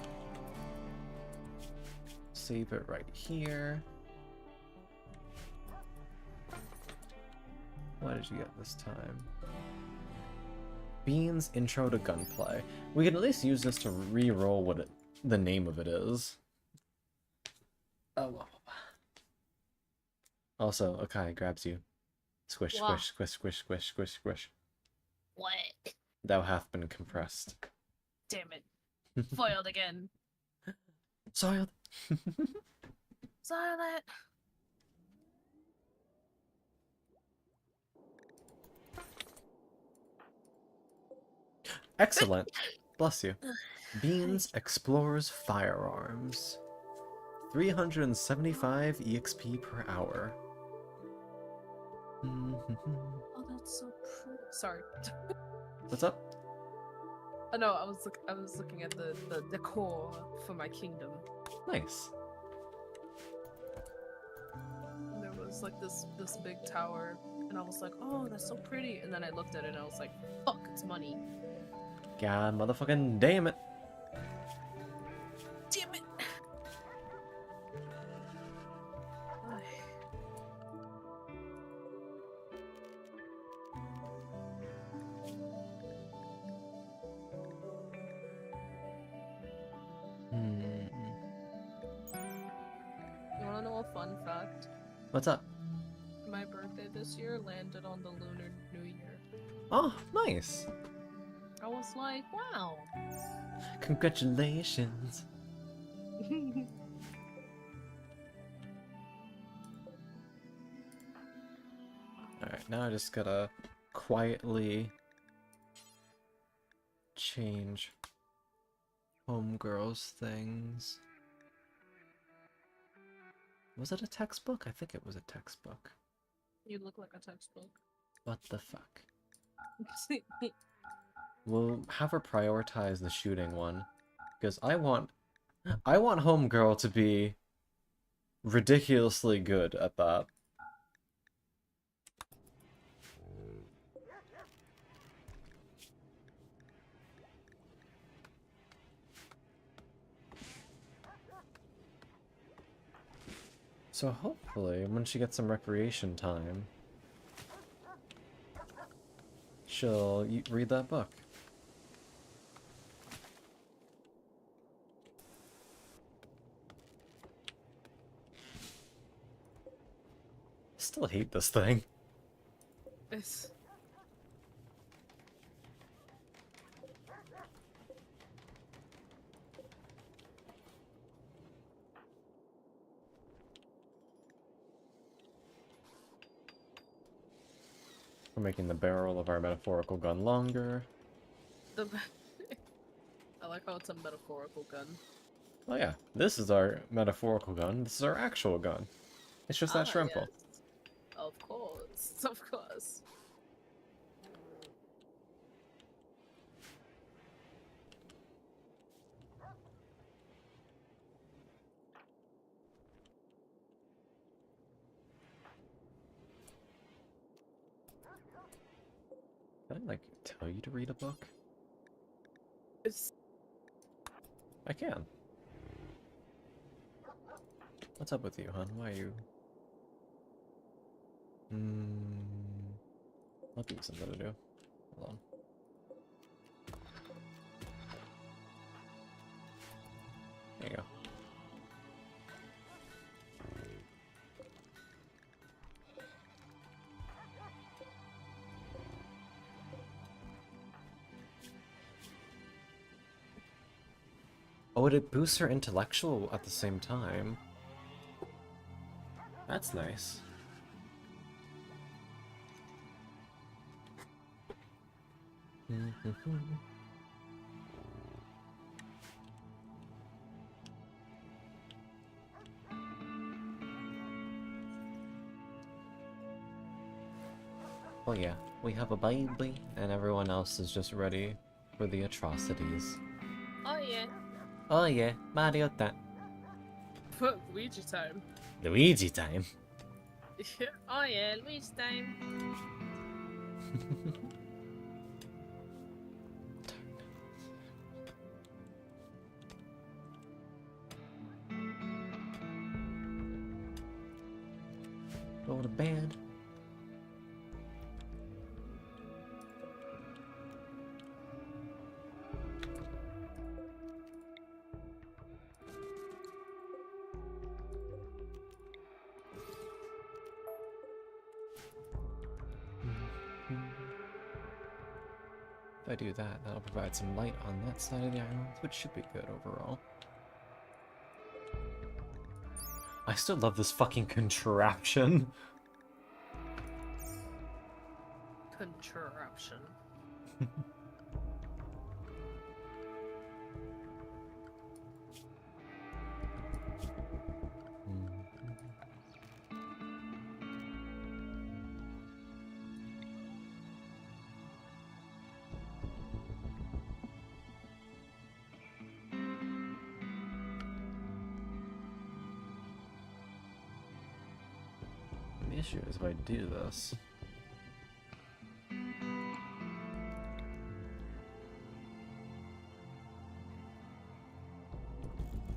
Save it right here. What did you get this time? Beans Intro to Gunplay. We can at least use this to re-roll what the name of it is. Oh well. Also, Akai grabs you. Squish, Wow. squish, squish, squish, squish, squish, squish. What? Thou hath been compressed. Damn it. Foiled again. Soiled. Silent. Excellent. Bless you. Beans explores firearms. 375 EXP per hour. Oh, that's so pretty. Sorry. What's up? Oh no, I was looking at the decor for my kingdom. Nice. And there was like this big tower, and I was like, oh, that's so pretty. And then I looked at it and I was like, fuck, it's money. God motherfucking damn it. Damn it. You wanna know a fun fact? What's up? My birthday this year landed on the Lunar New Year. Oh, nice. I was like, wow. Congratulations. Alright, now I just gotta quietly change Homegirls things. Was it a textbook? I think it was a textbook. You look like a textbook. What the fuck? We'll have her prioritize the shooting one. Because I want Homegirl to be ridiculously good at that. So hopefully, when she gets some recreation time, she'll read that book. I still hate this thing. It's... We're making the barrel of our metaphorical gun longer. The... I like how it's a metaphorical gun. Oh yeah, this is our metaphorical gun. This is our actual gun. It's just that shrimple. Yes. Of course, of course. Can I, like, tell you to read a book? It's... I can. What's up with you, hon? Why are you... I'll give you something to do. Hold on. There you go. Oh, it boosts her intellectual at the same time. That's nice. Well, yeah, we have a baby, and everyone else is just ready for the atrocities. Oh yeah. Oh yeah, Mario time. Luigi time. Luigi time. Oh yeah, Luigi time. Go to bed. If I do that, that'll provide some light on that side of the island, which should be good overall. I still love this fucking contraption. Contraption. The issue is if I do this.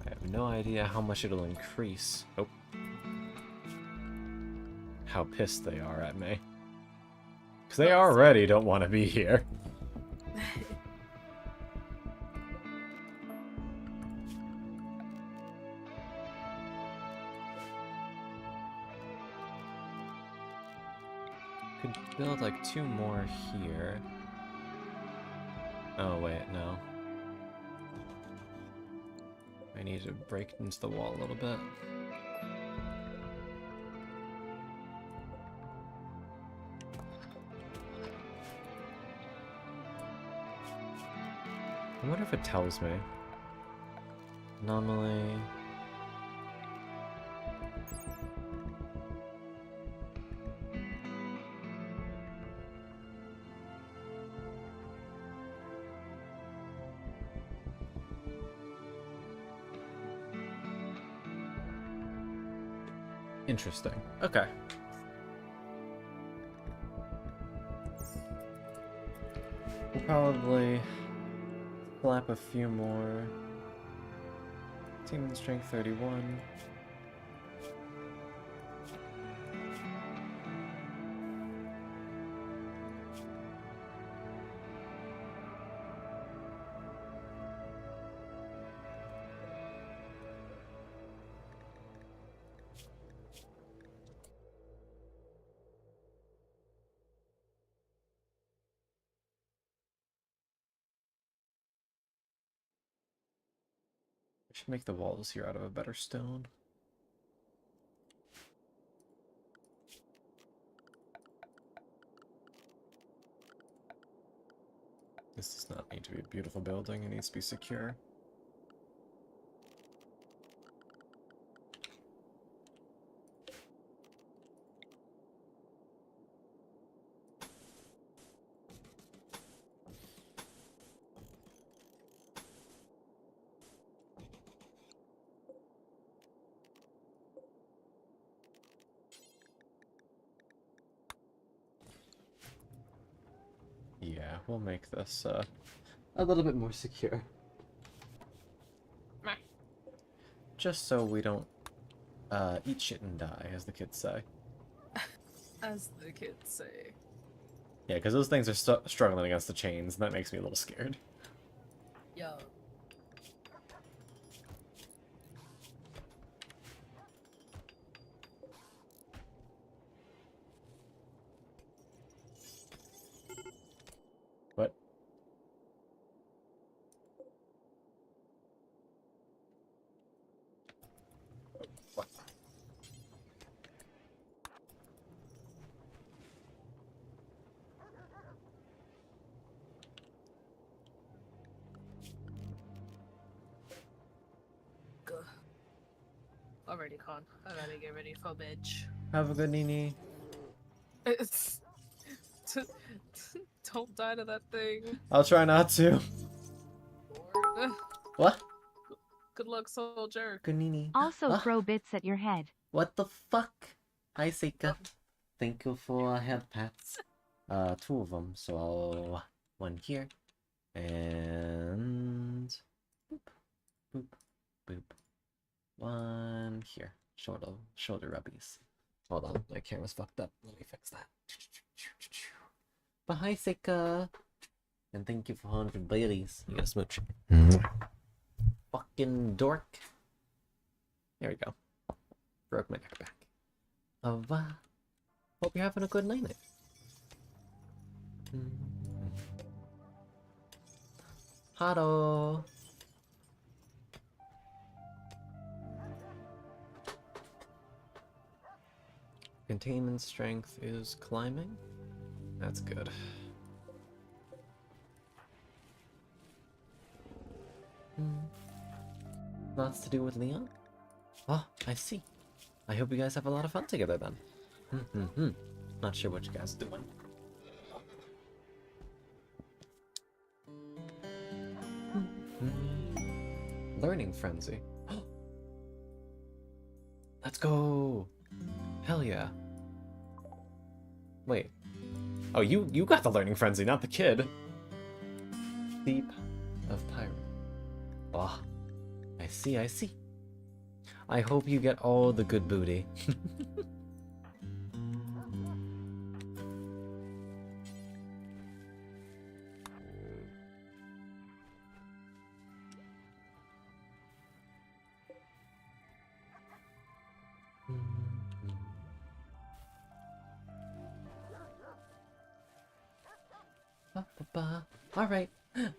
I have no idea how much it'll increase. Oh. How pissed they are at me. Because they already don't want to be here. Could build like 2 more here. Oh wait, no. I need to break into the wall a little bit. I wonder if it tells me. Anomaly. Interesting. Okay. We'll probably slap a few more. Team and strength 31. I should make the walls here out of a better stone. This does not need to be a beautiful building, it needs to be secure. Yeah, we'll make this a little bit more secure. Meh. Just so we don't eat shit and die, as the kids say. As the kids say. Yeah, because those things are struggling against the chains, and that makes me a little scared. Yo. What? What? Already, Con. I gotta get ready for bed. Have a good Nini. It's... Don't die to that thing. I'll try not to. Lord. What? Good luck, soldier. Good Nini. Also throw bits at your head. What the fuck? Hi, Seika. Thank you for head pats. 2 of them, so I'll... 1 here. And... Boop. Boop. Boop. 1 here. Shoulder rubbies. Hold on, my camera's fucked up. Let me fix that. But hi, Seika. And thank you for 100 berries. You got a smooch. Fucking dork. There we go. Broke my neck back. Hope you're having a good night. Hello. Containment strength is climbing. That's good. Lots to do with Leon? Oh, I see. I hope you guys have a lot of fun together then. Not sure what you guys are doing. Learning frenzy. Let's go! Hell yeah. Wait. Oh, you got the learning frenzy, not the kid. Deep of Pirate. Oh, I see, I see. I hope you get all the good booty. Alright.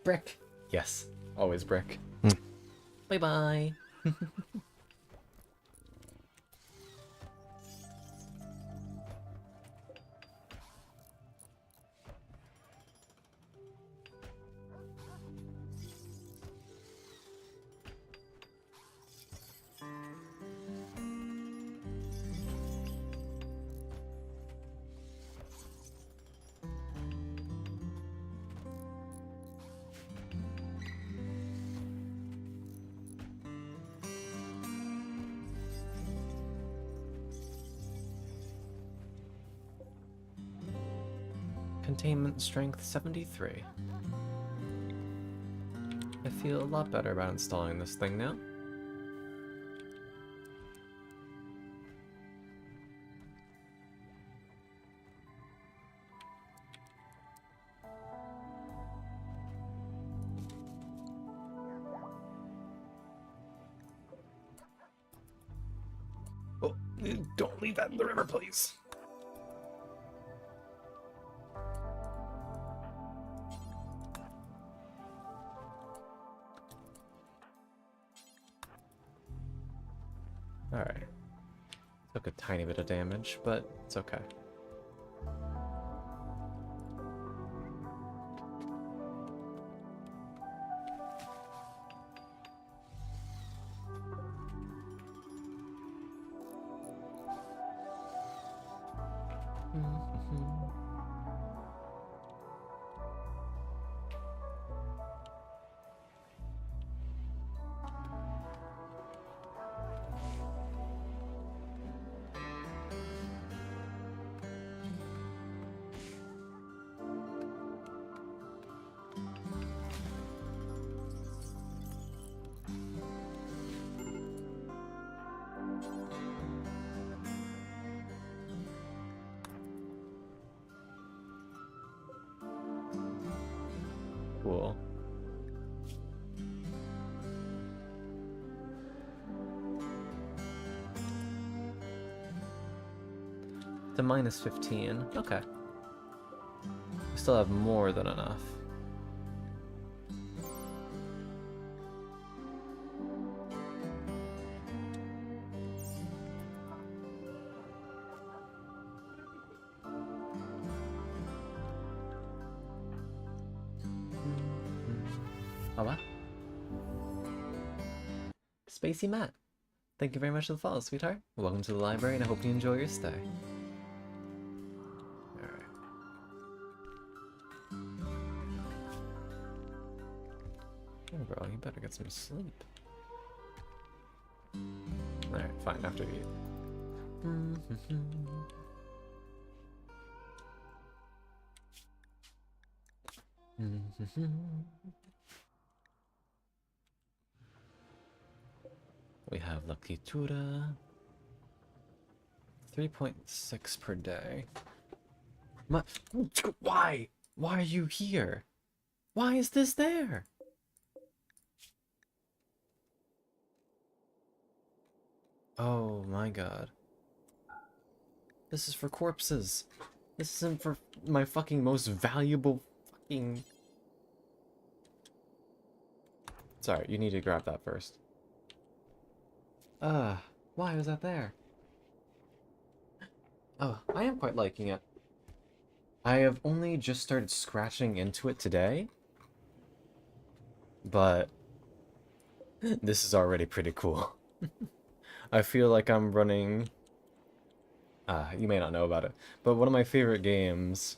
Brick. Yes. Always brick. Bye-bye. containment strength 73. I feel a lot better about installing this thing now. Oh, don't leave that in the river, please. Alright. Took a tiny bit of damage, but it's okay. Cool. To minus 15. Okay. We still have more than enough. Oh, what? Spacey Matt. Thank you very much for the follow, sweetheart. Welcome to the library, and I hope you enjoy your stay. Alright. Oh, bro, you better get some sleep. Alright, fine, after you eat. We have La Clitura. 3.6 per day. Why? Why are you here? Why is this there? Oh my god. This is for corpses. This isn't for my fucking most valuable fucking... Sorry, you need to grab that first. Why was that there? Oh, I am quite liking it. I have only just started scratching into it today, but this is already pretty cool. I feel like I'm running... you may not know about it, but one of my favorite games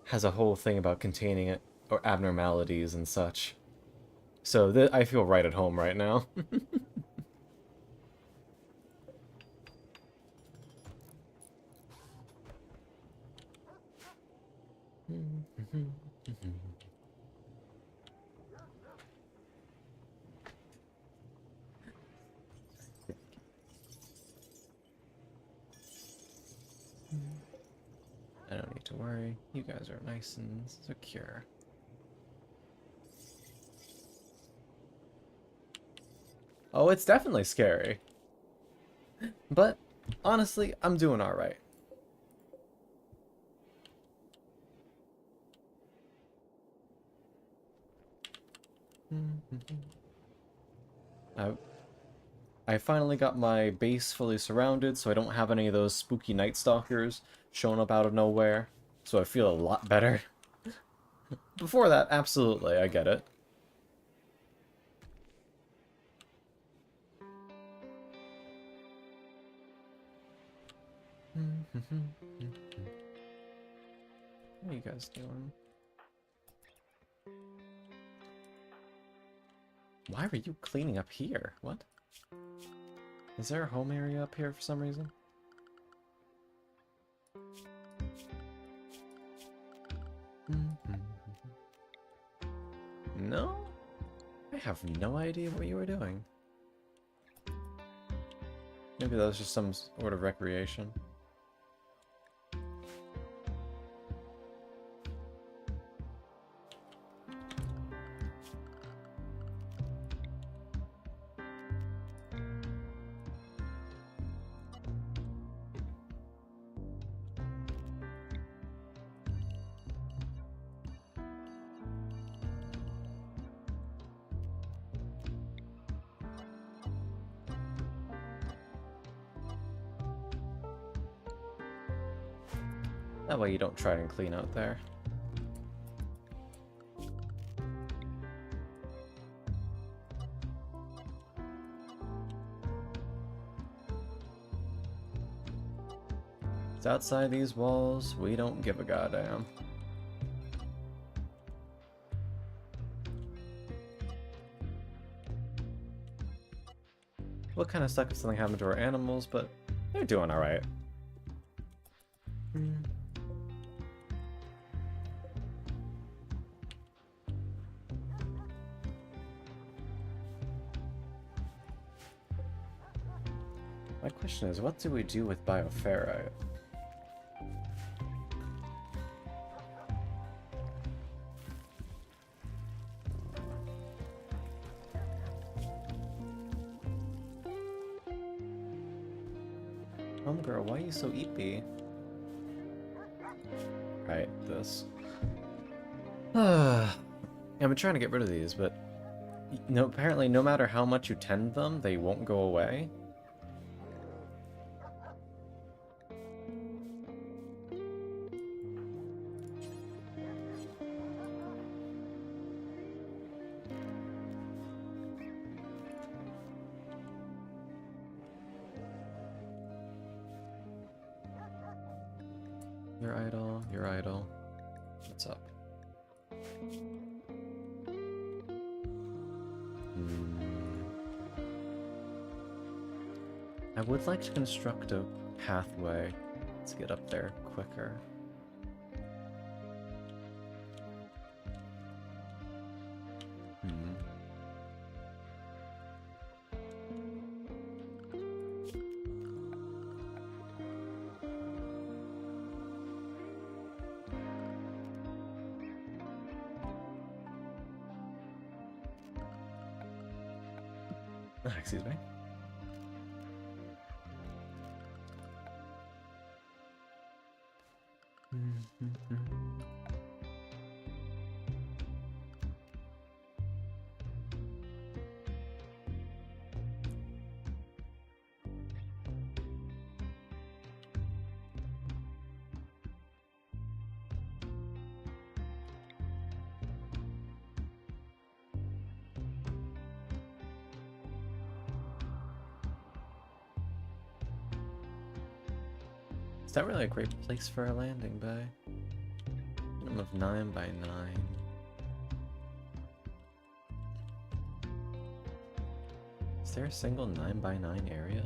has a whole thing about containing it, or abnormalities and such. So I feel right at home right now. I don't need to worry. You guys are nice and secure. Oh, it's definitely scary. But, honestly, I'm doing alright. I finally got my base fully surrounded, so I don't have any of those spooky night stalkers showing up out of nowhere. So I feel a lot better. Before that, absolutely, I get it. What are you guys doing? Why were you cleaning up here? What? Is there a home area up here for some reason? No? I have no idea what you were doing. Maybe that was just some sort of recreation. That way you don't try and clean out there. It's outside these walls, we don't give a goddamn. We'll kind of suck if something happened to our animals, but they're doing alright. My question is, what do we do with bioferrite? Homegirl, why are you so eepy? Right, this. I've been trying to get rid of these, but no, apparently no matter how much you tend them, they won't go away. You're idle, you're idle. What's up? I would like to construct a pathway to get up there quicker. Excuse me. Is that really a great place for a landing bay? Minimum of 9 by 9. Is there a single 9 by 9 area?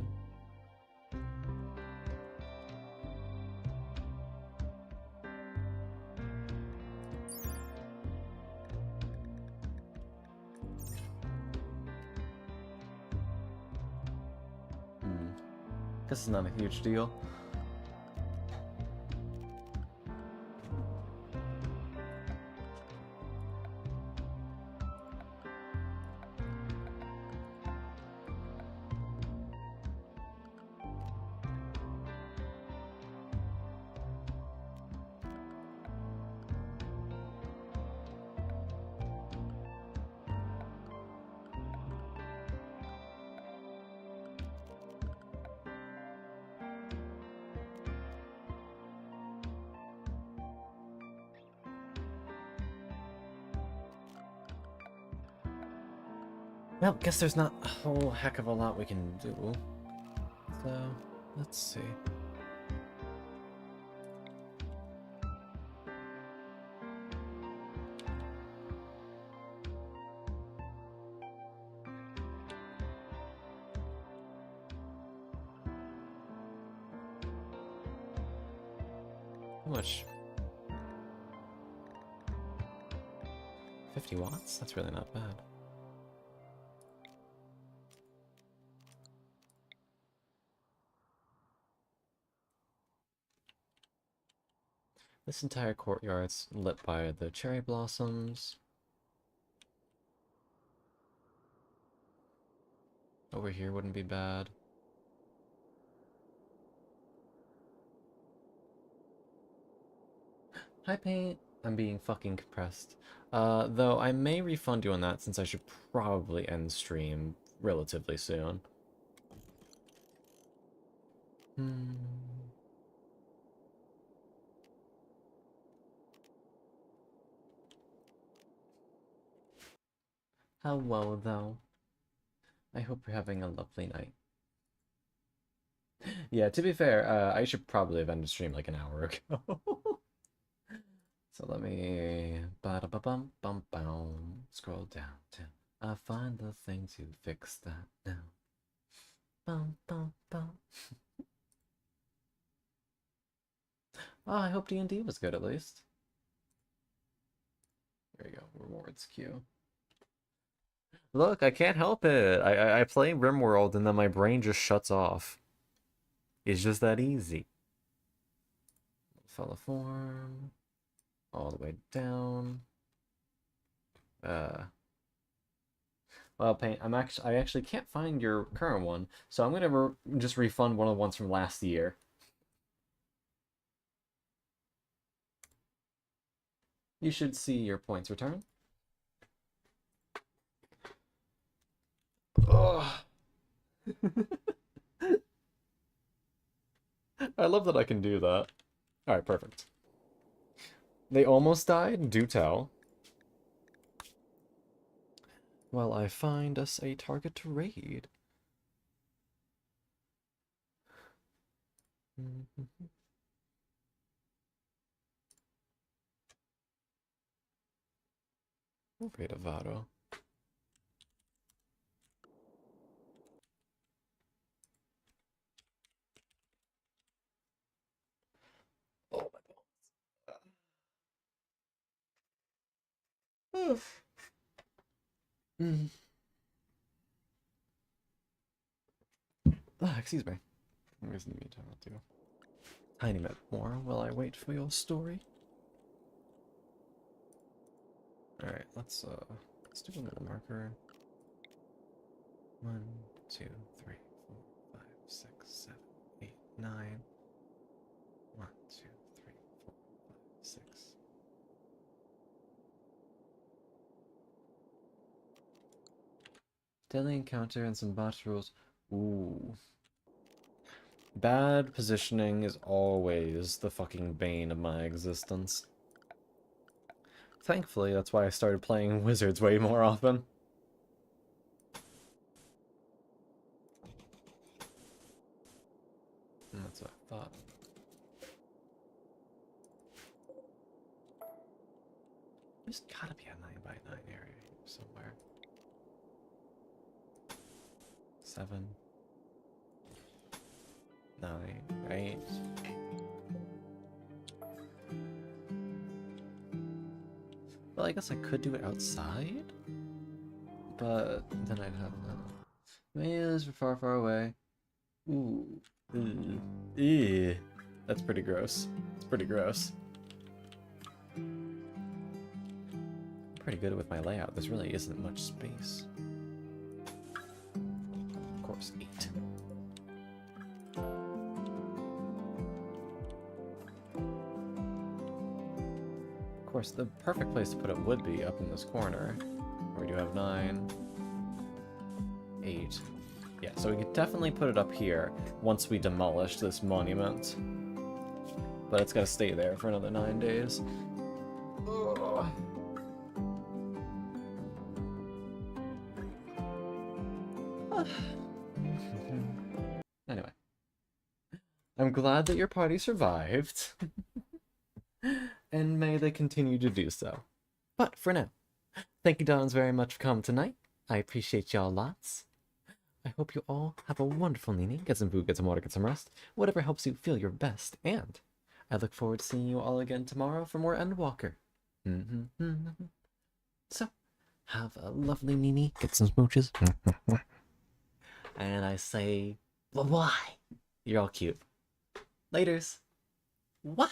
Guess it's not a huge deal. Well, guess there's not a whole heck of a lot we can do. So, let's see. How much? 50 watts? That's really not bad. This entire courtyard's lit by the cherry blossoms. Over here wouldn't be bad. Hi, Paint. I'm being fucking compressed. Though I may refund you on that since I should probably end stream relatively soon. Hello, though. I hope you're having a lovely night. Yeah, to be fair, I should probably have ended stream like an hour ago. So let me ba-da-ba-bum-bum-bum. Scroll down till I find the thing to fix that now. Bum bum bum. Oh, I hope D&D was good at least. There you go, rewards queue. Look, I can't help it. I play Rimworld and then my brain just shuts off. It's just that easy. Fella form. All the way down. Well, Paint, I actually can't find your current one, so I'm gonna just refund one of the ones from last year. You should see your points return. Oh. I love that I can do that. Alright, perfect. They almost died? Do tell. Well, I find us a target to raid. We'll raid Avado. Oh my god. Excuse me. I'm using the meantime, I'll do a tiny bit more while I wait for your story. Alright, let's do a little marker. 1, 2, 3, 4, 5, 6, 7, 8, 9. 1, 2, 3, 4, 5, 6. Daily encounter and some bot rules. Ooh. Bad positioning is always the fucking bane of my existence. Thankfully, that's why I started playing wizards way more often. That's what I thought. There's gotta be a 9x9 area here somewhere. 7, 9, right? Well, I guess I could do it outside, but then I'd have Maze are far, far away. Ooh, ew. That's pretty gross. It's pretty gross. I'm pretty good with my layout. There really isn't much space. Of course, 8. Of course, the perfect place to put it would be up in this corner, where we do have 9, 8. Yeah, so we could definitely put it up here once we demolish this monument. But it's gotta stay there for another 9 days. Ugh. Anyway. I'm glad that your party survived. And may they continue to do so. But for now, thank you, Dons, very much for coming tonight. I appreciate y'all lots. I hope you all have a wonderful evening. Get some food, get some water, get some rest. Whatever helps you feel your best. And I look forward to seeing you all again tomorrow for more Endwalker. So, have a lovely Nini. Get some smooches. And I say, bye-bye. You're all cute. Laters. Wah!